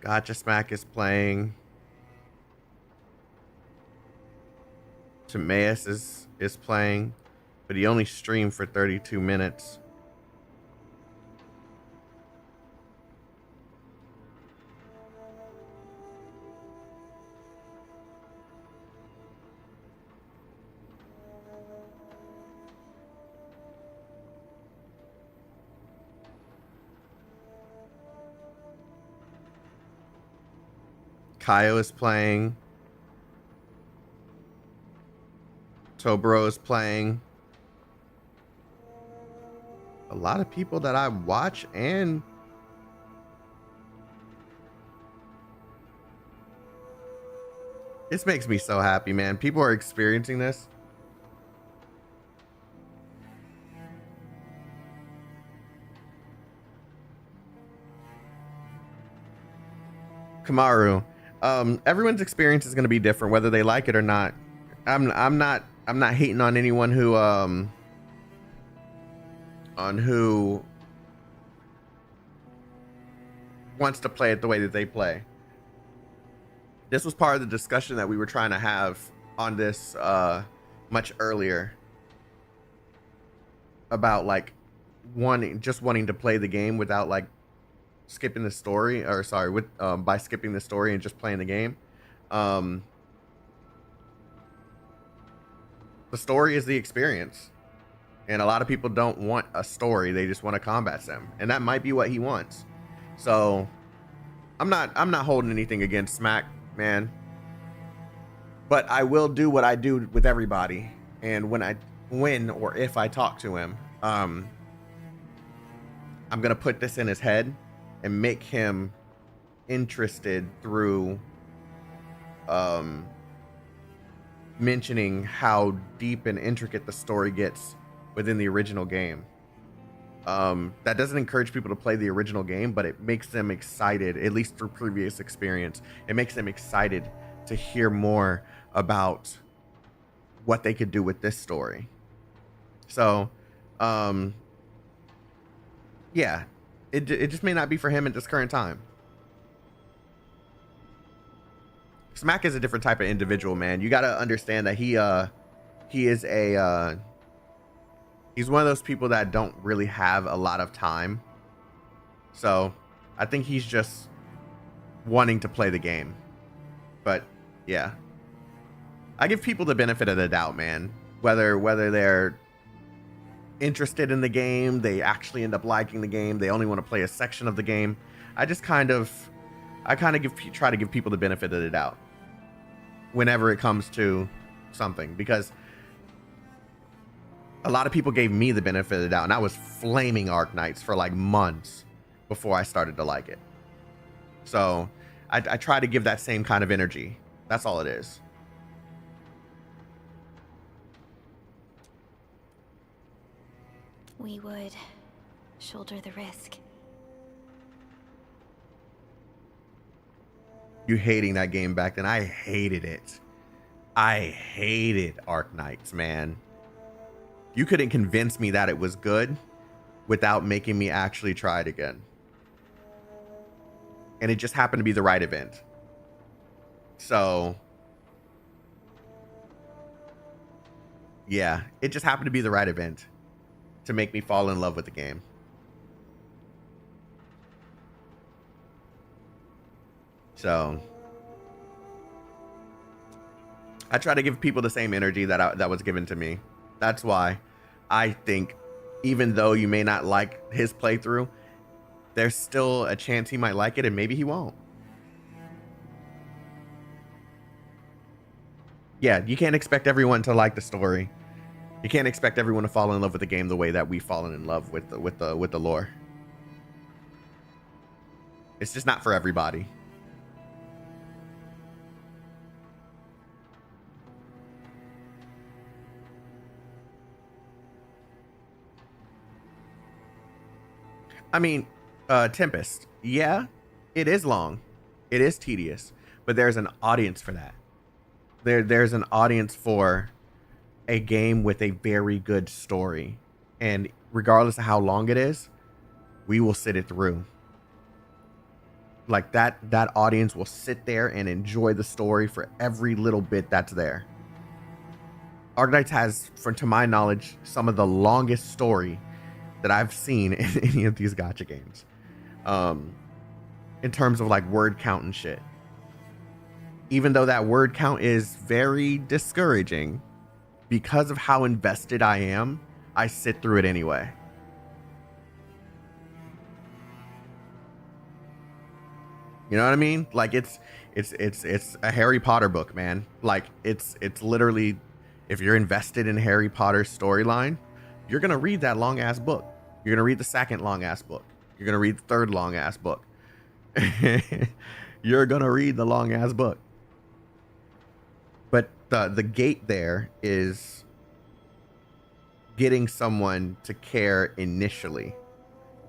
Gotcha Smack is playing. Timaeus is playing, but he only streamed for 32 minutes. Kaio is playing. Tobro is playing. A lot of people that I watch and this makes me so happy, man. People are experiencing this. Kamaru. Everyone's experience is going to be different, whether they like it or not. I'm not hating on anyone who wants to play it the way that they play. This was part of the discussion that we were trying to have on this much earlier about like wanting to play the game without like skipping the story, or sorry, with by skipping the story and just playing the game. The story is the experience. And a lot of people don't want a story. They just want a combat sim. And that might be what he wants. So I'm not holding anything against Smack, man. But I will do what I do with everybody. And when or if I talk to him, I'm going to put this in his head and make him interested through mentioning how deep and intricate the story gets within the original game. That doesn't encourage people to play the original game, but it makes them excited, at least through previous experience. It makes them excited to hear more about what they could do with this story. So, yeah, it just may not be for him at this current time. Smack is a different type of individual, man. You got to understand that he is he's one of those people that don't really have a lot of time. So I think he's just wanting to play the game. But yeah, I give people the benefit of the doubt, man. Whether they're interested in the game, they actually end up liking the game, they only want to play a section of the game. I try to give people the benefit of the doubt whenever it comes to something, because a lot of people gave me the benefit of the doubt, and I was flaming Arknights for like months before I started to like it. So I try to give that same kind of energy. That's all it is. We would shoulder the risk. You hating that game back then? I hated it. I hated Arknights, man. You couldn't convince me that it was good without making me actually try it again. And it just happened to be the right event. So, yeah, it just happened to be the right event to make me fall in love with the game. So I try to give people the same energy that was given to me. That's why I think, even though you may not like his playthrough, there's still a chance he might like it, and maybe he won't. Yeah, you can't expect everyone to like the story. You can't expect everyone to fall in love with the game the way that we've fallen in love with the lore. It's just not for everybody. I mean, Tempest, yeah, it is long. It is tedious, but there's an audience for that. There's an audience for a game with a very good story. And regardless of how long it is, we will sit it through. Like that audience will sit there and enjoy the story for every little bit that's there. Arknights has, to my knowledge, some of the longest story that I've seen in any of these gacha games. In terms of like word count and shit. Even though that word count is very discouraging, because of how invested I am, I sit through it anyway. You know what I mean? Like it's a Harry Potter book, man. Like it's literally, if you're invested in Harry Potter's storyline, you're gonna read that long ass book. You're gonna read the second long ass book. You're gonna read the third long ass book. You're gonna read the long ass book. But the gate there is getting someone to care initially.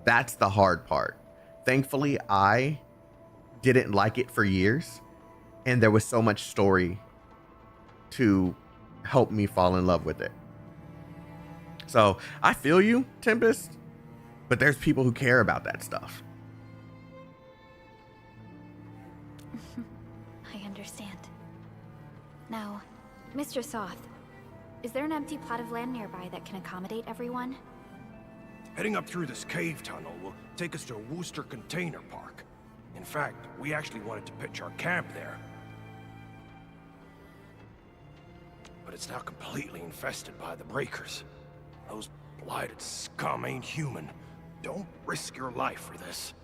That's the hard part. Thankfully, I didn't like it for years, and there was so much story to help me fall in love with it. So I feel you, Tempest, but there's people who care about that stuff. I understand. Now, Mr. Soth, is there an empty plot of land nearby that can accommodate everyone? Heading up through this cave tunnel will take us to a Wooster container park. In fact, we actually wanted to pitch our camp there. But it's now completely infested by the breakers. Those Blighted scum ain't human. Don't risk your life for this.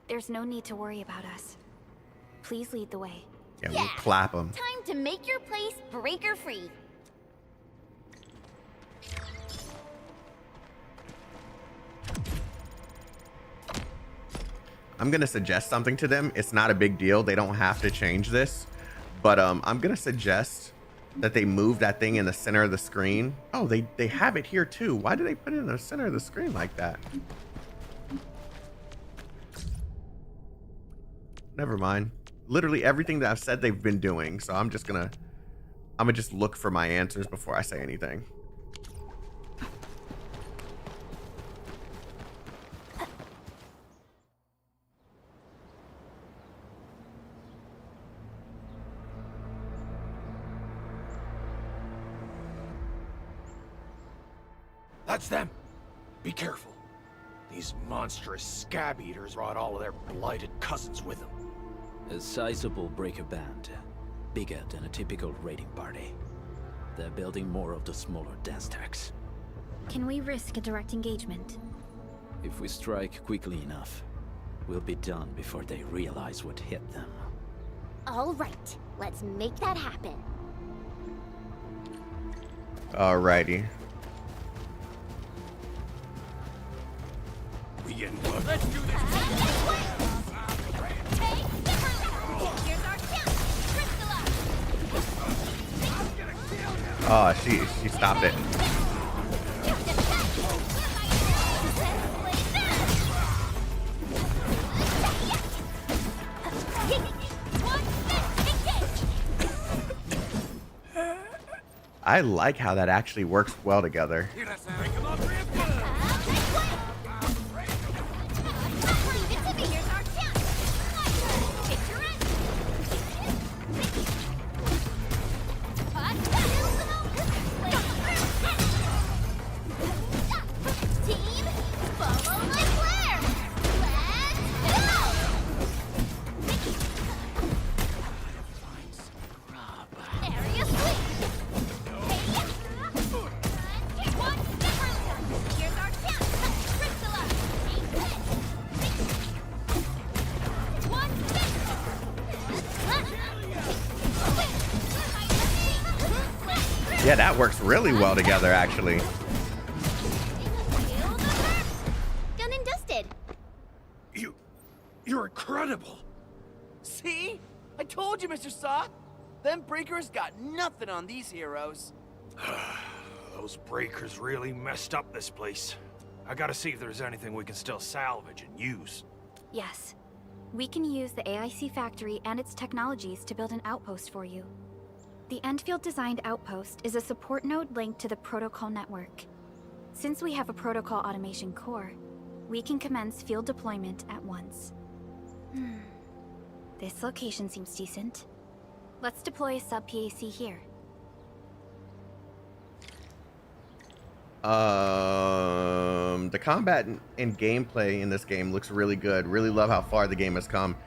There's no need to worry about us. Please lead the way. Yeah, we'll clap them. Time to make your place breaker-free. I'm gonna suggest something to them. It's not a big deal. They don't have to change this, but I'm gonna suggest that they move that thing in the center of the screen. Oh, they have it here too. Why do they put it in the center of the screen like that? Never mind. Literally everything that I've said they've been doing. So I'm gonna just look for my answers before I say anything. That's them. Be careful. These monstrous scab eaters brought all of their blighted cousins with them. A sizable breaker band. Bigger than a typical raiding party. They're building more of the smaller dance tags. Can we risk a direct engagement? If we strike quickly enough, we'll be done before they realize what hit them. All right, let's make that happen. Alrighty. We getting close. Let's do this. Oh, she stopped it. I like how that actually works well together. Yeah, that works really well together, actually. Done and dusted. You're incredible. See? I told you, Mr. Sock. Them breakers got nothing on these heroes. Those breakers really messed up this place. I gotta see if there's anything we can still salvage and use. Yes. We can use the AIC factory and its technologies to build an outpost for you. The Endfield designed outpost is a support node linked to the protocol network. Since we have a protocol automation core, we can commence field deployment at once. This location seems decent. Let's deploy a sub-PAC here. The combat and gameplay in this game looks really good. Really love how far the game has come.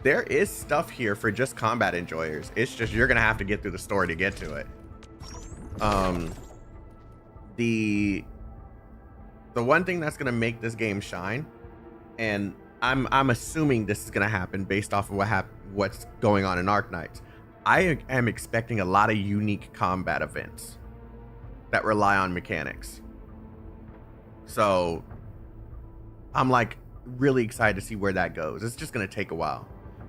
There is stuff here for just combat enjoyers. It's just you're gonna have to get through the story to get to it. The one thing that's gonna make this game shine, and I'm assuming this is gonna happen based off of what's going on in Arknights. I am expecting a lot of unique combat events that rely on mechanics. So I'm like really excited to see where that goes. It's just gonna take a while.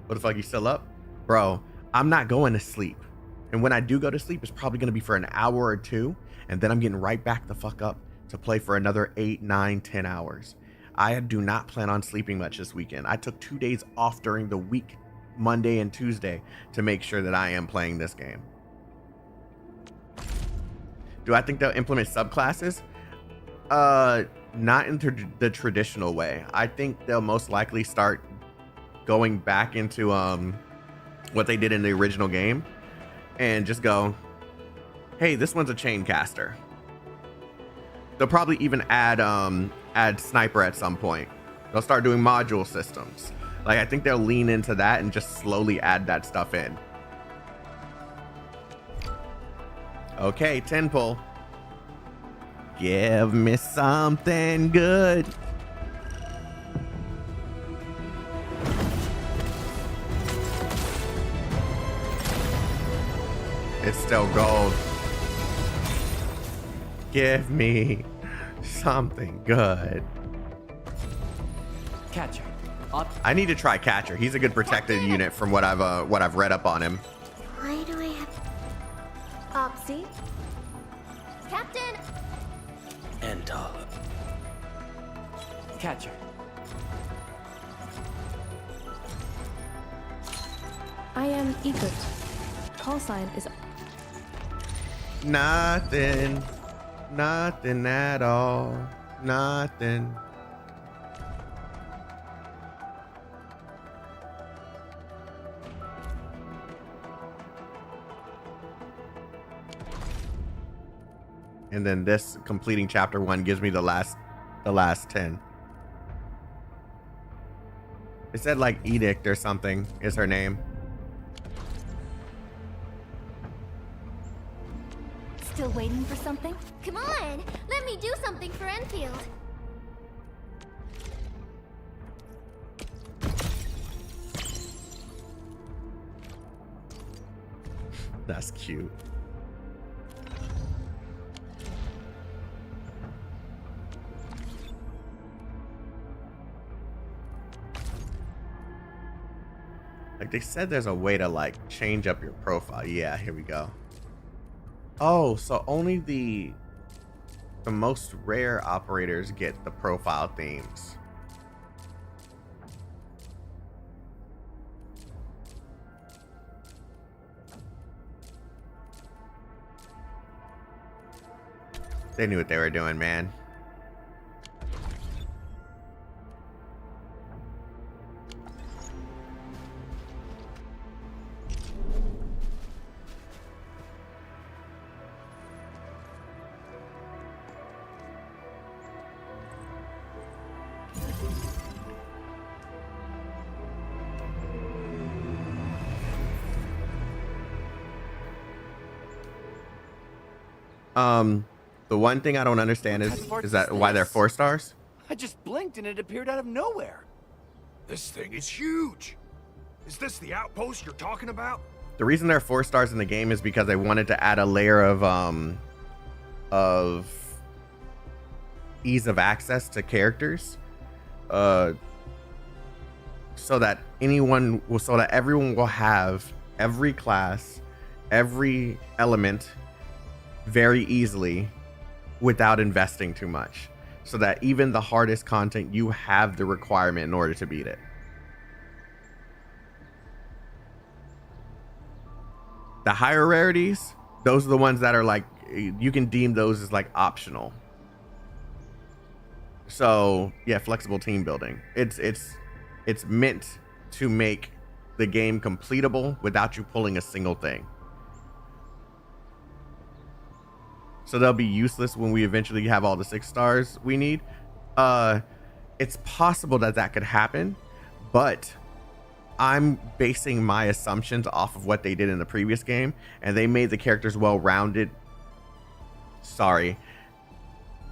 What the fuck, you still up? Bro, I'm not going to sleep. And when I do go to sleep, it's probably gonna be for an hour or two, and then I'm getting right back the fuck up to play for another 8, 9, 10 hours. I do not plan on sleeping much this weekend. I took 2 days off during the week, Monday and Tuesday, to make sure that I am playing this game. Do I think they'll implement subclasses? Not in the traditional way. I think they'll most likely start going back into what they did in the original game and just go, hey, this one's a chain caster. They'll probably even add sniper at some point. They'll start doing module systems. Like, I think they'll lean into that and just slowly add that stuff in. Okay, 10 pull. Give me something good. It's still gold. Give me something good. Catcher. I need to try Catcher. He's a good protected unit from what I've read up on him. Why do I have... Opsy? Captain! Ental. Catcher. I am Egert. Call sign is... Nothing. Nothing at all. Nothing. And then this completing chapter 1 gives me the last 10. It said like Edict or something is her name. Still waiting for something? Come on! Let me do something for Enfield! That's cute. Like they said there's a way to like change up your profile. Yeah, here we go. Oh, so only the most rare operators get the profile themes. They knew what they were doing, man. The one thing I don't understand is that why they're 4 stars? I just blinked and it appeared out of nowhere. This thing is huge. Is this the outpost you're talking about? The reason they're 4 stars in the game is because they wanted to add a layer of ease of access to characters, so that everyone will have every class, every element very easily without investing too much, so that even the hardest content, you have the requirement in order to beat it. The higher rarities, those are the ones that are like, you can deem those as like optional. So yeah, flexible team building. It's meant to make the game completable without you pulling a single thing. So they'll be useless when we eventually have all the 6 stars we need. It's possible that could happen, but I'm basing my assumptions off of what they did in the previous game, and they made the characters well-rounded. Sorry.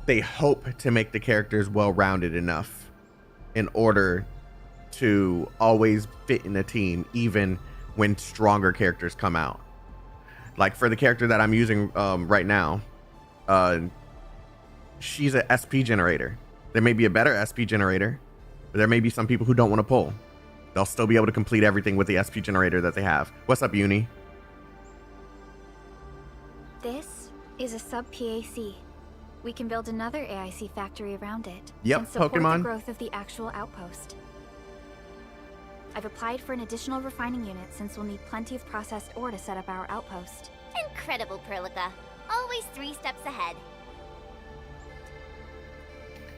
They hope to make the characters well-rounded enough in order to always fit in a team, even when stronger characters come out. Like for the character that I'm using right now, she's a SP generator. There may be a better SP generator, but there may be some people who don't want to pull. They'll still be able to complete everything with the SP generator that they have. What's up, Uni? This is a sub-PAC. We can build another AIC factory around it. Yep, and support Pokemon. the growth of the actual outpost. I've applied for an additional refining unit since we'll need plenty of processed ore to set up our outpost. Incredible, Perlica. Always 3 steps ahead.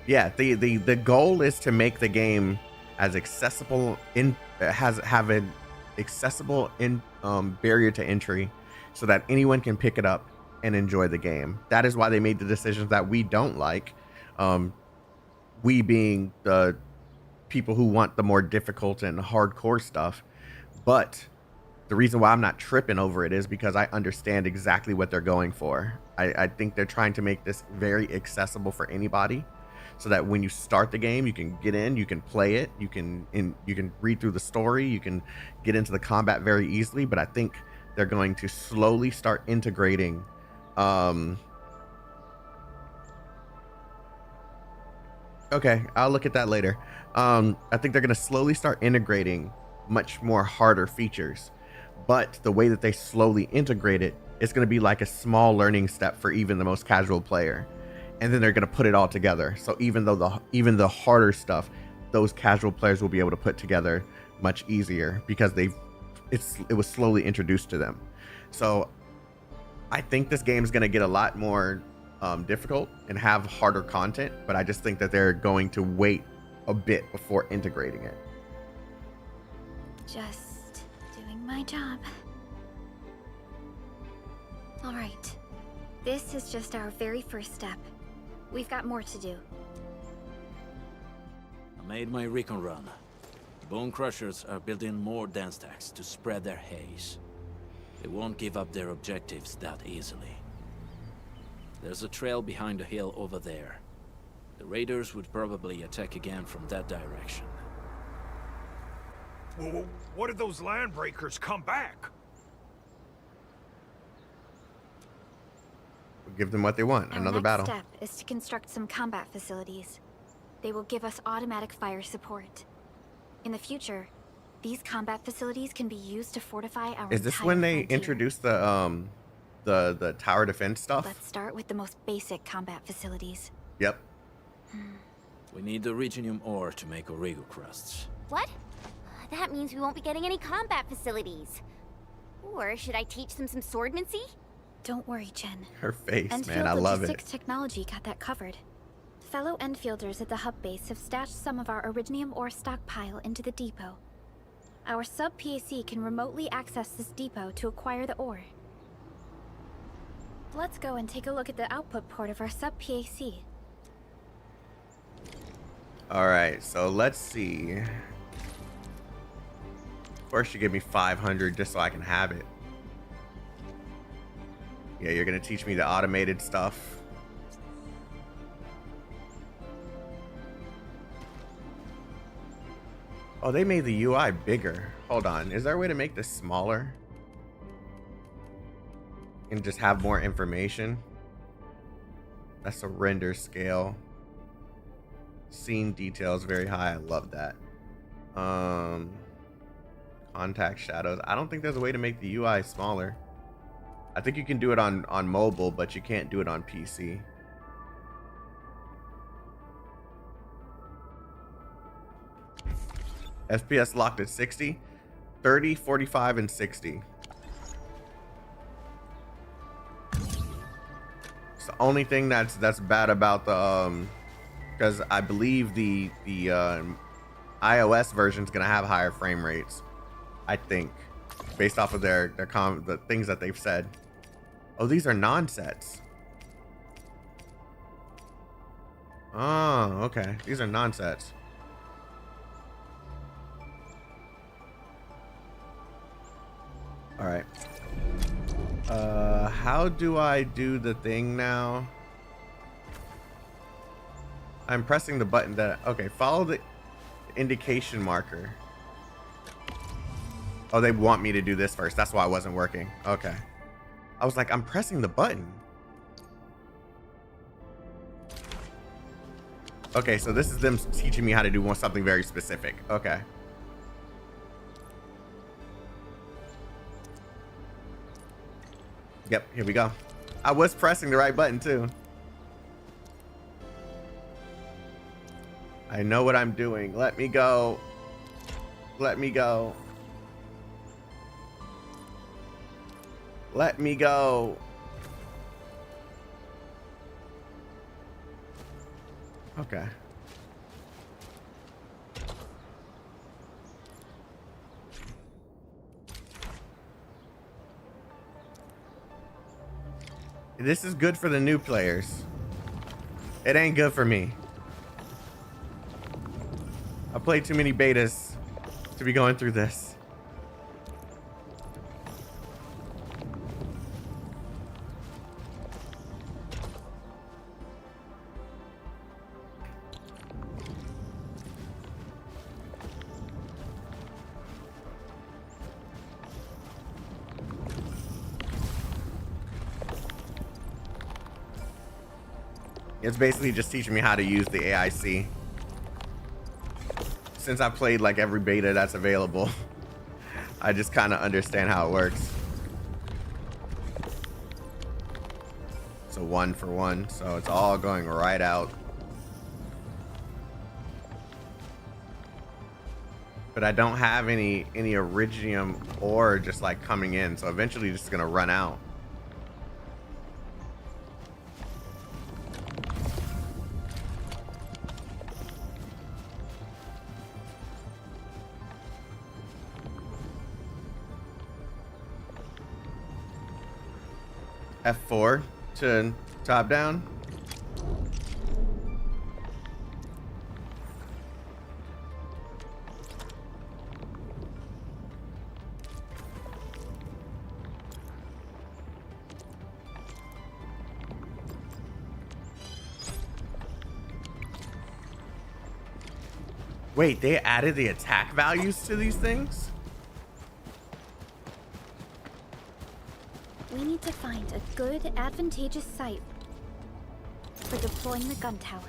Yeah, the goal is to make the game as accessible have an accessible barrier to entry, so that anyone can pick it up and enjoy the game. That is why they made the decisions that we don't like. We being the people who want the more difficult and hardcore stuff. But the reason why I'm not tripping over it is because I understand exactly what they're going for. I think they're trying to make this very accessible for anybody, so that when you start the game, you can get in, you can play it, you can read through the story, you can get into the combat very easily. But I think they're going to slowly start integrating okay, I'll look at that later. I think they're going to slowly start integrating much more harder features, but the way that they slowly integrate it, it's going to be like a small learning step for even the most casual player, and then they're going to put it all together. So even the harder stuff, those casual players will be able to put together much easier because it was slowly introduced to them. So I think this game is going to get a lot more difficult and have harder content, but I just think that they're going to wait a bit before integrating it. Just doing my job. All right. This is just our very first step. We've got more to do. I made my recon run. Bone Crushers are building more dance stacks to spread their haze. They won't give up their objectives that easily. There's a trail behind the hill over there. The raiders would probably attack again from that direction. Well, what if those landbreakers come back? We'll give them what they want, another battle. Our next step is to construct some combat facilities. They will give us automatic fire support. In the future, these combat facilities can be used to fortify our Is this when they introduce the tower defense stuff? Let's start with the most basic combat facilities. Yep. We need the Originium ore to make Origo crusts. What? That means we won't be getting any combat facilities. Or should I teach them some swordmancy? Don't worry, Chen. Her face, Endfield man, I love it. Logistics Technology got that covered. Fellow Endfielders at the hub base have stashed some of our Originium ore stockpile into the depot. Our sub-PAC can remotely access this depot to acquire the ore. Let's go and take a look at the output port of our sub-PAC. Alright, so let's see. First you give me 500 just so I can have it. Yeah, you're gonna teach me the automated stuff. Oh, they made the UI bigger. Hold on, is there a way to make this smaller? And just have more information? That's a render scale. Scene details very high. I love that. Contact shadows. I don't think there's a way to make the UI smaller. I think you can do it on mobile, but you can't do it on PC. FPS locked at 60, 30, 45, and 60. It's the only thing that's bad about the because I believe the iOS version is gonna have higher frame rates. I think, based off of the things that they've said. Oh, these are non-sets. Oh, okay. These are non-sets. All right. How do I do the thing now? I'm pressing the button that... Okay, follow the indication marker. Oh, they want me to do this first. That's why it wasn't working. Okay. I was like, I'm pressing the button. Okay, so this is them teaching me how to do something very specific. Okay. Yep, here we go. I was pressing the right button too. I know what I'm doing. Let me go. Let me go. Let me go. Okay. This is good for the new players. It ain't good for me. I played too many betas to be going through this. It's basically just teaching me how to use the AIC. Since I've played like every beta that's available, I just kind of understand how it works. It's a 1 for 1, so it's all going right out. But I don't have any Iridium ore just like coming in, so eventually it's gonna run out. F4 to top down. Wait, they added the attack values to these things? We need to find a good, advantageous site for deploying the gun tower.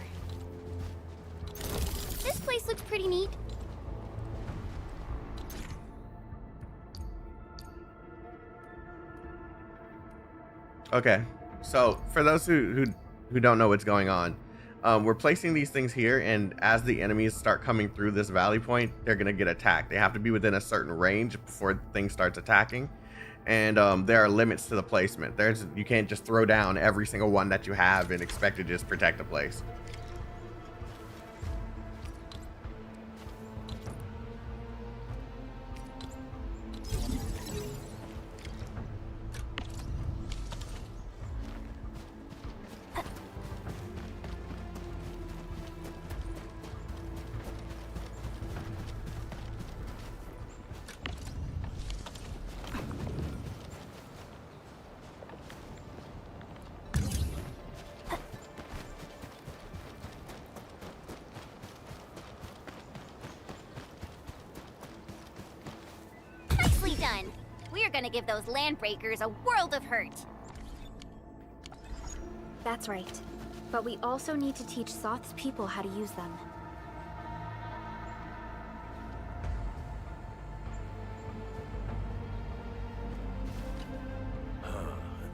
This place looks pretty neat. Okay, so for those who don't know what's going on, we're placing these things here, and as the enemies start coming through this valley point, they're gonna get attacked. They have to be within a certain range before things starts attacking. And there are limits to the placement. You can't just throw down every single one that you have and expect to just protect the place. Done. We're gonna give those landbreakers a world of hurt. That's right. But we also need to teach Soth's people how to use them.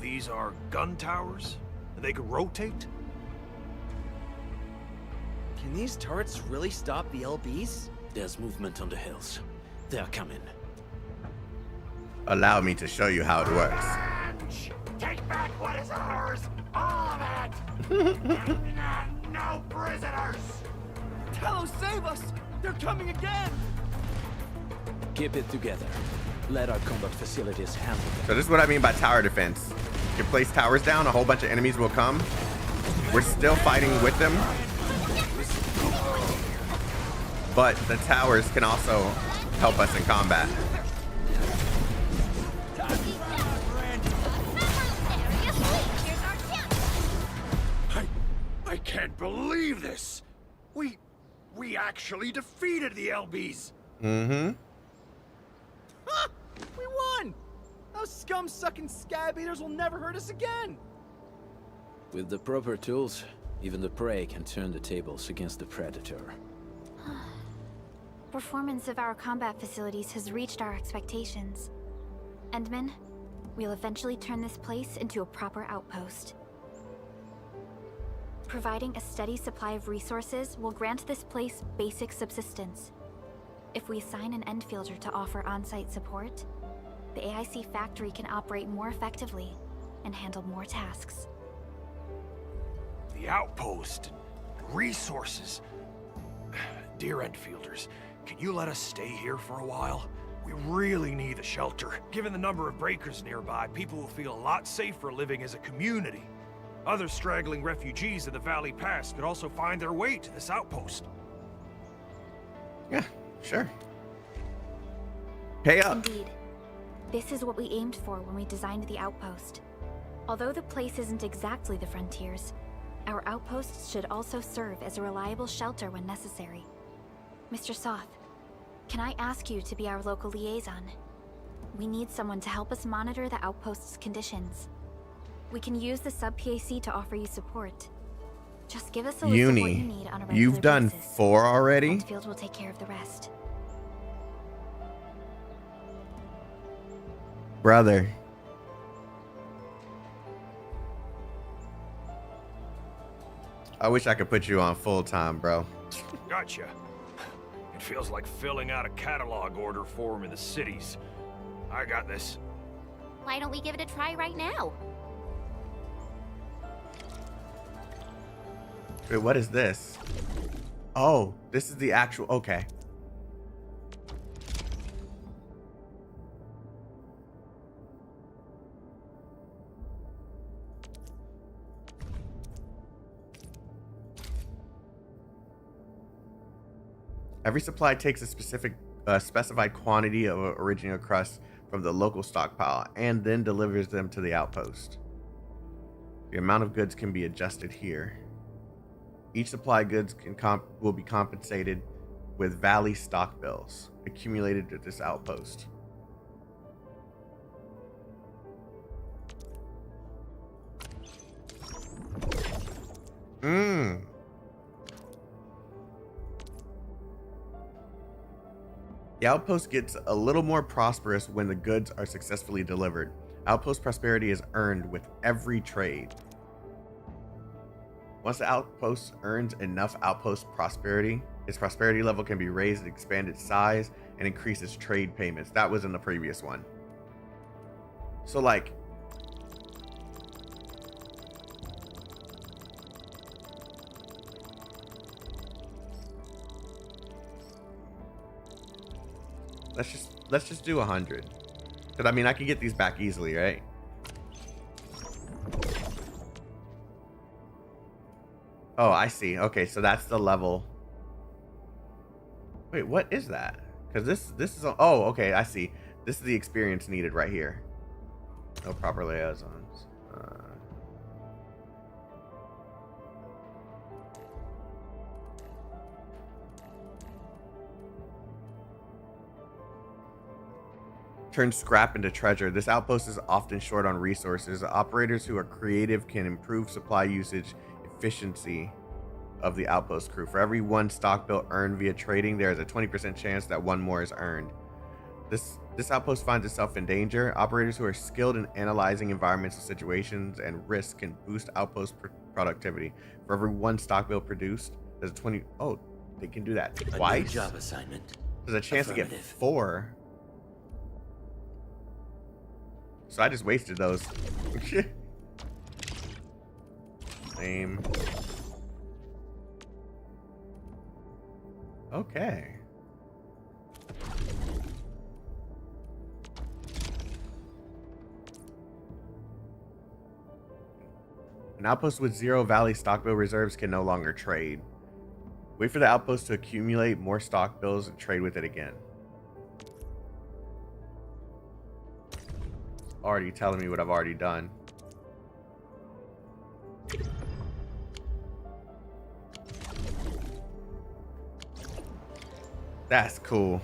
These are gun towers? They could rotate? Can these turrets really stop the LBs? There's movement on the hills. They're coming. Allow me to show you how it works. Take back what is ours! All of it! No prisoners! Tello, save us! They're coming again! Keep it together. Let our combat facilities handle them. So this is what I mean by tower defense. You can place towers down, a whole bunch of enemies will come. We're still fighting with them. But the towers can also help us in combat. I can't believe this! We actually defeated the LBs! Mm-hmm. Ha! We won! Those scum-sucking scab eaters will never hurt us again! With the proper tools, even the prey can turn the tables against the predator. Performance of our combat facilities has reached our expectations. Endman, we'll eventually turn this place into a proper outpost. Providing a steady supply of resources will grant this place basic subsistence. If we assign an Endfielder to offer on-site support, the AIC factory can operate more effectively and handle more tasks. The outpost, resources. Dear Endfielders, can you let us stay here for a while? We really need a shelter. Given the number of breakers nearby, people will feel a lot safer living as a community. Other straggling refugees of the Valley Pass could also find their way to this outpost. Yeah, sure. Pay up. Indeed. This is what we aimed for when we designed the outpost. Although the place isn't exactly the frontiers, our outposts should also serve as a reliable shelter when necessary. Mr. Soth, can I ask you to be our local liaison? We need someone to help us monitor the outpost's conditions. We can use the sub-PAC to offer you support. Just give us a list of what you need on a regular You've done basis. 4 already? Endfield will take care of the rest. Brother. I wish I could put you on full time, bro. Gotcha. It feels like filling out a catalog order form in the cities. I got this. Why don't we give it a try right now? Wait, what is this? Oh, this is the actual, okay. Every supply takes a specified quantity of original crust from the local stockpile and then delivers them to the outpost. The amount of goods can be adjusted here. Each supply goods will be compensated with Valley stock bills accumulated at this outpost. The outpost gets a little more prosperous when the goods are successfully delivered. Outpost prosperity is earned with every trade. Once the outpost earns enough outpost prosperity, its prosperity level can be raised and expand its size and increase its trade payments. That was in the previous one. So like, let's just do 100. Because I mean, I can get these back easily, right? Oh, I see. Okay, so that's the level. Wait, what is that? Because this is, oh, okay, I see. This is the experience needed right here. No proper liaisons. Turn scrap into treasure. This outpost is often short on resources. Operators who are creative can improve supply usage efficiency of the outpost crew. For every 1 stock bill earned via trading, there is a 20% chance that 1 more is earned. This outpost finds itself in danger. Operators who are skilled in analyzing environmental situations and risks can boost outpost productivity. For every 1 stock bill produced, there's a 20. Oh, they can do that twice. A new job assignment. There's a chance to get 4. So I just wasted those. Same. Okay. An outpost with 0 Valley stock bill reserves can no longer trade. Wait for the outpost to accumulate more stock bills and trade with it again. Already telling me what I've already done. That's cool.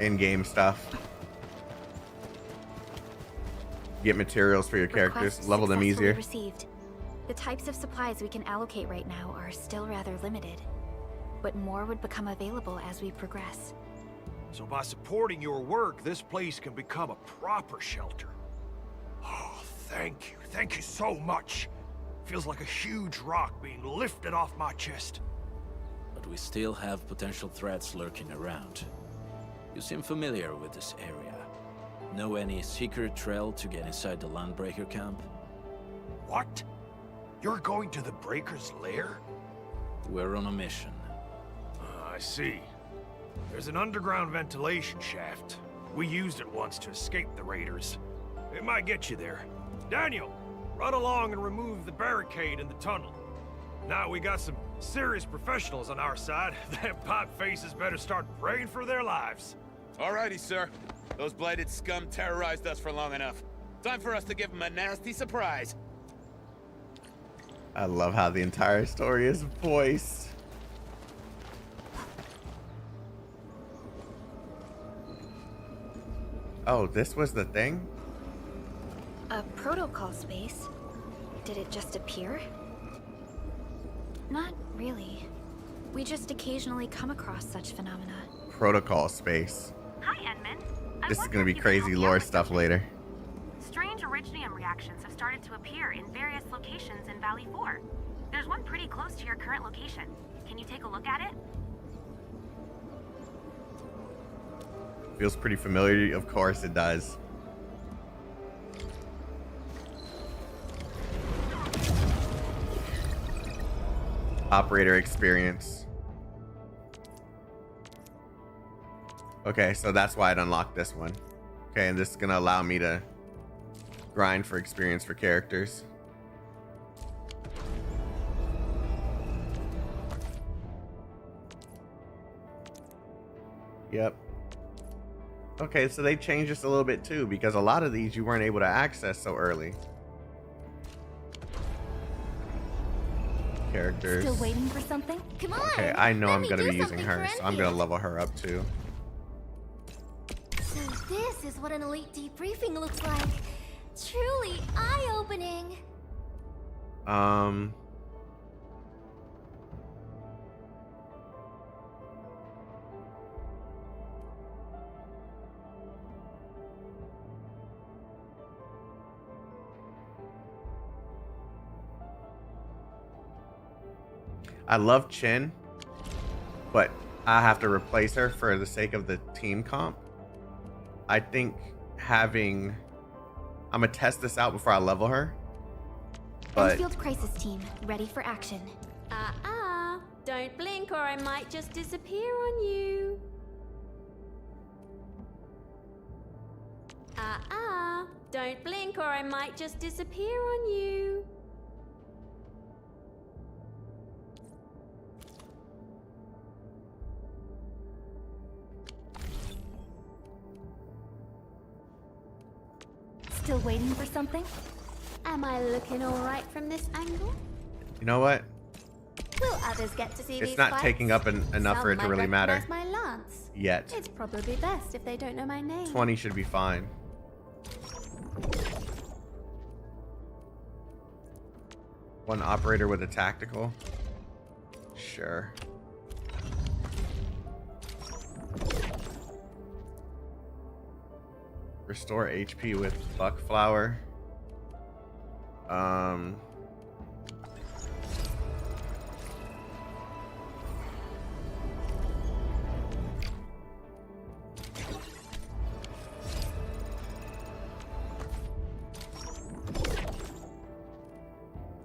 In-game stuff. Get materials for your characters, level them easier. Received. The types of supplies we can allocate right now are still rather limited, but more would become available as we progress. So by supporting your work, this place can become a proper shelter. Oh, thank you. Thank you so much. Feels like a huge rock being lifted off my chest. But we still have potential threats lurking around. You seem familiar with this area. Know any secret trail to get inside the landbreaker camp? What? You're going to the Breaker's lair? We're on a mission. I see. There's an underground ventilation shaft. We used it once to escape the raiders. It might get you there. Daniel, run along and remove the barricade in the tunnel. Now we got some serious professionals on our side. Them pipe faces better start praying for their lives. Alrighty, sir. Those blighted scum terrorized us for long enough. Time for us to give him a nasty surprise. I love how the entire story is voiced. Oh, this was the thing? A protocol space? Did it just appear? Not really. We just occasionally come across such phenomena. Protocol space. Hi, Edmund. This is gonna be crazy lore stuff later. Strange originium reactions have started to appear in various locations in Valley 4. There's one pretty close to your current location. Can you take a look at it? Feels pretty familiar. Of course it does. Operator experience. Okay, so that's why I'd unlocked this one. Okay, and this is gonna allow me to grind for experience for characters. Yep. Okay, so they changed this a little bit too, because a lot of these you weren't able to access so early. Characters. Still waiting for something? Come on. Okay, I know I'm gonna be using her, so I'm gonna level her up too. So this is what an elite debriefing looks like. Truly eye-opening. I love Chen, but I have to replace her for the sake of the team comp. I think having... I'm gonna test this out before I level her. But Endfield crisis team, ready for action. Don't blink or I might just disappear on you. Don't blink or I might just disappear on you. Still waiting for something? Am I looking alright from this angle? you know what? Will others get to see It's these not fights? taking up enough Some for it to might really matter recognize my lance. yet. It's probably best if they don't know my name. 20 should be fine. One operator with a tactical. Sure. Restore HP with buck flower.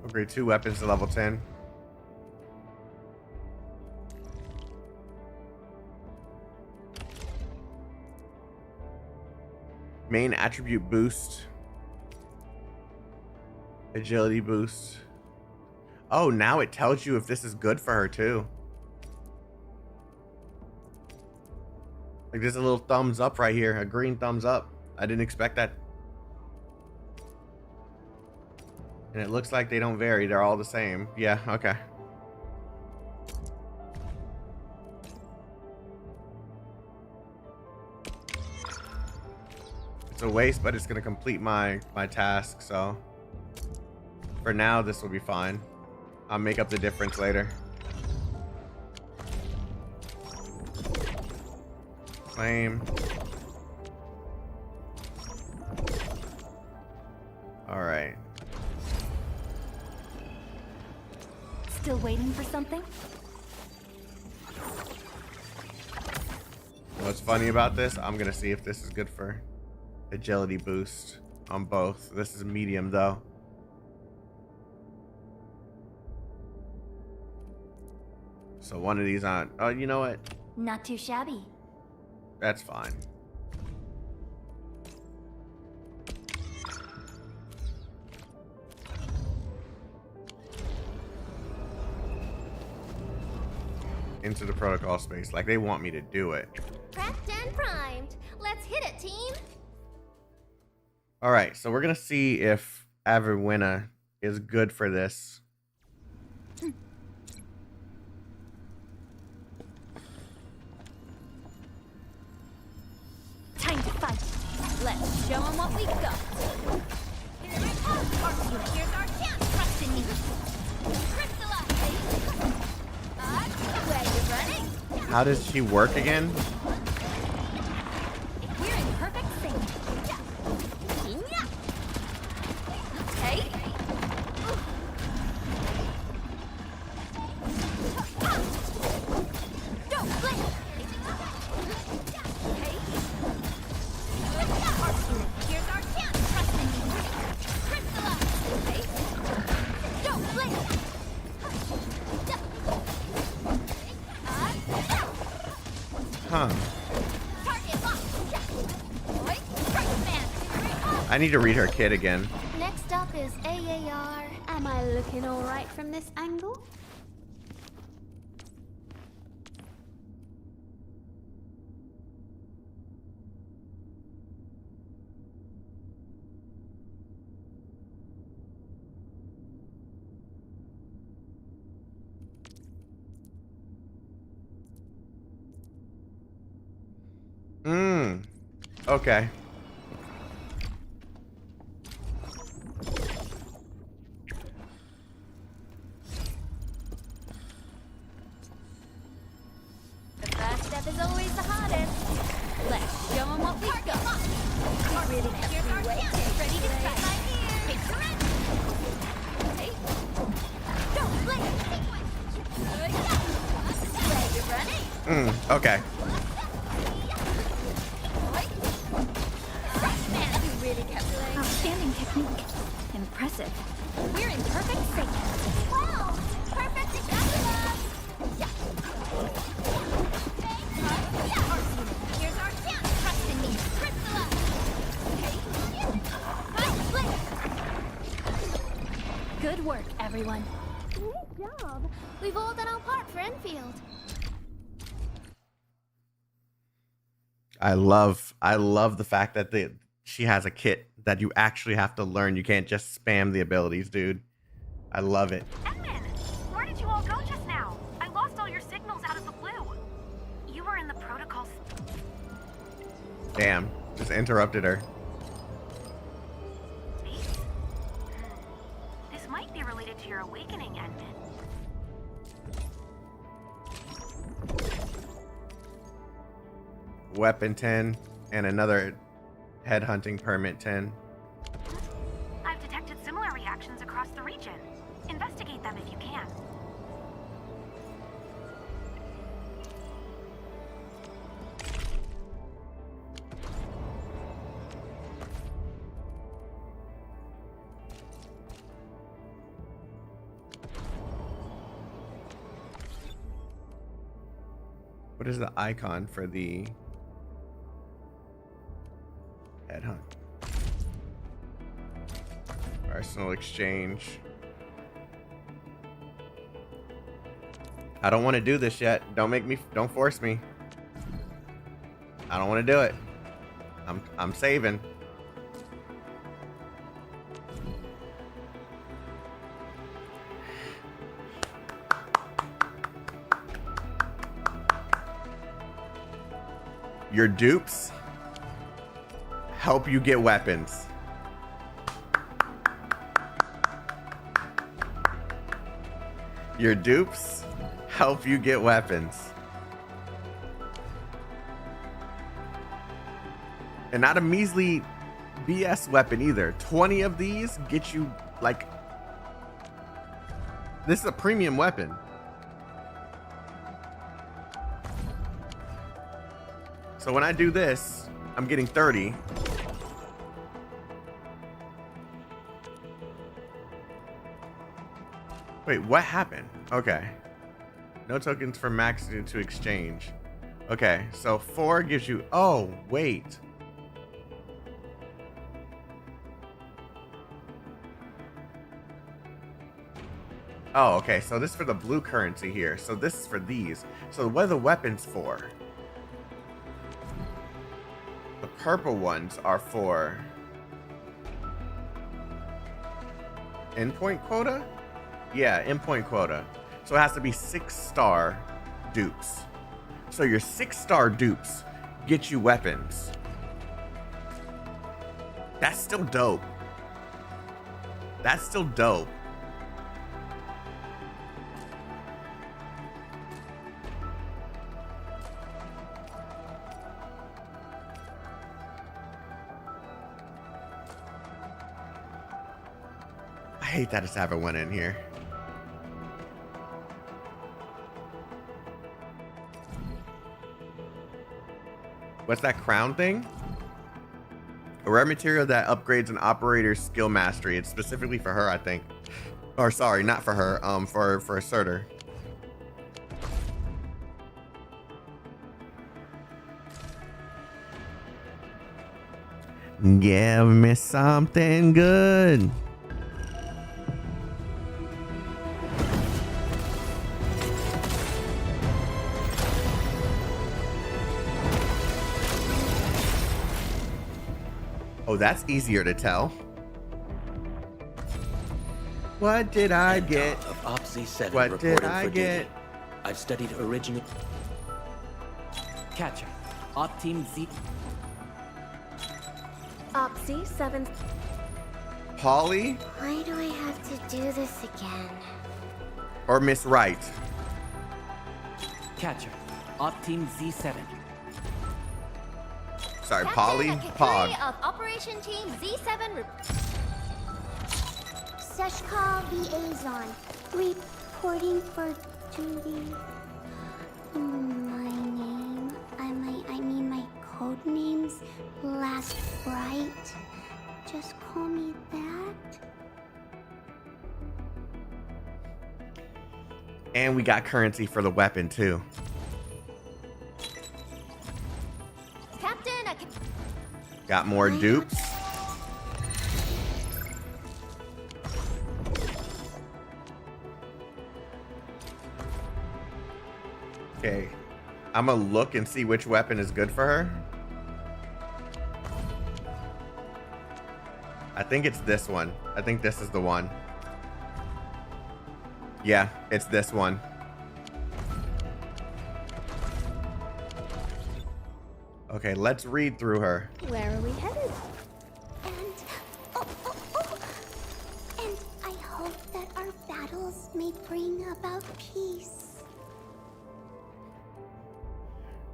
Upgrade 2 weapons to level 10. Main attribute boost. Agility boost. Oh, now it tells you if this is good for her too. Like there's a little thumbs up right here, a green thumbs up. I didn't expect that. And it looks like they don't vary. They're all the same. Yeah, okay. It's a waste, but it's going to complete my task, so for now this will be fine. I'll make up the difference later. Claim. All right. Still waiting for something? What's funny about this? I'm going to see if this is good for agility boost on both. This is medium though. So one of these on. Oh, you know what? Not too shabby. That's fine. Into the protocol space. Like they want me to do it. Prepped and primed. Let's hit it, team. All right, so we're gonna see if Averwina is good for this. Time to fight. Let's show them what we got. Here I come. Here's our chance. Trust in me. Crystallize. Where you running? How does she work again? We're in perfect sync. Hey. Don't blink. Hey. Here's our chance. Trust in me. Crystallize. Hey. Don't blink. Huh. Target locked. I need to read her kit again. Next up is AAR. Am I looking all right from this angle? Okay. The first step is always the hardest. Let's show them what we've got. We really kept you waiting. Ready to fight. Big surrender. Hey. Don't blink. Where you running? Okay. Outstanding technique. Impressive. We're in perfect sync. Wow! Perfect enough! Here's our chance. Trust in me. Crystallize. Good work, everyone. Great job. We've all done our part for Enfield. I love the fact that she has a kit that you actually have to learn. You can't just spam the abilities, dude. I love it. Edmund, where did you all go just now? I lost all your signals out of the blue. You were in the protocols. Damn, just interrupted her. Space? This might be related to your awakening, Edmund. Weapon 10 and another headhunting permit 10. I've detected similar reactions across the region. Investigate them if you can. What is the icon for the headhunt? Arsenal exchange. I don't want to do this yet. Don't force me. I don't want to do it. I'm saving. Your dupes help you get weapons. Your dupes help you get weapons. And not a measly BS weapon either. 20 of these get you, like, this is a premium weapon. So when I do this, I'm getting 30. Wait, what happened? Okay. No tokens for max to exchange. Okay, so 4 gives you... Oh, wait. Oh, okay, so this is for the blue currency here. So this is for these. So what are the weapons for? The purple ones are for endpoint quota? Yeah, endpoint quota. So it has to be 6-star dupes. So your 6-star dupes get you weapons. That's still dope. That's still dope. I hate that it's having one in here. What's that crown thing? A rare material that upgrades an operator's skill mastery. It's specifically for her, I think. Or sorry, not for her. For a Surtur. Give me something good. Oh, that's easier to tell. What did I get? Of OPC-7 What did reporting I for get? duty. I've studied original. Catcher. Op Team Z. Opsy 7. Polly Why do I have to do this again? or Miss Wright? Catcher. Op Team Z7. Sorry, Polly. Pog. Of Operation Team Z7 Seshkal Liaison. Reporting for duty. My name. I mean my code name's Last Bright. Just call me that. And we got currency for the weapon too. Captain, Got more dupes. Okay. I'm gonna look and see which weapon is good for her. I think it's this one. I think this is the one. Yeah, it's this one. Okay, let's read through her. Where are we headed? And I hope that our battles may bring about peace.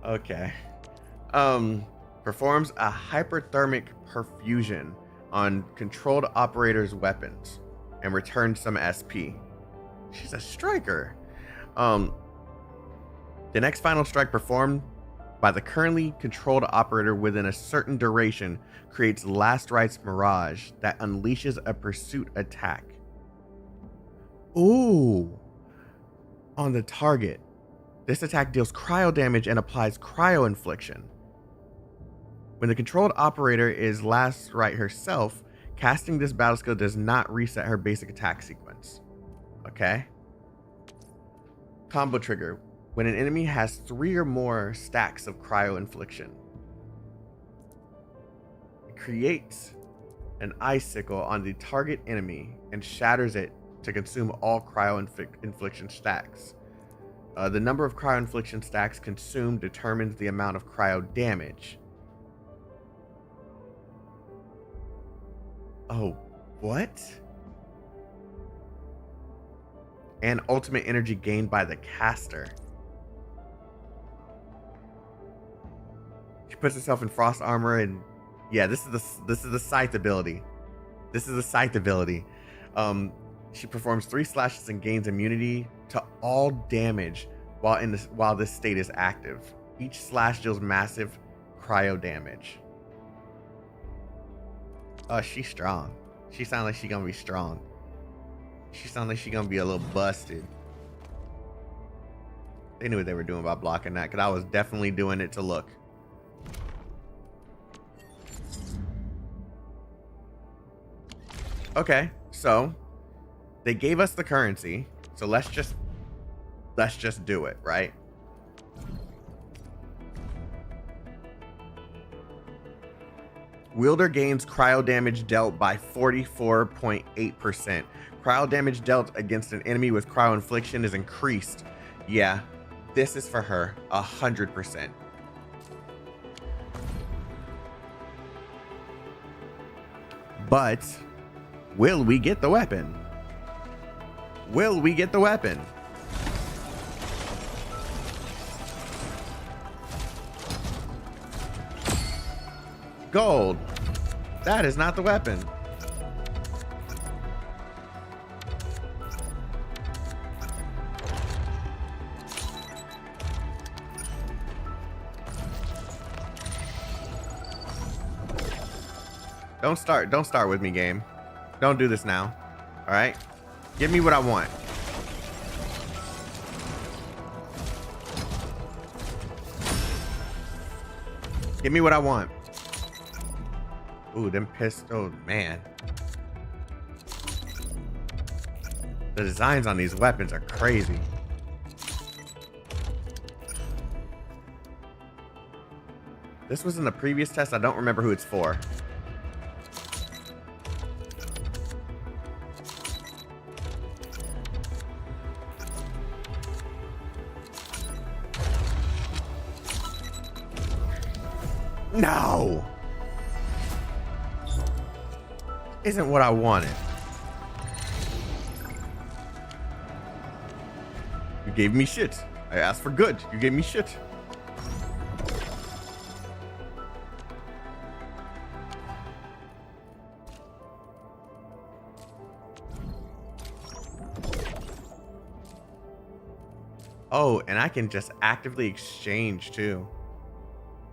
Okay. Performs a hyperthermic perfusion on controlled operators' weapons and returns some SP. She's a striker. The next final strike performed by the currently controlled operator within a certain duration creates Last Right's Mirage that unleashes a pursuit attack. Ooh. On the target. This attack deals cryo damage and applies cryo infliction. When the controlled operator is Last Right herself, casting this battle skill does not reset her basic attack sequence. Okay. Combo trigger. When an enemy has 3 or more stacks of cryo infliction. It creates an icicle on the target enemy and shatters it to consume all cryo infliction stacks. The number of cryo infliction stacks consumed determines the amount of cryo damage. Oh, what? And ultimate energy gained by the caster. She puts herself in frost armor, and yeah, this is the scythe ability. This is the scythe ability. She performs 3 slashes and gains immunity to all damage while this state is active. Each slash deals massive cryo damage. Oh, she's strong. She sounds like she's gonna be strong. She sounds like she's gonna be a little busted. They knew what they were doing by blocking that, because I was definitely doing it to look. Okay, so they gave us the currency, so let's just do it, right? Wielder gains cryo damage dealt by 44.8%. Cryo damage dealt against an enemy with cryo infliction is increased. Yeah, this is for her, 100%. But will we get the weapon? Will we get the weapon? Gold. That is not the weapon. Don't start with me, game. Don't do this now. All right? Give me what I want. Give me what I want. Ooh, them pistols, man. The designs on these weapons are crazy. This was in the previous test. I don't remember who it's for. No! Isn't what I wanted. You gave me shit. I asked for good. You gave me shit. Oh, and I can just actively exchange too.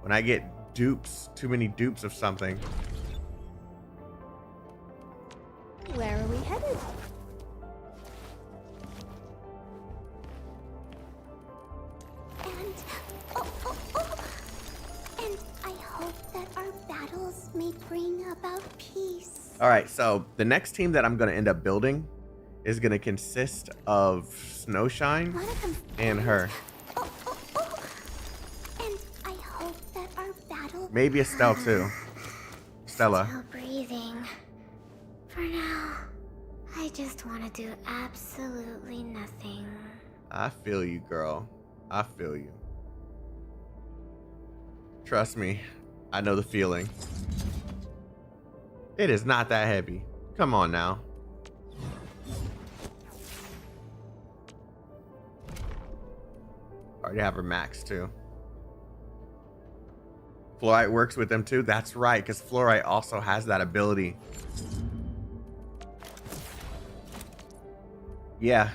When I get dupes, too many dupes of something. Where are we headed? And I hope that our battles may bring about peace. All right, so the next team that I'm going to end up building is going to consist of Snowshine and her. Maybe Estelle too. Stella. Still breathing. For now, I just want to do absolutely nothing. I feel you, girl. I feel you. Trust me, I know the feeling. It is not that heavy. Come on now. Already have her max too. Fluorite works with them too. That's right, because Fluorite also has that ability. Yeah.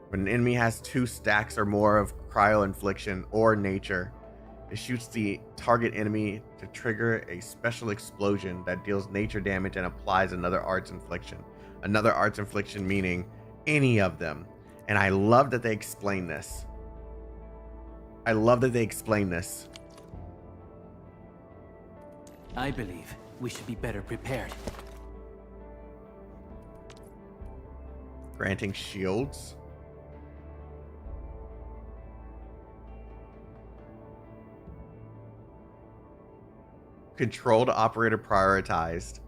When an enemy has 2 stacks or more of cryo infliction or nature, it shoots the target enemy to trigger a special explosion that deals nature damage and applies another arts infliction. Another arts infliction meaning any of them. And I love that they explain this. I love that they explain this. I believe we should be better prepared. Granting shields. Controlled operator prioritized.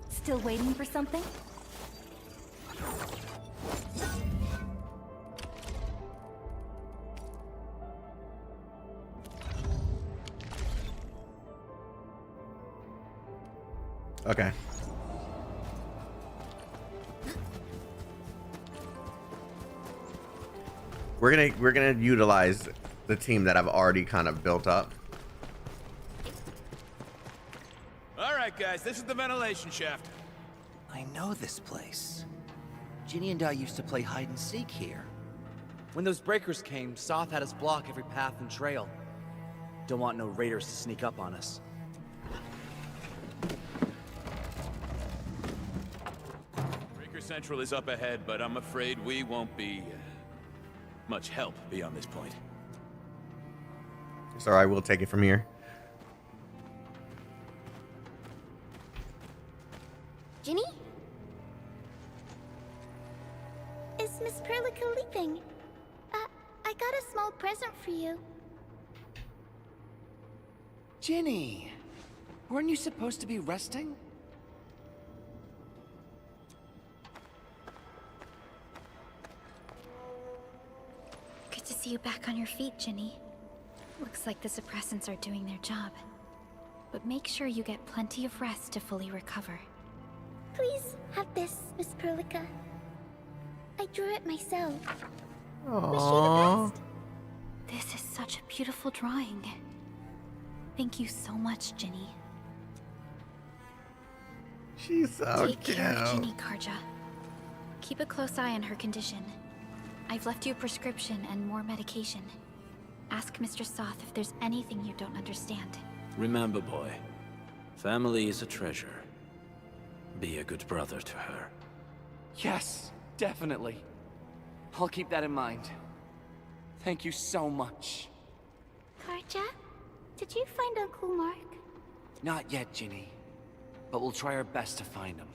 Still waiting for something? Okay. We're gonna utilize the team that I've already kind of built up. All right, guys, this is the ventilation shaft. I know this place. Ginny and I used to play hide and seek here. When those breakers came, Soth had us block every path and trail. Don't want no raiders to sneak up on us. Breaker Central is up ahead, but I'm afraid we won't be much help beyond this point. So I will take it from here. Ginny? Is Miss Perlica leaving? I got a small present for you. Ginny, weren't you supposed to be resting? Good to see you back on your feet, Ginny. Looks like the suppressants are doing their job. But make sure you get plenty of rest to fully recover. Please have this, Miss Perlica. I drew it myself. Aww. Wish you the best. This is such a beautiful drawing. Thank you so much, Ginny. She's so Take cute. care of Ginny, Karja. Keep a close eye on her condition. I've left you a prescription and more medication. Ask Mr. Soth if there's anything you don't understand. Remember, boy, family is a treasure. Be a good brother to her. Yes, definitely. I'll keep that in mind. Thank you so much. Karja, did you find Uncle Mark? Not yet, Ginny. But we'll try our best to find him.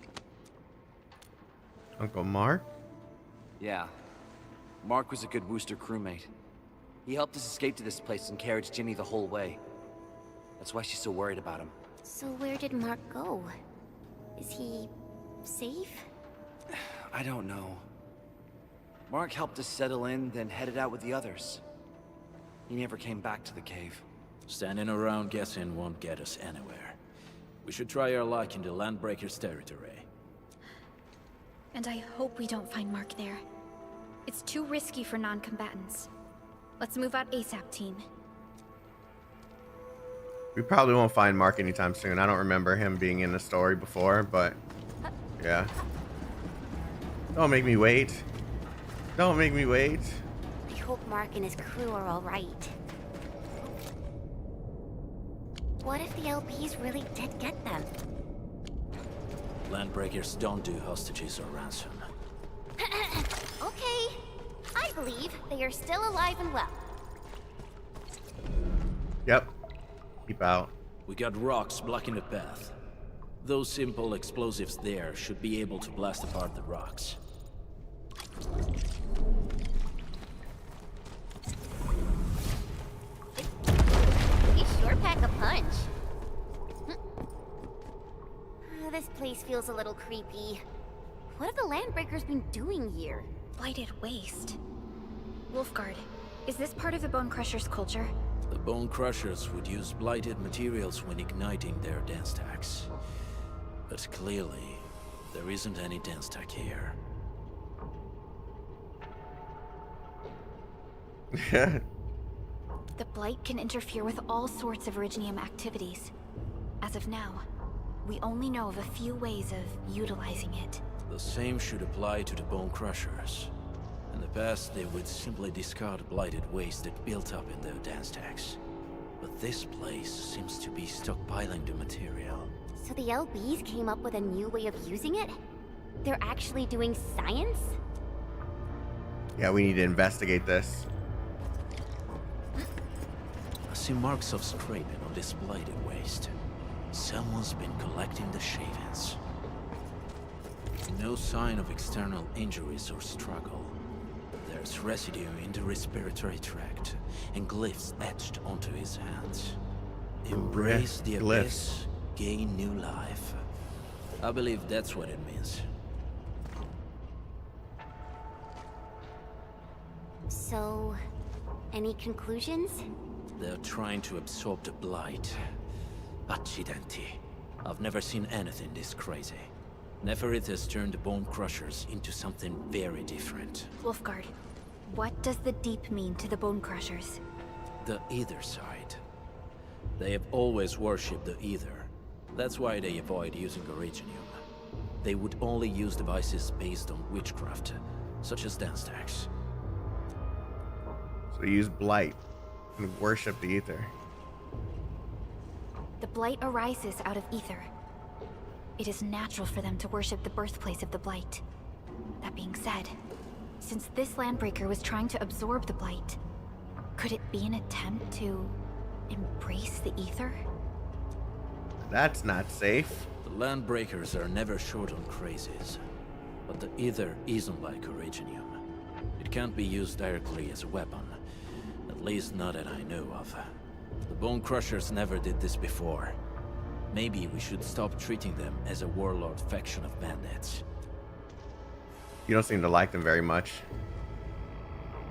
Uncle Mark? Yeah. Mark was a good Wooster crewmate. He helped us escape to this place and carried Ginny the whole way. That's why she's so worried about him. So where did Mark go? Is he safe? I don't know. Mark helped us settle in, then headed out with the others. He never came back to the cave. Standing around guessing won't get us anywhere. We should try our luck in the landbreaker's territory. And I hope we don't find Mark there. It's too risky for non-combatants. Let's move out ASAP, team. We probably won't find Mark anytime soon. I don't remember him being in the story before, but yeah. Don't make me wait. Don't make me wait. I hope Mark and his crew are all right. What if the LPs really did get them? Landbreakers don't do hostages or ransom. Okay. I believe they are still alive and well. Yep. Keep out. We got rocks blocking the path. Those simple explosives there should be able to blast apart the rocks. You sure pack a punch. This place feels a little creepy. What have the Landbreakers been doing here? Blighted waste. Wolfguard, is this part of the Bone Crusher's culture? The Bone Crushers would use blighted materials when igniting their dance stacks. But clearly, there isn't any dance stack here. The Blight can interfere with all sorts of Originium activities. As of now, we only know of a few ways of utilizing it. The same should apply to the Bone Crushers. In the past, they would simply discard blighted waste that built up in their dance stacks. But this place seems to be stockpiling the material. So the LBs came up with a new way of using it? They're actually doing science? Yeah, we need to investigate this. I see marks of scraping on this blighted waste. Someone's been collecting the shavings. No sign of external injuries or struggle. There's residue in the respiratory tract, and glyphs etched onto his hands. Embrace the abyss, gain new life. I believe that's what it means. So, any conclusions? They're trying to absorb the blight. Accidenti. I've never seen anything this crazy. Neferith has turned the Bone Crushers into something very different. Wolfguard, what does the Deep mean to the Bone Crushers? The Ether side. They have always worshipped the Ether. That's why they avoid using Originium. They would only use devices based on witchcraft, such as dance stacks. So use Blight and worship the Ether. The Blight arises out of Ether. It is natural for them to worship the birthplace of the Blight. That being said, since this Landbreaker was trying to absorb the Blight, could it be an attempt to embrace the Ether? That's not safe. The Landbreakers are never short on crazes. But the Ether isn't like Originium. It can't be used directly as a weapon. At least not that I know of. The Bone Crushers never did this before. Maybe we should stop treating them as a warlord faction of bandits. You don't seem to like them very much.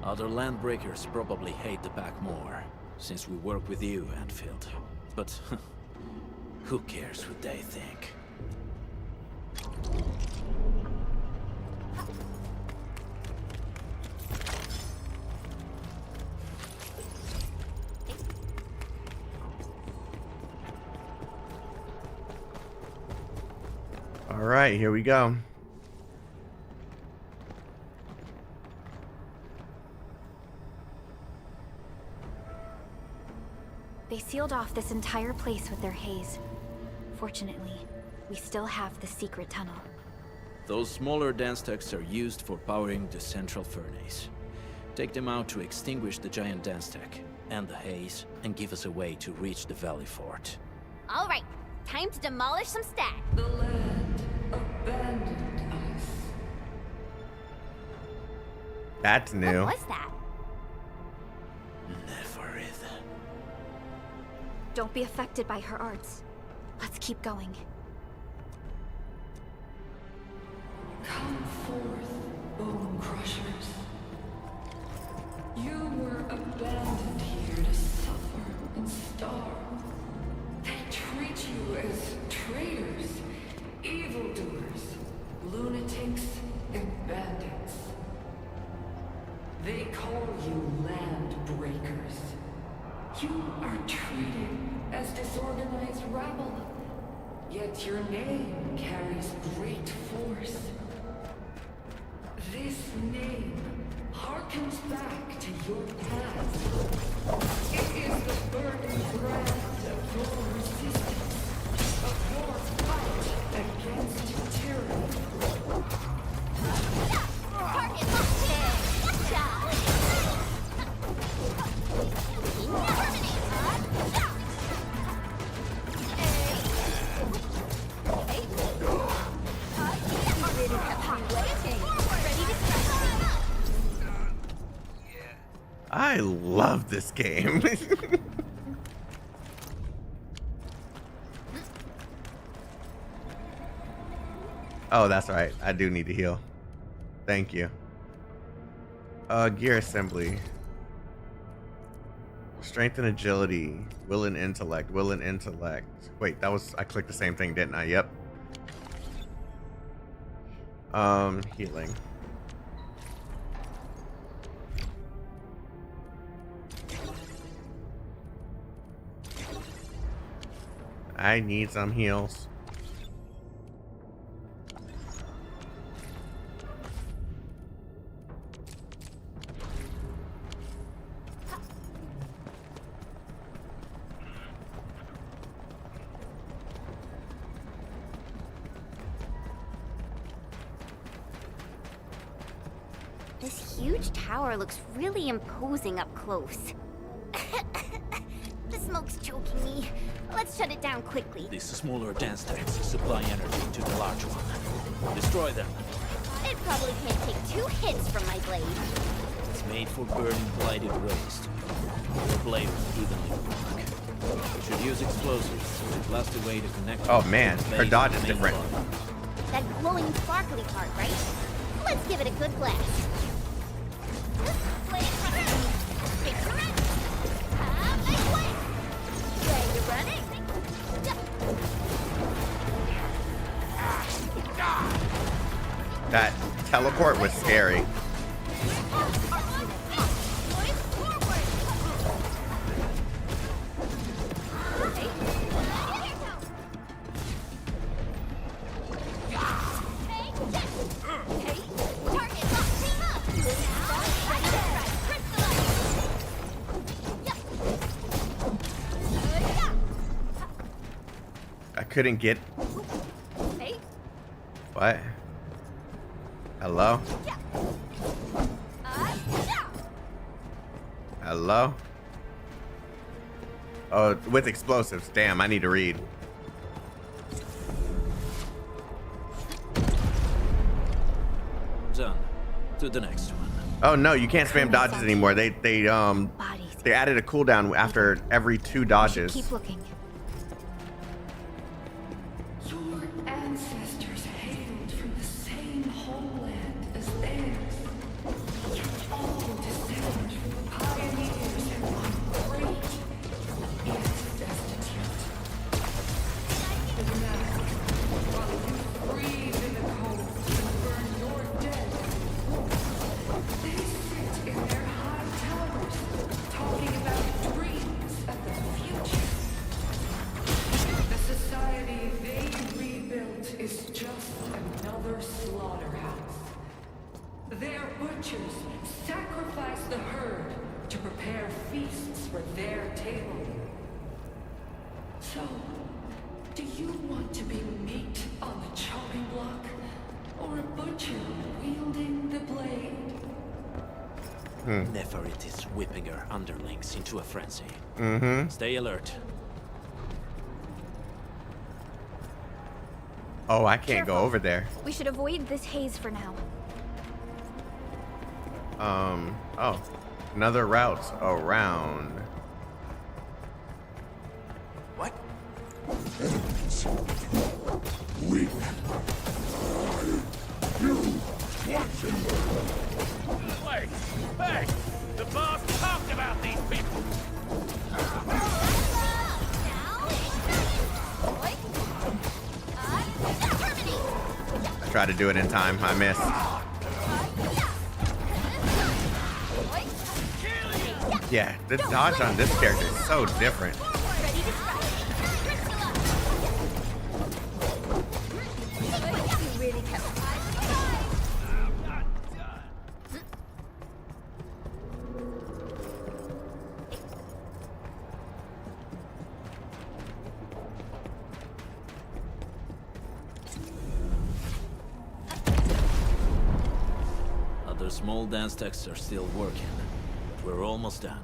Other landbreakers probably hate the pack more, since we work with you, Endfield. But who cares what they think? All right, here we go. They sealed off this entire place with their haze. Fortunately, we still have the secret tunnel. Those smaller dance techs are used for powering the central furnace. Take them out to extinguish the giant dance tech and the haze, and give us a way to reach the valley fort. All right, time to demolish some stack. The land abandoned us. That's new. What was that? Don't be affected by her arts. Let's keep going. Come forth, Bone Crushers. You were abandoned here to suffer and starve. They treat you as traitors, evildoers, lunatics, and bandits. They call you landbreakers. You are treated as disorganized rabble, yet your name carries great force. This name harkens back to your past. It is the burning brand of your resistance, of your fight against tyranny. Target locked. Gotcha! I love this game. Oh, that's right. I do need to heal. Thank you. Gear assembly. Strength and agility. Will and intellect. Will and intellect. Wait, that was... I clicked the same thing, didn't I? Yep. Healing. I need some heals. This huge tower looks really imposing up close. The smoke's choking me. Let's shut it down quickly. These smaller dance techs supply energy to the large one. Destroy them. It probably can't take 2 hits from my blade. It's made for burning blighted waste. Your blade will evenly work. You should use explosives so it blasts away to connect. Oh man, her dodge is different. That glowing sparkly part, right? Let's give it a good blast. That teleport was scary. I couldn't get... What? Hello? Hello? Oh, with explosives. Damn, I need to read. Done. To the next one. Oh no, you can't spam dodges anymore. They Bodies They added a cooldown after every 2 dodges. Keep looking. Your ancestors hailed from the same homeland as theirs. You all descend from the pioneers and one great Ex-Astris. While you freeze in the cold and burn your dead, they sit in their high towers, talking about dreams of the future. The society they rebuilt is just another slaughterhouse. Their butchers sacrifice the herd to prepare feasts for their table. So, do you want to be meat on the chopping block, or a butcher wielding the blade? Neferit is whipping her underlings into a frenzy. Mm-hmm. Stay alert. Oh, I can't go over there. We should avoid this haze for now. Oh. Another route around. What? Weak. You watching. Wait! Hey! The boss talked about these people! I tried to do it in time. I missed. Yeah, the dodge on this character is so different. Other small dance techs are still working, but we're almost done.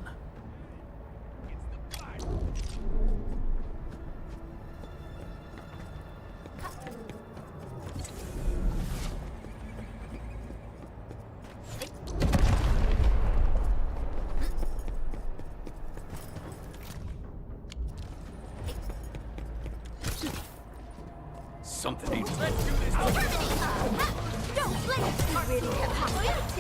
Something ain't Let's do this. Don't blink. Ready to waiting.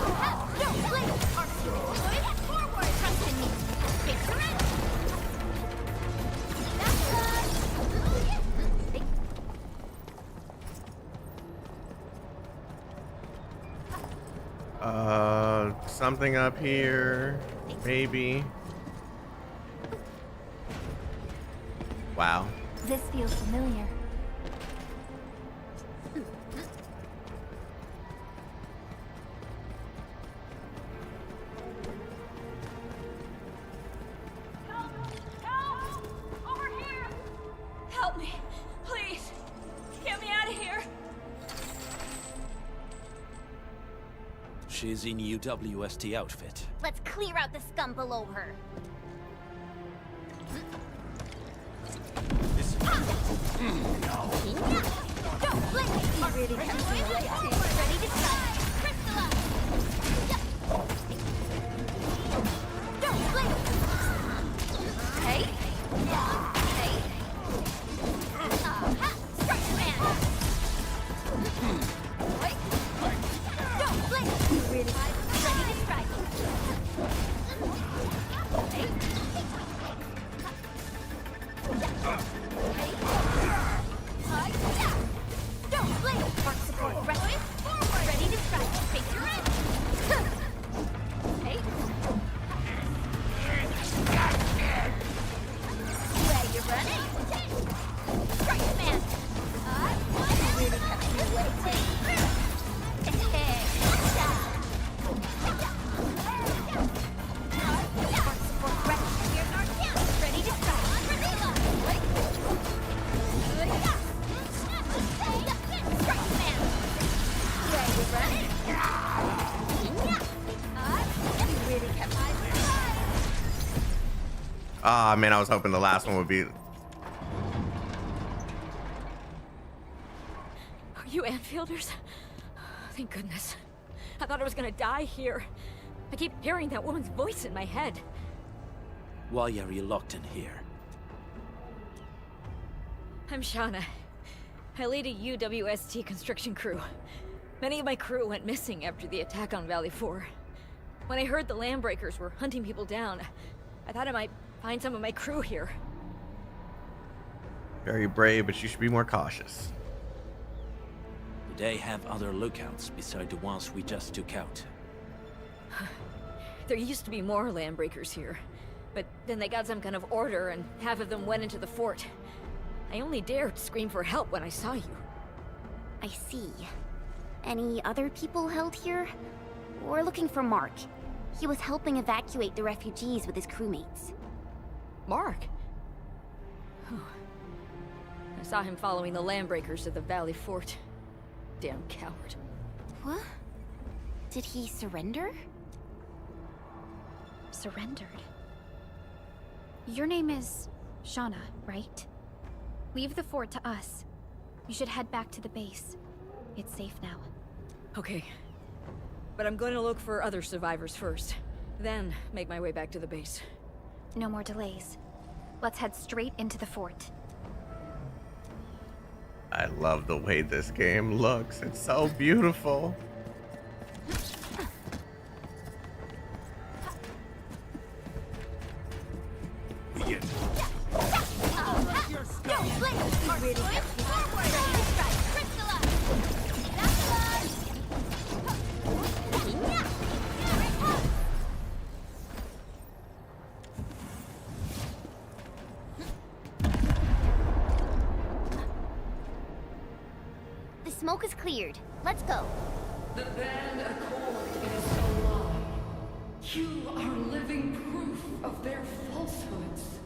Ready, don't blink. Forward. Trust in me. Take surrender. Something up here, maybe. Wow. This feels familiar. Help me, please. Get me out of here. She's in UWST outfit. Let's clear out the scum below her. Don't blink. Ready to strike. Don't blink. Hey. Hey. Strike the man. Don't blink. Ready to strike. Hey. Don't blink. Mark support. Ready. Forward. Ready to strike. Face your end. Hey. Where you running? Strike the man. Really kept you waiting. Ah, man, I was hoping the last one would be. Are you Anfielders? Thank goodness. I thought I was gonna die here. I keep hearing that woman's voice in my head. Why are you locked in here? I'm Shauna. I lead a UWST construction crew. Many of my crew went missing after the attack on Valley 4. When I heard the landbreakers were hunting people down, I thought I might find some of my crew here. Very brave, but you should be more cautious. Do they have other lookouts beside the ones we just took out? There used to be more landbreakers here, but then they got some kind of order and half of them went into the fort. I only dared scream for help when I saw you. I see. Any other people held here? We're looking for Mark. He was helping evacuate the refugees with his crewmates. Mark? I saw him following the landbreakers to the Valley Fort. Damn coward. What? Did he surrender? Surrendered? Your name is Shauna, right? Leave the fort to us. You should head back to the base. It's safe now. Okay. But I'm going to look for other survivors first. Then make my way back to the base. No more delays. Let's head straight into the fort. I love the way this game looks. It's so beautiful. The smoke is cleared. Let's go. The band accord is alive. You are living proof of their falsehoods.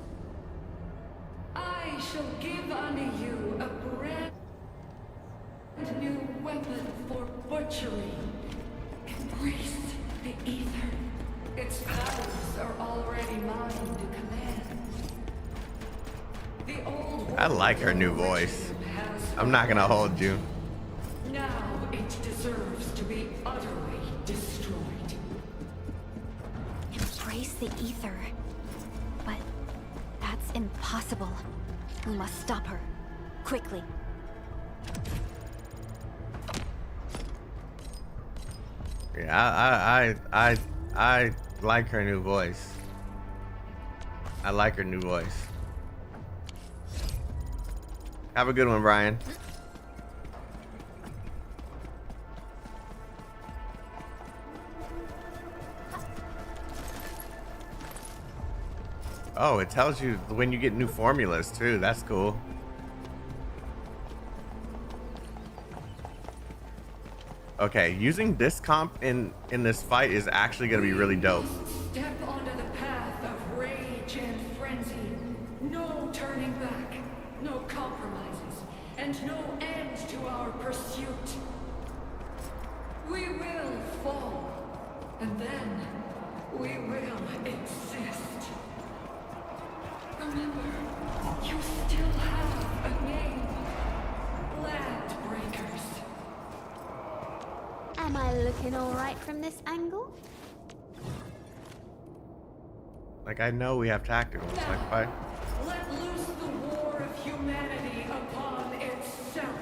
I shall give unto you a brand new weapon for butchery. Embrace the ether. Its powers are already mine to command. The old I like her new voice. I'm not gonna hold you. now it deserves to be utterly destroyed. Embrace the ether. But that's impossible. We must stop her. Quickly. Yeah, I like her new voice. I like her new voice. Have a good one, Brian. Oh, it tells you when you get new formulas too. That's cool. Okay, using this comp in this fight is actually gonna be really dope. Step onto the path of rage and frenzy. No turning back, no compromises, and no end to our pursuit. We will fall, and then we will exist. Remember, you still have a name. Landbreakers. Am I looking alright from this angle? Like, I know we have tacticals. Like, why? Let loose the war of humanity upon itself.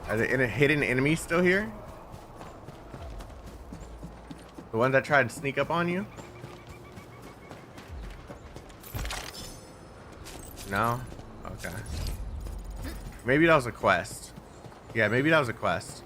Are the hidden enemies still here? The ones that tried to sneak up on you? No? Okay. Maybe that was a quest. Yeah, maybe that was a quest.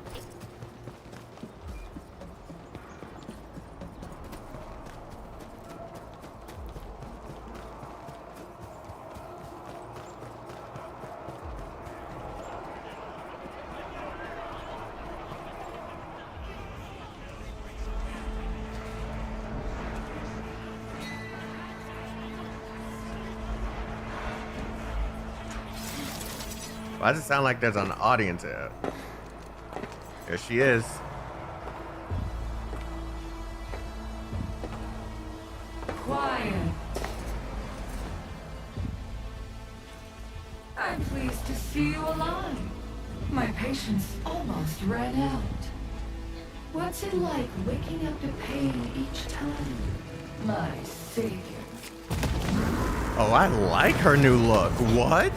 Why does it sound like there's an audience here? There she is. I'm pleased to see you alive. My patience almost ran out. What's it like waking up to pain each time, my savior? Oh, I like her new look. What?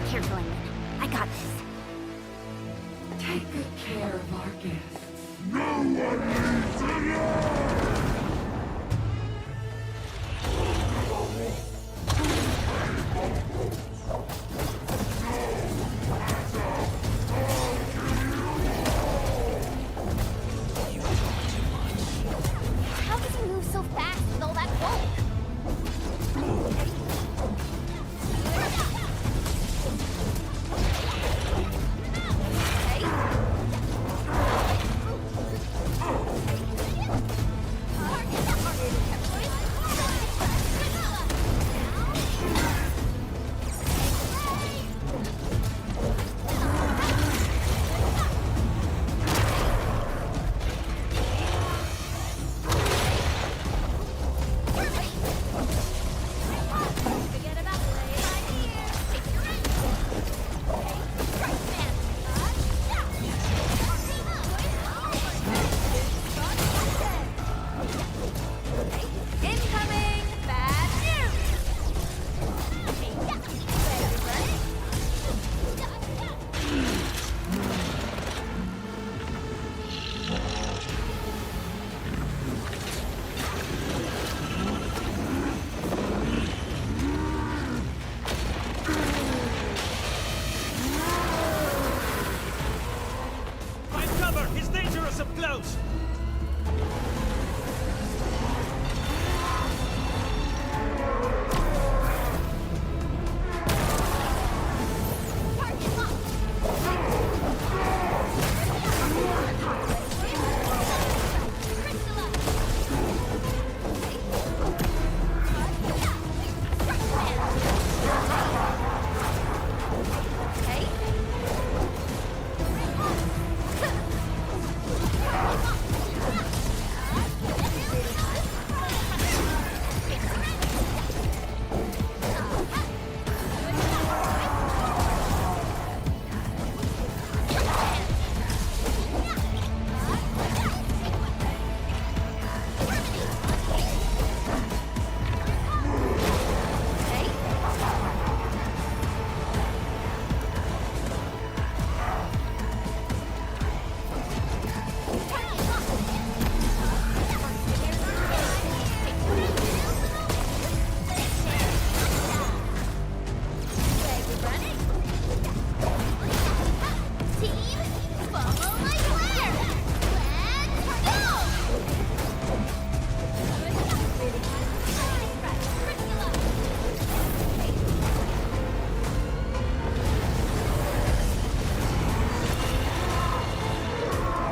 Careful, Inman. I got this. Take good care of our guests. No one needs to know! How does he move so fast with all that bulk?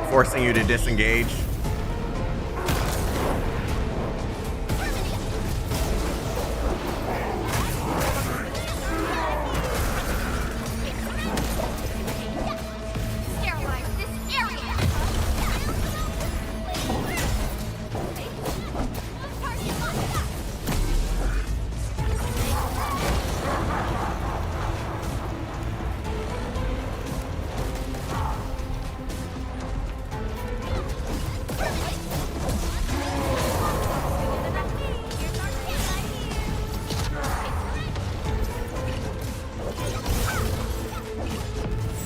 Forcing you to disengage.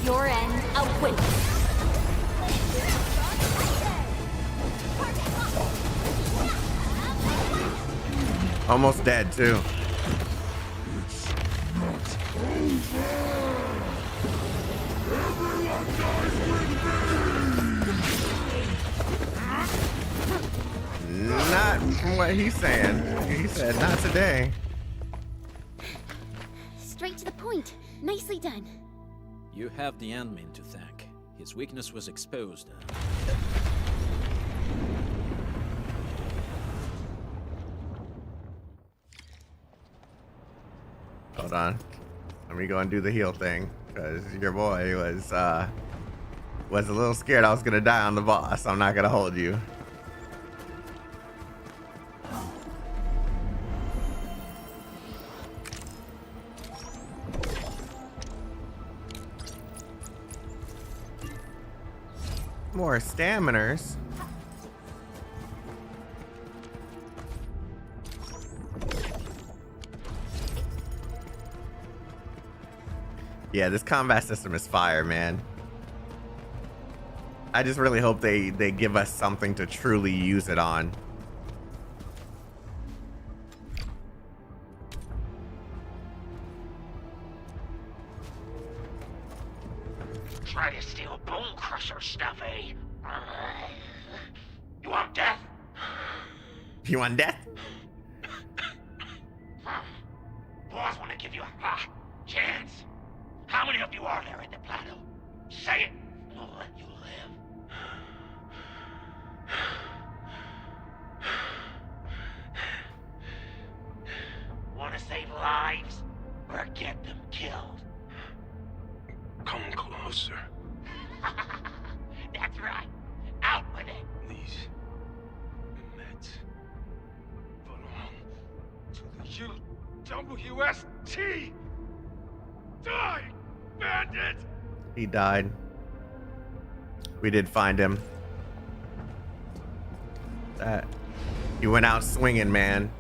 Your end awaits. Almost dead too. Not what he's saying. He said not today. Straight to the point. Nicely done. You have the admin to thank. His weakness was exposed. Hold on. Let me go and do the heal thing. Because your boy was Was a little scared I was gonna die on the boss. I'm not gonna hold you. More staminers. Yeah, this combat system is fire, man. I just really hope they give us something to truly use it on. Try to steal Bone Crusher stuff, eh? You want death? You want death? Boss want to give you a chance. How many of you are there in the plateau? Say it, and I'll let you live. Want to save lives, or get them killed? Come closer. That's right. Out with it. These meds belong to the UWST. Die, bandit! He died. We did find him. That he went out swinging, man.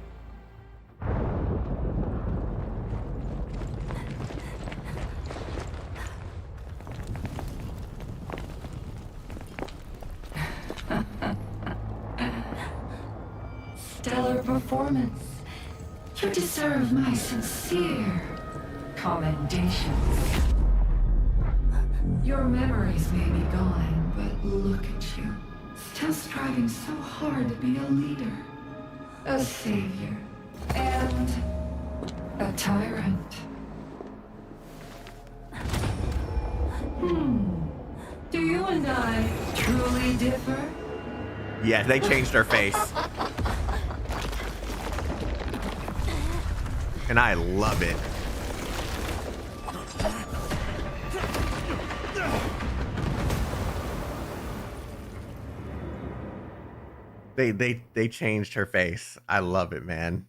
Stellar performance. You deserve my sincere commendations. Your memories may be gone, but look at you. Still striving so hard to be a leader, a savior, and a tyrant. Do you and I truly differ? Yeah, they changed her face. And I love it. They changed her face. I love it, man.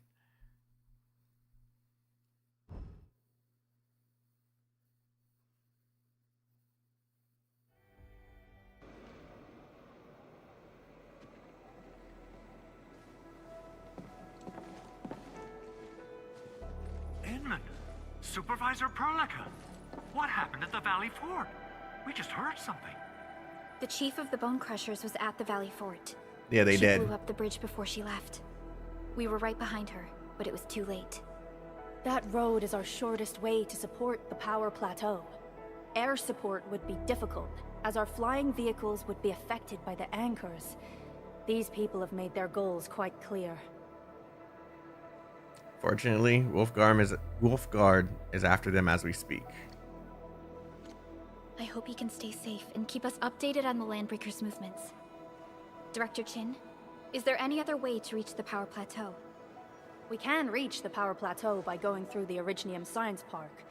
Supervisor Perlica, what happened at the Valley Fort? We just heard something. The chief of the Bone Crushers was at the Valley Fort. Yeah, they did. She blew up the bridge before she left. We were right behind her, but it was too late. That road is our shortest way to support the power plateau. Air support would be difficult, as our flying vehicles would be affected by the anchors. These people have made their goals quite clear. Fortunately, Wolfguard is after them as we speak. I hope he can stay safe and keep us updated on the landbreaker's movements. Director Chen, is there any other way to reach the power plateau? We can reach the power plateau by going through the Originium Science Park,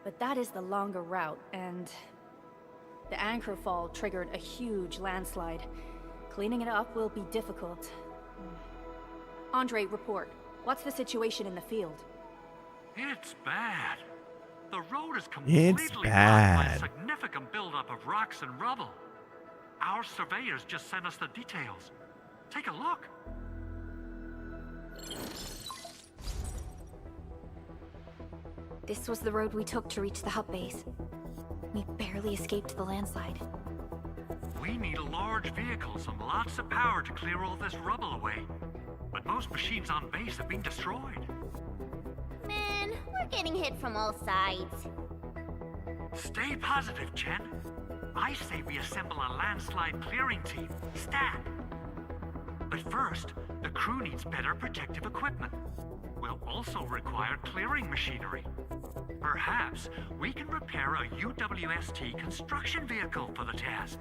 but that is the longer route, and the anchor fall triggered a huge landslide. Cleaning it up will be difficult. Andre, report. What's the situation in the field? It's bad. The road is completely blocked by a significant buildup of rocks and rubble. Our surveyors just sent us the details. Take a look. This was the road we took to reach the hub base. We barely escaped the landslide. We need large vehicles and lots of power to clear all this rubble away. But most machines on base have been destroyed. Man, we're getting hit from all sides. Stay positive, Chen. I say we assemble a landslide clearing team, stat. But first, the crew needs better protective equipment. We'll also require clearing machinery. Perhaps we can repair a UWST construction vehicle for the task.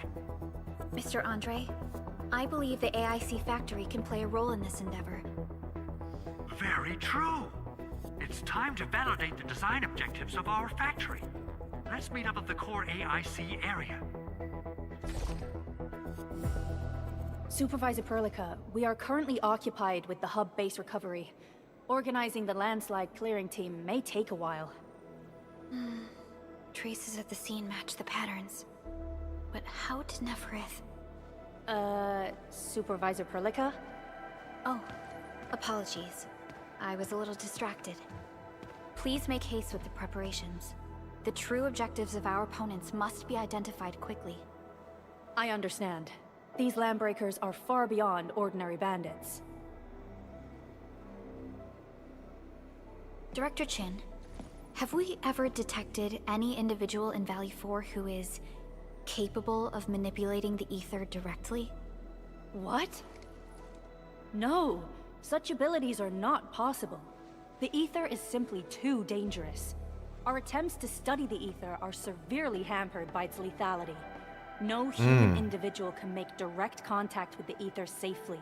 Mr. Andre, I believe the AIC factory can play a role in this endeavor. Very true. It's time to validate the design objectives of our factory. Let's meet up at the core AIC area. Supervisor Perlica, we are currently occupied with the hub base recovery. Organizing the landslide clearing team may take a while. Traces of the scene match the patterns. But how did Neferith... Supervisor Perlica? Oh, apologies. I was a little distracted. Please make haste with the preparations. The true objectives of our opponents must be identified quickly. I understand. These landbreakers are far beyond ordinary bandits. Director Chen, have we ever detected any individual in Valley 4 who is capable of manipulating the ether directly? What? No, such abilities are not possible. The ether is simply too dangerous. Our attempts to study the ether are severely hampered by its lethality. No human individual can make direct contact with the ether safely.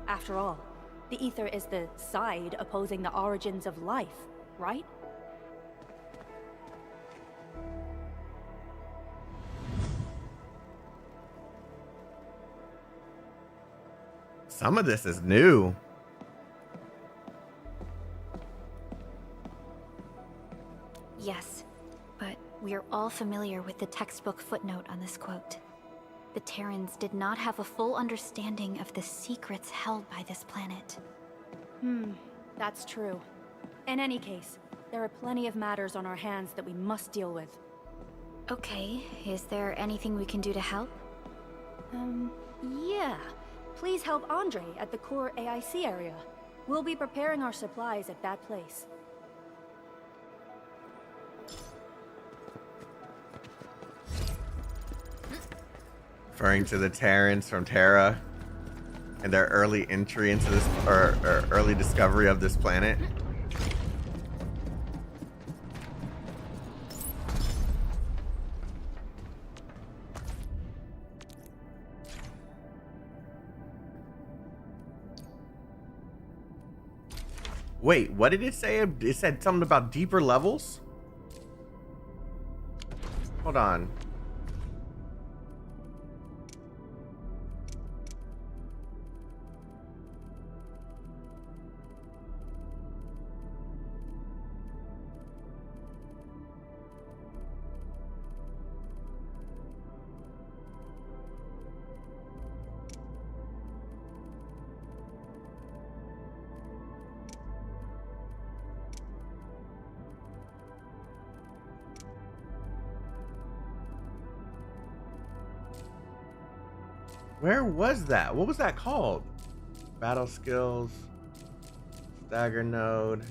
After all, the ether is the side opposing the origins of life, right? Some of this is new. Yes, but we are all familiar with the textbook footnote on this quote. The Terrans did not have a full understanding of the secrets held by this planet. That's true. In any case, there are plenty of matters on our hands that we must deal with. Okay, is there anything we can do to help? Yeah. Please help Andre at the core AIC area. We'll be preparing our supplies at that place. Referring to the Terrans from Terra and their early entry into this, or early discovery of this planet. Wait, what did it say? It said something about deeper levels? Hold on. Where was that? What was that called? Battle skills, stagger node.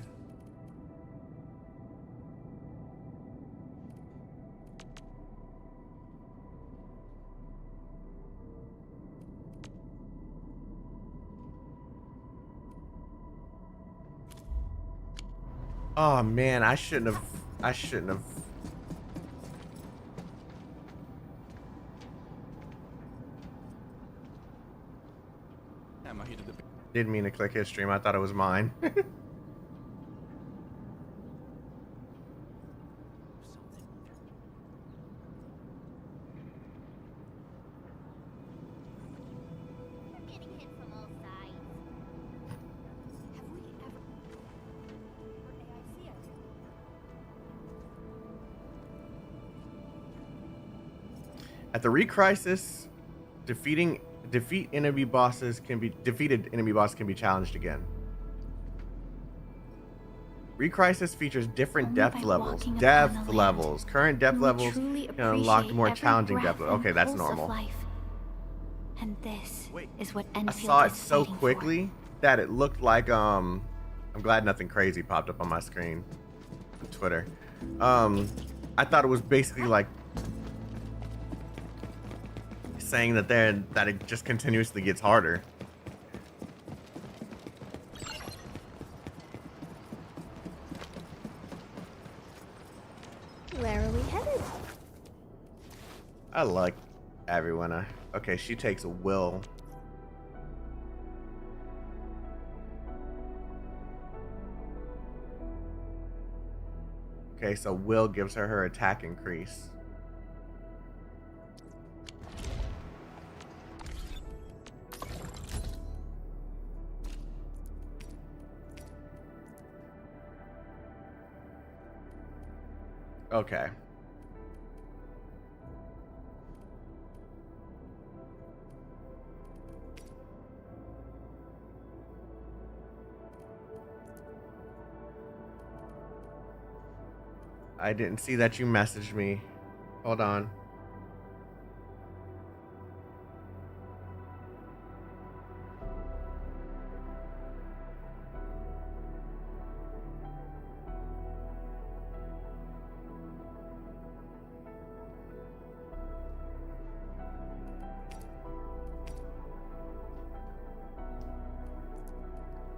Oh man, I shouldn't have. Didn't mean to click his stream. I thought it was mine. At the Recrisis, defeated enemy bosses can be challenged again. Recrisis features different depth levels. Current depth levels can unlock more challenging depth levels. Okay, that's normal. And this is what Enfield I saw it is so fighting quickly that it looked like I'm glad nothing crazy popped up on my screen on Twitter. I thought it was basically like saying that it just continuously gets harder. Where are we headed? I like everyone. Okay, she takes a will. Okay, so will gives her attack increase. Okay. I didn't see that you messaged me. Hold on.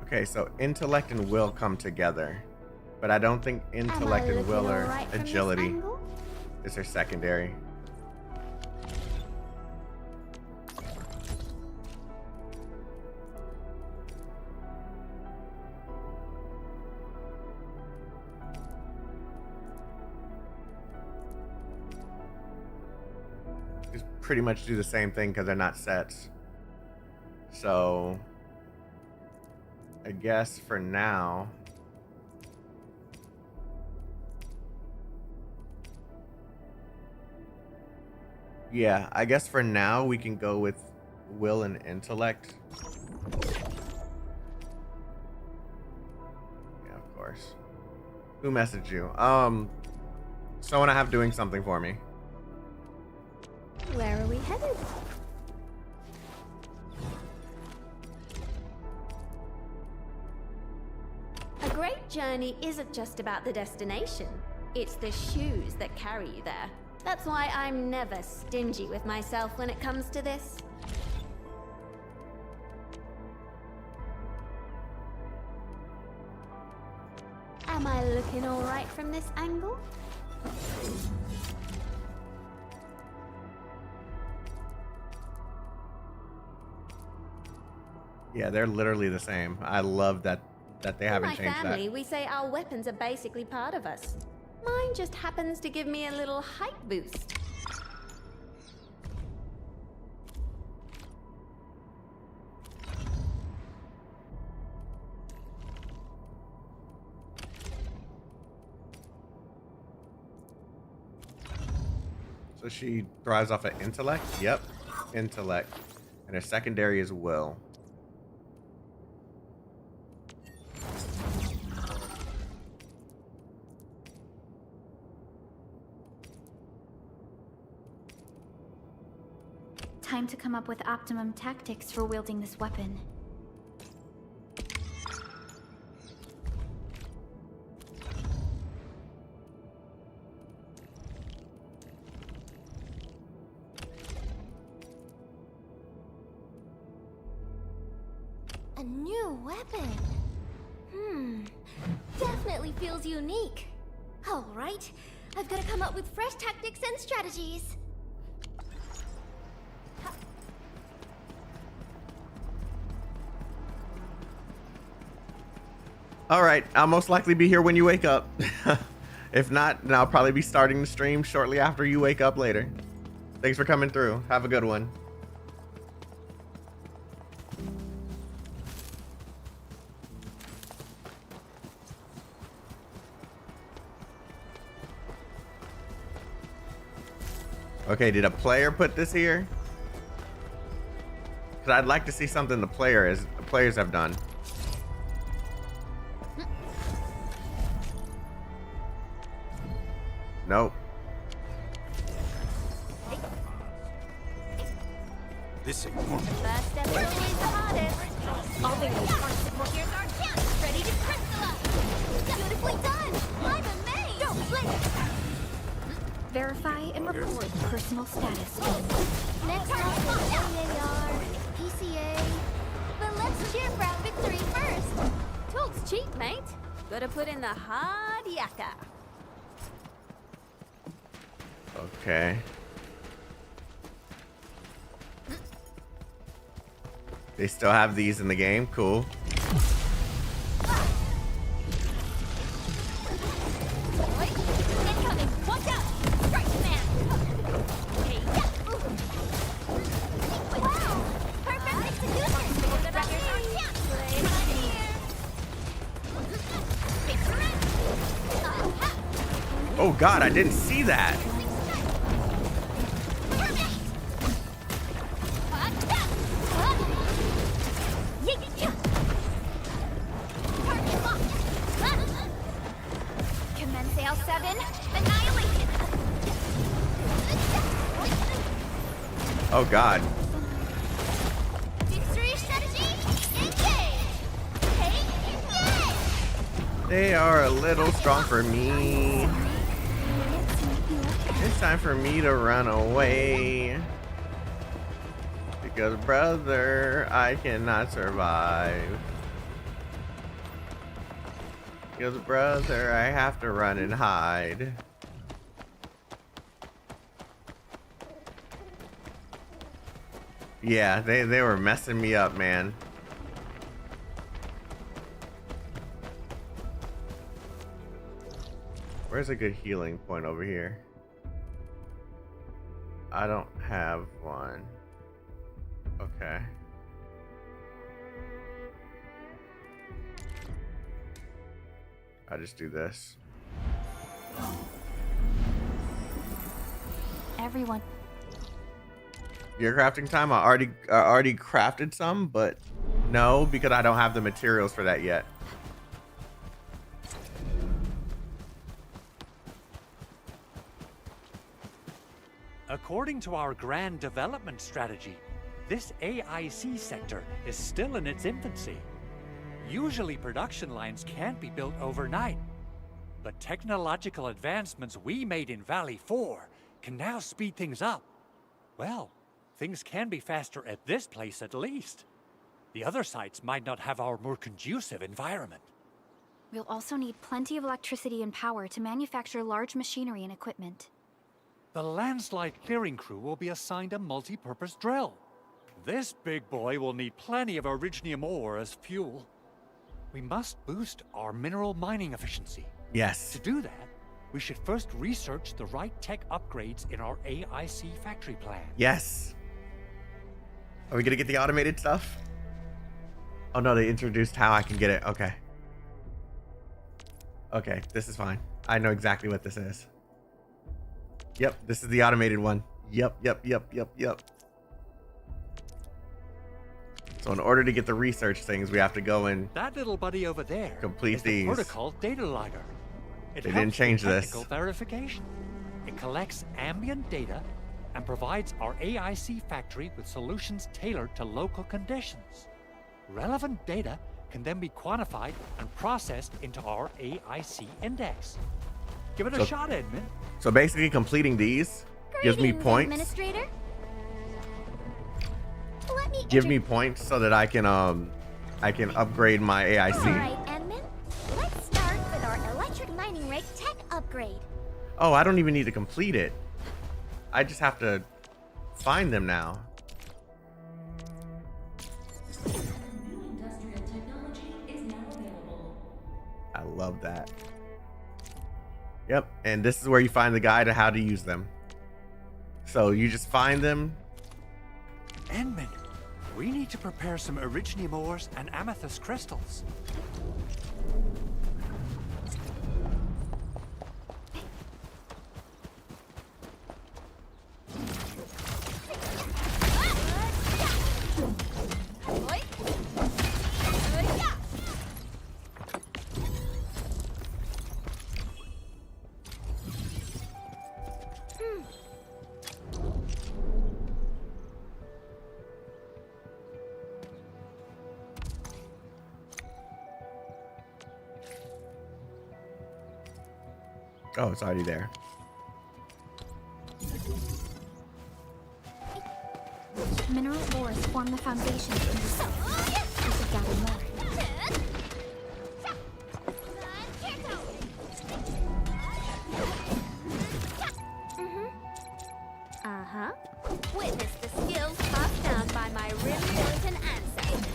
Okay, so intellect and will come together. But I don't think intellect and will are agility. Is her secondary. Just pretty much do the same thing because they're not sets. So I guess for now, yeah, I guess for now we can go with will and intellect. Yeah, of course. Who messaged you? Someone I have doing something for me. Where are we headed? A great journey isn't just about the destination. It's the shoes that carry you there. That's why I'm never stingy with myself when it comes to this. Am I looking all right from this angle? Yeah, they're literally the same. I love that they haven't changed that. In my family, we say our weapons are basically part of us. Mine just happens to give me a little height boost. So she thrives off of intellect? Yep, intellect. And her secondary is will. Time to come up with optimum tactics for wielding this weapon. A new weapon. Definitely feels unique. All right, I've got to come up with fresh tactics and strategies. All right, I'll most likely be here when you wake up. If not, then I'll probably be starting the stream shortly after you wake up later. Thanks for coming through. Have a good one. Okay, did a player put this here? Because I'd like to see something the players have done. Nope. This ain't normal. First step is always the hardest. All they need are support. Here's our chance. Ready to crystallize. Beautifully done. I'm amazed. Don't blink. Verify and report personal status. Next up is AAR, PCA. But let's cheer for our victory first. Talk's cheap, mate. Gotta put in the hard yakka. Okay. They still have these in the game. Cool. Incoming. Watch out. Strike man. Hey, yeah. Wow. Perfect execution. Here's our chance. Right here. Picture it. Oh. Oh God, I didn't see that. Commence L7, annihilation. Oh God. Victory strategy, engage! Take it! They are a little strong for me. It's time for me to run away. Because brother, I cannot survive. Because brother, I have to run and hide. Yeah, they were messing me up, man. Where's a good healing point over here? I don't have one. Okay. I just do this. Everyone. Your crafting time? I already crafted some, but no, because I don't have the materials for that yet. According to our grand development strategy, this AIC sector is still in its infancy. Usually production lines can't be built overnight, but technological advancements we made in Valley 4 can now speed things up. Well, things can be faster at this place at least. The other sites might not have our more conducive environment. We'll also need plenty of electricity and power to manufacture large machinery and equipment. The landslide clearing crew will be assigned a multi-purpose drill. This big boy will need plenty of originium ore as fuel. We must boost our mineral mining efficiency. Yes. To do that, we should first research the right tech upgrades in our AIC factory plan. Yes. Are we gonna get the automated stuff? Oh no, they introduced how I can get it. Okay. Okay, this is fine. I know exactly what this is. Yep, this is the automated one. Yep. So in order to get the research things, we have to go and that little buddy over there complete is the these. protocol data logger. It They helps didn't change with this. technical verification. It collects ambient data and provides our AIC factory with solutions tailored to local conditions. Relevant data can then be quantified and processed into our AIC index. Give it a shot, Edmund. So basically completing these gives me points. Administrator? Let me Give me points so that I can upgrade my AIC. Alright, Edmund. Let's start with our electric mining rig tech upgrade. Oh, I don't even need to complete it. I just have to find them now. Industrial technology is now available. I love that. Yep, and this is where you find the guide to how to use them. So you just find them. Edmund, we need to prepare some originium ores and amethyst crystals. Oh, it's already there. Mineral ores form the foundation of the cell. We should gather more. Uh-huh. Witness the skills passed down by my rim-militant ancestors.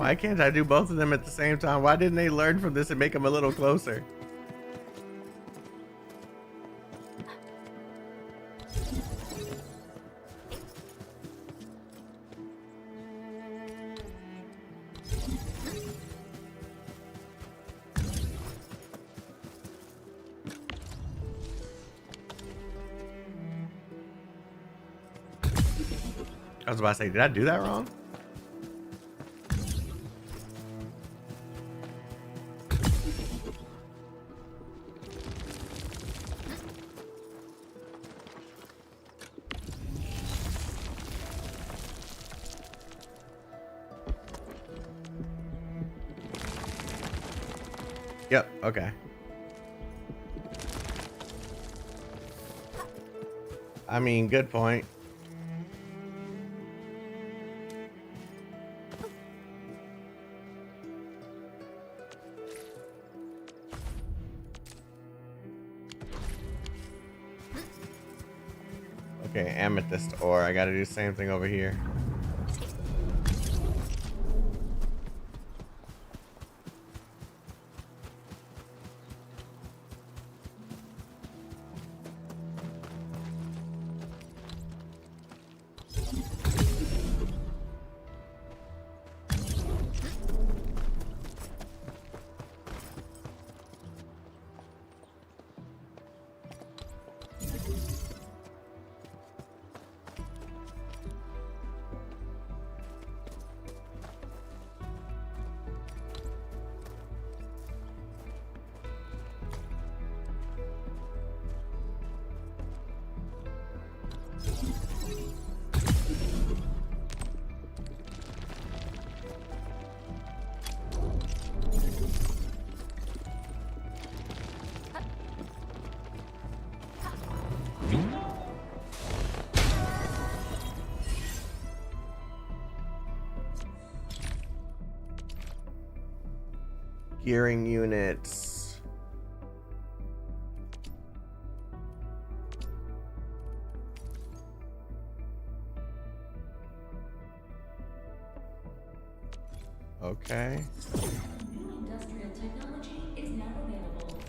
Why can't I do both of them at the same time? Why didn't they learn from this and make them a little closer? I was about to say, did I do that wrong? Yep, okay. I mean, good point. Okay, amethyst ore. I gotta do the same thing over here. Gearing units. Okay. New industrial technology is now available.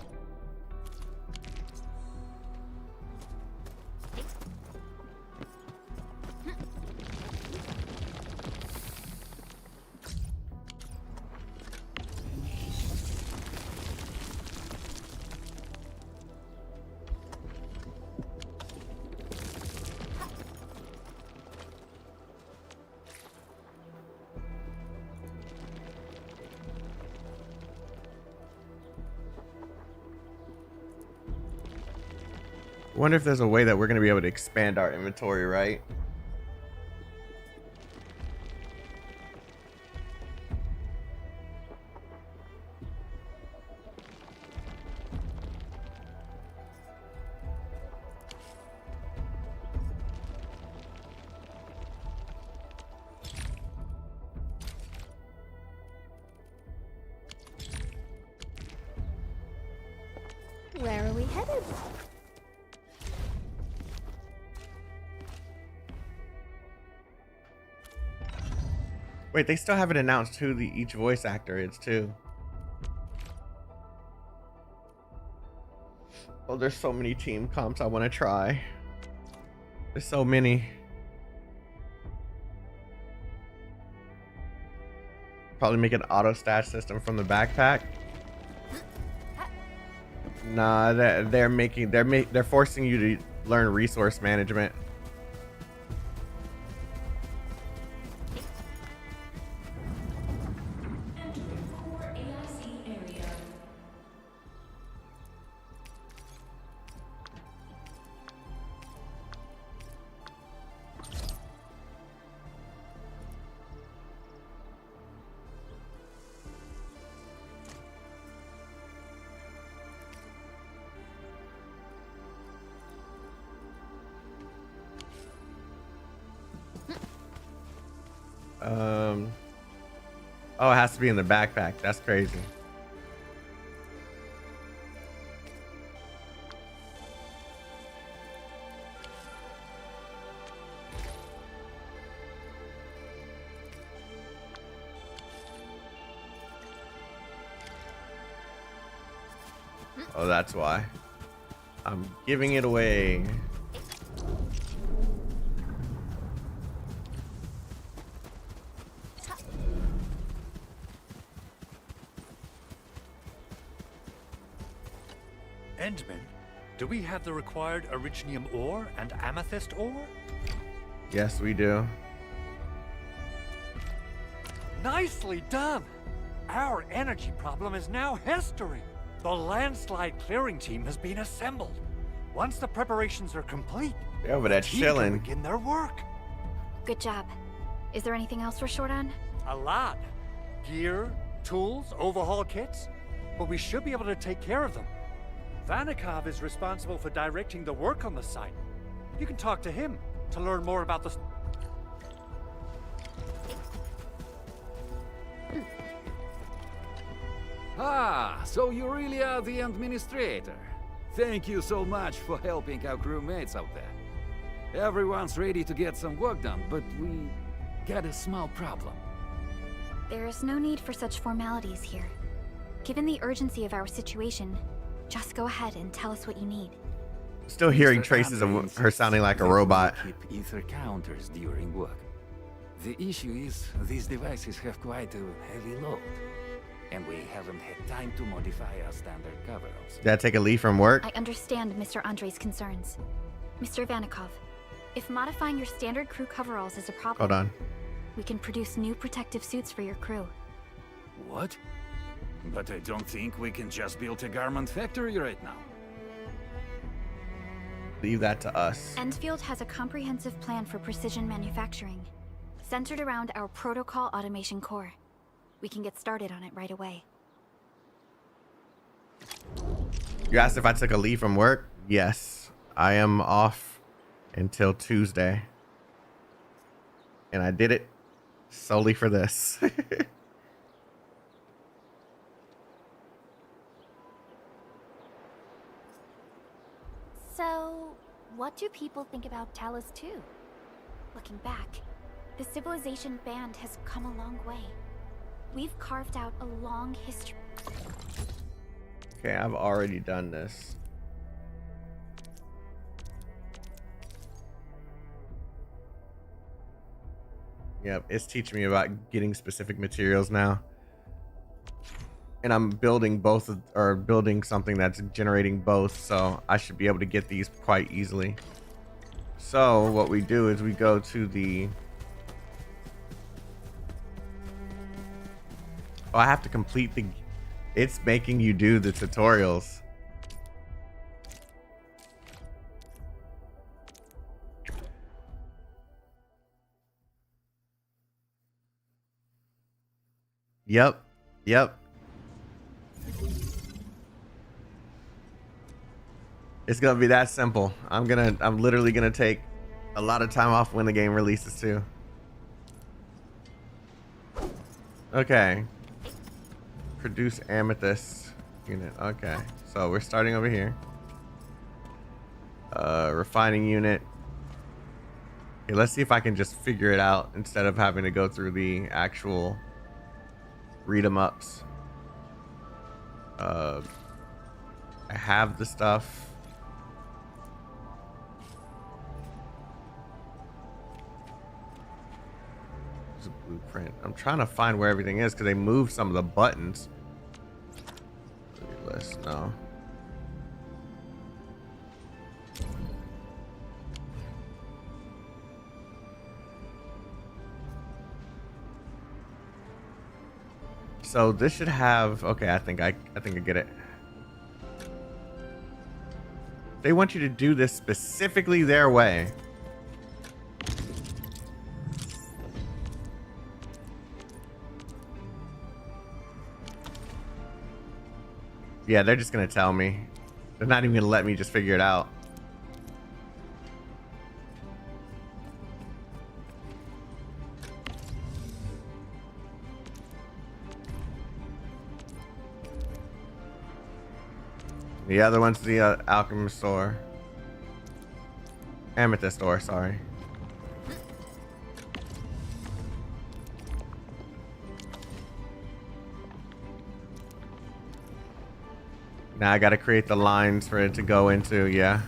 I wonder if there's a way that we're going to be able to expand our inventory, right? Where are we headed? Wait, they still haven't announced who each voice actor is, too. Oh, there's so many team comps I want to try. There's so many. Probably make an auto stat system from the backpack. Nah, they're forcing you to learn resource management. Oh, it has to be in the backpack. That's crazy. Oh, that's why. I'm giving it away. Endman, do we have the required Originium ore and Amethyst ore? Yes, we do. Nicely done! Our energy problem is now history. The landslide clearing team has been assembled. Once the preparations are complete, Yeah, but that's the team can chilling. begin their work. Good job. Is there anything else we're short on? A lot. Gear, tools, overhaul kits. But we should be able to take care of them. Vanikov is responsible for directing the work on the site. You can talk to him to learn more about the... Ah, so you really are the administrator. Thank you so much for helping our crewmates out there. Everyone's ready to get some work done, but we got a small problem. There is no need for such formalities here. Given the urgency of our situation, just go ahead and tell us what you need. Still hearing traces of her sounding like a robot. Keep ether counters during work. The issue is these devices have quite a heavy load, and we haven't had time to modify our standard coveralls. Did I take a leave from work? I understand Mr. Andre's concerns. Mr. Vanikov, if modifying your standard crew coveralls is a problem, Hold on. we can produce new protective suits for your crew. What? But I don't think we can just build a garment factory right now. Leave that to us. Endfield has a comprehensive plan for precision manufacturing, centered around our protocol automation core. We can get started on it right away. You asked if I took a leave from work? Yes. I am off until Tuesday. And I did it solely for this. So, what do people think about Talos 2? Looking back, the civilization band has come a long way. We've carved out a long history. Okay, I've already done this. Yep, it's teaching me about getting specific materials now. And I'm building both, or building something that's generating both, so I should be able to get these quite easily. So what we do is we go to the... Oh, I have to complete the... It's making you do the tutorials. Yep. It's gonna be that simple. I'm literally gonna take a lot of time off when the game releases too. Okay. Produce amethyst unit. Okay. So we're starting over here. Refining unit. Okay, let's see if I can just figure it out instead of having to go through the actual read 'em ups. I have the stuff. There's a blueprint. I'm trying to find where everything is because they moved some of the buttons. List, no. So this should have, okay, I think I get it. They want you to do this specifically their way. Yeah, they're just gonna tell me. They're not even gonna let me just figure it out. The other one's the alchemist ore. Amethyst ore, sorry. Now I gotta create the lines for it to go into, yeah.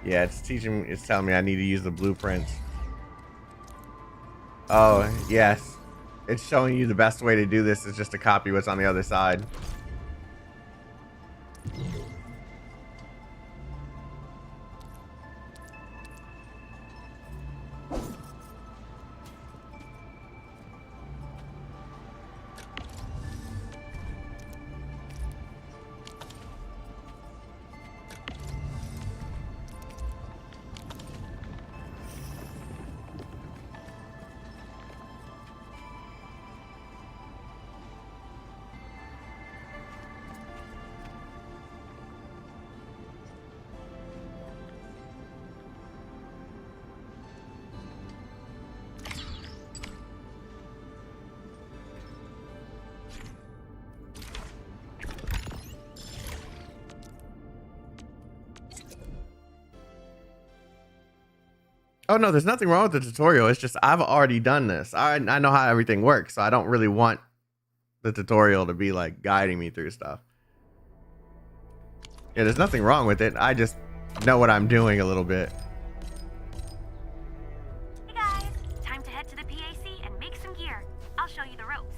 Yeah, it's telling me I need to use the blueprints. Oh, yes. It's showing you the best way to do this is just to copy what's on the other side. Oh no, there's nothing wrong with the tutorial. It's just I've already done this. I know how everything works, so I don't really want the tutorial to be like guiding me through stuff. Yeah, there's nothing wrong with it. I just know what I'm doing a little bit. Hey guys, time to head to the PAC and make some gear. I'll show you the ropes.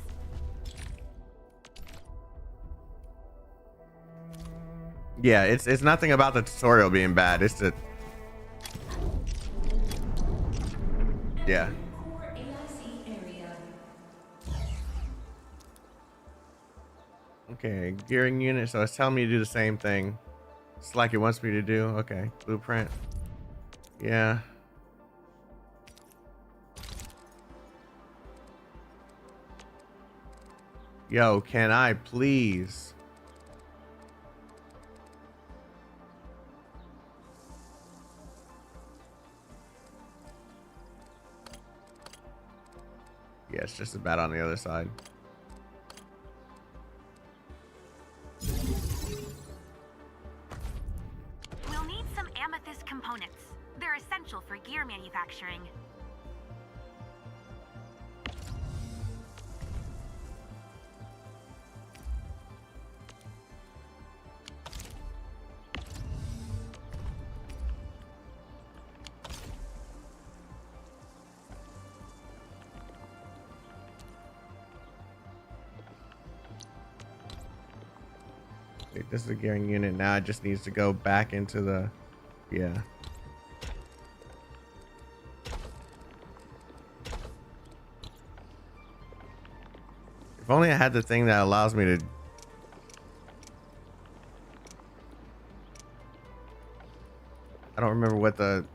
Yeah, it's nothing about the tutorial being bad. It's the yeah. Okay, gearing unit. So it's telling me to do the same thing. It's like it wants me to do. Okay, blueprint. Yeah. Yo, can I please? Yeah, it's just about on the other side. We'll need some amethyst components. They're essential for gear manufacturing. This is a gearing unit. Now it just needs to go back into the, yeah. If only I had the thing that allows me to. I don't remember what the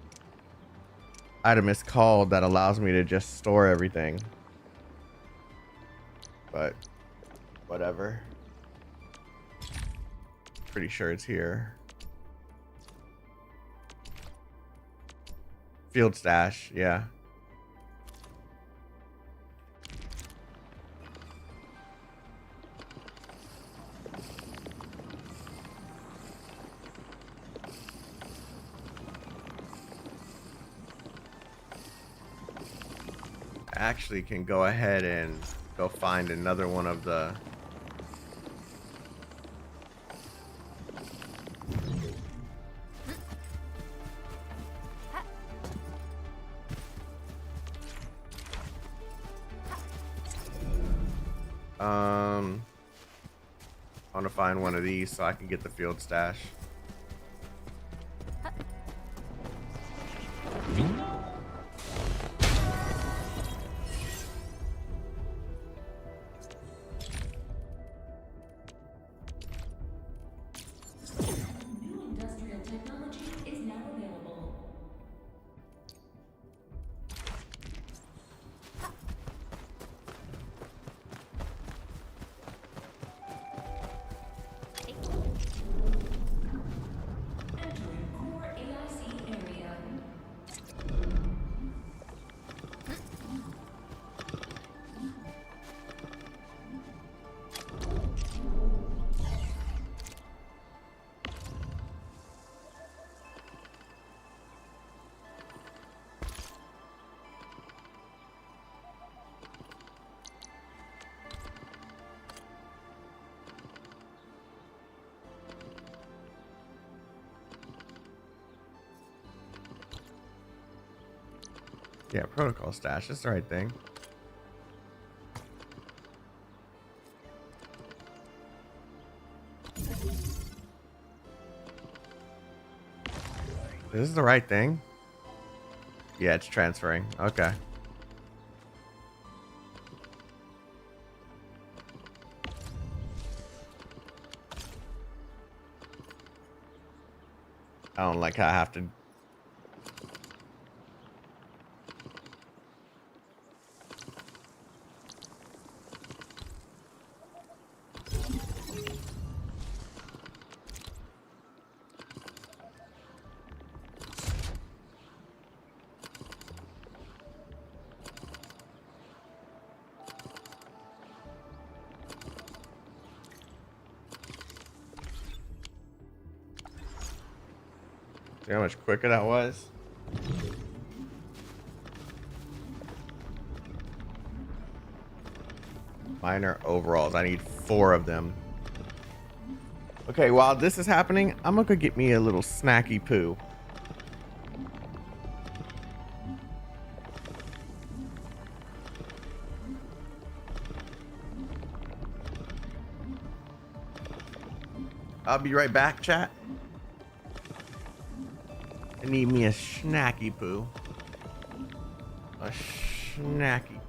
item is called that allows me to just store everything. But whatever. Pretty sure it's here. Field stash, yeah. I actually can go ahead and go find another one of the I want to find one of these so I can get the field stash. Yeah, protocol stash. That's the right thing. This is the right thing. Yeah, it's transferring. Okay. I don't like how I have to. See how much quicker that was? Minor overalls. I need 4 of them. Okay, while this is happening, I'm gonna go get me a little snacky poo. I'll be right back, chat. I need me a snacky poo. A snacky.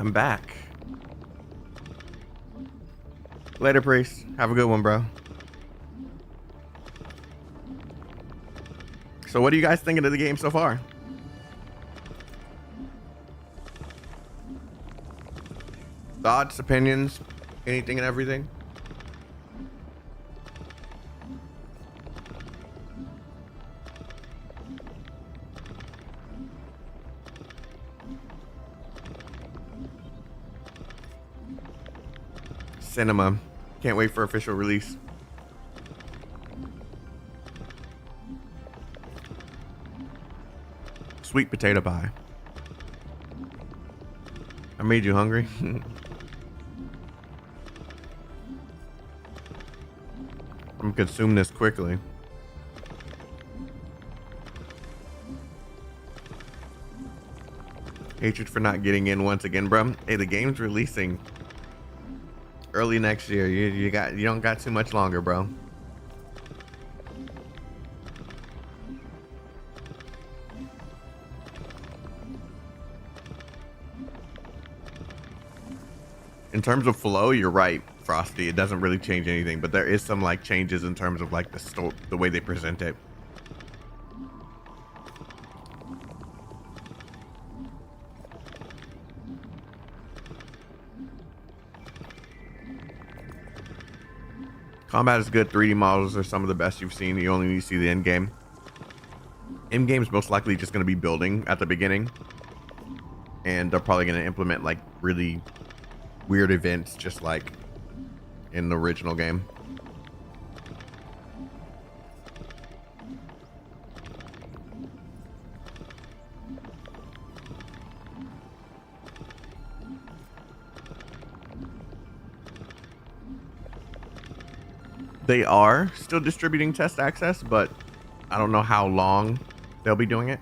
I'm back. Later, priest. Have a good one, bro. So what are you guys thinking of the game so far? Thoughts, opinions, anything and everything? Cinema. Can't wait for official release. Sweet potato pie. I made you hungry. I'm gonna consume this quickly. Hatred for not getting in once again, bro. Hey, the game's releasing early next year. You don't got too much longer, bro. In terms of flow, you're right, Frosty. It doesn't really change anything, but there is some like changes in terms of like the way they present it. Combat is good. 3D models are some of the best you've seen. You only need to see the end game. End game's most likely just going to be building at the beginning, and they're probably going to implement like really weird events just like in the original game. They are still distributing test access, but I don't know how long they'll be doing it.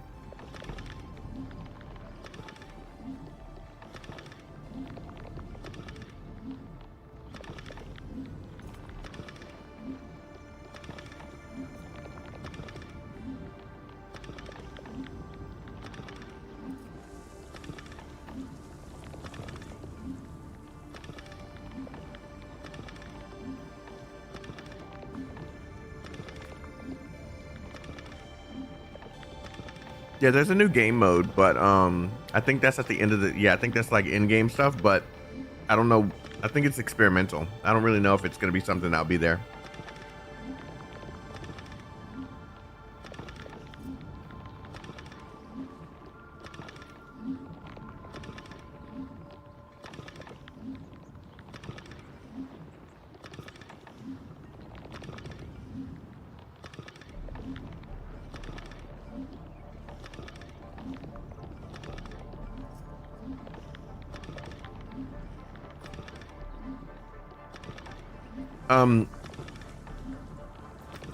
Yeah, there's a new game mode, but I think that's at the end of the, I think that's like in-game stuff, but I don't know. I think it's experimental. I don't really know if it's going to be something that'll be there.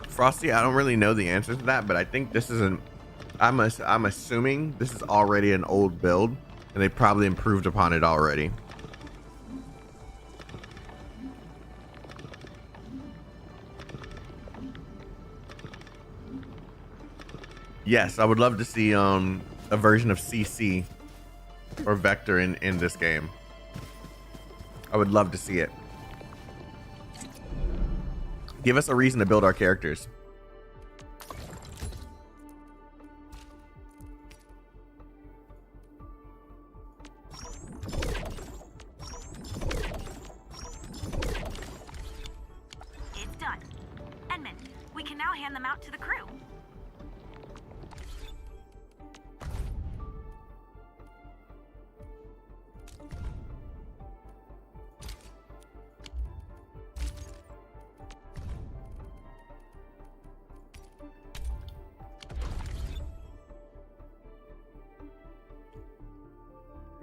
Frosty, I don't really know the answer to that, but I think this is I'm assuming this is already an old build, and they probably improved upon it already. Yes, I would love to see a version of CC or Vector in this game. I would love to see it. Give us a reason to build our characters. It's done. Edmund, we can now hand them out to the crew.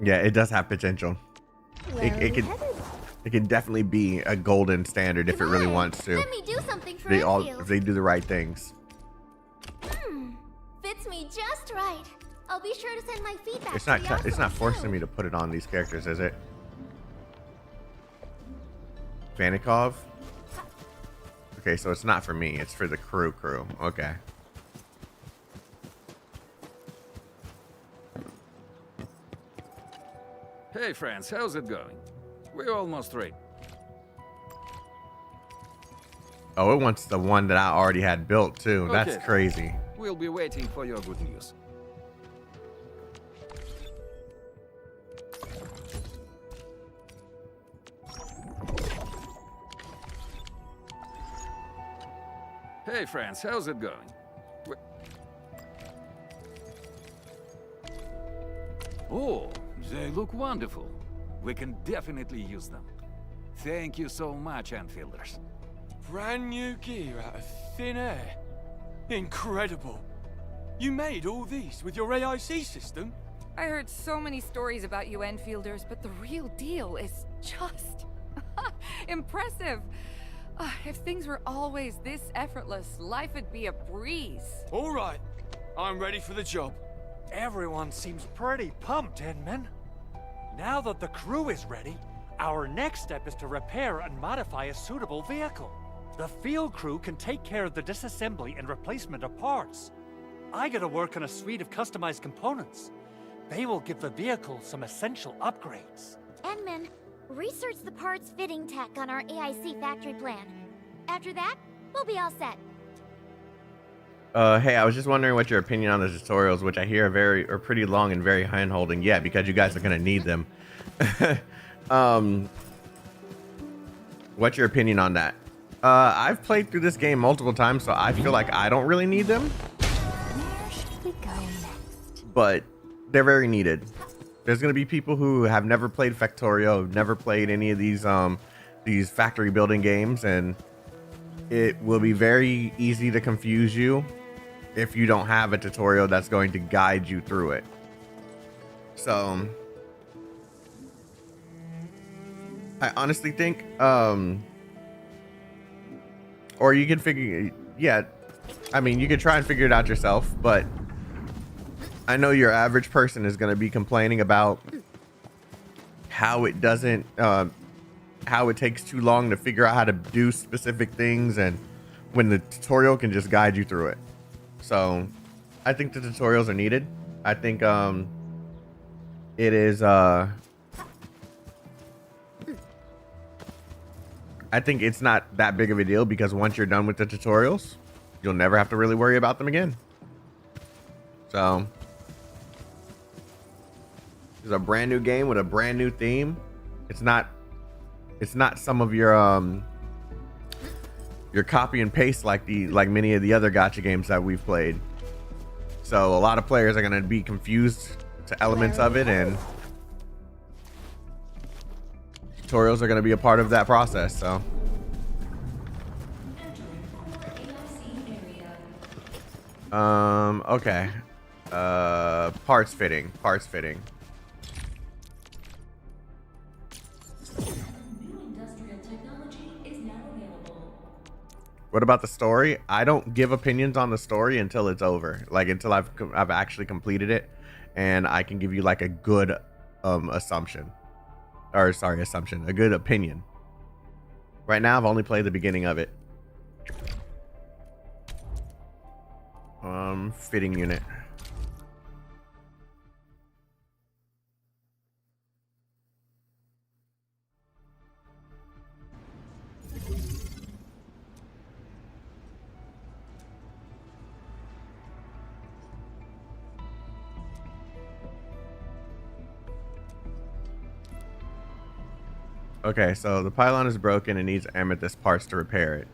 Yeah, it does have potential. It could definitely be a golden standard if it really wants to. Let me do something for If they do the right things. Fits me just right. I'll be sure to send my feedback. It's not forcing me to put it on these characters, is it? Vanikov? Okay, so it's not for me. It's for the crew. Okay. Hey friends, how's it going? We're almost ready. Oh, it wants the one that I already had built too. That's Okay. crazy. We'll be waiting for your good news. Hey friends, how's it going? Oh, they look wonderful. We can definitely use them. Thank you so much, Enfielders. Brand new gear out of thin air. Incredible. You made all these with your AIC system? I heard so many stories about you Enfielders, but the real deal is just impressive. If things were always this effortless, life would be a breeze. All right, I'm ready for the job. Everyone seems pretty pumped, Edmund. Now that the crew is ready, our next step is to repair and modify a suitable vehicle. The field crew can take care of the disassembly and replacement of parts. I gotta work on a suite of customized components. They will give the vehicle some essential upgrades. Edmund, research the parts fitting tech on our AIC factory plan. After that, we'll be all set. Hey, I was just wondering what your opinion on the tutorials, which I hear are pretty long and very hand-holding. Yeah, because you guys are gonna need them. What's your opinion on that? I've played through this game multiple times, so I feel like I don't really need them. Where should we go next? But they're very needed. There's gonna be people who have never played Factorio, have never played any of these factory building games, and it will be very easy to confuse you if you don't have a tutorial that's going to guide you through it. So I honestly think, or you can figure, yeah, I mean, you could try and figure it out yourself, but I know your average person is going to be complaining about how it doesn't, how it takes too long to figure out how to do specific things, and when the tutorial can just guide you through it. So I think the tutorials are needed. I think it is I think it's not that big of a deal, because once you're done with the tutorials, you'll never have to really worry about them again. So it's a brand new game with a brand new theme. It's not some of your copy and paste like many of the other gacha games that we've played. So a lot of players are going to be confused to elements of it, and tutorials are going to be a part of that process. So okay, parts fitting. What about the story? I don't give opinions on the story until it's over, like until I've actually completed it, and I can give you like a good a good opinion. Right now I've only played the beginning of it. Fitting unit. Okay, so the pylon is broken and needs amethyst parts to repair it.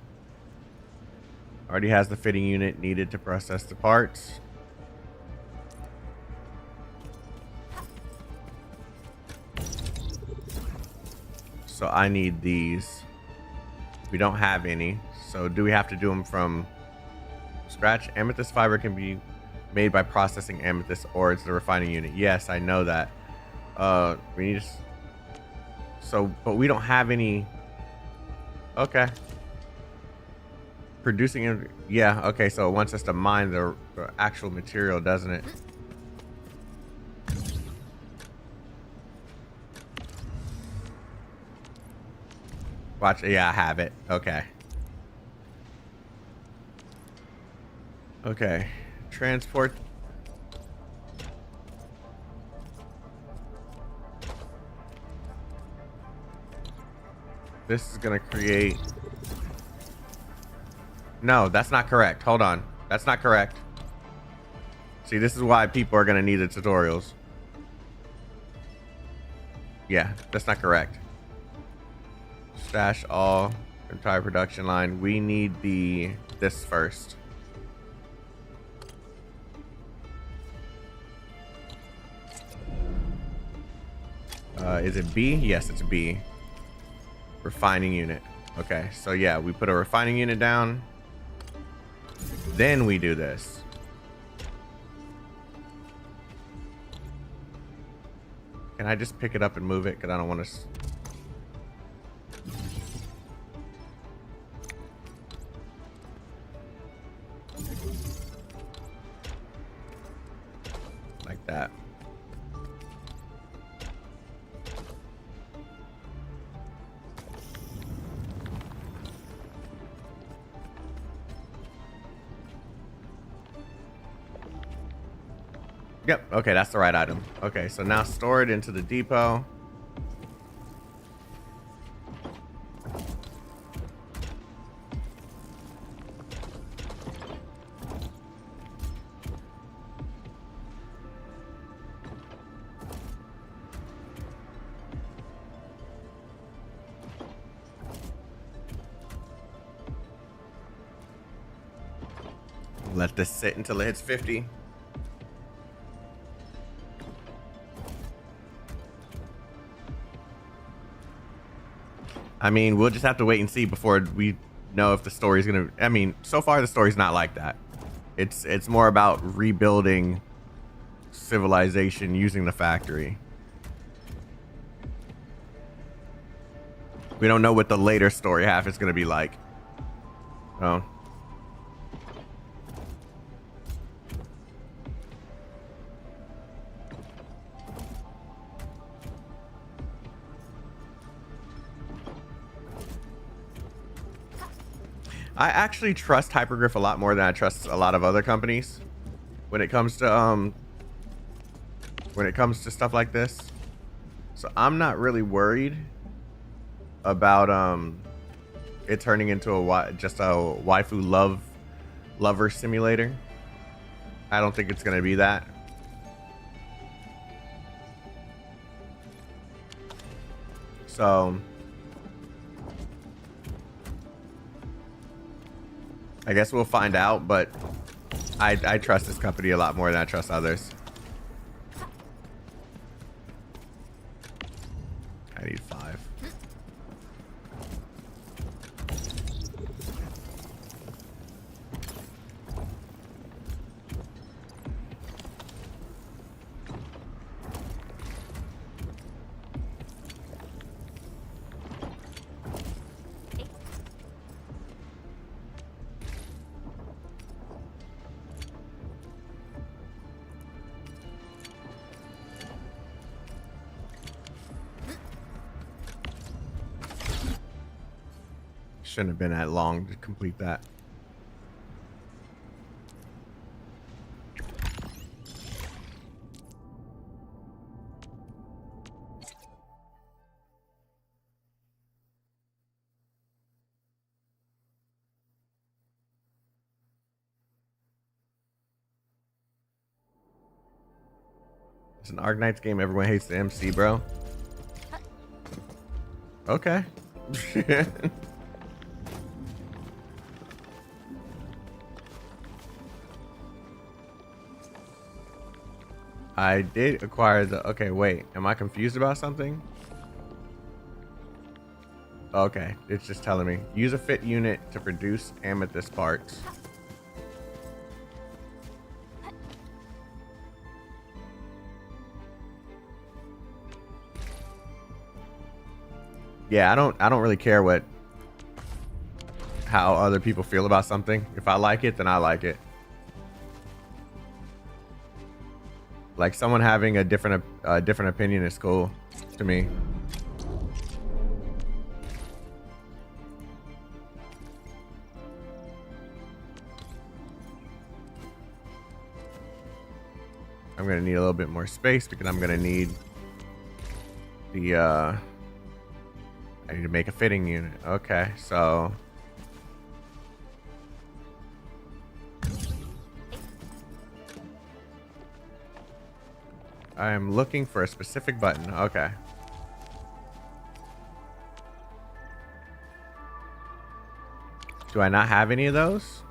Already has the fitting unit needed to process the parts. So I need these. We don't have any. So do we have to do them from scratch? Amethyst fiber can be made by processing amethyst, or it's the refining unit. Yes, I know that. We need to... So, but we don't have any. Okay. Producing, yeah, okay, so it wants us to mine the actual material, doesn't it? Watch, yeah, I have it. Okay. Okay. Transport. This is gonna create... No, that's not correct. Hold on. That's not correct. See, this is why people are gonna need the tutorials. Yeah, that's not correct. Stash all entire production line. We need this first. Is it B? Yes, it's B. Refining unit. Okay, so yeah, we put a refining unit down. Then we do this. Can I just pick it up and move it? Because I don't want to... Like that. Yep, okay, that's the right item. Okay, so now store it into the depot. Let this sit until it hits 50. I mean, we'll just have to wait and see before we know if the story's gonna... I mean, so far the story's not like that. It's more about rebuilding civilization using the factory. We don't know what the later story half is gonna be like. Oh. I actually trust Hypergriff a lot more than I trust a lot of other companies when it comes to stuff like this. So I'm not really worried about it turning into just a waifu lover simulator. I don't think it's gonna be that. So I guess we'll find out, but I trust this company a lot more than I trust others. I need 5. Shouldn't have been that long to complete that. It's an Arknights game. Everyone hates the MC, bro. Okay. I did acquire the... Okay, wait. Am I confused about something? Okay, it's just telling me. Use a fit unit to produce amethyst parts. Yeah, I don't really care how other people feel about something. If I like it, then I like it. Like, someone having a different opinion is cool to me. I'm gonna need a little bit more space because I'm gonna need the I need to make a fitting unit. Okay, so I am looking for a specific button. Okay. Do I not have any of those?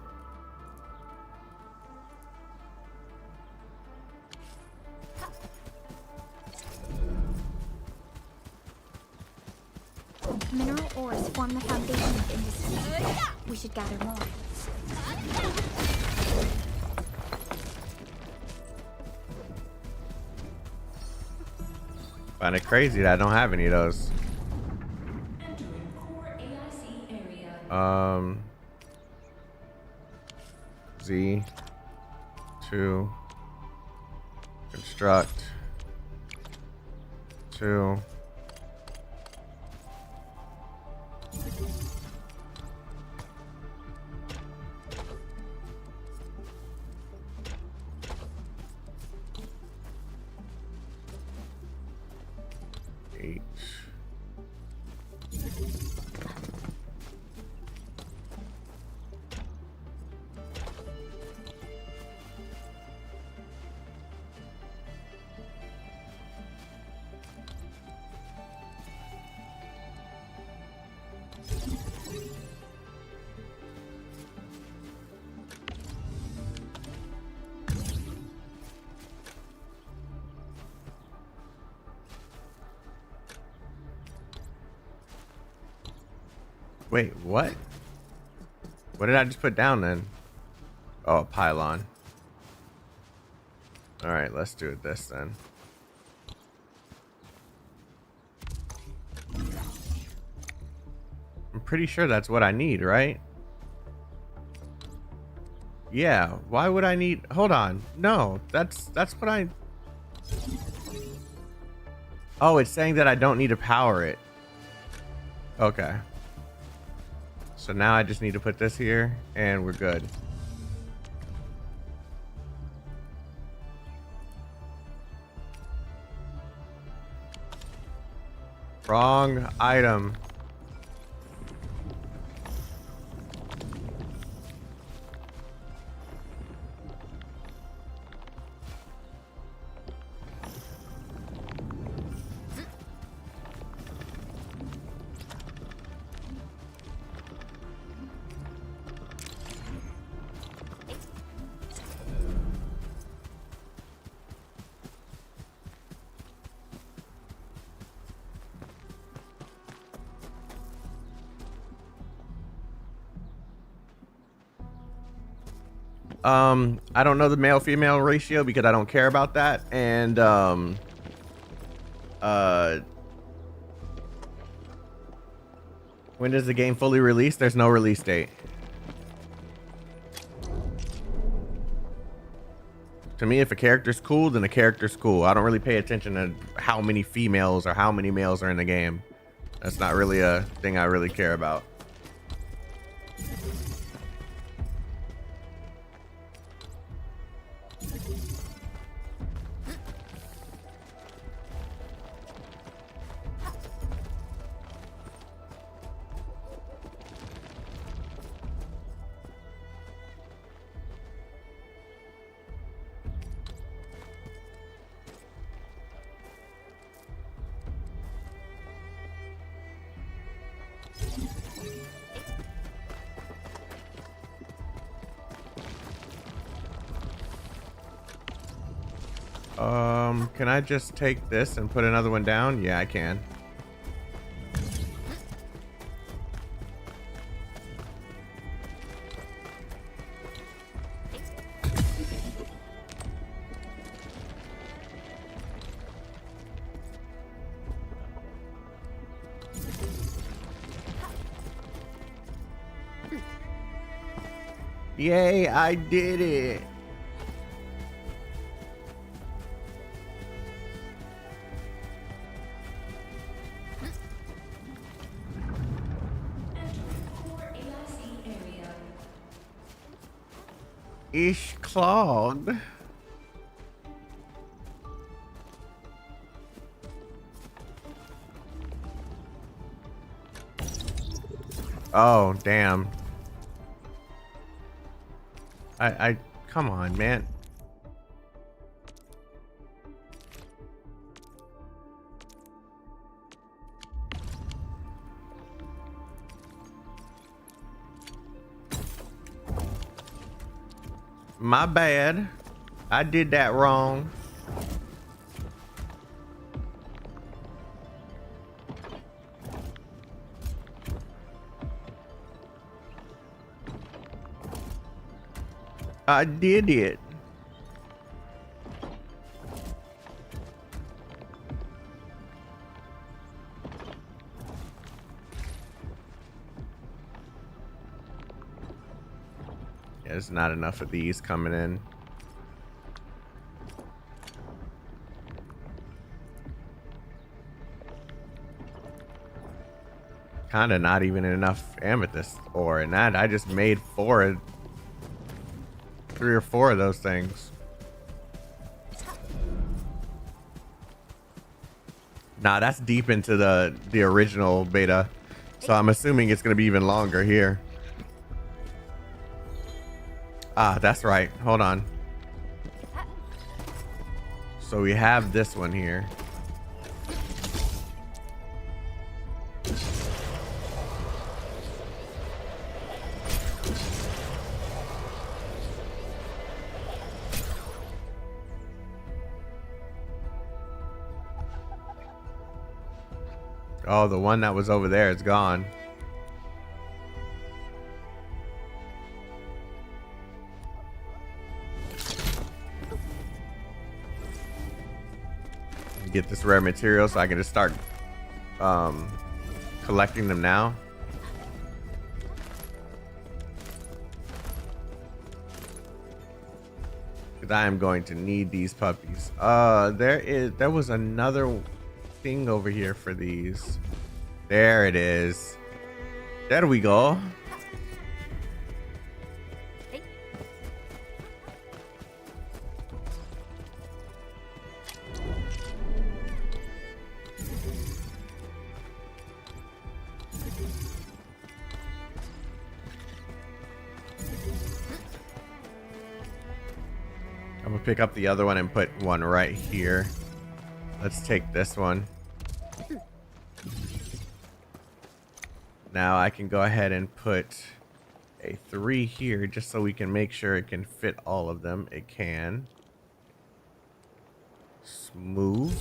Mineral ores form the foundation of industry. We should gather more. Find it crazy that I don't have any of those. Z to construct to H. Wait, what? What did I just put down then? Oh, a pylon. All right, let's do it this then. I'm pretty sure that's what I need, right? Yeah, why would I need... Hold on. No, that's what I... Oh, it's saying that I don't need to power it. Okay. So now I just need to put this here and we're good. Wrong item. I don't know the male female ratio because I don't care about that. And when does the game fully release? There's no release date. To me, if a character's cool, then the character's cool. I don't really pay attention to how many females or how many males are in the game. That's not really a thing I really care about. Can I just take this and put another one down? Yeah, I can. Yay, I did it. Ish clogged. Oh, damn. I come on, man. My bad. I did that wrong. I did it. Yeah, there's not enough of these coming in. Kind of not even enough amethyst ore, and that I just made 3 or 4 of those things. Nah, that's deep into the original beta, so I'm assuming it's gonna be even longer here. Ah, that's right. Hold on. So we have this one here. Oh, the one that was over there is gone. Get this rare material so I can just start collecting them now. Because I am going to need these puppies. There was another thing over here for these. There it is. There we go. I'm gonna pick up the other one and put one right here. Let's take this one. Now I can go ahead and put a 3 here just so we can make sure it can fit all of them. It can. Smooth.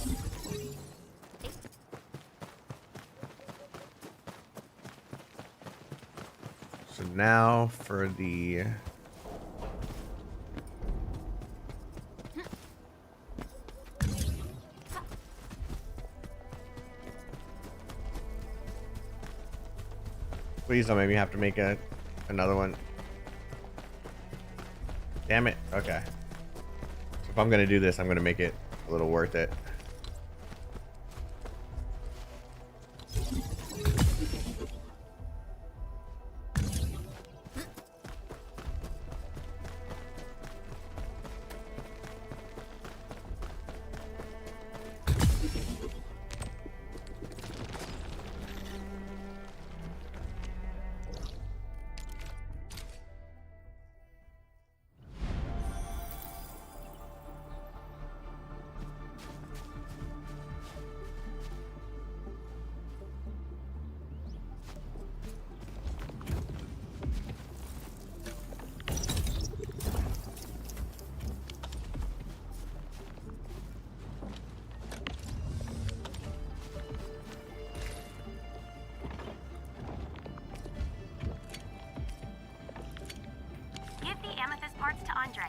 So now for the please don't make me have to make another one. Damn it. Okay. So if I'm going to do this, I'm going to make it a little worth it.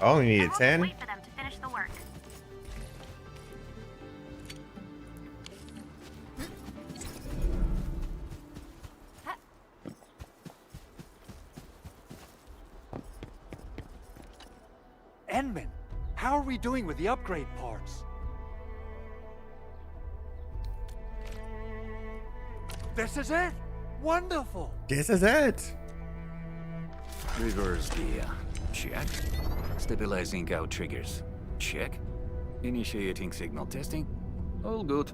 Oh, we needed 10. Wait for them to finish the work. Endman, how are we doing with the upgrade parts? This is it! Wonderful! This is it! Reverse gear. Check. Stabilizing out triggers. Check. Initiating signal testing. All good.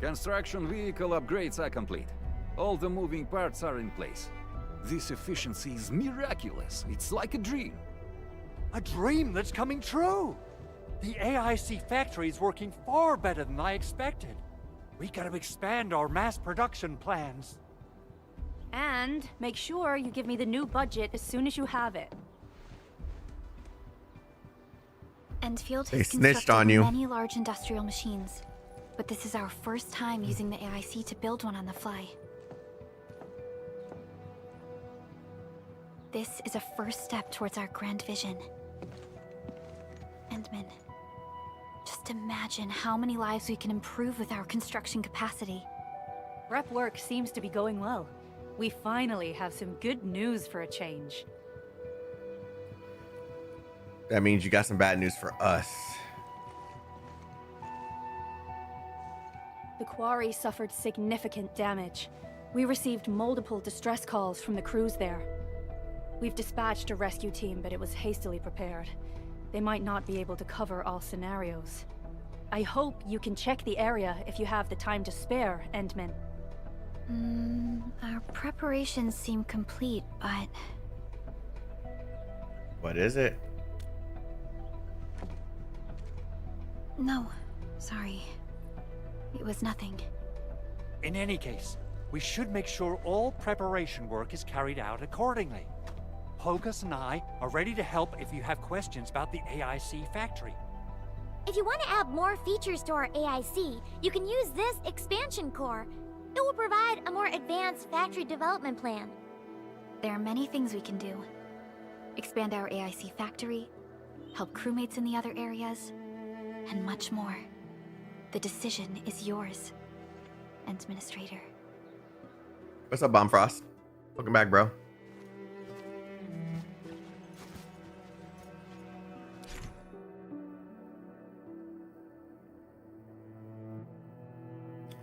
Construction vehicle upgrades are complete. All the moving parts are in place. This efficiency is miraculous. It's like a dream. A dream that's coming true! The AIC factory is working far better than I expected. We gotta expand our mass production plans. And make sure you give me the new budget as soon as you have it. Endfield They has snitched on you. many large industrial machines, but this is our first time using the AIC to build one on the fly. This is a first step towards our grand vision. Endman, just imagine how many lives we can improve with our construction capacity. Prep work seems to be going well. We finally have some good news for a change. That means you got some bad news for us. The quarry suffered significant damage. We received multiple distress calls from the crews there. We've dispatched a rescue team, but it was hastily prepared. They might not be able to cover all scenarios. I hope you can check the area if you have the time to spare, Endman. Our preparations seem complete, but... What is it? No, sorry. It was nothing. In any case, we should make sure all preparation work is carried out accordingly. Pogus and I are ready to help if you have questions about the AIC factory. If you want to add more features to our AIC, you can use this expansion core. It will provide a more advanced factory development plan. There are many things we can do. Expand our AIC factory, help crewmates in the other areas, and much more. The decision is yours, Administrator. What's up, Bombfrost? Welcome back, bro.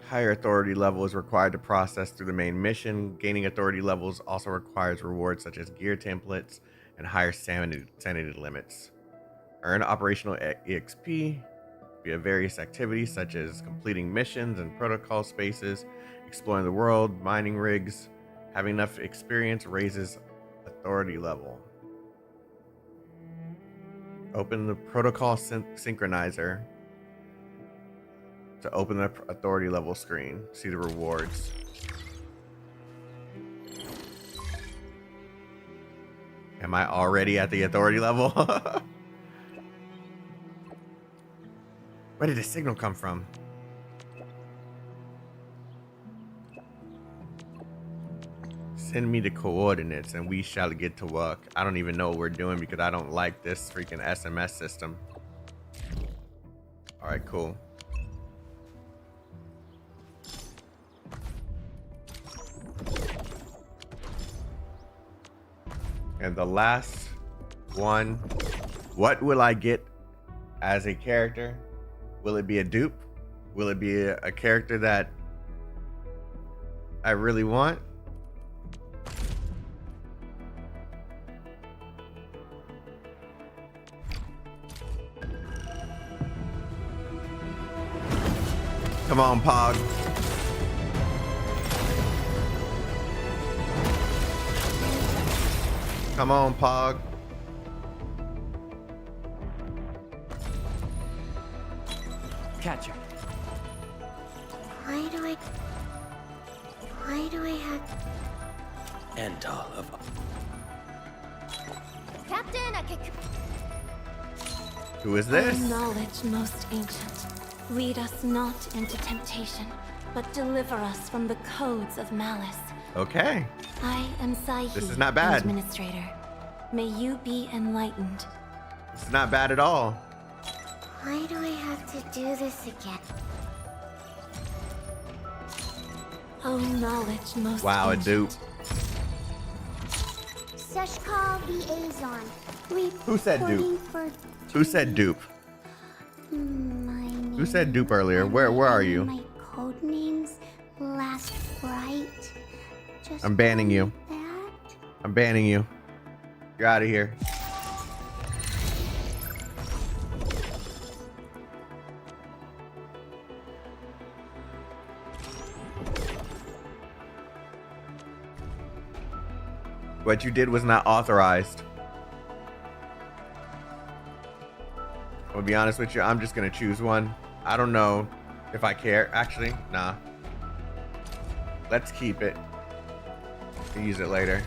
Higher authority level is required to process through the main mission. Gaining authority levels also requires rewards such as gear templates and higher sanity limits. Earn operational EXP via various activities such as completing missions and protocol spaces, exploring the world, mining rigs. Having enough experience raises authority level. Open the protocol synchronizer to open the authority level screen. See the rewards. Am I already at the authority level? Where did the signal come from? Send me the coordinates and we shall get to work. I don't even know what we're doing because I don't like this freaking SMS system. All right, cool. And the last one, what will I get as a character? Will it be a dupe? Will it be a character that I really want? Come on, Pog. Come on, Pog. Catch her. Why do I have... End of... Captain, I can... Who is this? O knowledge most ancient, lead us not into temptation, but deliver us from the codes of malice. Okay. I am Sahi, This is not bad. Administrator. May you be enlightened. This is not bad at all. Why do I have to do this again? O knowledge most Wow, a ancient. dupe. Seshkal liaison. Who said dupe? Reporting for Who said dupe? my Who said dupe earlier? Where are you? My code names last bright. Just I'm banning you. I'm banning you. You're out of here. What you did was not authorized. I'll be honest with you, I'm just gonna choose one. I don't know if I care. Actually, nah. Let's keep it. We'll use it later.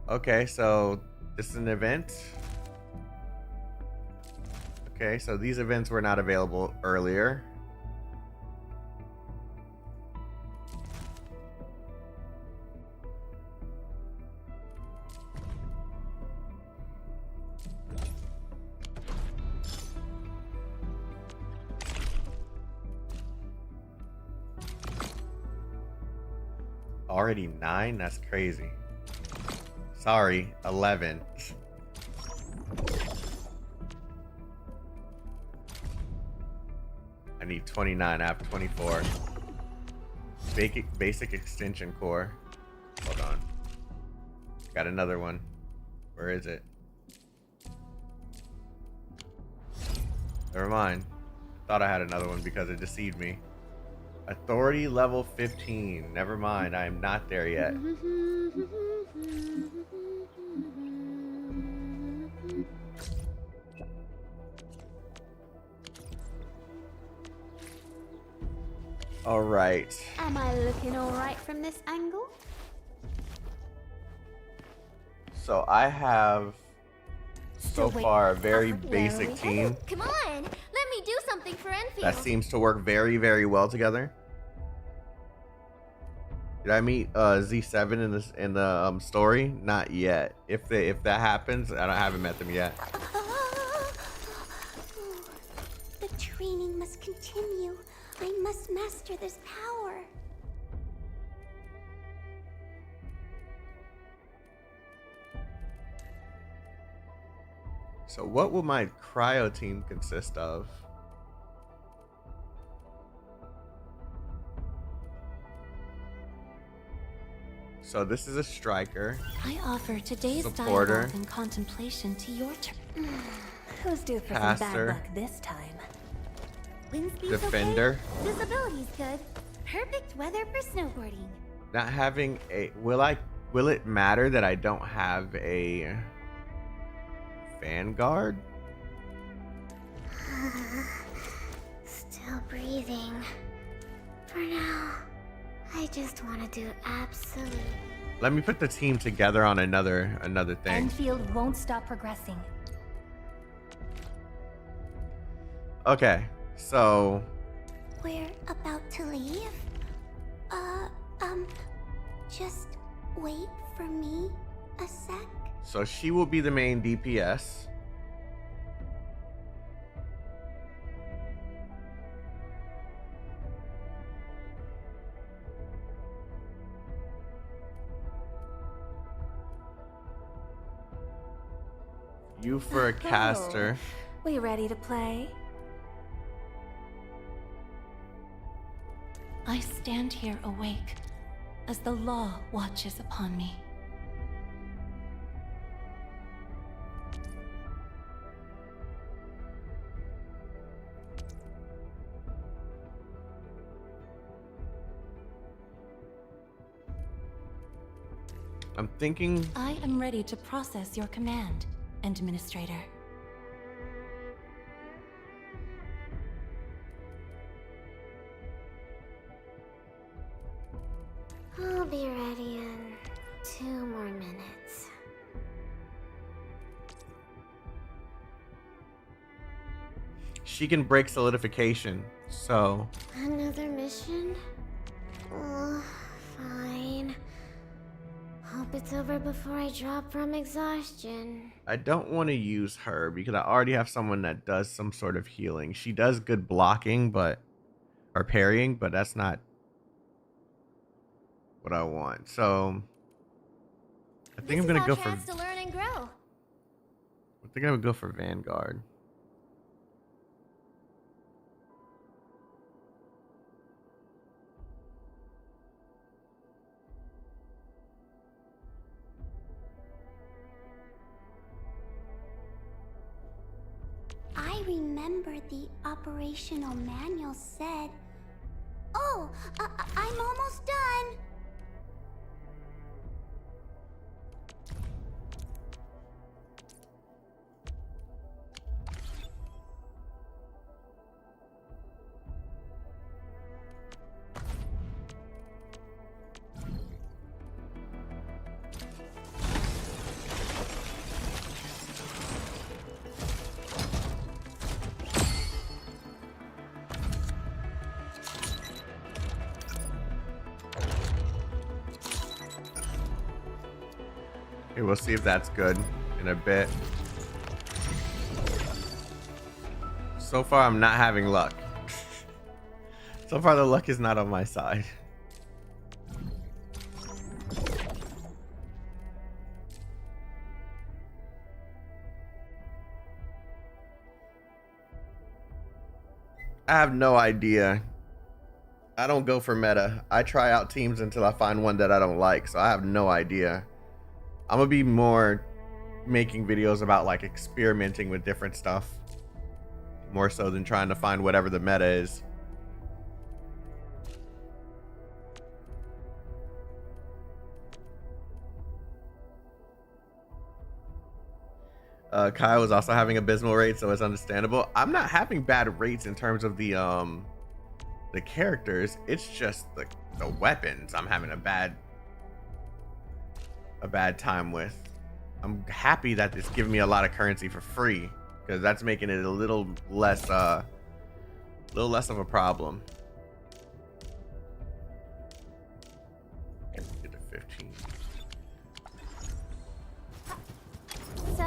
Okay, so this is an event. Okay, so these events were not available earlier. Already 9? That's crazy. Sorry, 11. I need 29. I have 24. Basic extension core. Hold on. Got another one. Where is it? Never mind. Thought I had another one because it deceived me. Authority level 15. Never mind. I am not there yet. All right. Am I looking all right from this angle? So I have so far a very basic team Come on, let me do something for Enfield. that seems to work very, very well together. Did I meet Z7 in the story? Not yet. If that happens, I haven't met them yet. The training must continue. I must master this power. So what will my cryo team consist of? So this is a striker. I offer today's supporter, dialogue and contemplation to your turn. Who's due for some caster, bad luck this time? Wind speed's defender. okay. Visibility's good. Perfect weather for snowboarding. Not having a will it matter that I don't have a Vanguard? Still breathing. For now, I just want to do absolute. Let me put the team together on another thing. Enfield won't stop progressing. Okay, so We're about to leave. Just wait for me a sec. so she will be the main DPS. You for a caster. We ready to play? I stand here awake as the law watches upon me. I'm thinking I am ready to process your command, Administrator. I'll be ready in 2 more minutes. she can break solidification. So Another mission? Oh, fine. Hope it's over before I drop from exhaustion. I don't want to use her because I already have someone that does some sort of healing. She does good blocking, or parrying, but that's not what I want. So I think I'm gonna go for. I Chance to learn and grow. think I would go for Vanguard. I remember the operational manual said... Oh, I'm almost done. Okay, we'll see if that's good in a bit. So far, I'm not having luck. So far, the luck is not on my side. I have no idea. I don't go for meta. I try out teams until I find one that I don't like, so I have no idea. I'm gonna be more making videos about like experimenting with different stuff, more so than trying to find whatever the meta is. Kai was also having abysmal rates, so it's understandable. I'm not having bad rates in terms of the characters. It's just the weapons I'm having a bad time with. I'm happy that it's giving me a lot of currency for free, because that's making it a little less of a problem. Get to 15. So,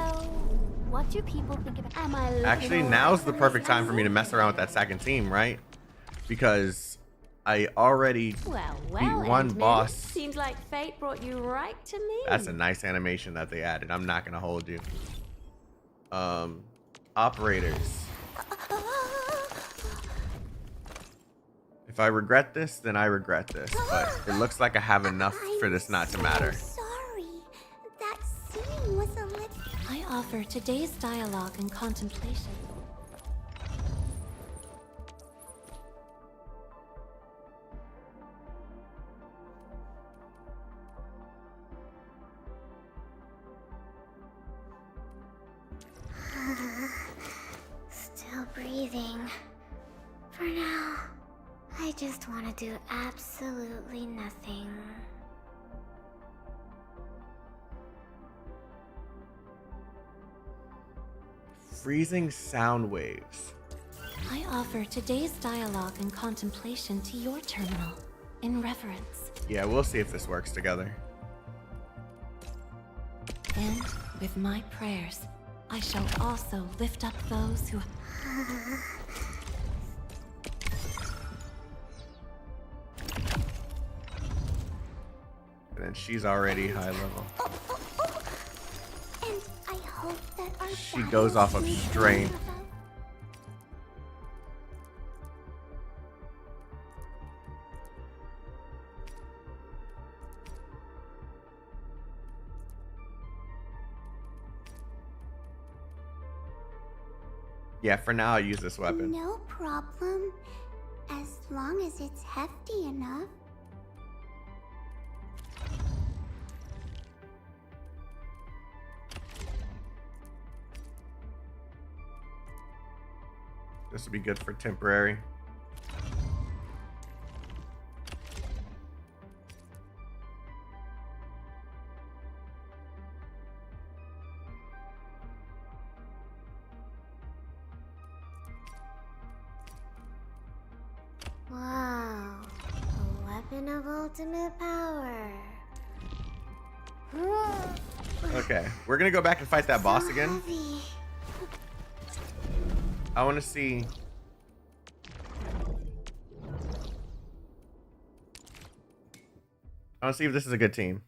what do people think about? Am I Actually, now's the perfect time for me to mess around with that second team, right? Because I already beat one Endman. boss. Seems like fate brought you right to me. That's a nice animation that they added. I'm not gonna hold you. Operators. If I regret this, then I regret this. But it looks like I have enough for this not to matter. Sorry. That scene was a little... I offer today's dialogue and contemplation. Still breathing. For now, I just want to do absolutely nothing. Freezing sound waves. I offer today's dialogue and contemplation to your terminal in reverence. Yeah, we'll see if this works together. And with my prayers, I shall also lift up those who... And then she's already high level. And I hope that our She goes off of strength. Yeah, for now I use this weapon. No problem. As long as it's hefty enough. This would be good for temporary. Wow. A weapon of ultimate power. Okay, we're gonna go back and fight that boss again. Heavy. I want to see. I want to see if this is a good team.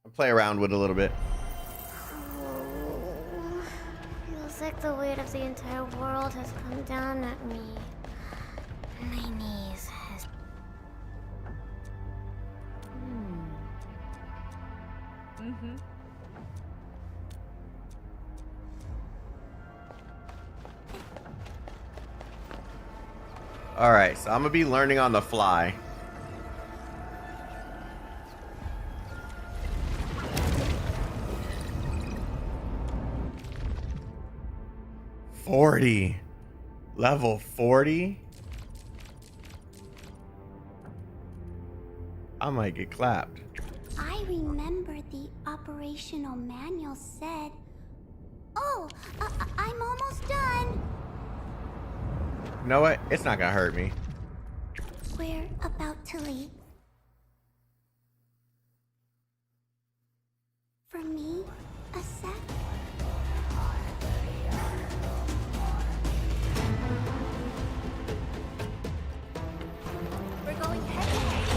I'll play around with it a little bit. Feels like the weight of the entire world has come down at me. My knees has... All right, so I'm gonna be learning on the fly. Level 40? I might get clapped. I remember the operational manual said... Oh, I'm almost done. You know what? It's not gonna hurt me. We're about to leave. For me, A sec? We're going head-to-head.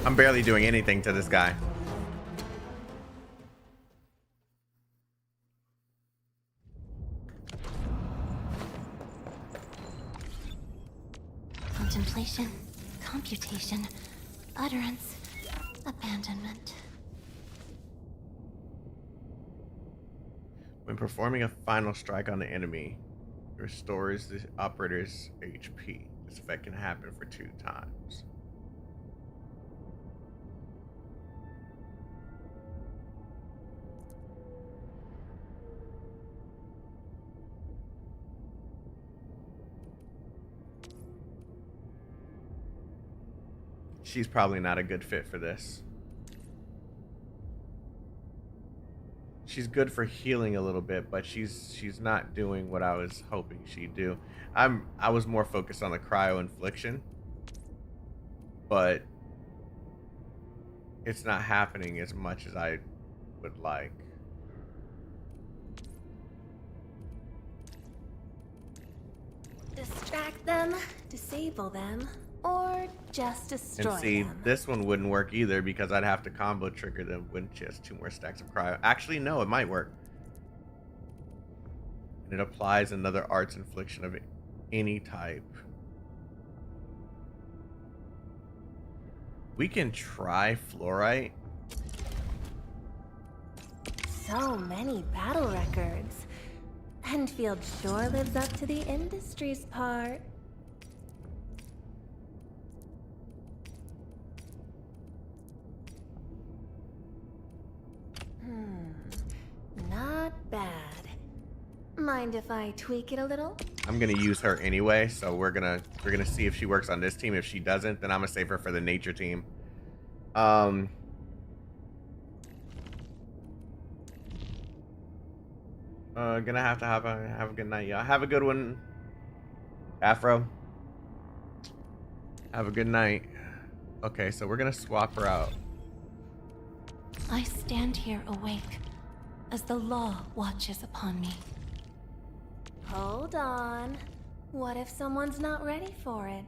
I'm barely doing anything to this guy. Contemplation, computation, utterance, abandonment. When performing a final strike on the enemy, it restores the operator's HP. This effect can happen for 2 times. She's probably not a good fit for this. She's good for healing a little bit, but she's not doing what I was hoping she'd do. I was more focused on the cryo infliction, but it's not happening as much as I would like. Distract them, disable them, or just destroy And see, them. this one wouldn't work either because I'd have to combo trigger them when she has 2 more stacks of cryo. Actually, no, it might work. And it applies another arts infliction of any type. We can try fluorite. So many battle records. Enfield sure lives up to the industry's part. Not bad. Mind if I tweak it a little? I'm gonna use her anyway, so we're gonna see if she works on this team. If she doesn't, then I'm gonna save her for the nature team. Gonna have to have a good night, y'all. Have a good one, Afro. Have a good night. Okay, so we're gonna swap her out. I stand here awake as the law watches upon me. Hold on. What if someone's not ready for it?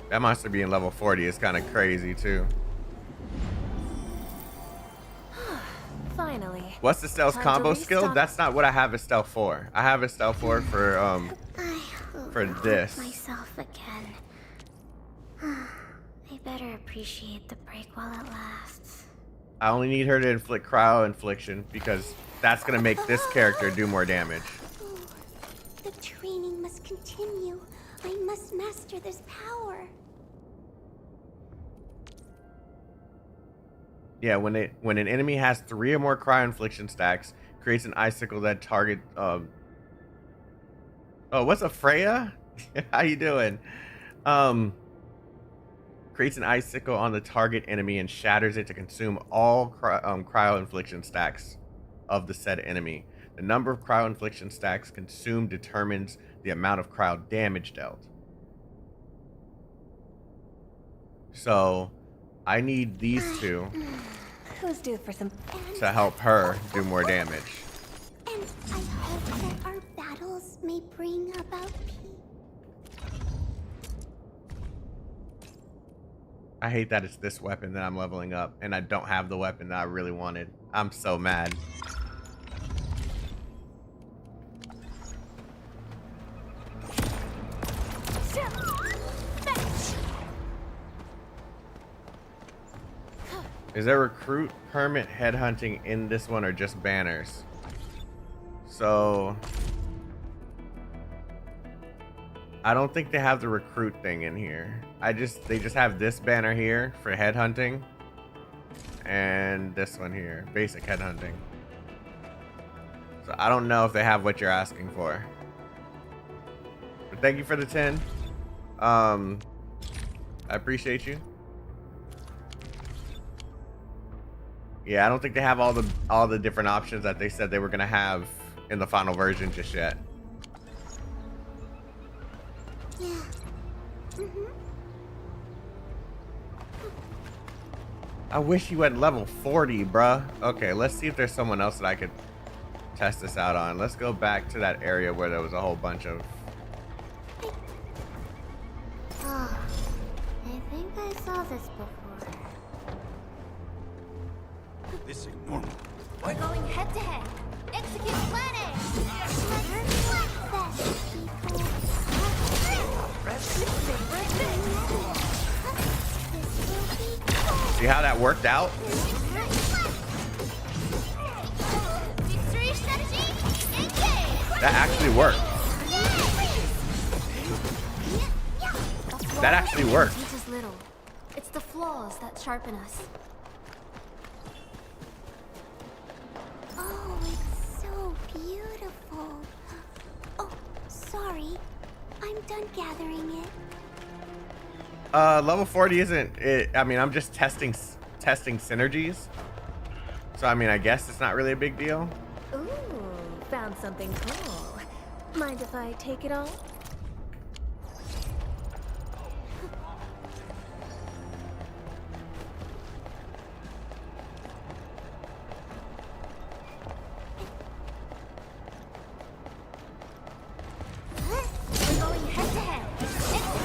That monster being level 40 is kind of crazy too. Finally. What's the stealth Time to combo skill? restock. That's not what I have a stealth for. I have a stealth for this. Myself again. I better appreciate the break while it lasts. I only need her to inflict cryo infliction because that's gonna make this character do more damage. The training must continue. I must master this power. Yeah, when an enemy has 3 or more cryo infliction stacks, creates an icicle that target. Oh, what's a Freya? How you doing? Creates an icicle on the target enemy and shatters it to consume all cryo infliction stacks of the said enemy. The number of cryo infliction stacks consumed determines the amount of cryo damage dealt. So, I need these two Who's due for some to help her do more damage. And I hope that our battles may bring about peace. I hate that it's this weapon that I'm leveling up, and I don't have the weapon that I really wanted. I'm so mad. Is there recruit permit headhunting in this one or just banners? So I don't think they have the recruit thing in here. They just have this banner here for headhunting and this one here, basic headhunting. So I don't know if they have what you're asking for. But thank you for the 10. I appreciate you. Yeah, I don't think they have all the different options that they said they were gonna have in the final version just yet. Yeah. I wish you went level 40, bruh. Okay, let's see if there's someone else that I could test this out on. Let's go back to that area where there was a whole bunch of... Oh, I think I saw this before. This ain't normal. We're going head to head. Execute plan A. See how that worked out? That actually worked. That actually worked. Teach us little. It's the flaws that sharpen us. Oh, it's so beautiful. Oh, sorry. I'm done gathering it. Level 40 isn't it. I mean, I'm just testing synergies. So I mean, I guess it's not really a big deal. Ooh, found something cool. Mind if I take it all? We're going head to head. Execute plan.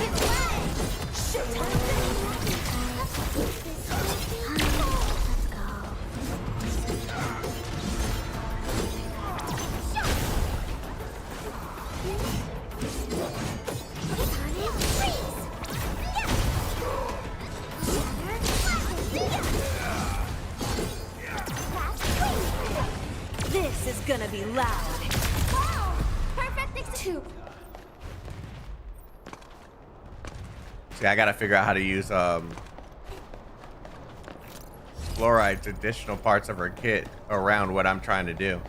This is gonna be loud. Wow! Perfect execute. See, I gotta figure out how to use fluoride's additional parts of her kit around what I'm trying to do.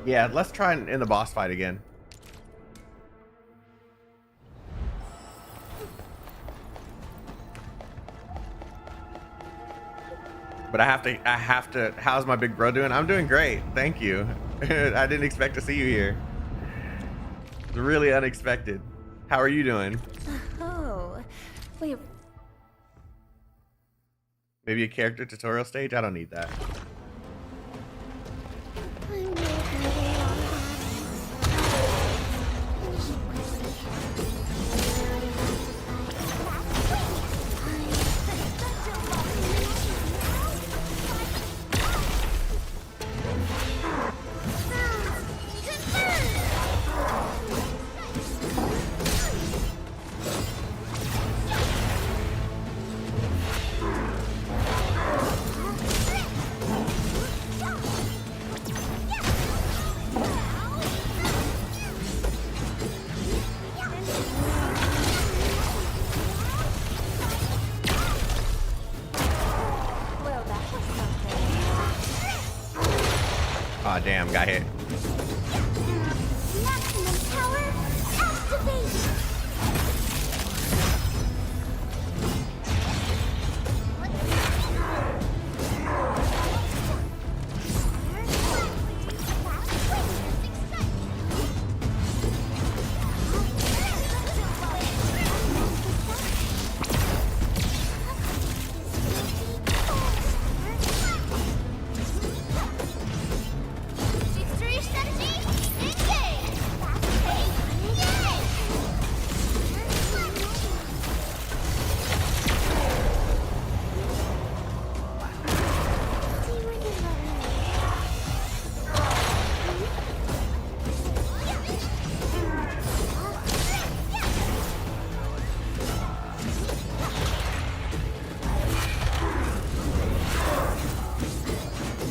Yeah, let's try in the boss fight again. But I have to, how's my big bro doing? I'm doing great. Thank you. I didn't expect to see you here. It's really unexpected. How are you doing? Oh, wait. Maybe a character tutorial stage? I don't need that. Aw, damn, got hit. Maximum power activate! Victory strategy, engage!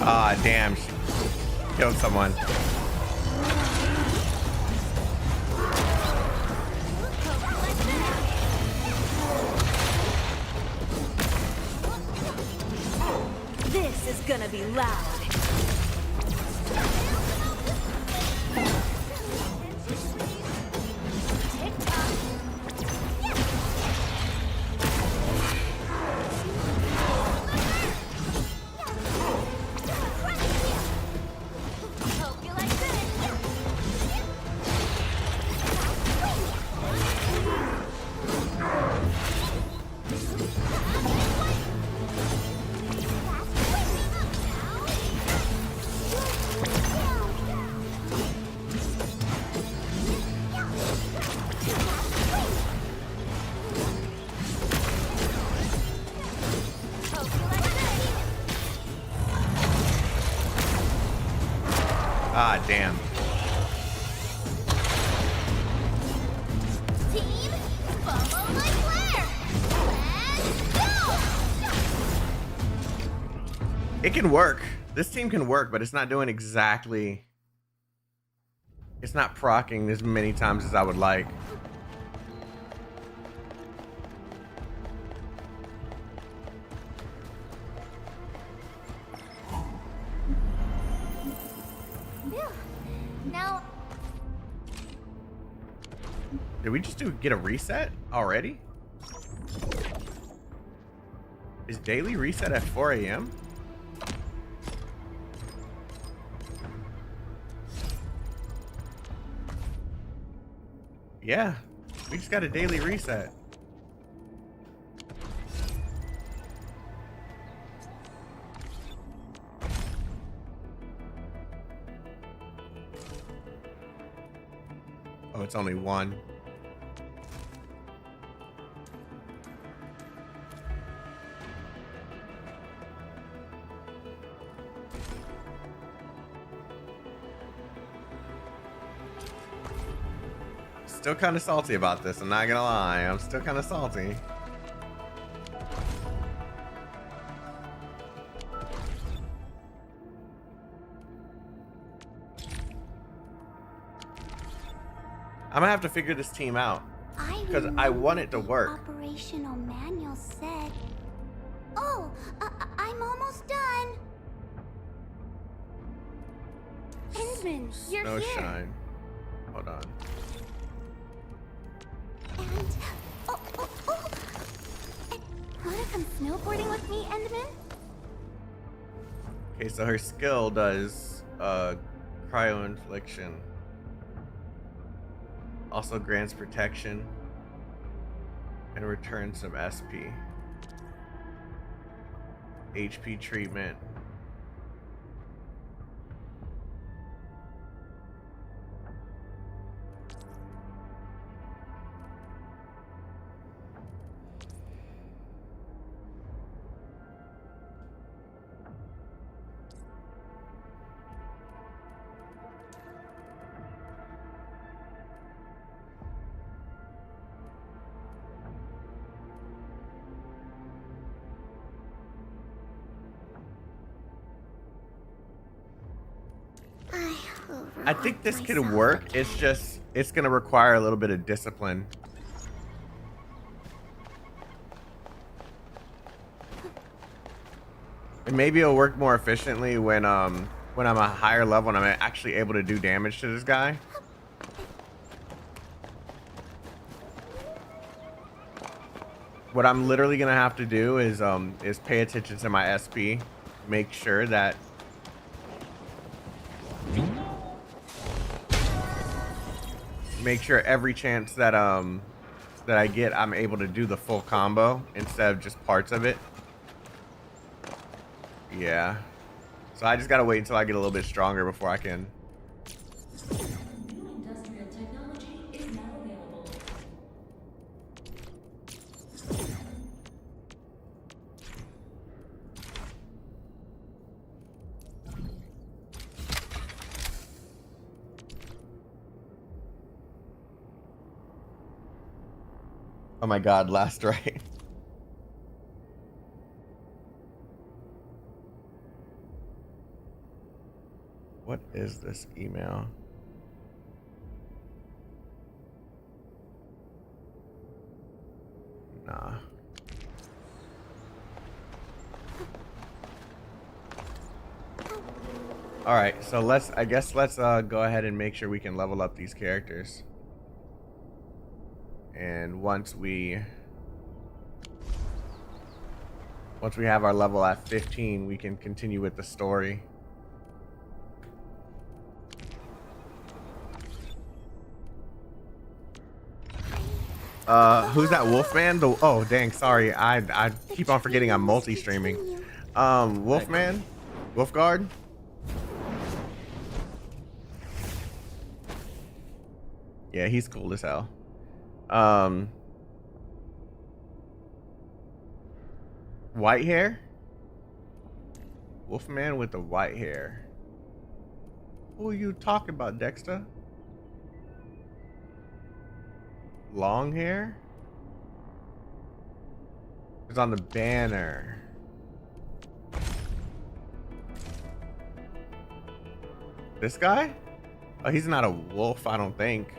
Ah, damn. She killed someone. This is gonna be loud. Hope you like this! Ah, damn. Team, follow my lair! Let's go! It can work. This team can work, but it's not doing exactly... It's not proccing as many times as I would like. Now, Did we just get a reset already? Is daily reset at 4 a.m.? Yeah, we just got a daily reset. Oh, it's only one. Still kind of salty about this, I'm not gonna lie. I'm still kind of salty. I'm gonna have to figure this team out because I want it to work. operational manual said... Oh, I'm almost done. Endman, you're No here. shine. Hold on. And... Oh. Wanna come snowboarding with me, Endman? Okay, so her skill does cryo infliction. Also grants protection and returns some SP. HP treatment. I think this can work. It's just, it's going to require a little bit of discipline. And maybe it'll work more efficiently when when I'm a higher level and I'm actually able to do damage to this guy. What I'm literally gonna have to do is pay attention to my SP, make sure that every chance that that I get, I'm able to do the full combo instead of just parts of it. Yeah. So I just gotta wait until I get a little bit stronger before I can. Industrial technology is now available. Oh my god, last right. What is this email? Nah. All right, so let's go ahead and make sure we can level up these characters. And once we have our level at 15, we can continue with the story. Who's that, Wolfman? Oh, dang, sorry. I keep on forgetting I'm multi-streaming. Wolfman? Wolfguard? Yeah, he's cool as hell. White hair? Wolfman with the white hair. Who are you talking about, Dexter? Long hair? It's on the banner. This guy? Oh, he's not a wolf, I don't think.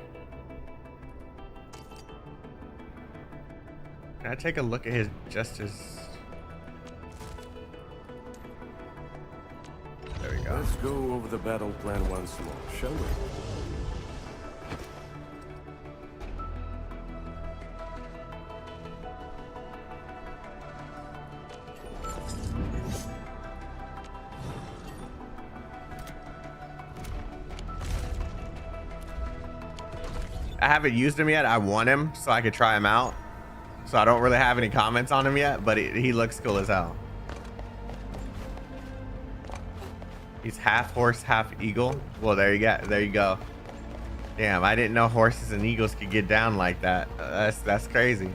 Can I take a look at his There we go. Let's go over the battle plan once more, shall we? I haven't used him yet. I want him so I could try him out. So I don't really have any comments on him yet, but he looks cool as hell. He's half horse, half eagle. Well, there you go. Damn, I didn't know horses and eagles could get down like that. That's crazy.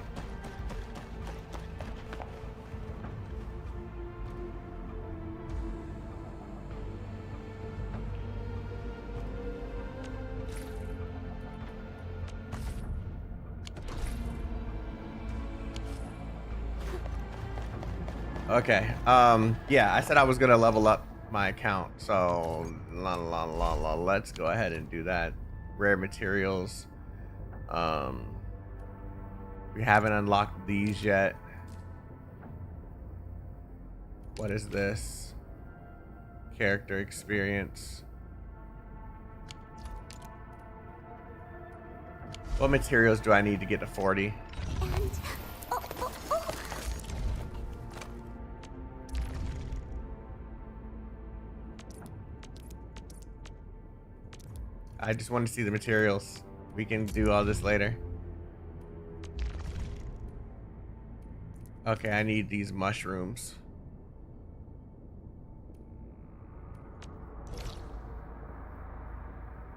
Okay. Yeah, I said I was gonna level up my account, so let's go ahead and do that. Rare materials. We haven't unlocked these yet. What is this? Character experience. What materials do I need to get to 40? I just want to see the materials. We can do all this later. Okay, I need these mushrooms.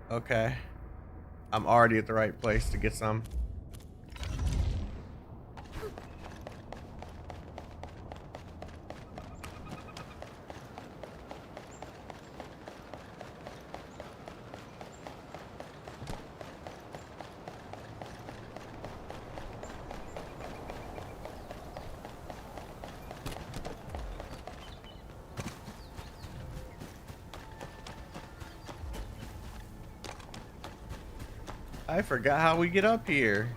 Okay. I'm already at the right place to get some. I forgot how we get up here.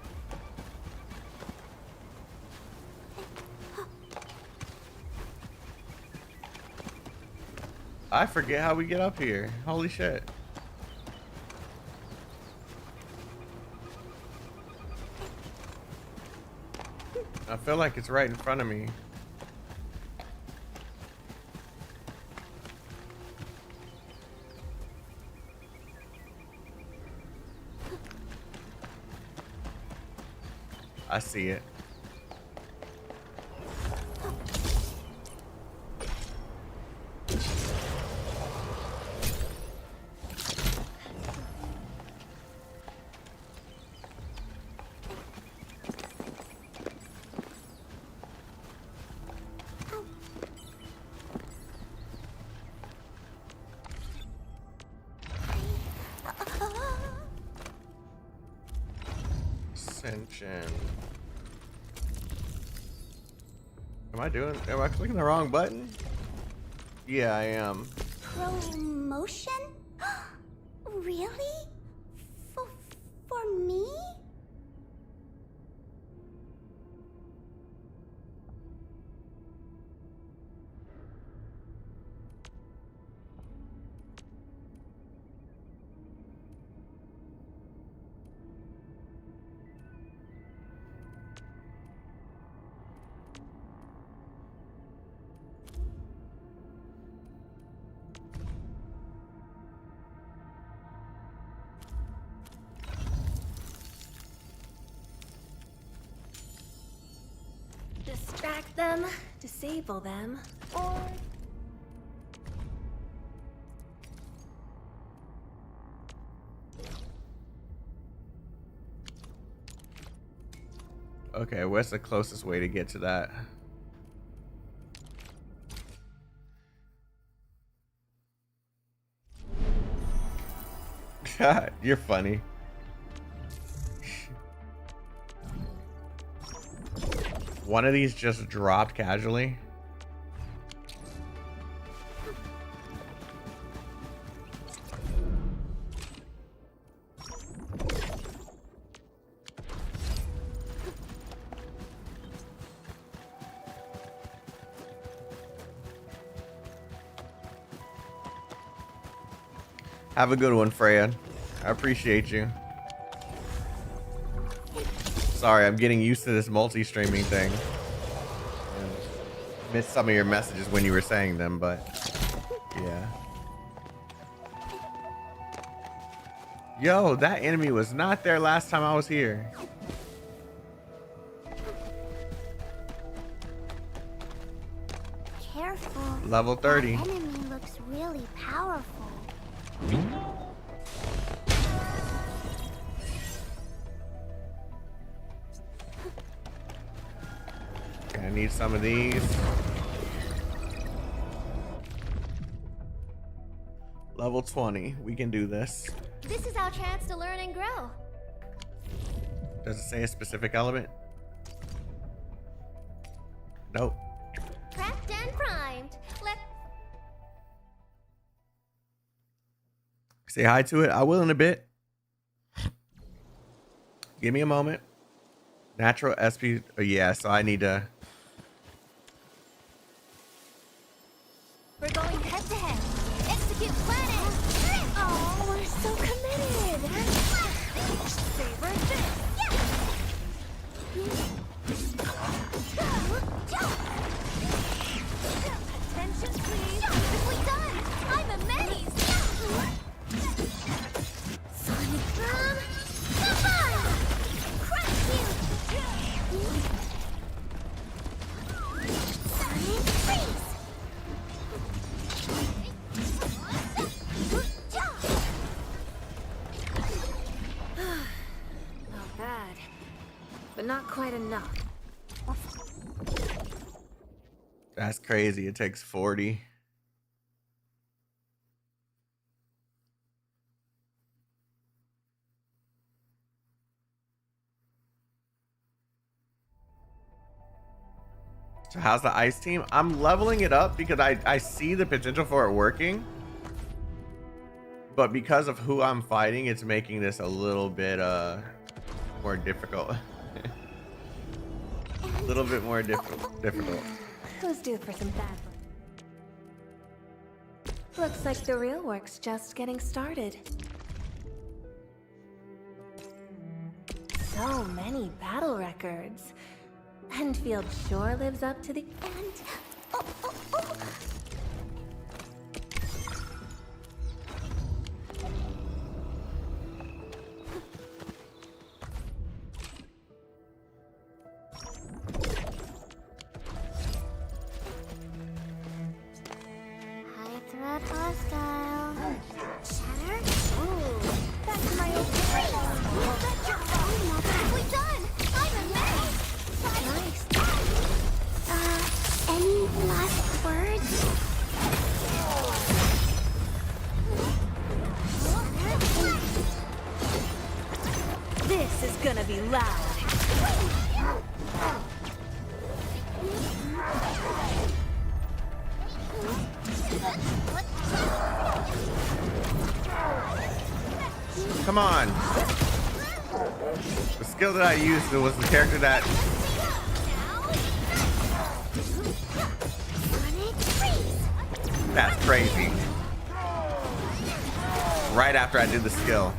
I forget how we get up here. Holy shit. I feel like it's right in front of me. I see it. Chen. Am I clicking the wrong button? Yeah, I am. Promotion? Really? For me? Distract them, disable them, or... Okay, what's the closest way to get to that? God, you're funny. One of these just dropped casually. Have a good one, Freya. I appreciate you. Sorry, I'm getting used to this multi-streaming thing. And missed some of your messages when you were saying them, but yeah. Yo, that enemy was not there last time I was here. Careful. Level 30. That enemy looks really powerful. Okay, I need some of these. Level 20. We can do this. This is our chance to learn and grow. Does it say a specific element? Nope. Prepped and primed. Let's... Say hi to it. I will in a bit. Give me a moment. Natural SP. Oh, yeah, so I need to. We're going head to head. Execute plan A. Oh, we're so committed. Savor this. Attention, please. Beautifully done. I'm amazed. Sonic drum. Crush you. Sonic freeze. Not bad, but not quite enough. That's crazy. It takes 40. So how's the ice team? I'm leveling it up because I see the potential for it working. But because of who I'm fighting, it's making this a little bit more difficult. A little bit more difficult. Who's due for some bad Looks like the real work's just getting started. So many battle records. Endfield sure lives up to the end. Oh, oh, oh. High threat hostile. Shatter? Ooh. Back to my old place. Nicely done! I'm amazed! Nice. Any last words? This is gonna be loud. Come on. The skill that I used was the character that... That's crazy. Right after I did the skill.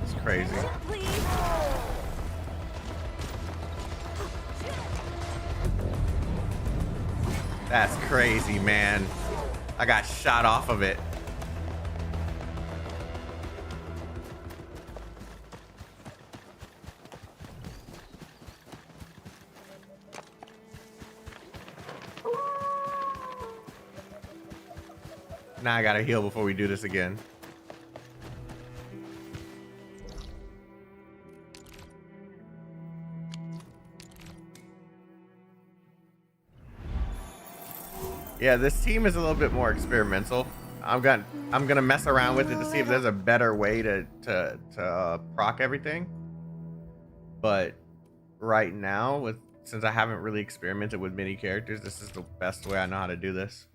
It's crazy. That's crazy, man. I got shot off of it. Now I gotta heal before we do this again. Yeah, this team is a little bit more experimental. I'm gonna mess around with it to see if there's a better way to proc everything. But right now, since I haven't really experimented with many characters, this is the best way I know how to do this.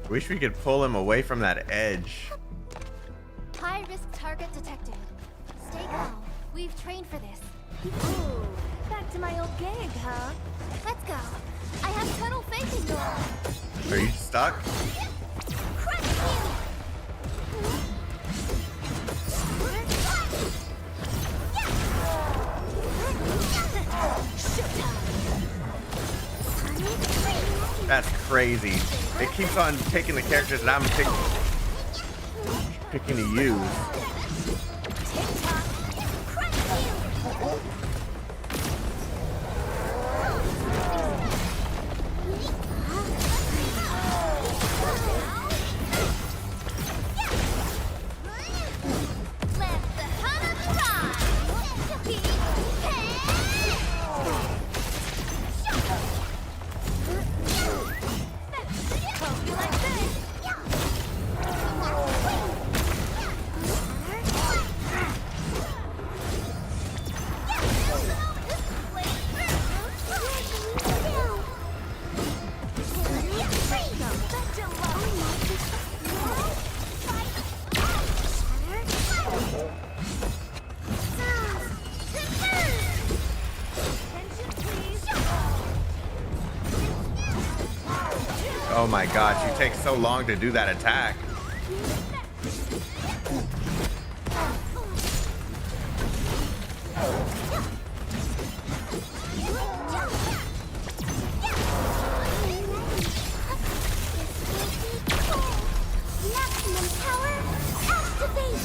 Wish we could pull him away from that edge. High risk target detected. Stay calm. We've trained for this. Ooh, back to my old gig, huh? Let's go. I have total faith in you. Are you stuck? That's crazy. It keeps on taking the characters that I'm picking to use. Oh my gosh, you take so long to do that attack. Maximum power activate.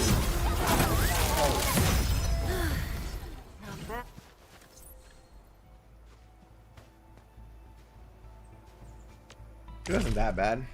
It wasn't that bad.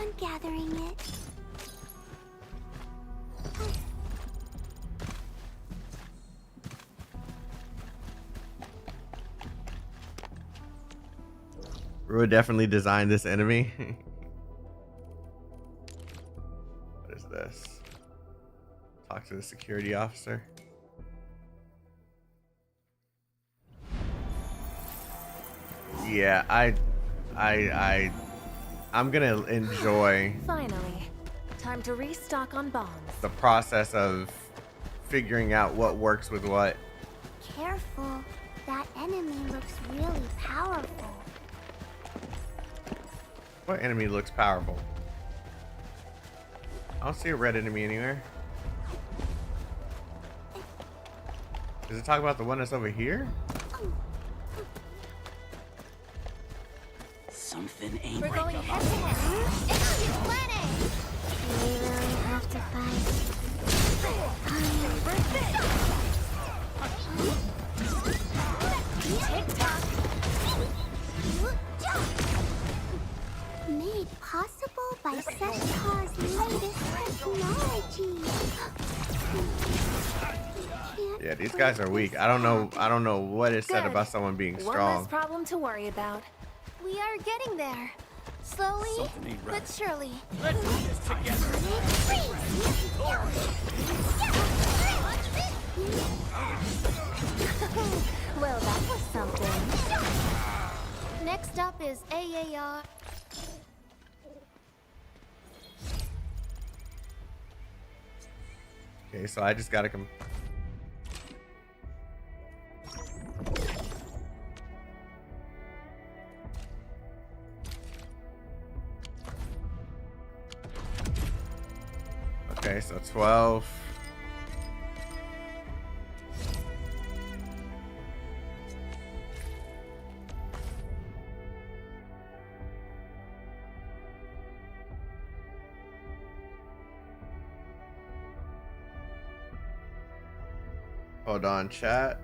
done gathering it. Rua definitely designed this enemy. What is this? Talk to the security officer. Yeah, I'm gonna enjoy Finally, time to restock on bombs. the process of figuring out what works with what. Careful, that enemy looks really powerful. What enemy looks powerful? I don't see a red enemy anywhere. Does it talk about the one that's over here? Something ain't We're right going about head to head. It's planning. We really have to fight. Tick-tock. Made possible by Seshtar's latest technology. Yeah, these guys are weak. I don't know what is said Good. about someone being One strong. less problem to worry about. We are getting there. Slowly, Something ain't right. but surely. Let's do this together. Well, that was something. Next up is AAR. Okay, so I just gotta come. Okay, so 12. Hold on, chat.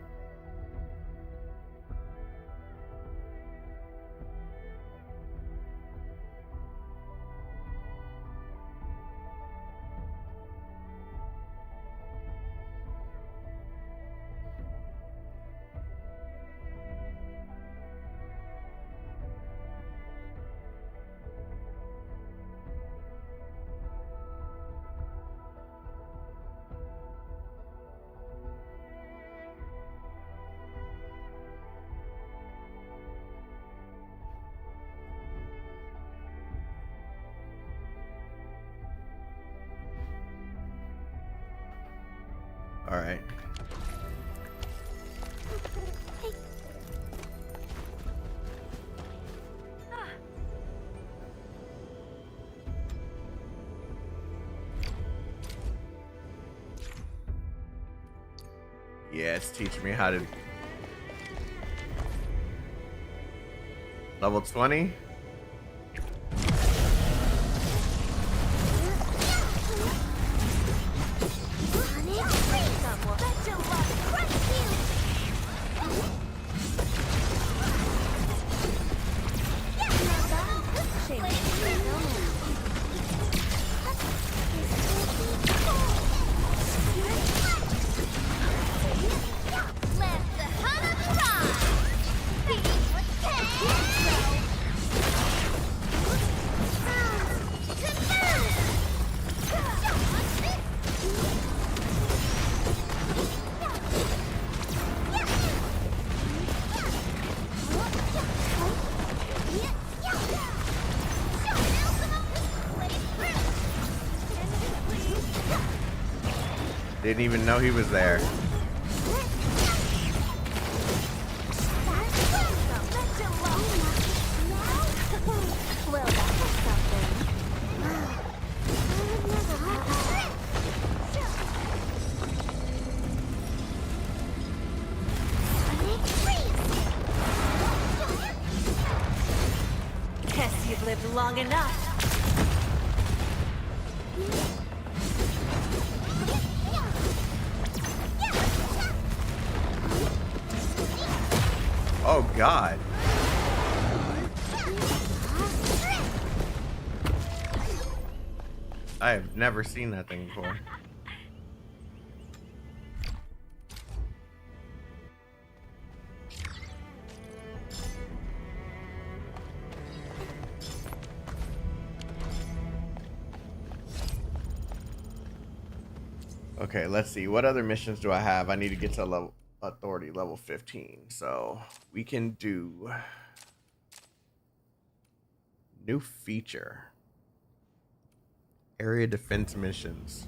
All right. Yeah, it's teaching me how to level 20. Didn't even know he was there. Well, that was something. Guess you've lived long enough. Oh God. I have never seen that thing before. Okay, let's see. What other missions do I have? I need to get to level authority level 15. So we can do new feature. Area defense missions.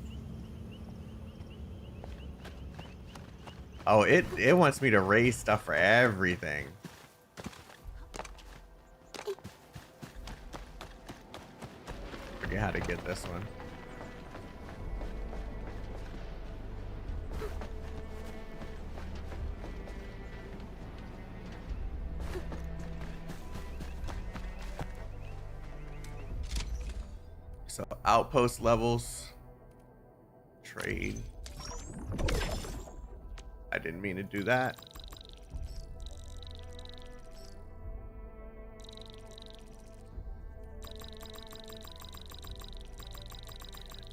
Oh, it wants me to raise stuff for everything. Forget how to get this one. So outpost levels, trade. I didn't mean to do that.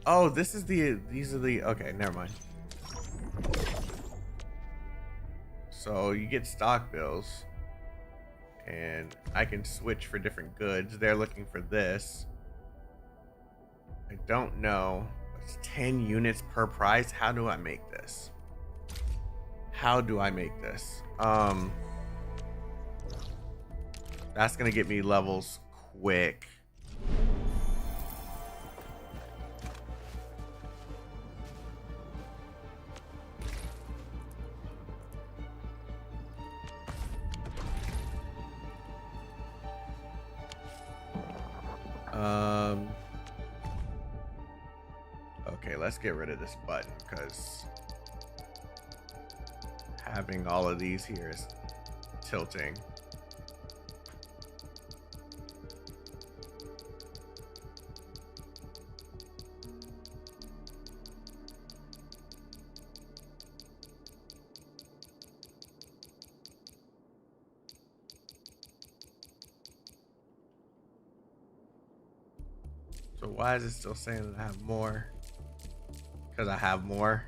Oh, these are the, okay, never mind. So you get stock bills and I can switch for different goods. They're looking for this. I don't know. It's 10 units per price. How do I make this? How do I make this? That's gonna get me levels quick. Okay, let's get rid of this button because having all of these here is tilting. So why is it still saying that I have more? Because I have more.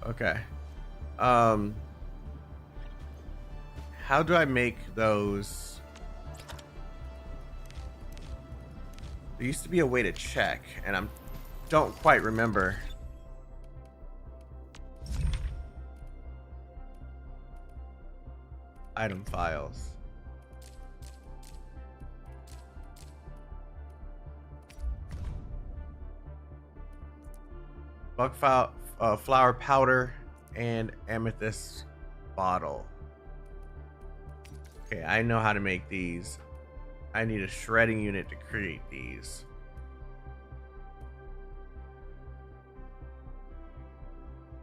Okay. How do I make those? There used to be a way to check, and I don't quite remember. Item files. Bug flower powder and amethyst bottle. Okay, I know how to make these. I need a shredding unit to create these.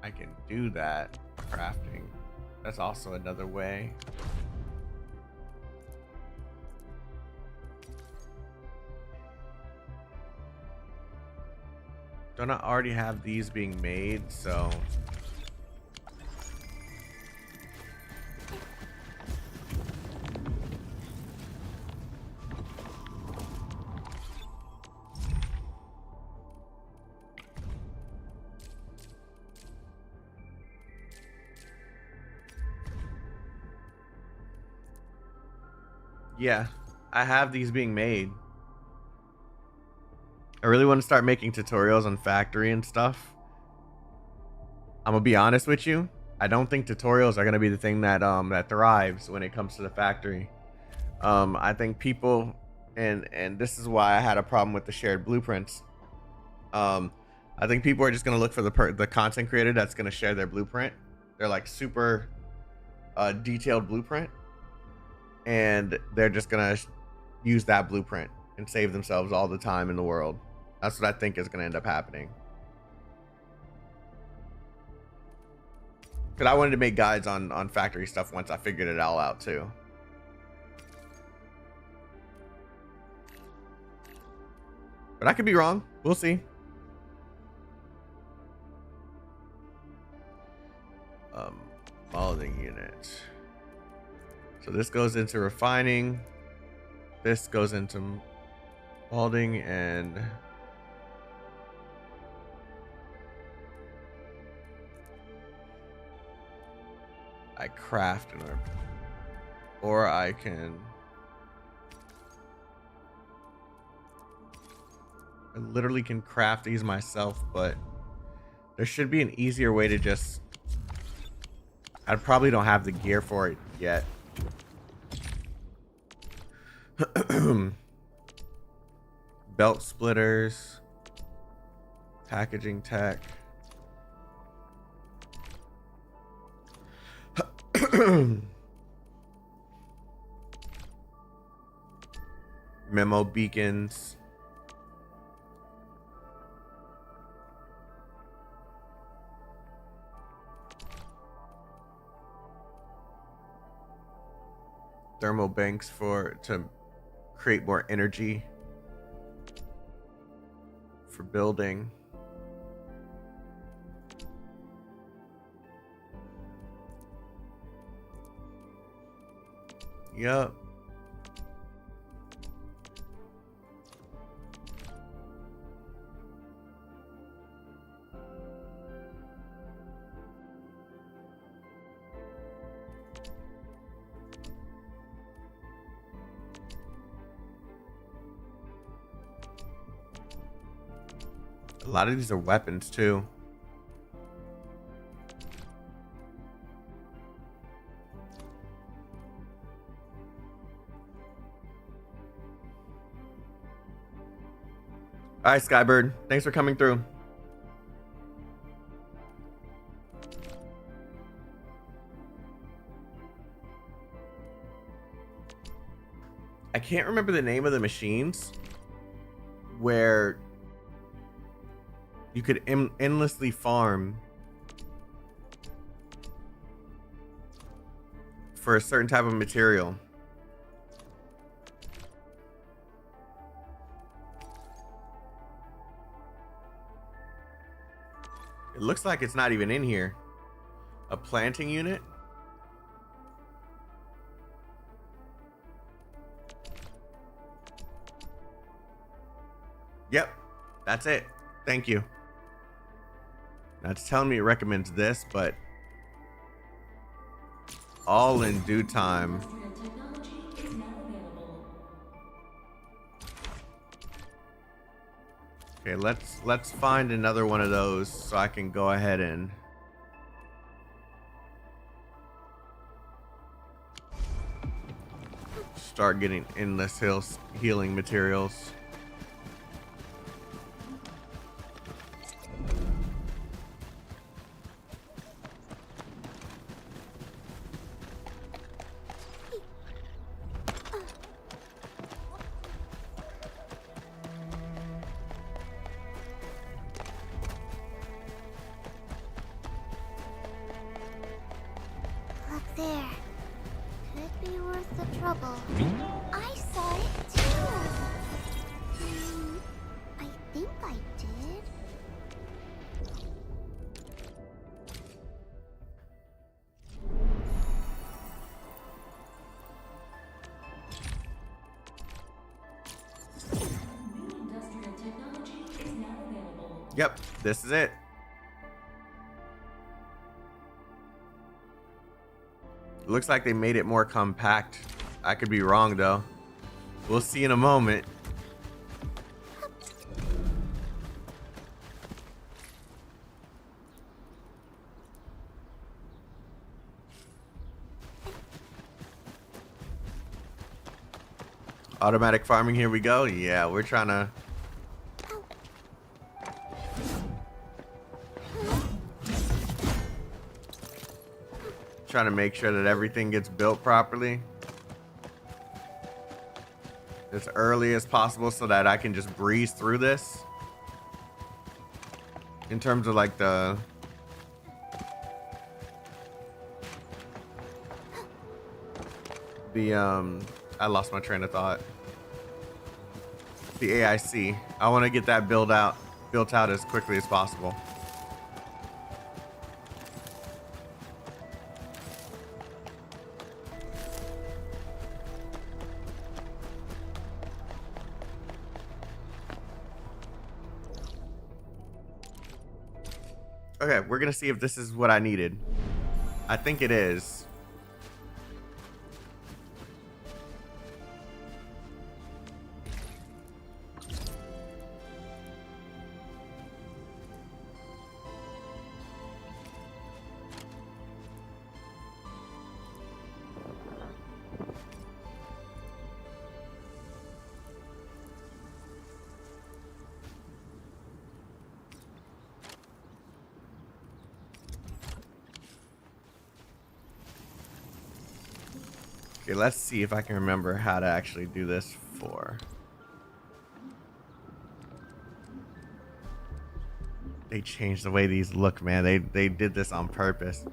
I can do that. Crafting. That's also another way. Don't I already have these being made? So yeah, I have these being made. I really want to start making tutorials on factory and stuff. I'm gonna be honest with you. I don't think tutorials are gonna be the thing that that thrives when it comes to the factory. I think people, and this is why I had a problem with the shared blueprints. I think people are just gonna look for the content creator that's gonna share their blueprint. They're like super detailed blueprint. And they're just gonna use that blueprint and save themselves all the time in the world. That's what I think is gonna end up happening. Because I wanted to make guides on factory stuff once I figured it all out too. But I could be wrong. We'll see. Molding unit. So this goes into refining. This goes into molding and I craft an orb. Or I can I literally can craft these myself, but there should be an easier way to just I probably don't have the gear for it yet. Belt splitters, packaging tech. Memo beacons. Thermal banks to create more energy for building. Yup. A lot of these are weapons too. All right, Skybird, thanks for coming through. I can't remember the name of the machines where you could endlessly farm for a certain type of material. It looks like it's not even in here. A planting unit? Yep, that's it. Thank you. Now it's telling me it recommends this, but all in due time. Okay, let's find another one of those so I can go ahead and start getting endless healing materials. Look there. Could be worth the trouble. I saw it too. I think I did. Yep, this is it. Looks like they made it more compact. I could be wrong though. We'll see in a moment. Automatic farming, here we go. Yeah, we're trying to make sure that everything gets built properly as early as possible so that I can just breeze through this in terms of like the I lost my train of thought. The AIC. I want to get that built out as quickly as possible. Okay, we're gonna see if this is what I needed. I think it is. Okay, let's see if I can remember how to actually do this for. They changed the way these look, man. They did this on purpose.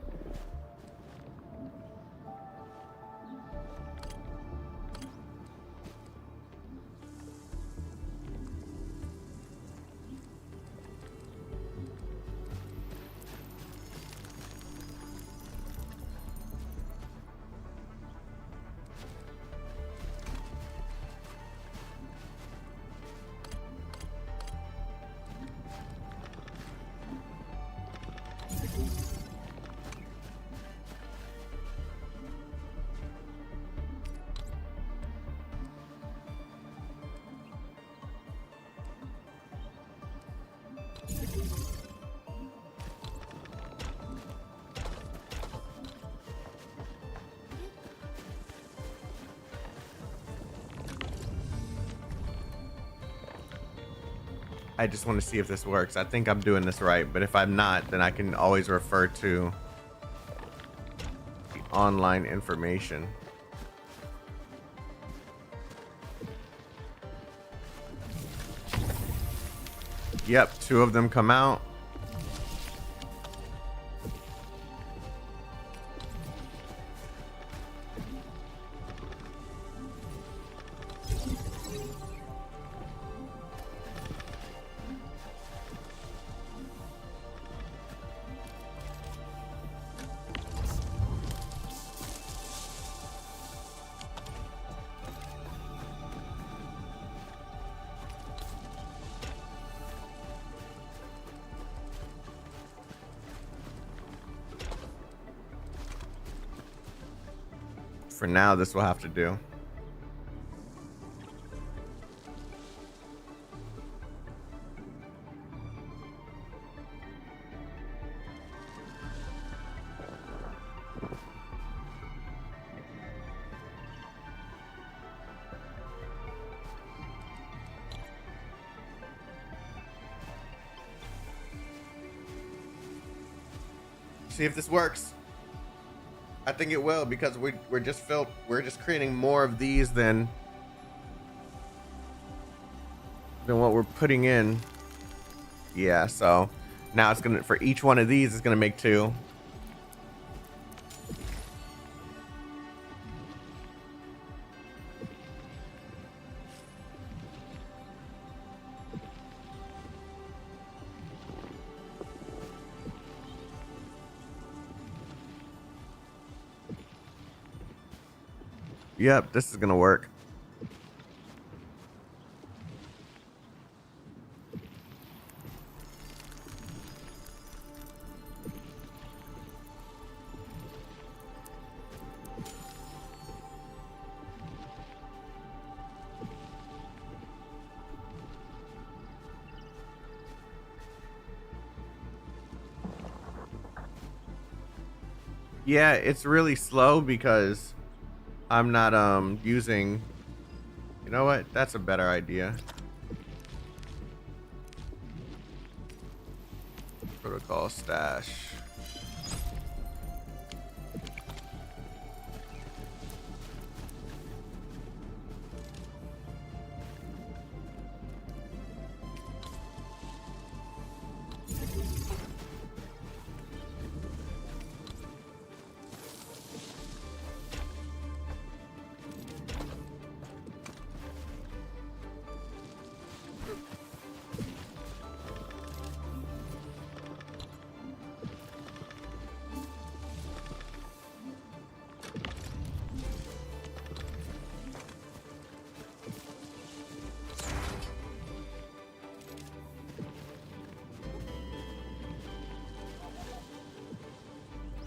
I just want to see if this works. I think I'm doing this right, but if I'm not, then I can always refer to the online information. Yep, 2 of them come out. For now, this will have to do. See if this works. I think it will, because we're just creating more of these than what we're putting in. Yeah, so now it's gonna, for each one of these, it's gonna make 2. Yep, this is gonna work. Yeah, it's really slow because I'm not using, you know what? That's a better idea. Protocol stash.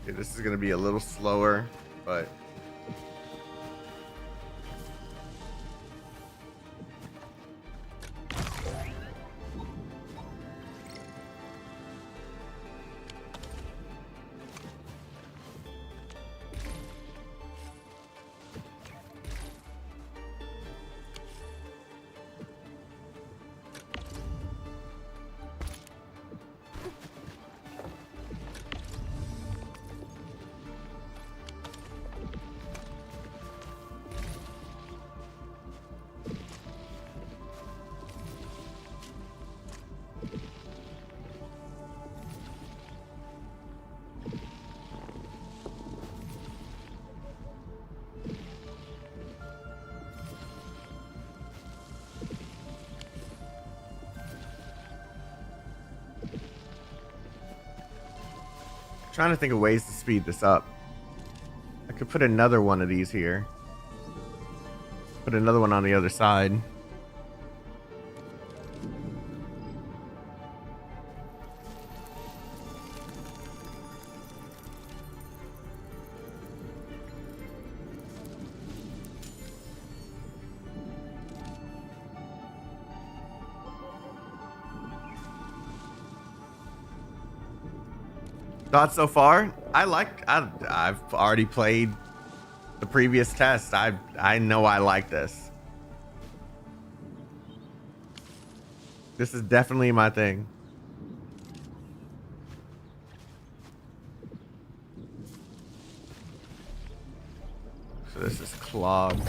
Okay, this is gonna be a little slower, but trying to think of ways to speed this up. I could put another one of these here. Put another one on the other side. Thoughts so far? I've already played the previous test. I know I like this. This is definitely my thing. So this is clogged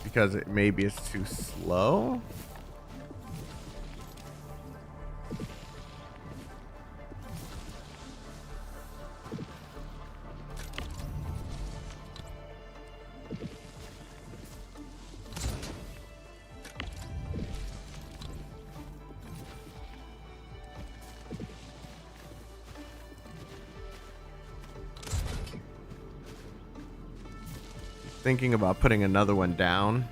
because it maybe is too slow. Thinking about putting another one down.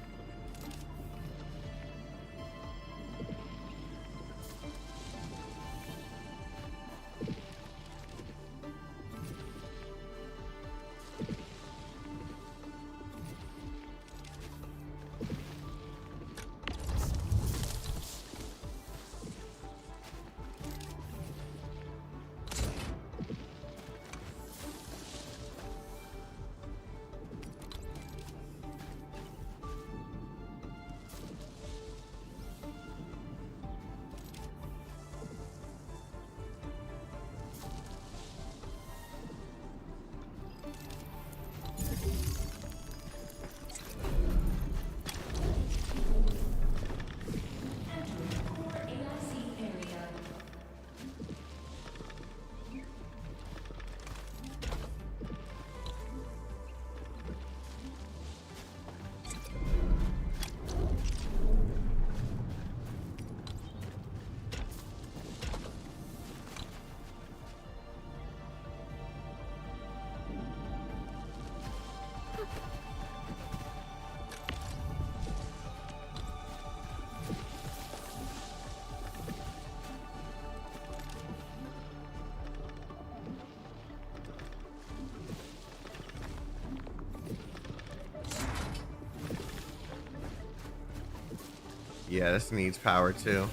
Yeah, this needs power too.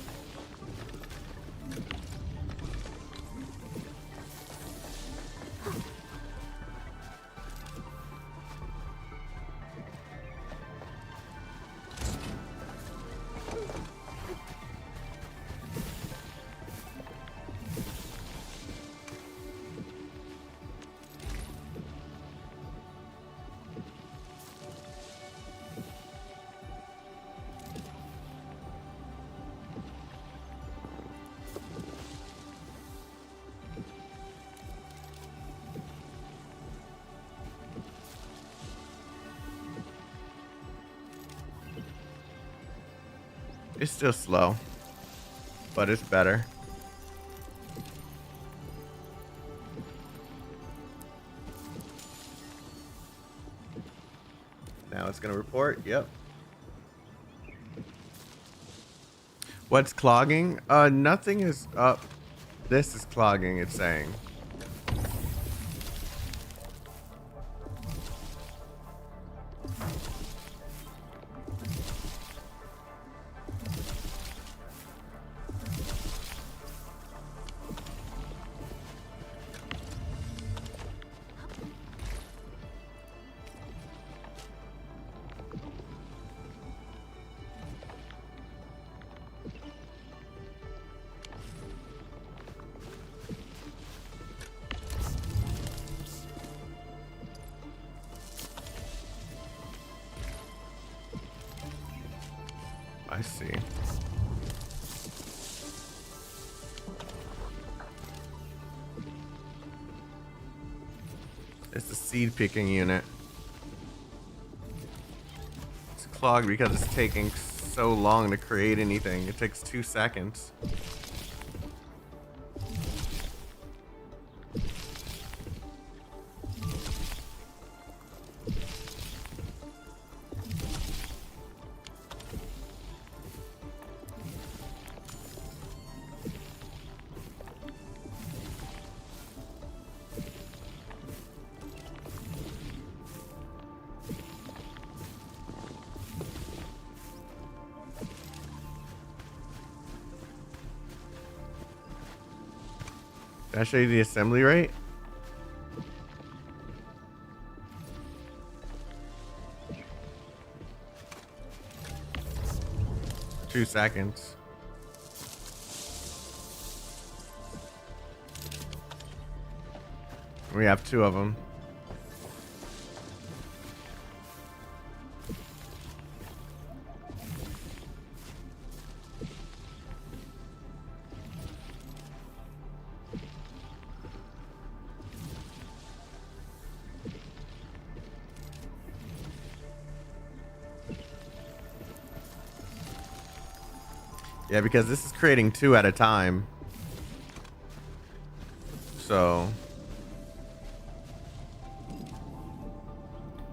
It's still slow, but it's better. Now it's gonna report. Yep. What's clogging? Nothing is up. This is clogging, it's saying. Let's see. It's the seed picking unit. It's clogged because it's taking so long to create anything. It takes 2 seconds. Did I show you the assembly rate? Two seconds. We have 2 of them. Yeah, because this is creating 2 at a time. So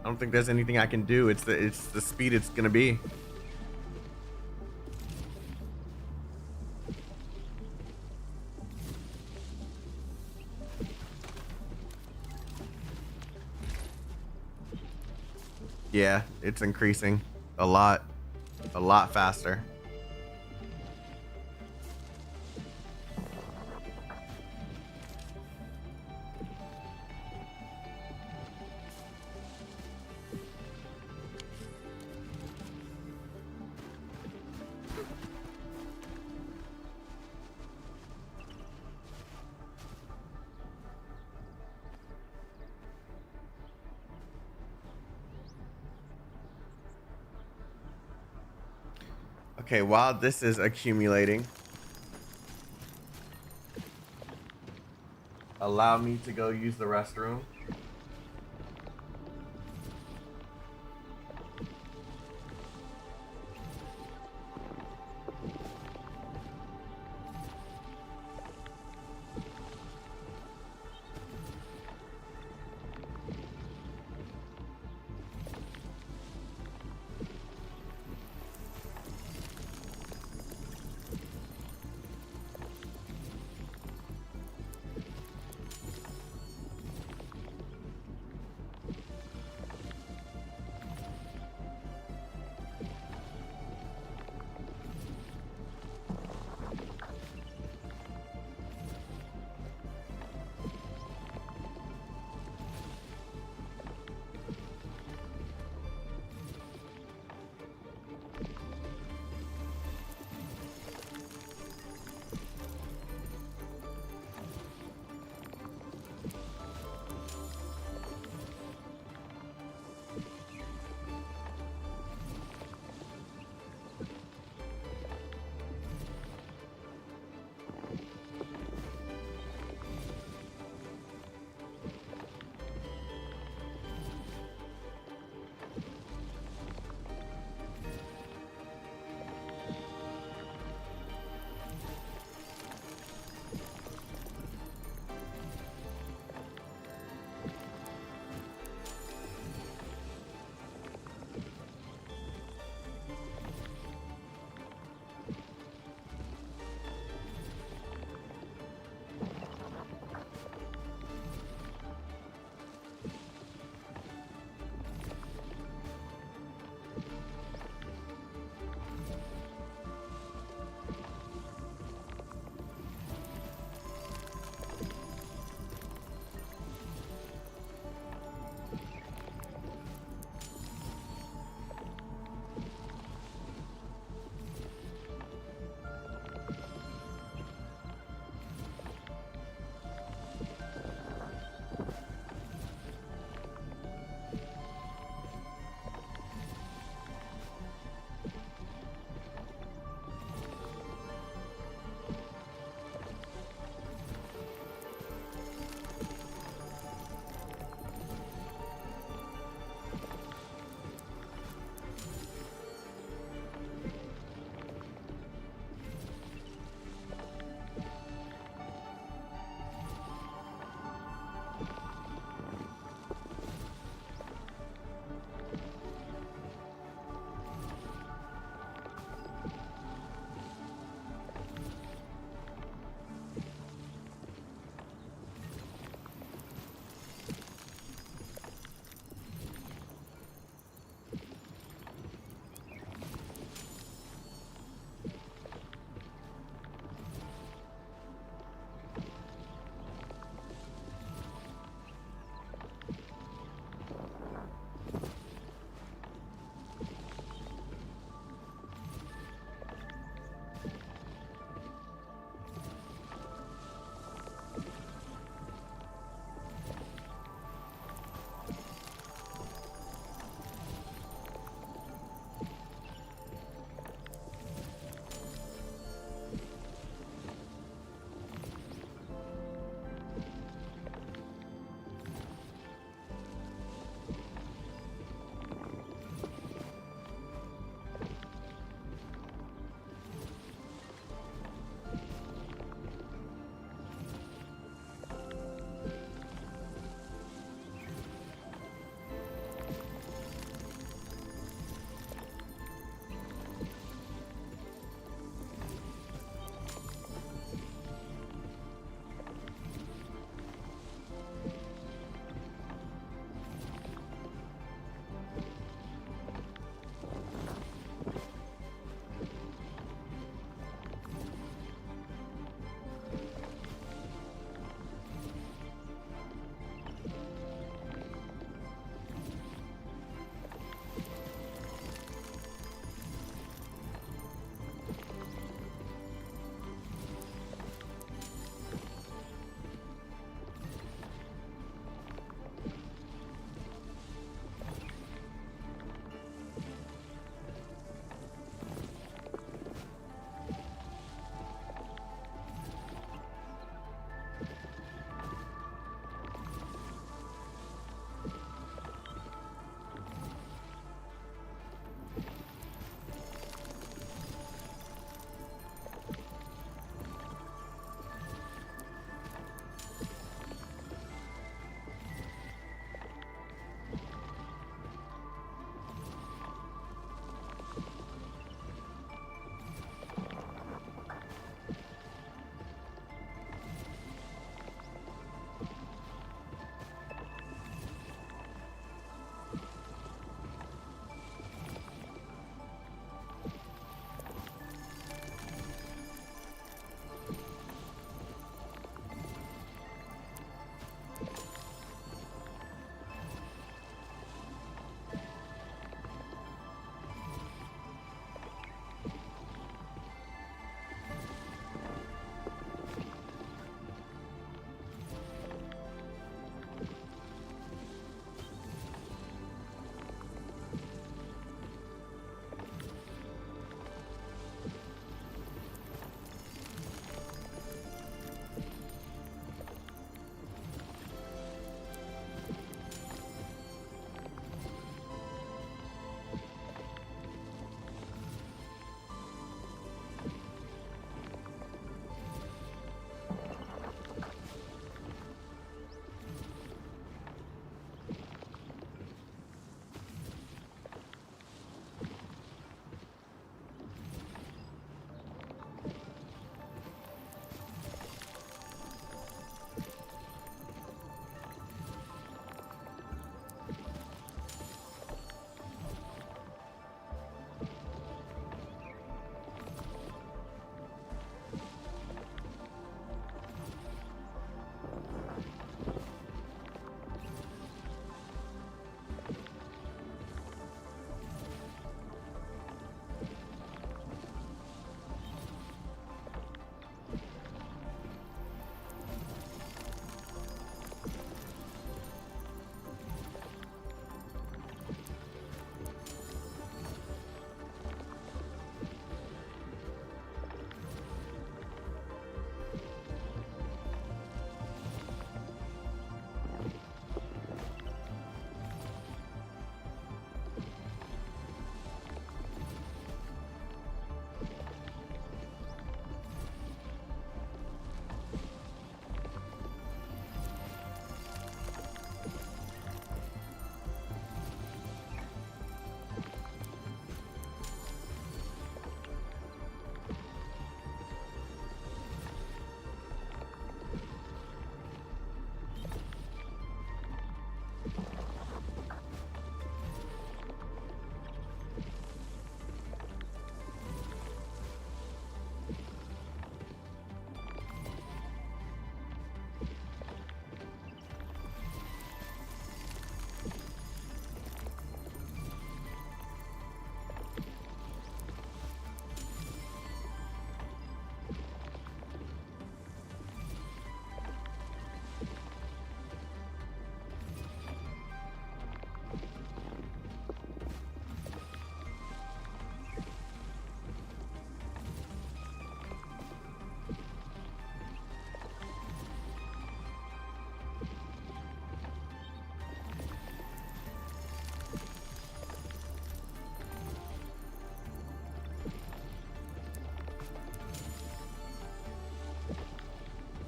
I don't think there's anything I can do. It's the speed it's gonna be. Yeah, it's increasing a lot faster. Okay, while this is accumulating, allow me to go use the restroom.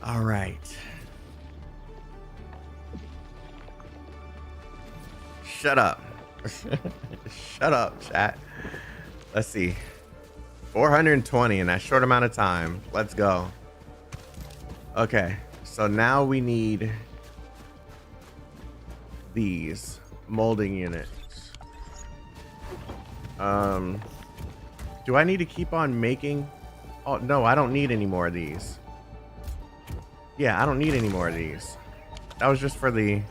All right. Shut up. Shut up, chat. Let's see. 420 in that short amount of time. Let's go. Okay. So now we need these molding units. Do I need to keep on making? Oh, no, I don't need any more of these. Yeah, I don't need any more of these. That was just for the...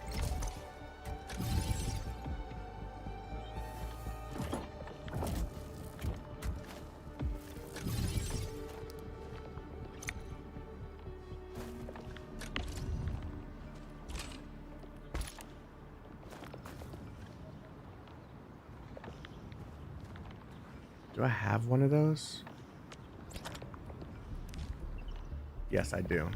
Do I have one of those? Yes, I do.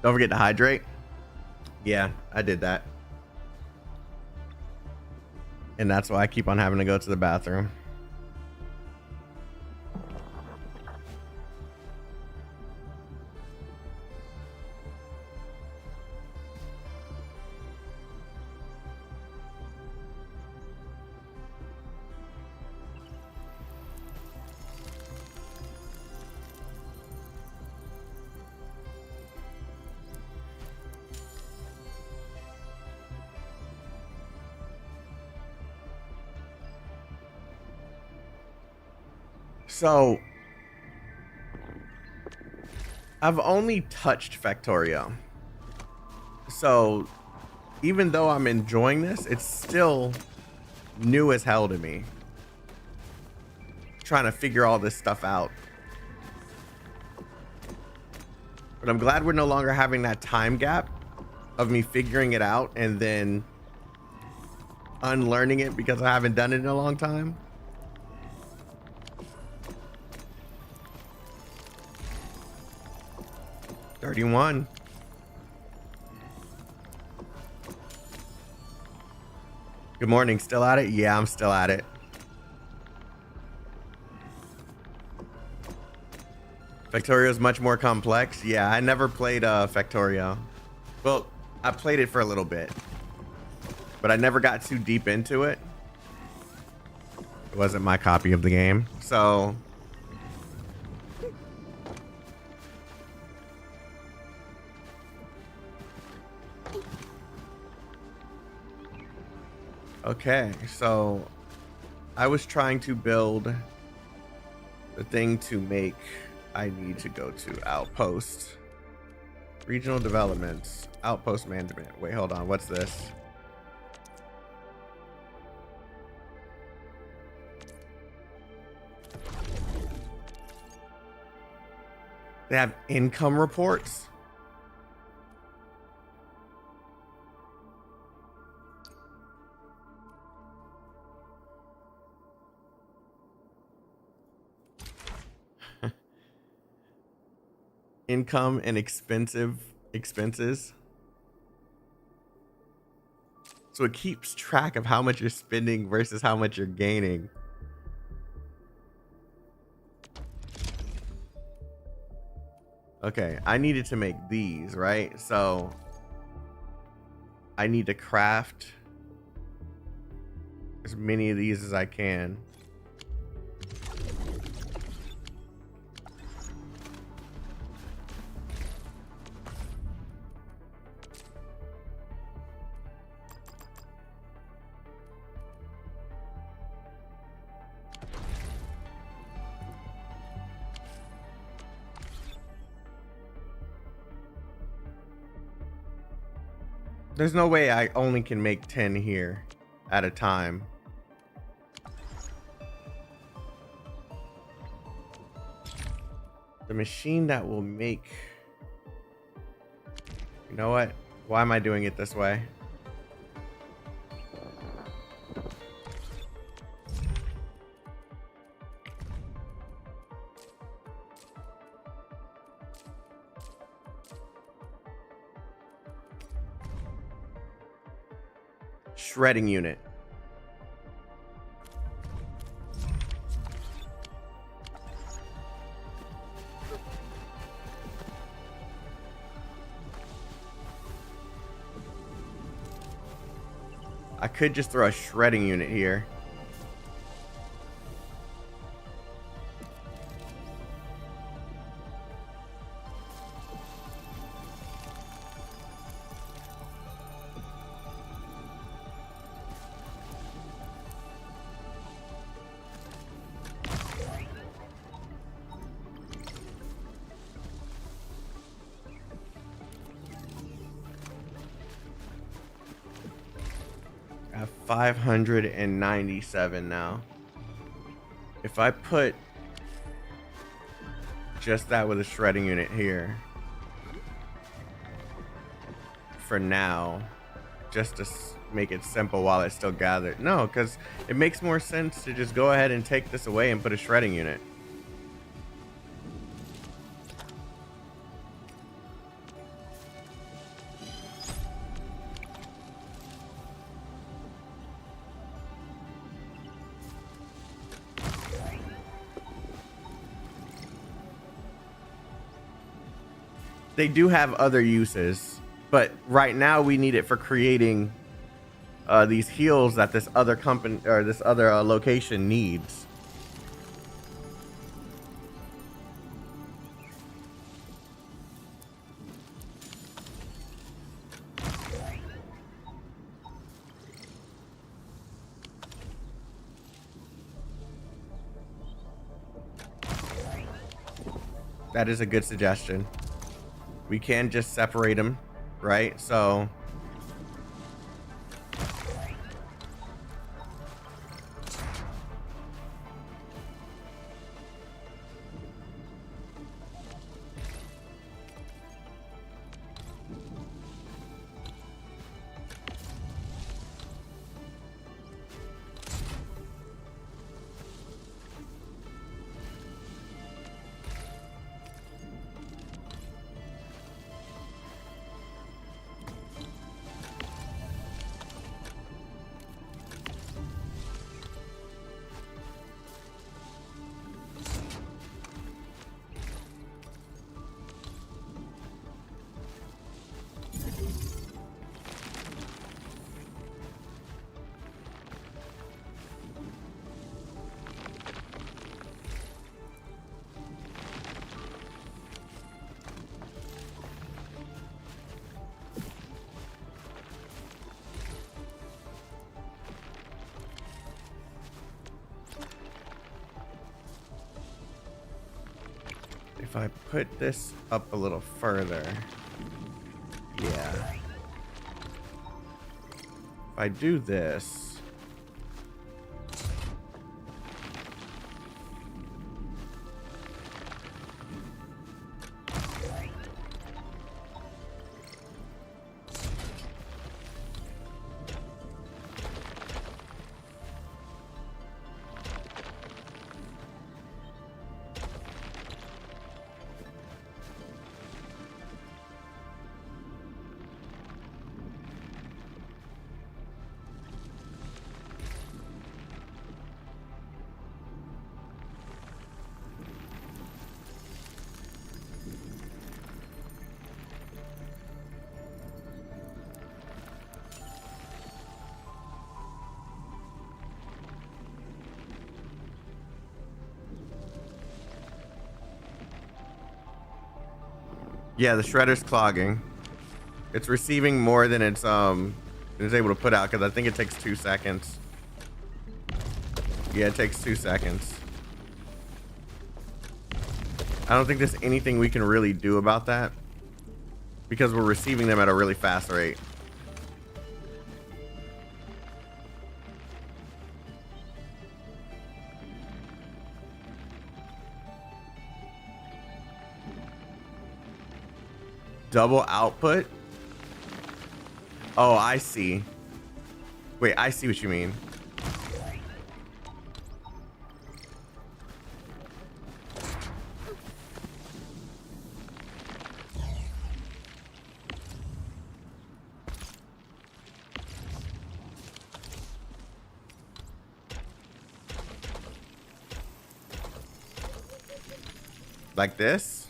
Don't forget to hydrate. Yeah, I did that. And that's why I keep on having to go to the bathroom. So, I've only touched Factorio. So, even though I'm enjoying this, it's still new as hell to me. Trying to figure all this stuff out. But I'm glad we're no longer having that time gap of me figuring it out and then unlearning it because I haven't done it in a long time. $31. Good morning. Still at it? Yeah, I'm still at it. Factorio is much more complex. Yeah, I never played Factorio. Well, I played it for a little bit, but I never got too deep into it. It wasn't my copy of the game, so... Okay, so I was trying to build the thing to make. I need to go to Outpost. Regional developments. Outpost management. Wait, hold on. What's this? They have income reports. Income and expenses. So it keeps track of how much you're spending versus how much you're gaining. Okay, I needed to make these, right? So I need to craft as many of these as I can. There's no way I only can make 10 here. at a time. The machine that will make... You know what? Why am I doing it this way? Shredding unit. I could just throw a shredding unit here. I have 597 now. If I put just that with a shredding unit here for now, just to make it simple while it's still gathered. No, because it makes more sense to just go ahead and take this away and put a shredding unit. They do have other uses, but right now we need it for creating these heals that this other company or this other location needs. That is a good suggestion. We can just separate them, right? So if I put this up a little further, yeah. If I do this, yeah, the shredder's clogging. It's receiving more than it's able to put out, because I think it takes 2 seconds. Yeah, it takes 2 seconds. I don't think there's anything we can really do about that, because we're receiving them at a really fast rate. Double output? Oh, I see. Wait, I see what you mean. Like this?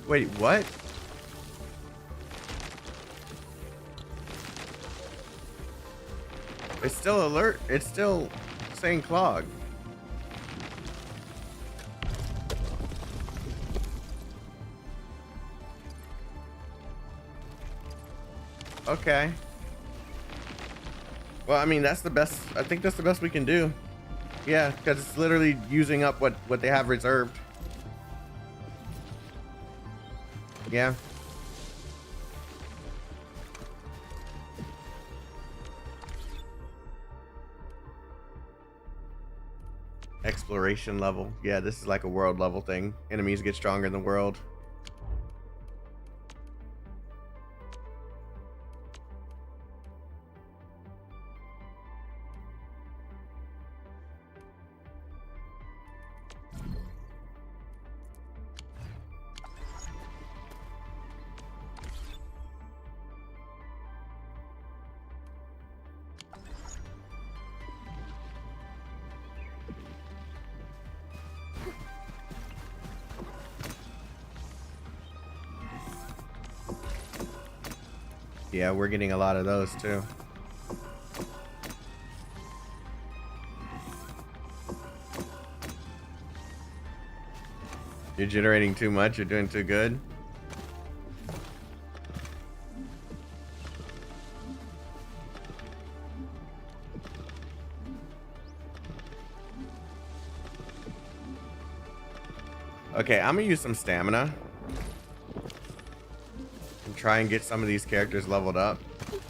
Wait, what? It's still alert. It's still saying clog. Okay. Well, I mean, that's the best. I think that's the best we can do. Yeah, because it's literally using up what they have reserved. Yeah. Exploration level. Yeah, this is like a world level thing. Enemies get stronger in the world. Yeah, we're getting a lot of those too. You're generating too much, you're doing too good. Okay, I'm gonna use some stamina. Try and get some of these characters leveled up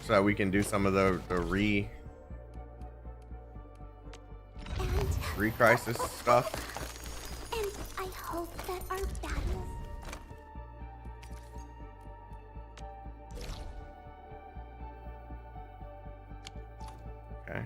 so that we can do some of the re-crisis stuff. And I hope that our battles... Okay.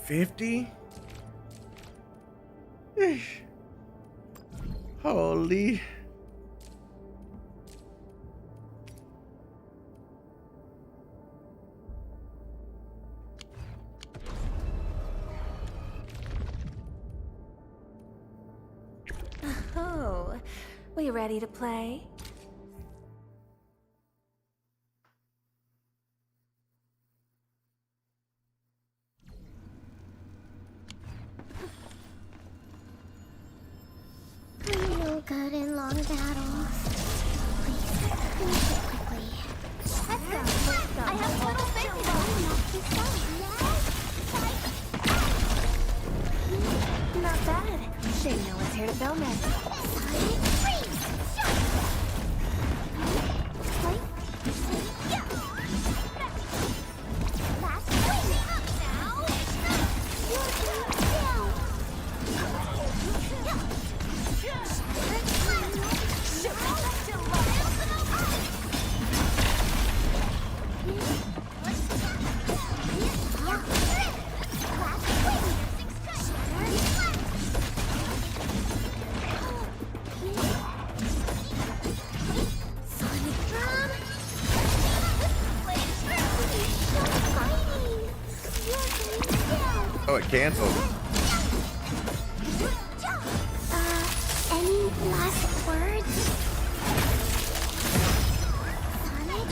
$50? Holy. Oh, we ready to play? I'm no good in long battles. Please, finish it quickly. Let's go. I have total faith in you. Not bad. Shane, no one's here to film it. Oh, it canceled. Any last words? Sonic,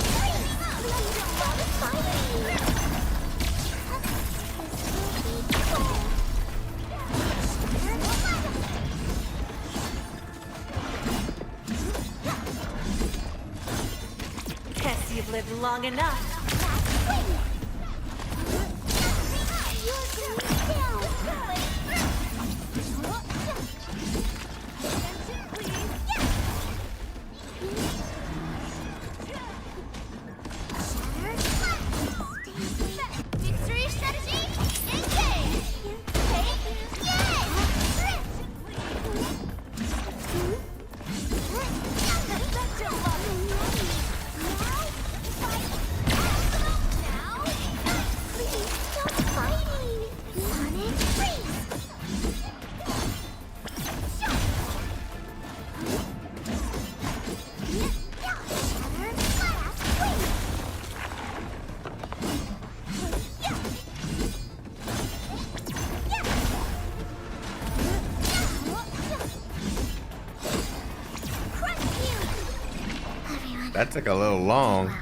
Guess you've lived long enough. Victory strategy, engage! That took a little long.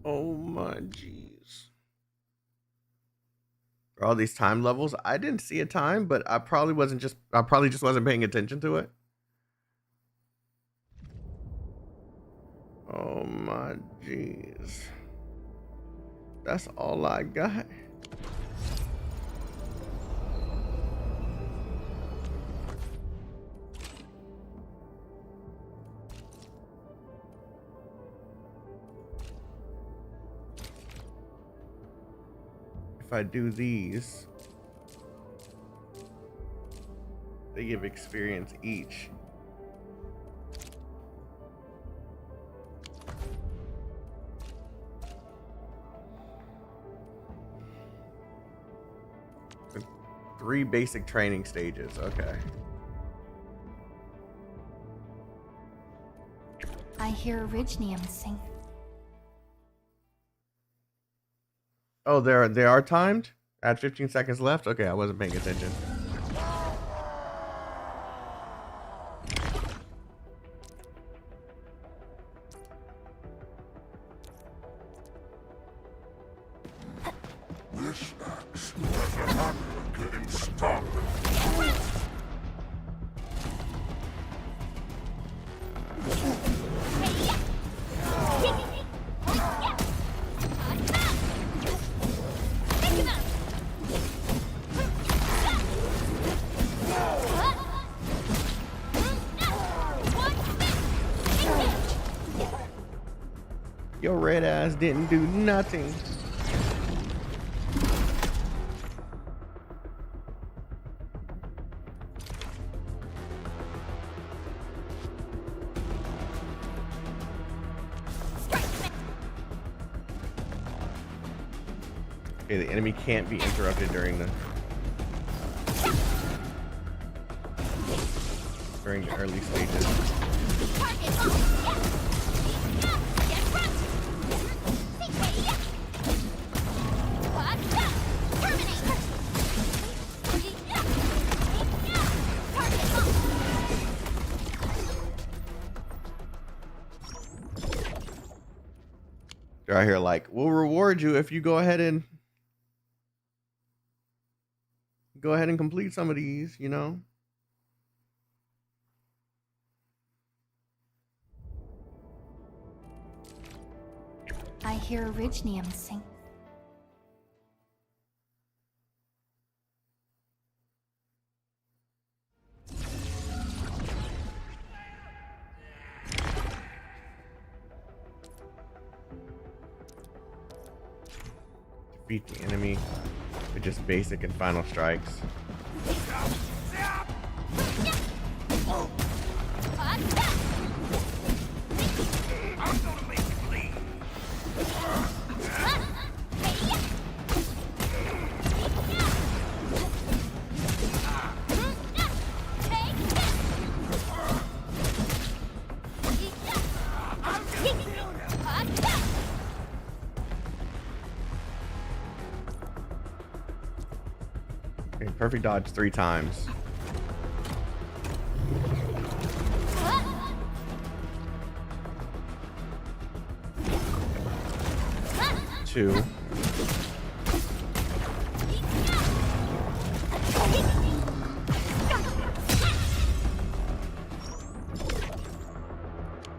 Oh my jeez. For all these time levels, I didn't see a time, but I probably just wasn't paying attention to it. Oh my jeez. That's all I got. If I do these, they give experience each. Three basic training stages, okay. I hear Orignium sing. Oh, they are timed? At 15 seconds left? Okay, I wasn't paying attention. This axe has a habit of getting stuck. Your red ass didn't do nothing. Okay, the enemy can't be interrupted during the early stages. They're out here like, we'll reward you if you go ahead and complete some of these, you know? I hear Orignium sing. Defeat the enemy with just basic and final strikes. Okay, perfect dodge 3 times. Two.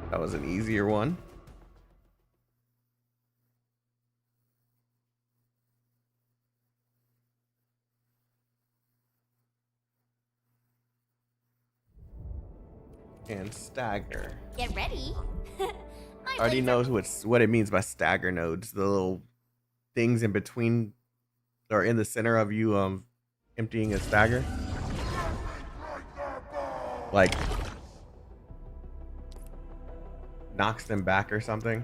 That was an easier one. And stagger. Get ready. Already knows what it means by stagger nodes. The little things in between or in the center of you emptying a stagger. Like knocks them back or something.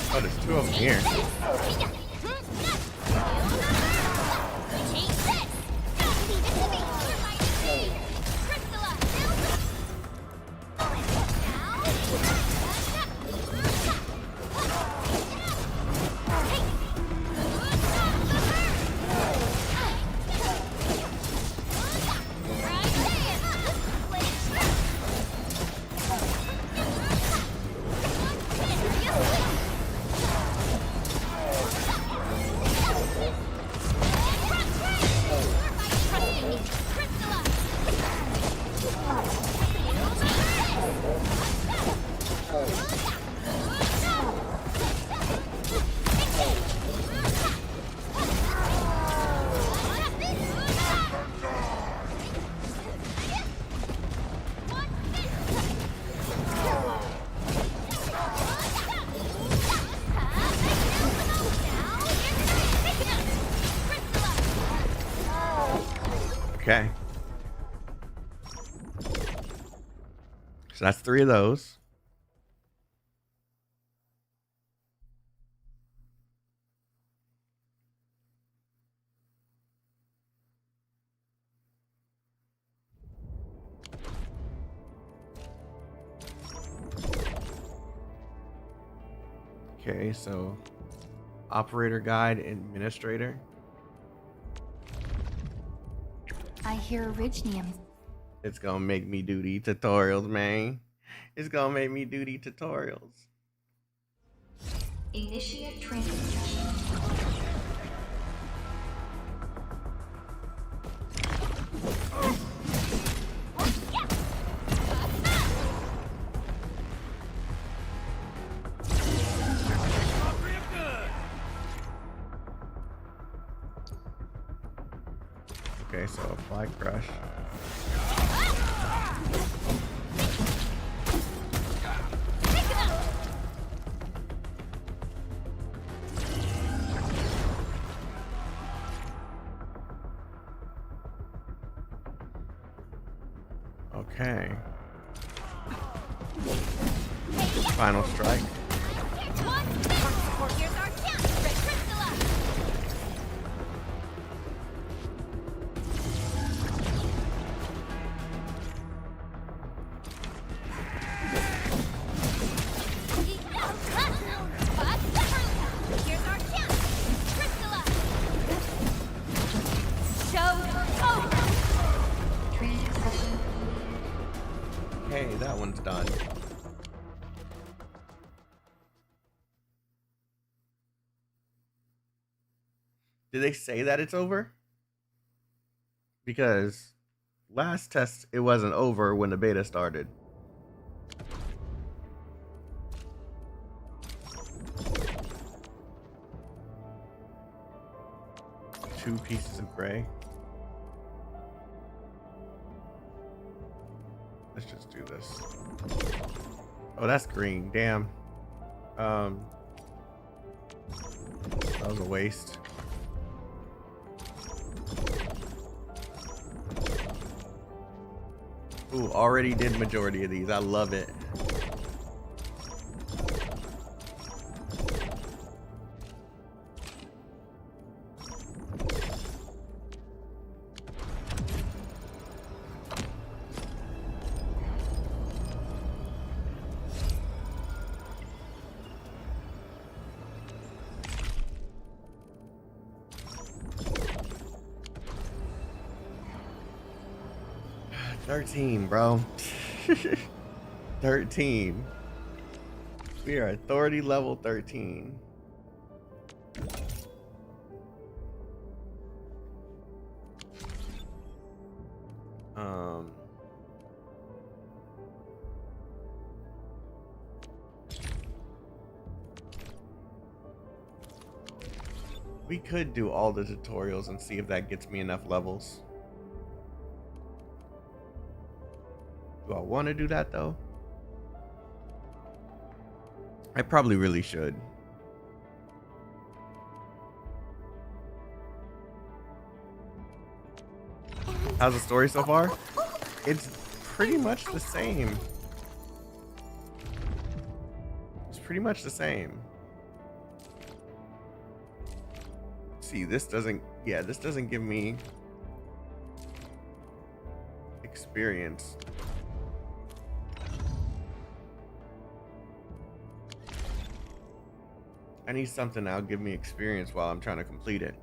Oh, there's 2 of them here. Okay. So that's 3 of those. Okay, so operator guide, administrator. I hear Orignium. It's gonna make me do these tutorials, man. It's gonna make me do these tutorials. Initiate training. Okay, so apply crush. Okay. Final strike. Okay, that one's done. Did they say that it's over? Because last test it wasn't over when the beta started. Two pieces of gray. Let's just do this. Oh, that's green. Damn. That was a waste. Ooh, already did majority of these. I love it. 13, bro. 13. We are authority level 13. We could do all the tutorials and see if that gets me enough levels. Do I want to do that though? I probably really should. How's the story so far? It's pretty much the same. It's pretty much the same. See, this doesn't give me experience. I need something that'll give me experience while I'm trying to complete it.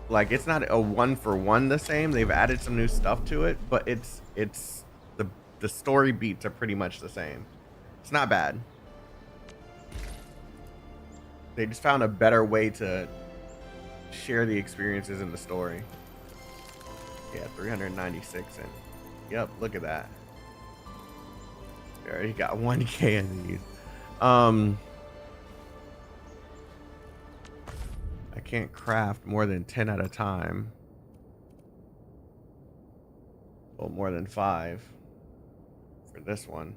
Like, it's not a one-for-one the same. They've added some new stuff to it, but it's the story beats are pretty much the same. It's not bad. They just found a better way to share the experiences in the story. Yeah, 396 and yep, look at that. They already got 1K in these. I can't craft more than 10 at a time. Well, more than 5 for this one.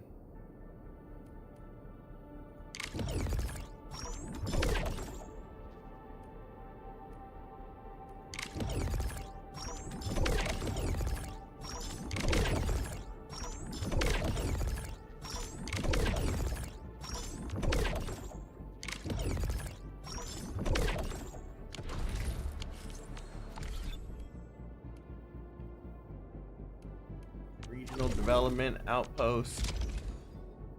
Regional development outpost.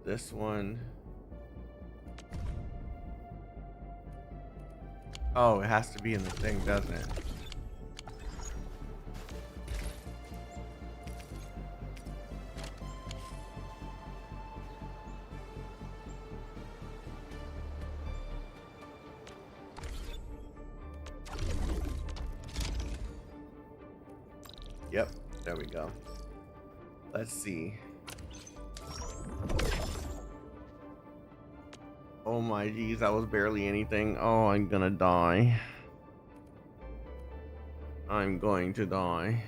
This one. Oh, it has to be in the thing, doesn't it? Yep, there we go. Let's see. Oh my geez, that was barely anything. Oh, I'm gonna die. I'm going to die.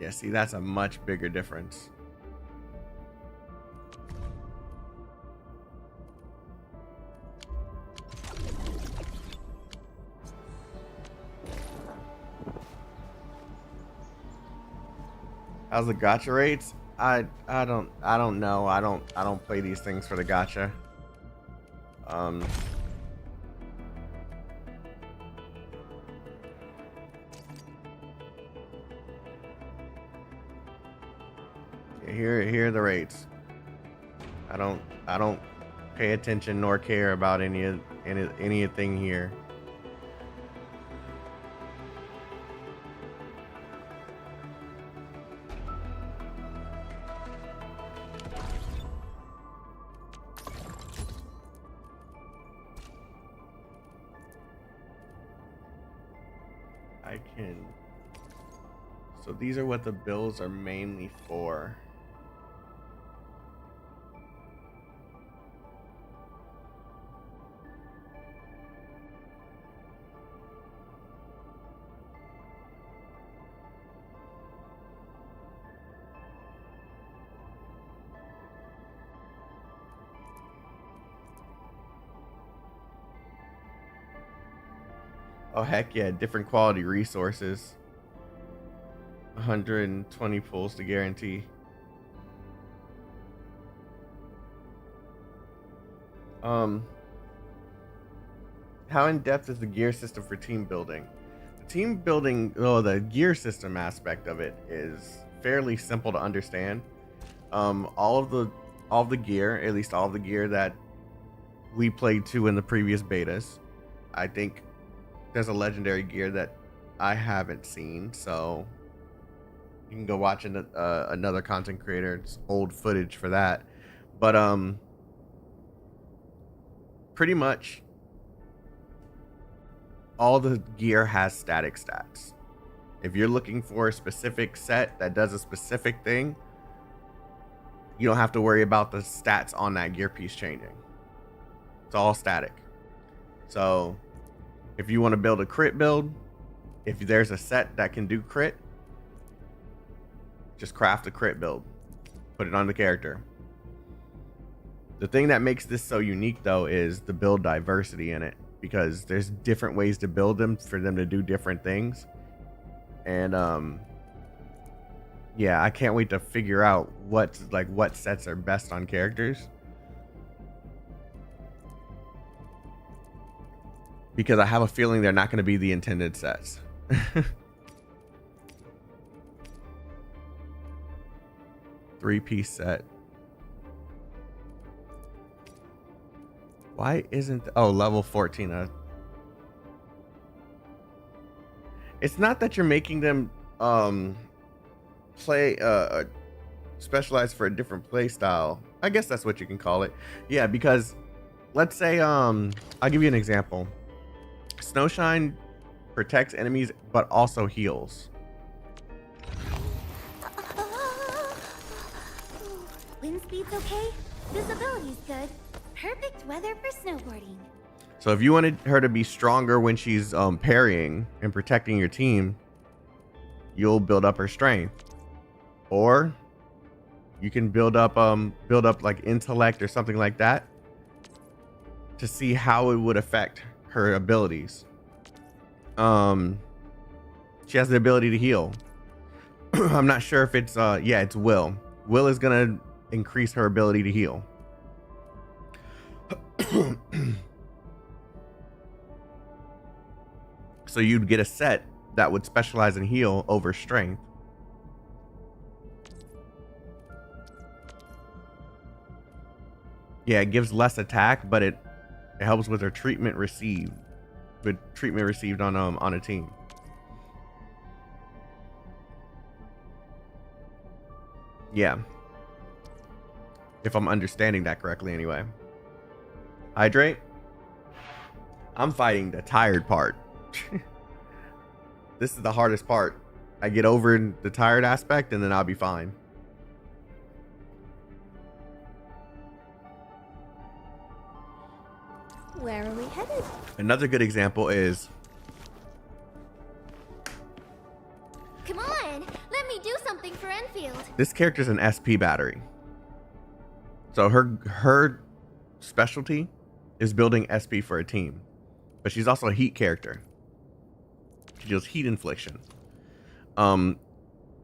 Yeah, see, that's a much bigger difference. How's the gacha rates? I don't know. I don't play these things for the gacha. Here are the rates. I don't pay attention nor care about anything here. I can. So these are what the bills are mainly for. Oh heck yeah, different quality resources. 120 pulls to guarantee. How in depth is the gear system for team building? The team building, the gear system aspect of it is fairly simple to understand. All of the gear, at least all of the gear that we played to in the previous betas, I think there's a legendary gear that I haven't seen, so you can go watch another content creator's old footage for that. But pretty much all the gear has static stats. If you're looking for a specific set that does a specific thing, you don't have to worry about the stats on that gear piece changing. It's all static. So if you want to build a crit build, if there's a set that can do crit, just craft a crit build, put it on the character. The thing that makes this so unique though is the build diversity in it, because there's different ways to build them for them to do different things. And yeah, I can't wait to figure out what sets are best on characters, because I have a feeling they're not going to be the intended sets. Three-piece set. Why isn't level 14? It's not that you're making them play specialized for a different play style. I guess that's what you can call it. Yeah, because let's say I'll give you an example. Snowshine protects enemies but also heals. Wind speed's okay. Visibility's good. Perfect weather for snowboarding. So if you wanted her to be stronger when she's parrying and protecting your team, you'll build up her strength. Or you can build up like intellect or something like that to see how it would affect her abilities. She has the ability to heal. I'm not sure if it's yeah, it's will. Will is gonna increase her ability to heal. So you'd get a set that would specialize in heal over strength. Yeah, it gives less attack, but it helps with her treatment received. With treatment received on a team. Yeah. If I'm understanding that correctly anyway. Hydrate. I'm fighting the tired part. This is the hardest part. I get over the tired aspect and then I'll be fine. Where are we headed? Another good example is... Come on, let me do something for Enfield. This character's an SP battery. So her specialty is building SP for a team. But she's also a heat character. She deals heat infliction. In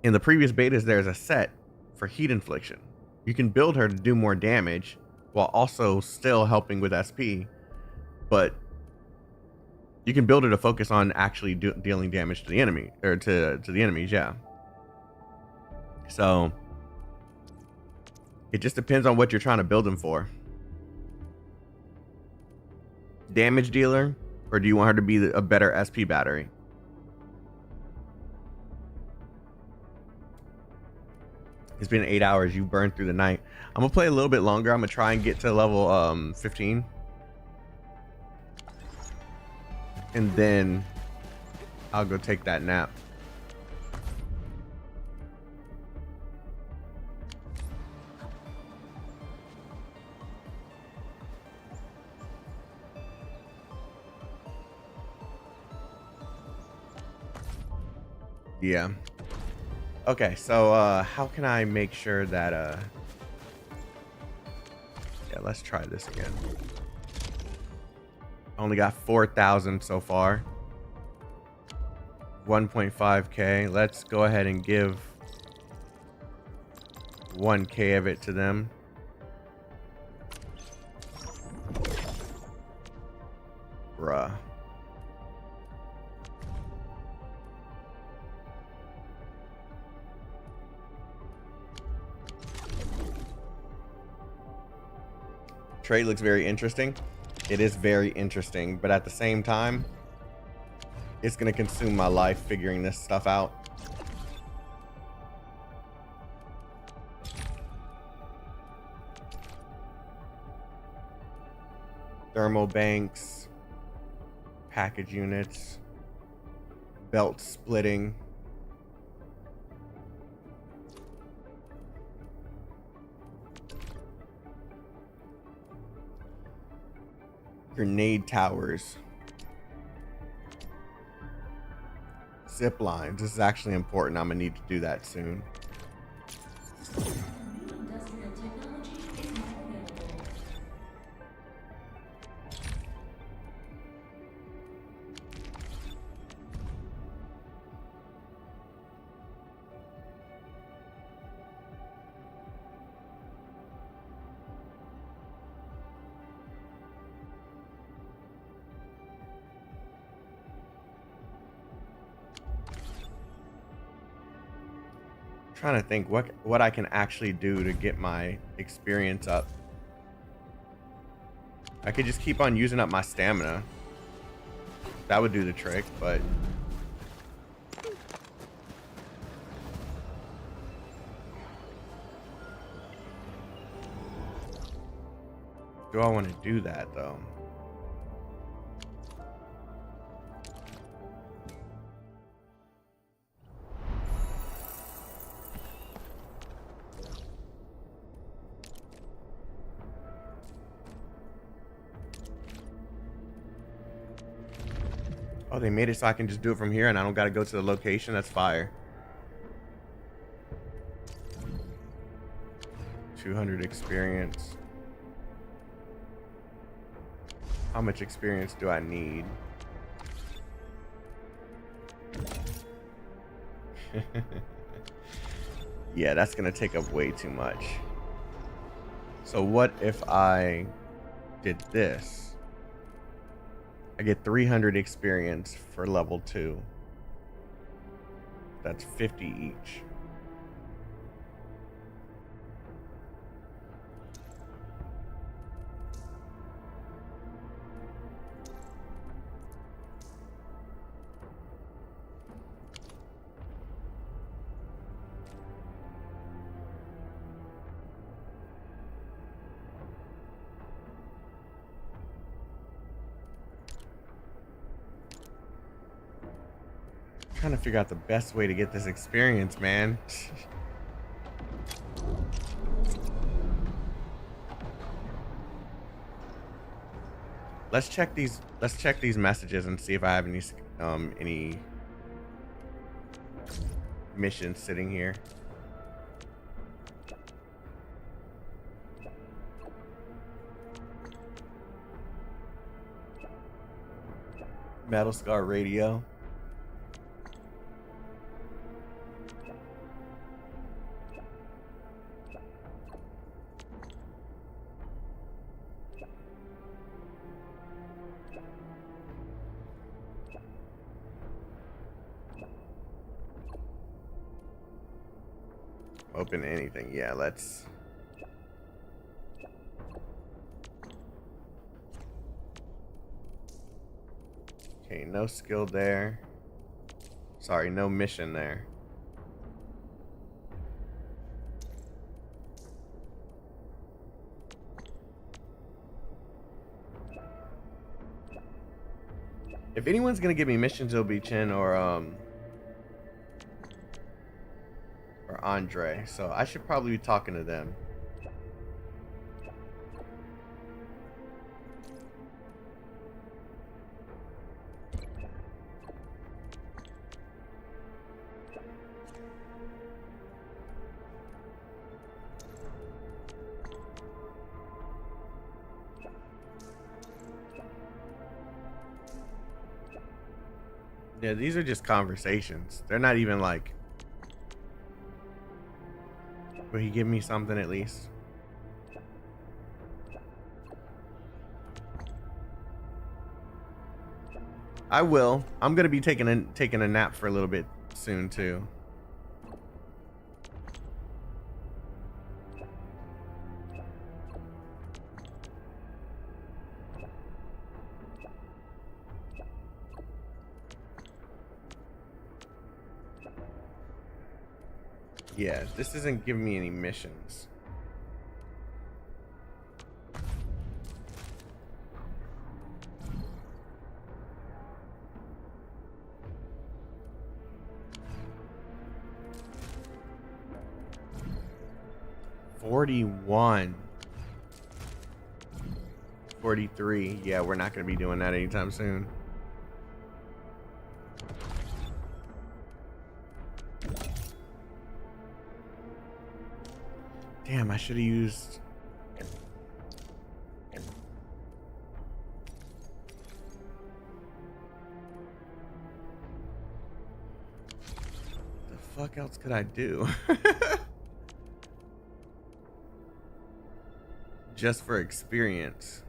the previous betas, there's a set for heat infliction. You can build her to do more damage while also still helping with SP. But you can build her to focus on actually dealing damage to the enemy, or to the enemies, yeah. So it just depends on what you're trying to build them for. Damage dealer, or do you want her to be a better SP battery? It's been 8 hours. You burned through the night. I'm gonna play a little bit longer. I'm gonna try and get to level 15. And then I'll go take that nap. Yeah. Okay, so how can I make sure that yeah, let's try this again. Only got 4,000 so far. 1.5k. Let's go ahead and give 1k of it to them. Bruh. Trade looks very interesting. It is very interesting, but at the same time, it's gonna consume my life figuring this stuff out. Thermal banks, package units, belt splitting. Grenade towers. Zip lines. This is actually important. I'm gonna need to do that soon. Trying to think what I can actually do to get my experience up. I could just keep on using up my stamina. That would do the trick, but do I want to do that though? Oh, they made it so I can just do it from here and I don't got to go to the location. That's fire. 200 experience. How much experience do I need? Yeah, that's going to take up way too much. So what if I did this? I get 300 experience for level 2. That's 50 each. Trying to figure out the best way to get this experience, man. Let's check these messages and see if I have any missions sitting here. Battle Scar Radio. Open anything. Yeah, let's. Okay, no skill there. Sorry, no mission there. If anyone's gonna give me missions, it'll be Chen or Andre, so I should probably be talking to them. Yeah, these are just conversations. They're not even like... Will he give me something at least? I will. I'm gonna be taking a nap for a little bit soon too. Yeah, this isn't giving me any missions. $41. 43. Yeah, we're not going to be doing that anytime soon. Damn, I should have used... The fuck else could I do? Just for experience.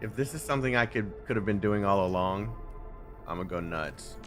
If this is something I could have been doing all along, I'm gonna go nuts.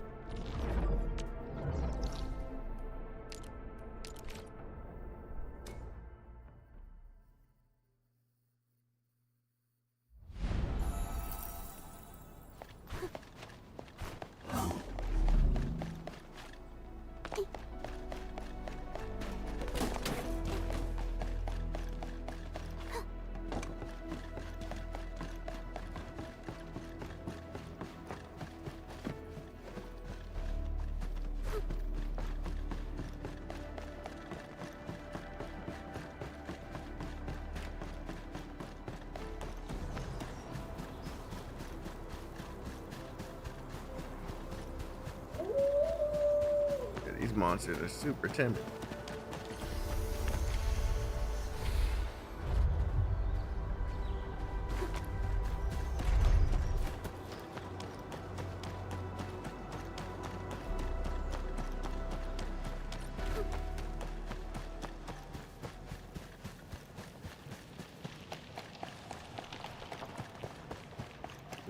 These monsters are super timid.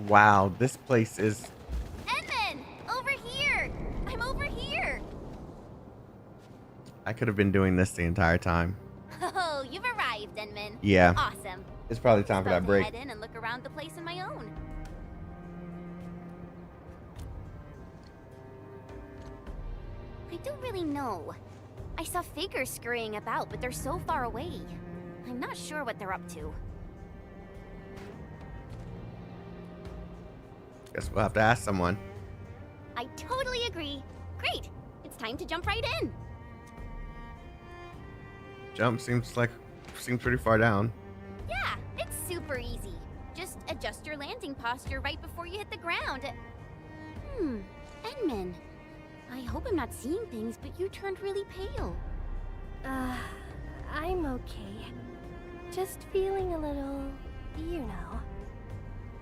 Wow, this place is... Edmund! Over here! I'm over here! I could have been doing this the entire time. Oh, you've arrived, Edmund. Yeah. Awesome. It's probably time for that break. Head in and look around the place on my own. I don't really know. I saw figures scurrying about, but they're so far away. I'm not sure what they're up to. Guess we'll have to ask someone. I totally agree. Great. It's time to jump right in. Jump seems pretty far down. Yeah, it's super easy. Just adjust your landing posture right before you hit the ground. Edmund. I hope I'm not seeing things, but you turned really pale. I'm okay. Just feeling a little, you know.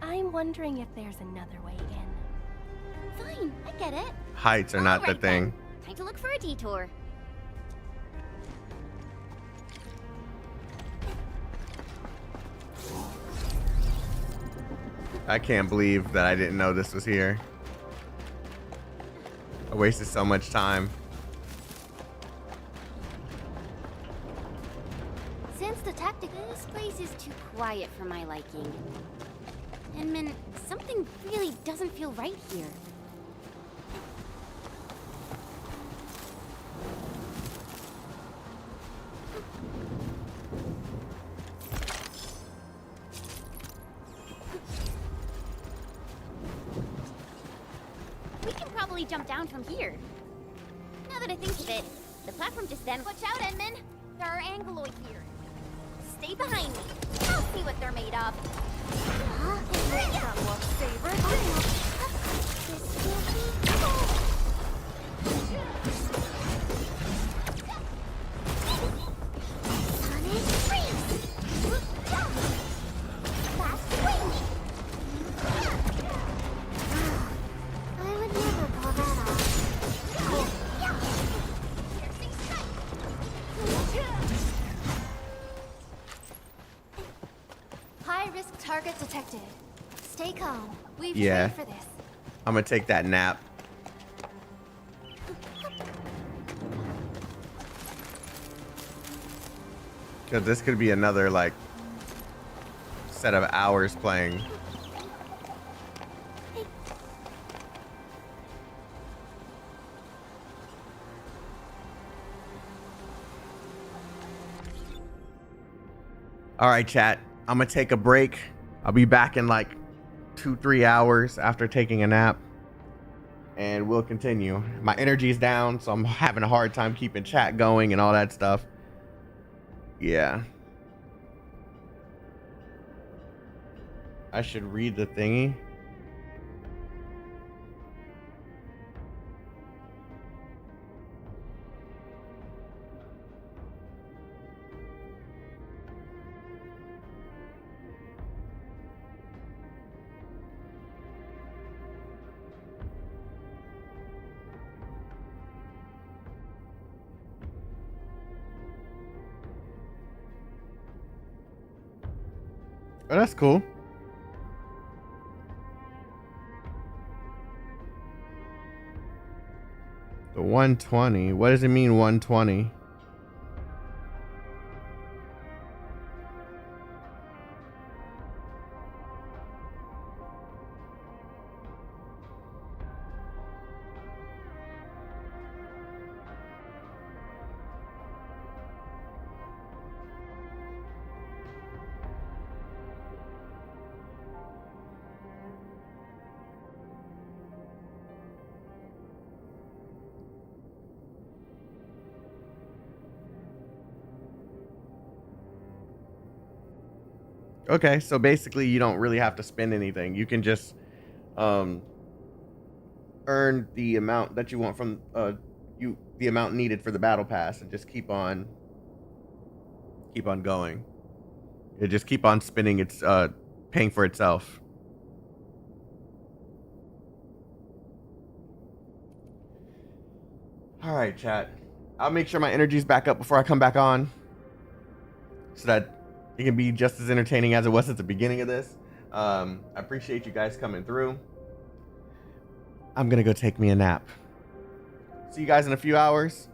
I'm wondering if there's another way in. Fine, I get it. Heights are not the thing. Time to look for a detour. I can't believe that I didn't know this was here. I wasted so much time. Since the tactic, this place is too quiet for my liking. Edmund, something really doesn't feel right here. easily jump down from here. Now that I think of it, the platform just then. Watch out, Edmund! There are Angeloid here. Stay behind me. I'll see what they're made of. High-risk target detected. Stay calm. We've Yeah. trained for this. I'm gonna take that nap. Cause this could be another like set of hours playing. All right, chat. I'm gonna take a break. I'll be back in like 2-3 hours after taking a nap, and we'll continue. My energy's down, so I'm having a hard time keeping chat going and all that stuff. Yeah. I should read the thingy. Oh, that's cool. The 120. What does it mean, 120? Okay, so basically you don't really have to spend anything. You can just earn the amount that you want from the amount needed for the battle pass, and just keep on going. It just keep on spinning. It's paying for itself. All right, chat. I'll make sure my energy's back up before I come back on, so that it can be just as entertaining as it was at the beginning of this. I appreciate you guys coming through. I'm gonna go take me a nap. See you guys in a few hours.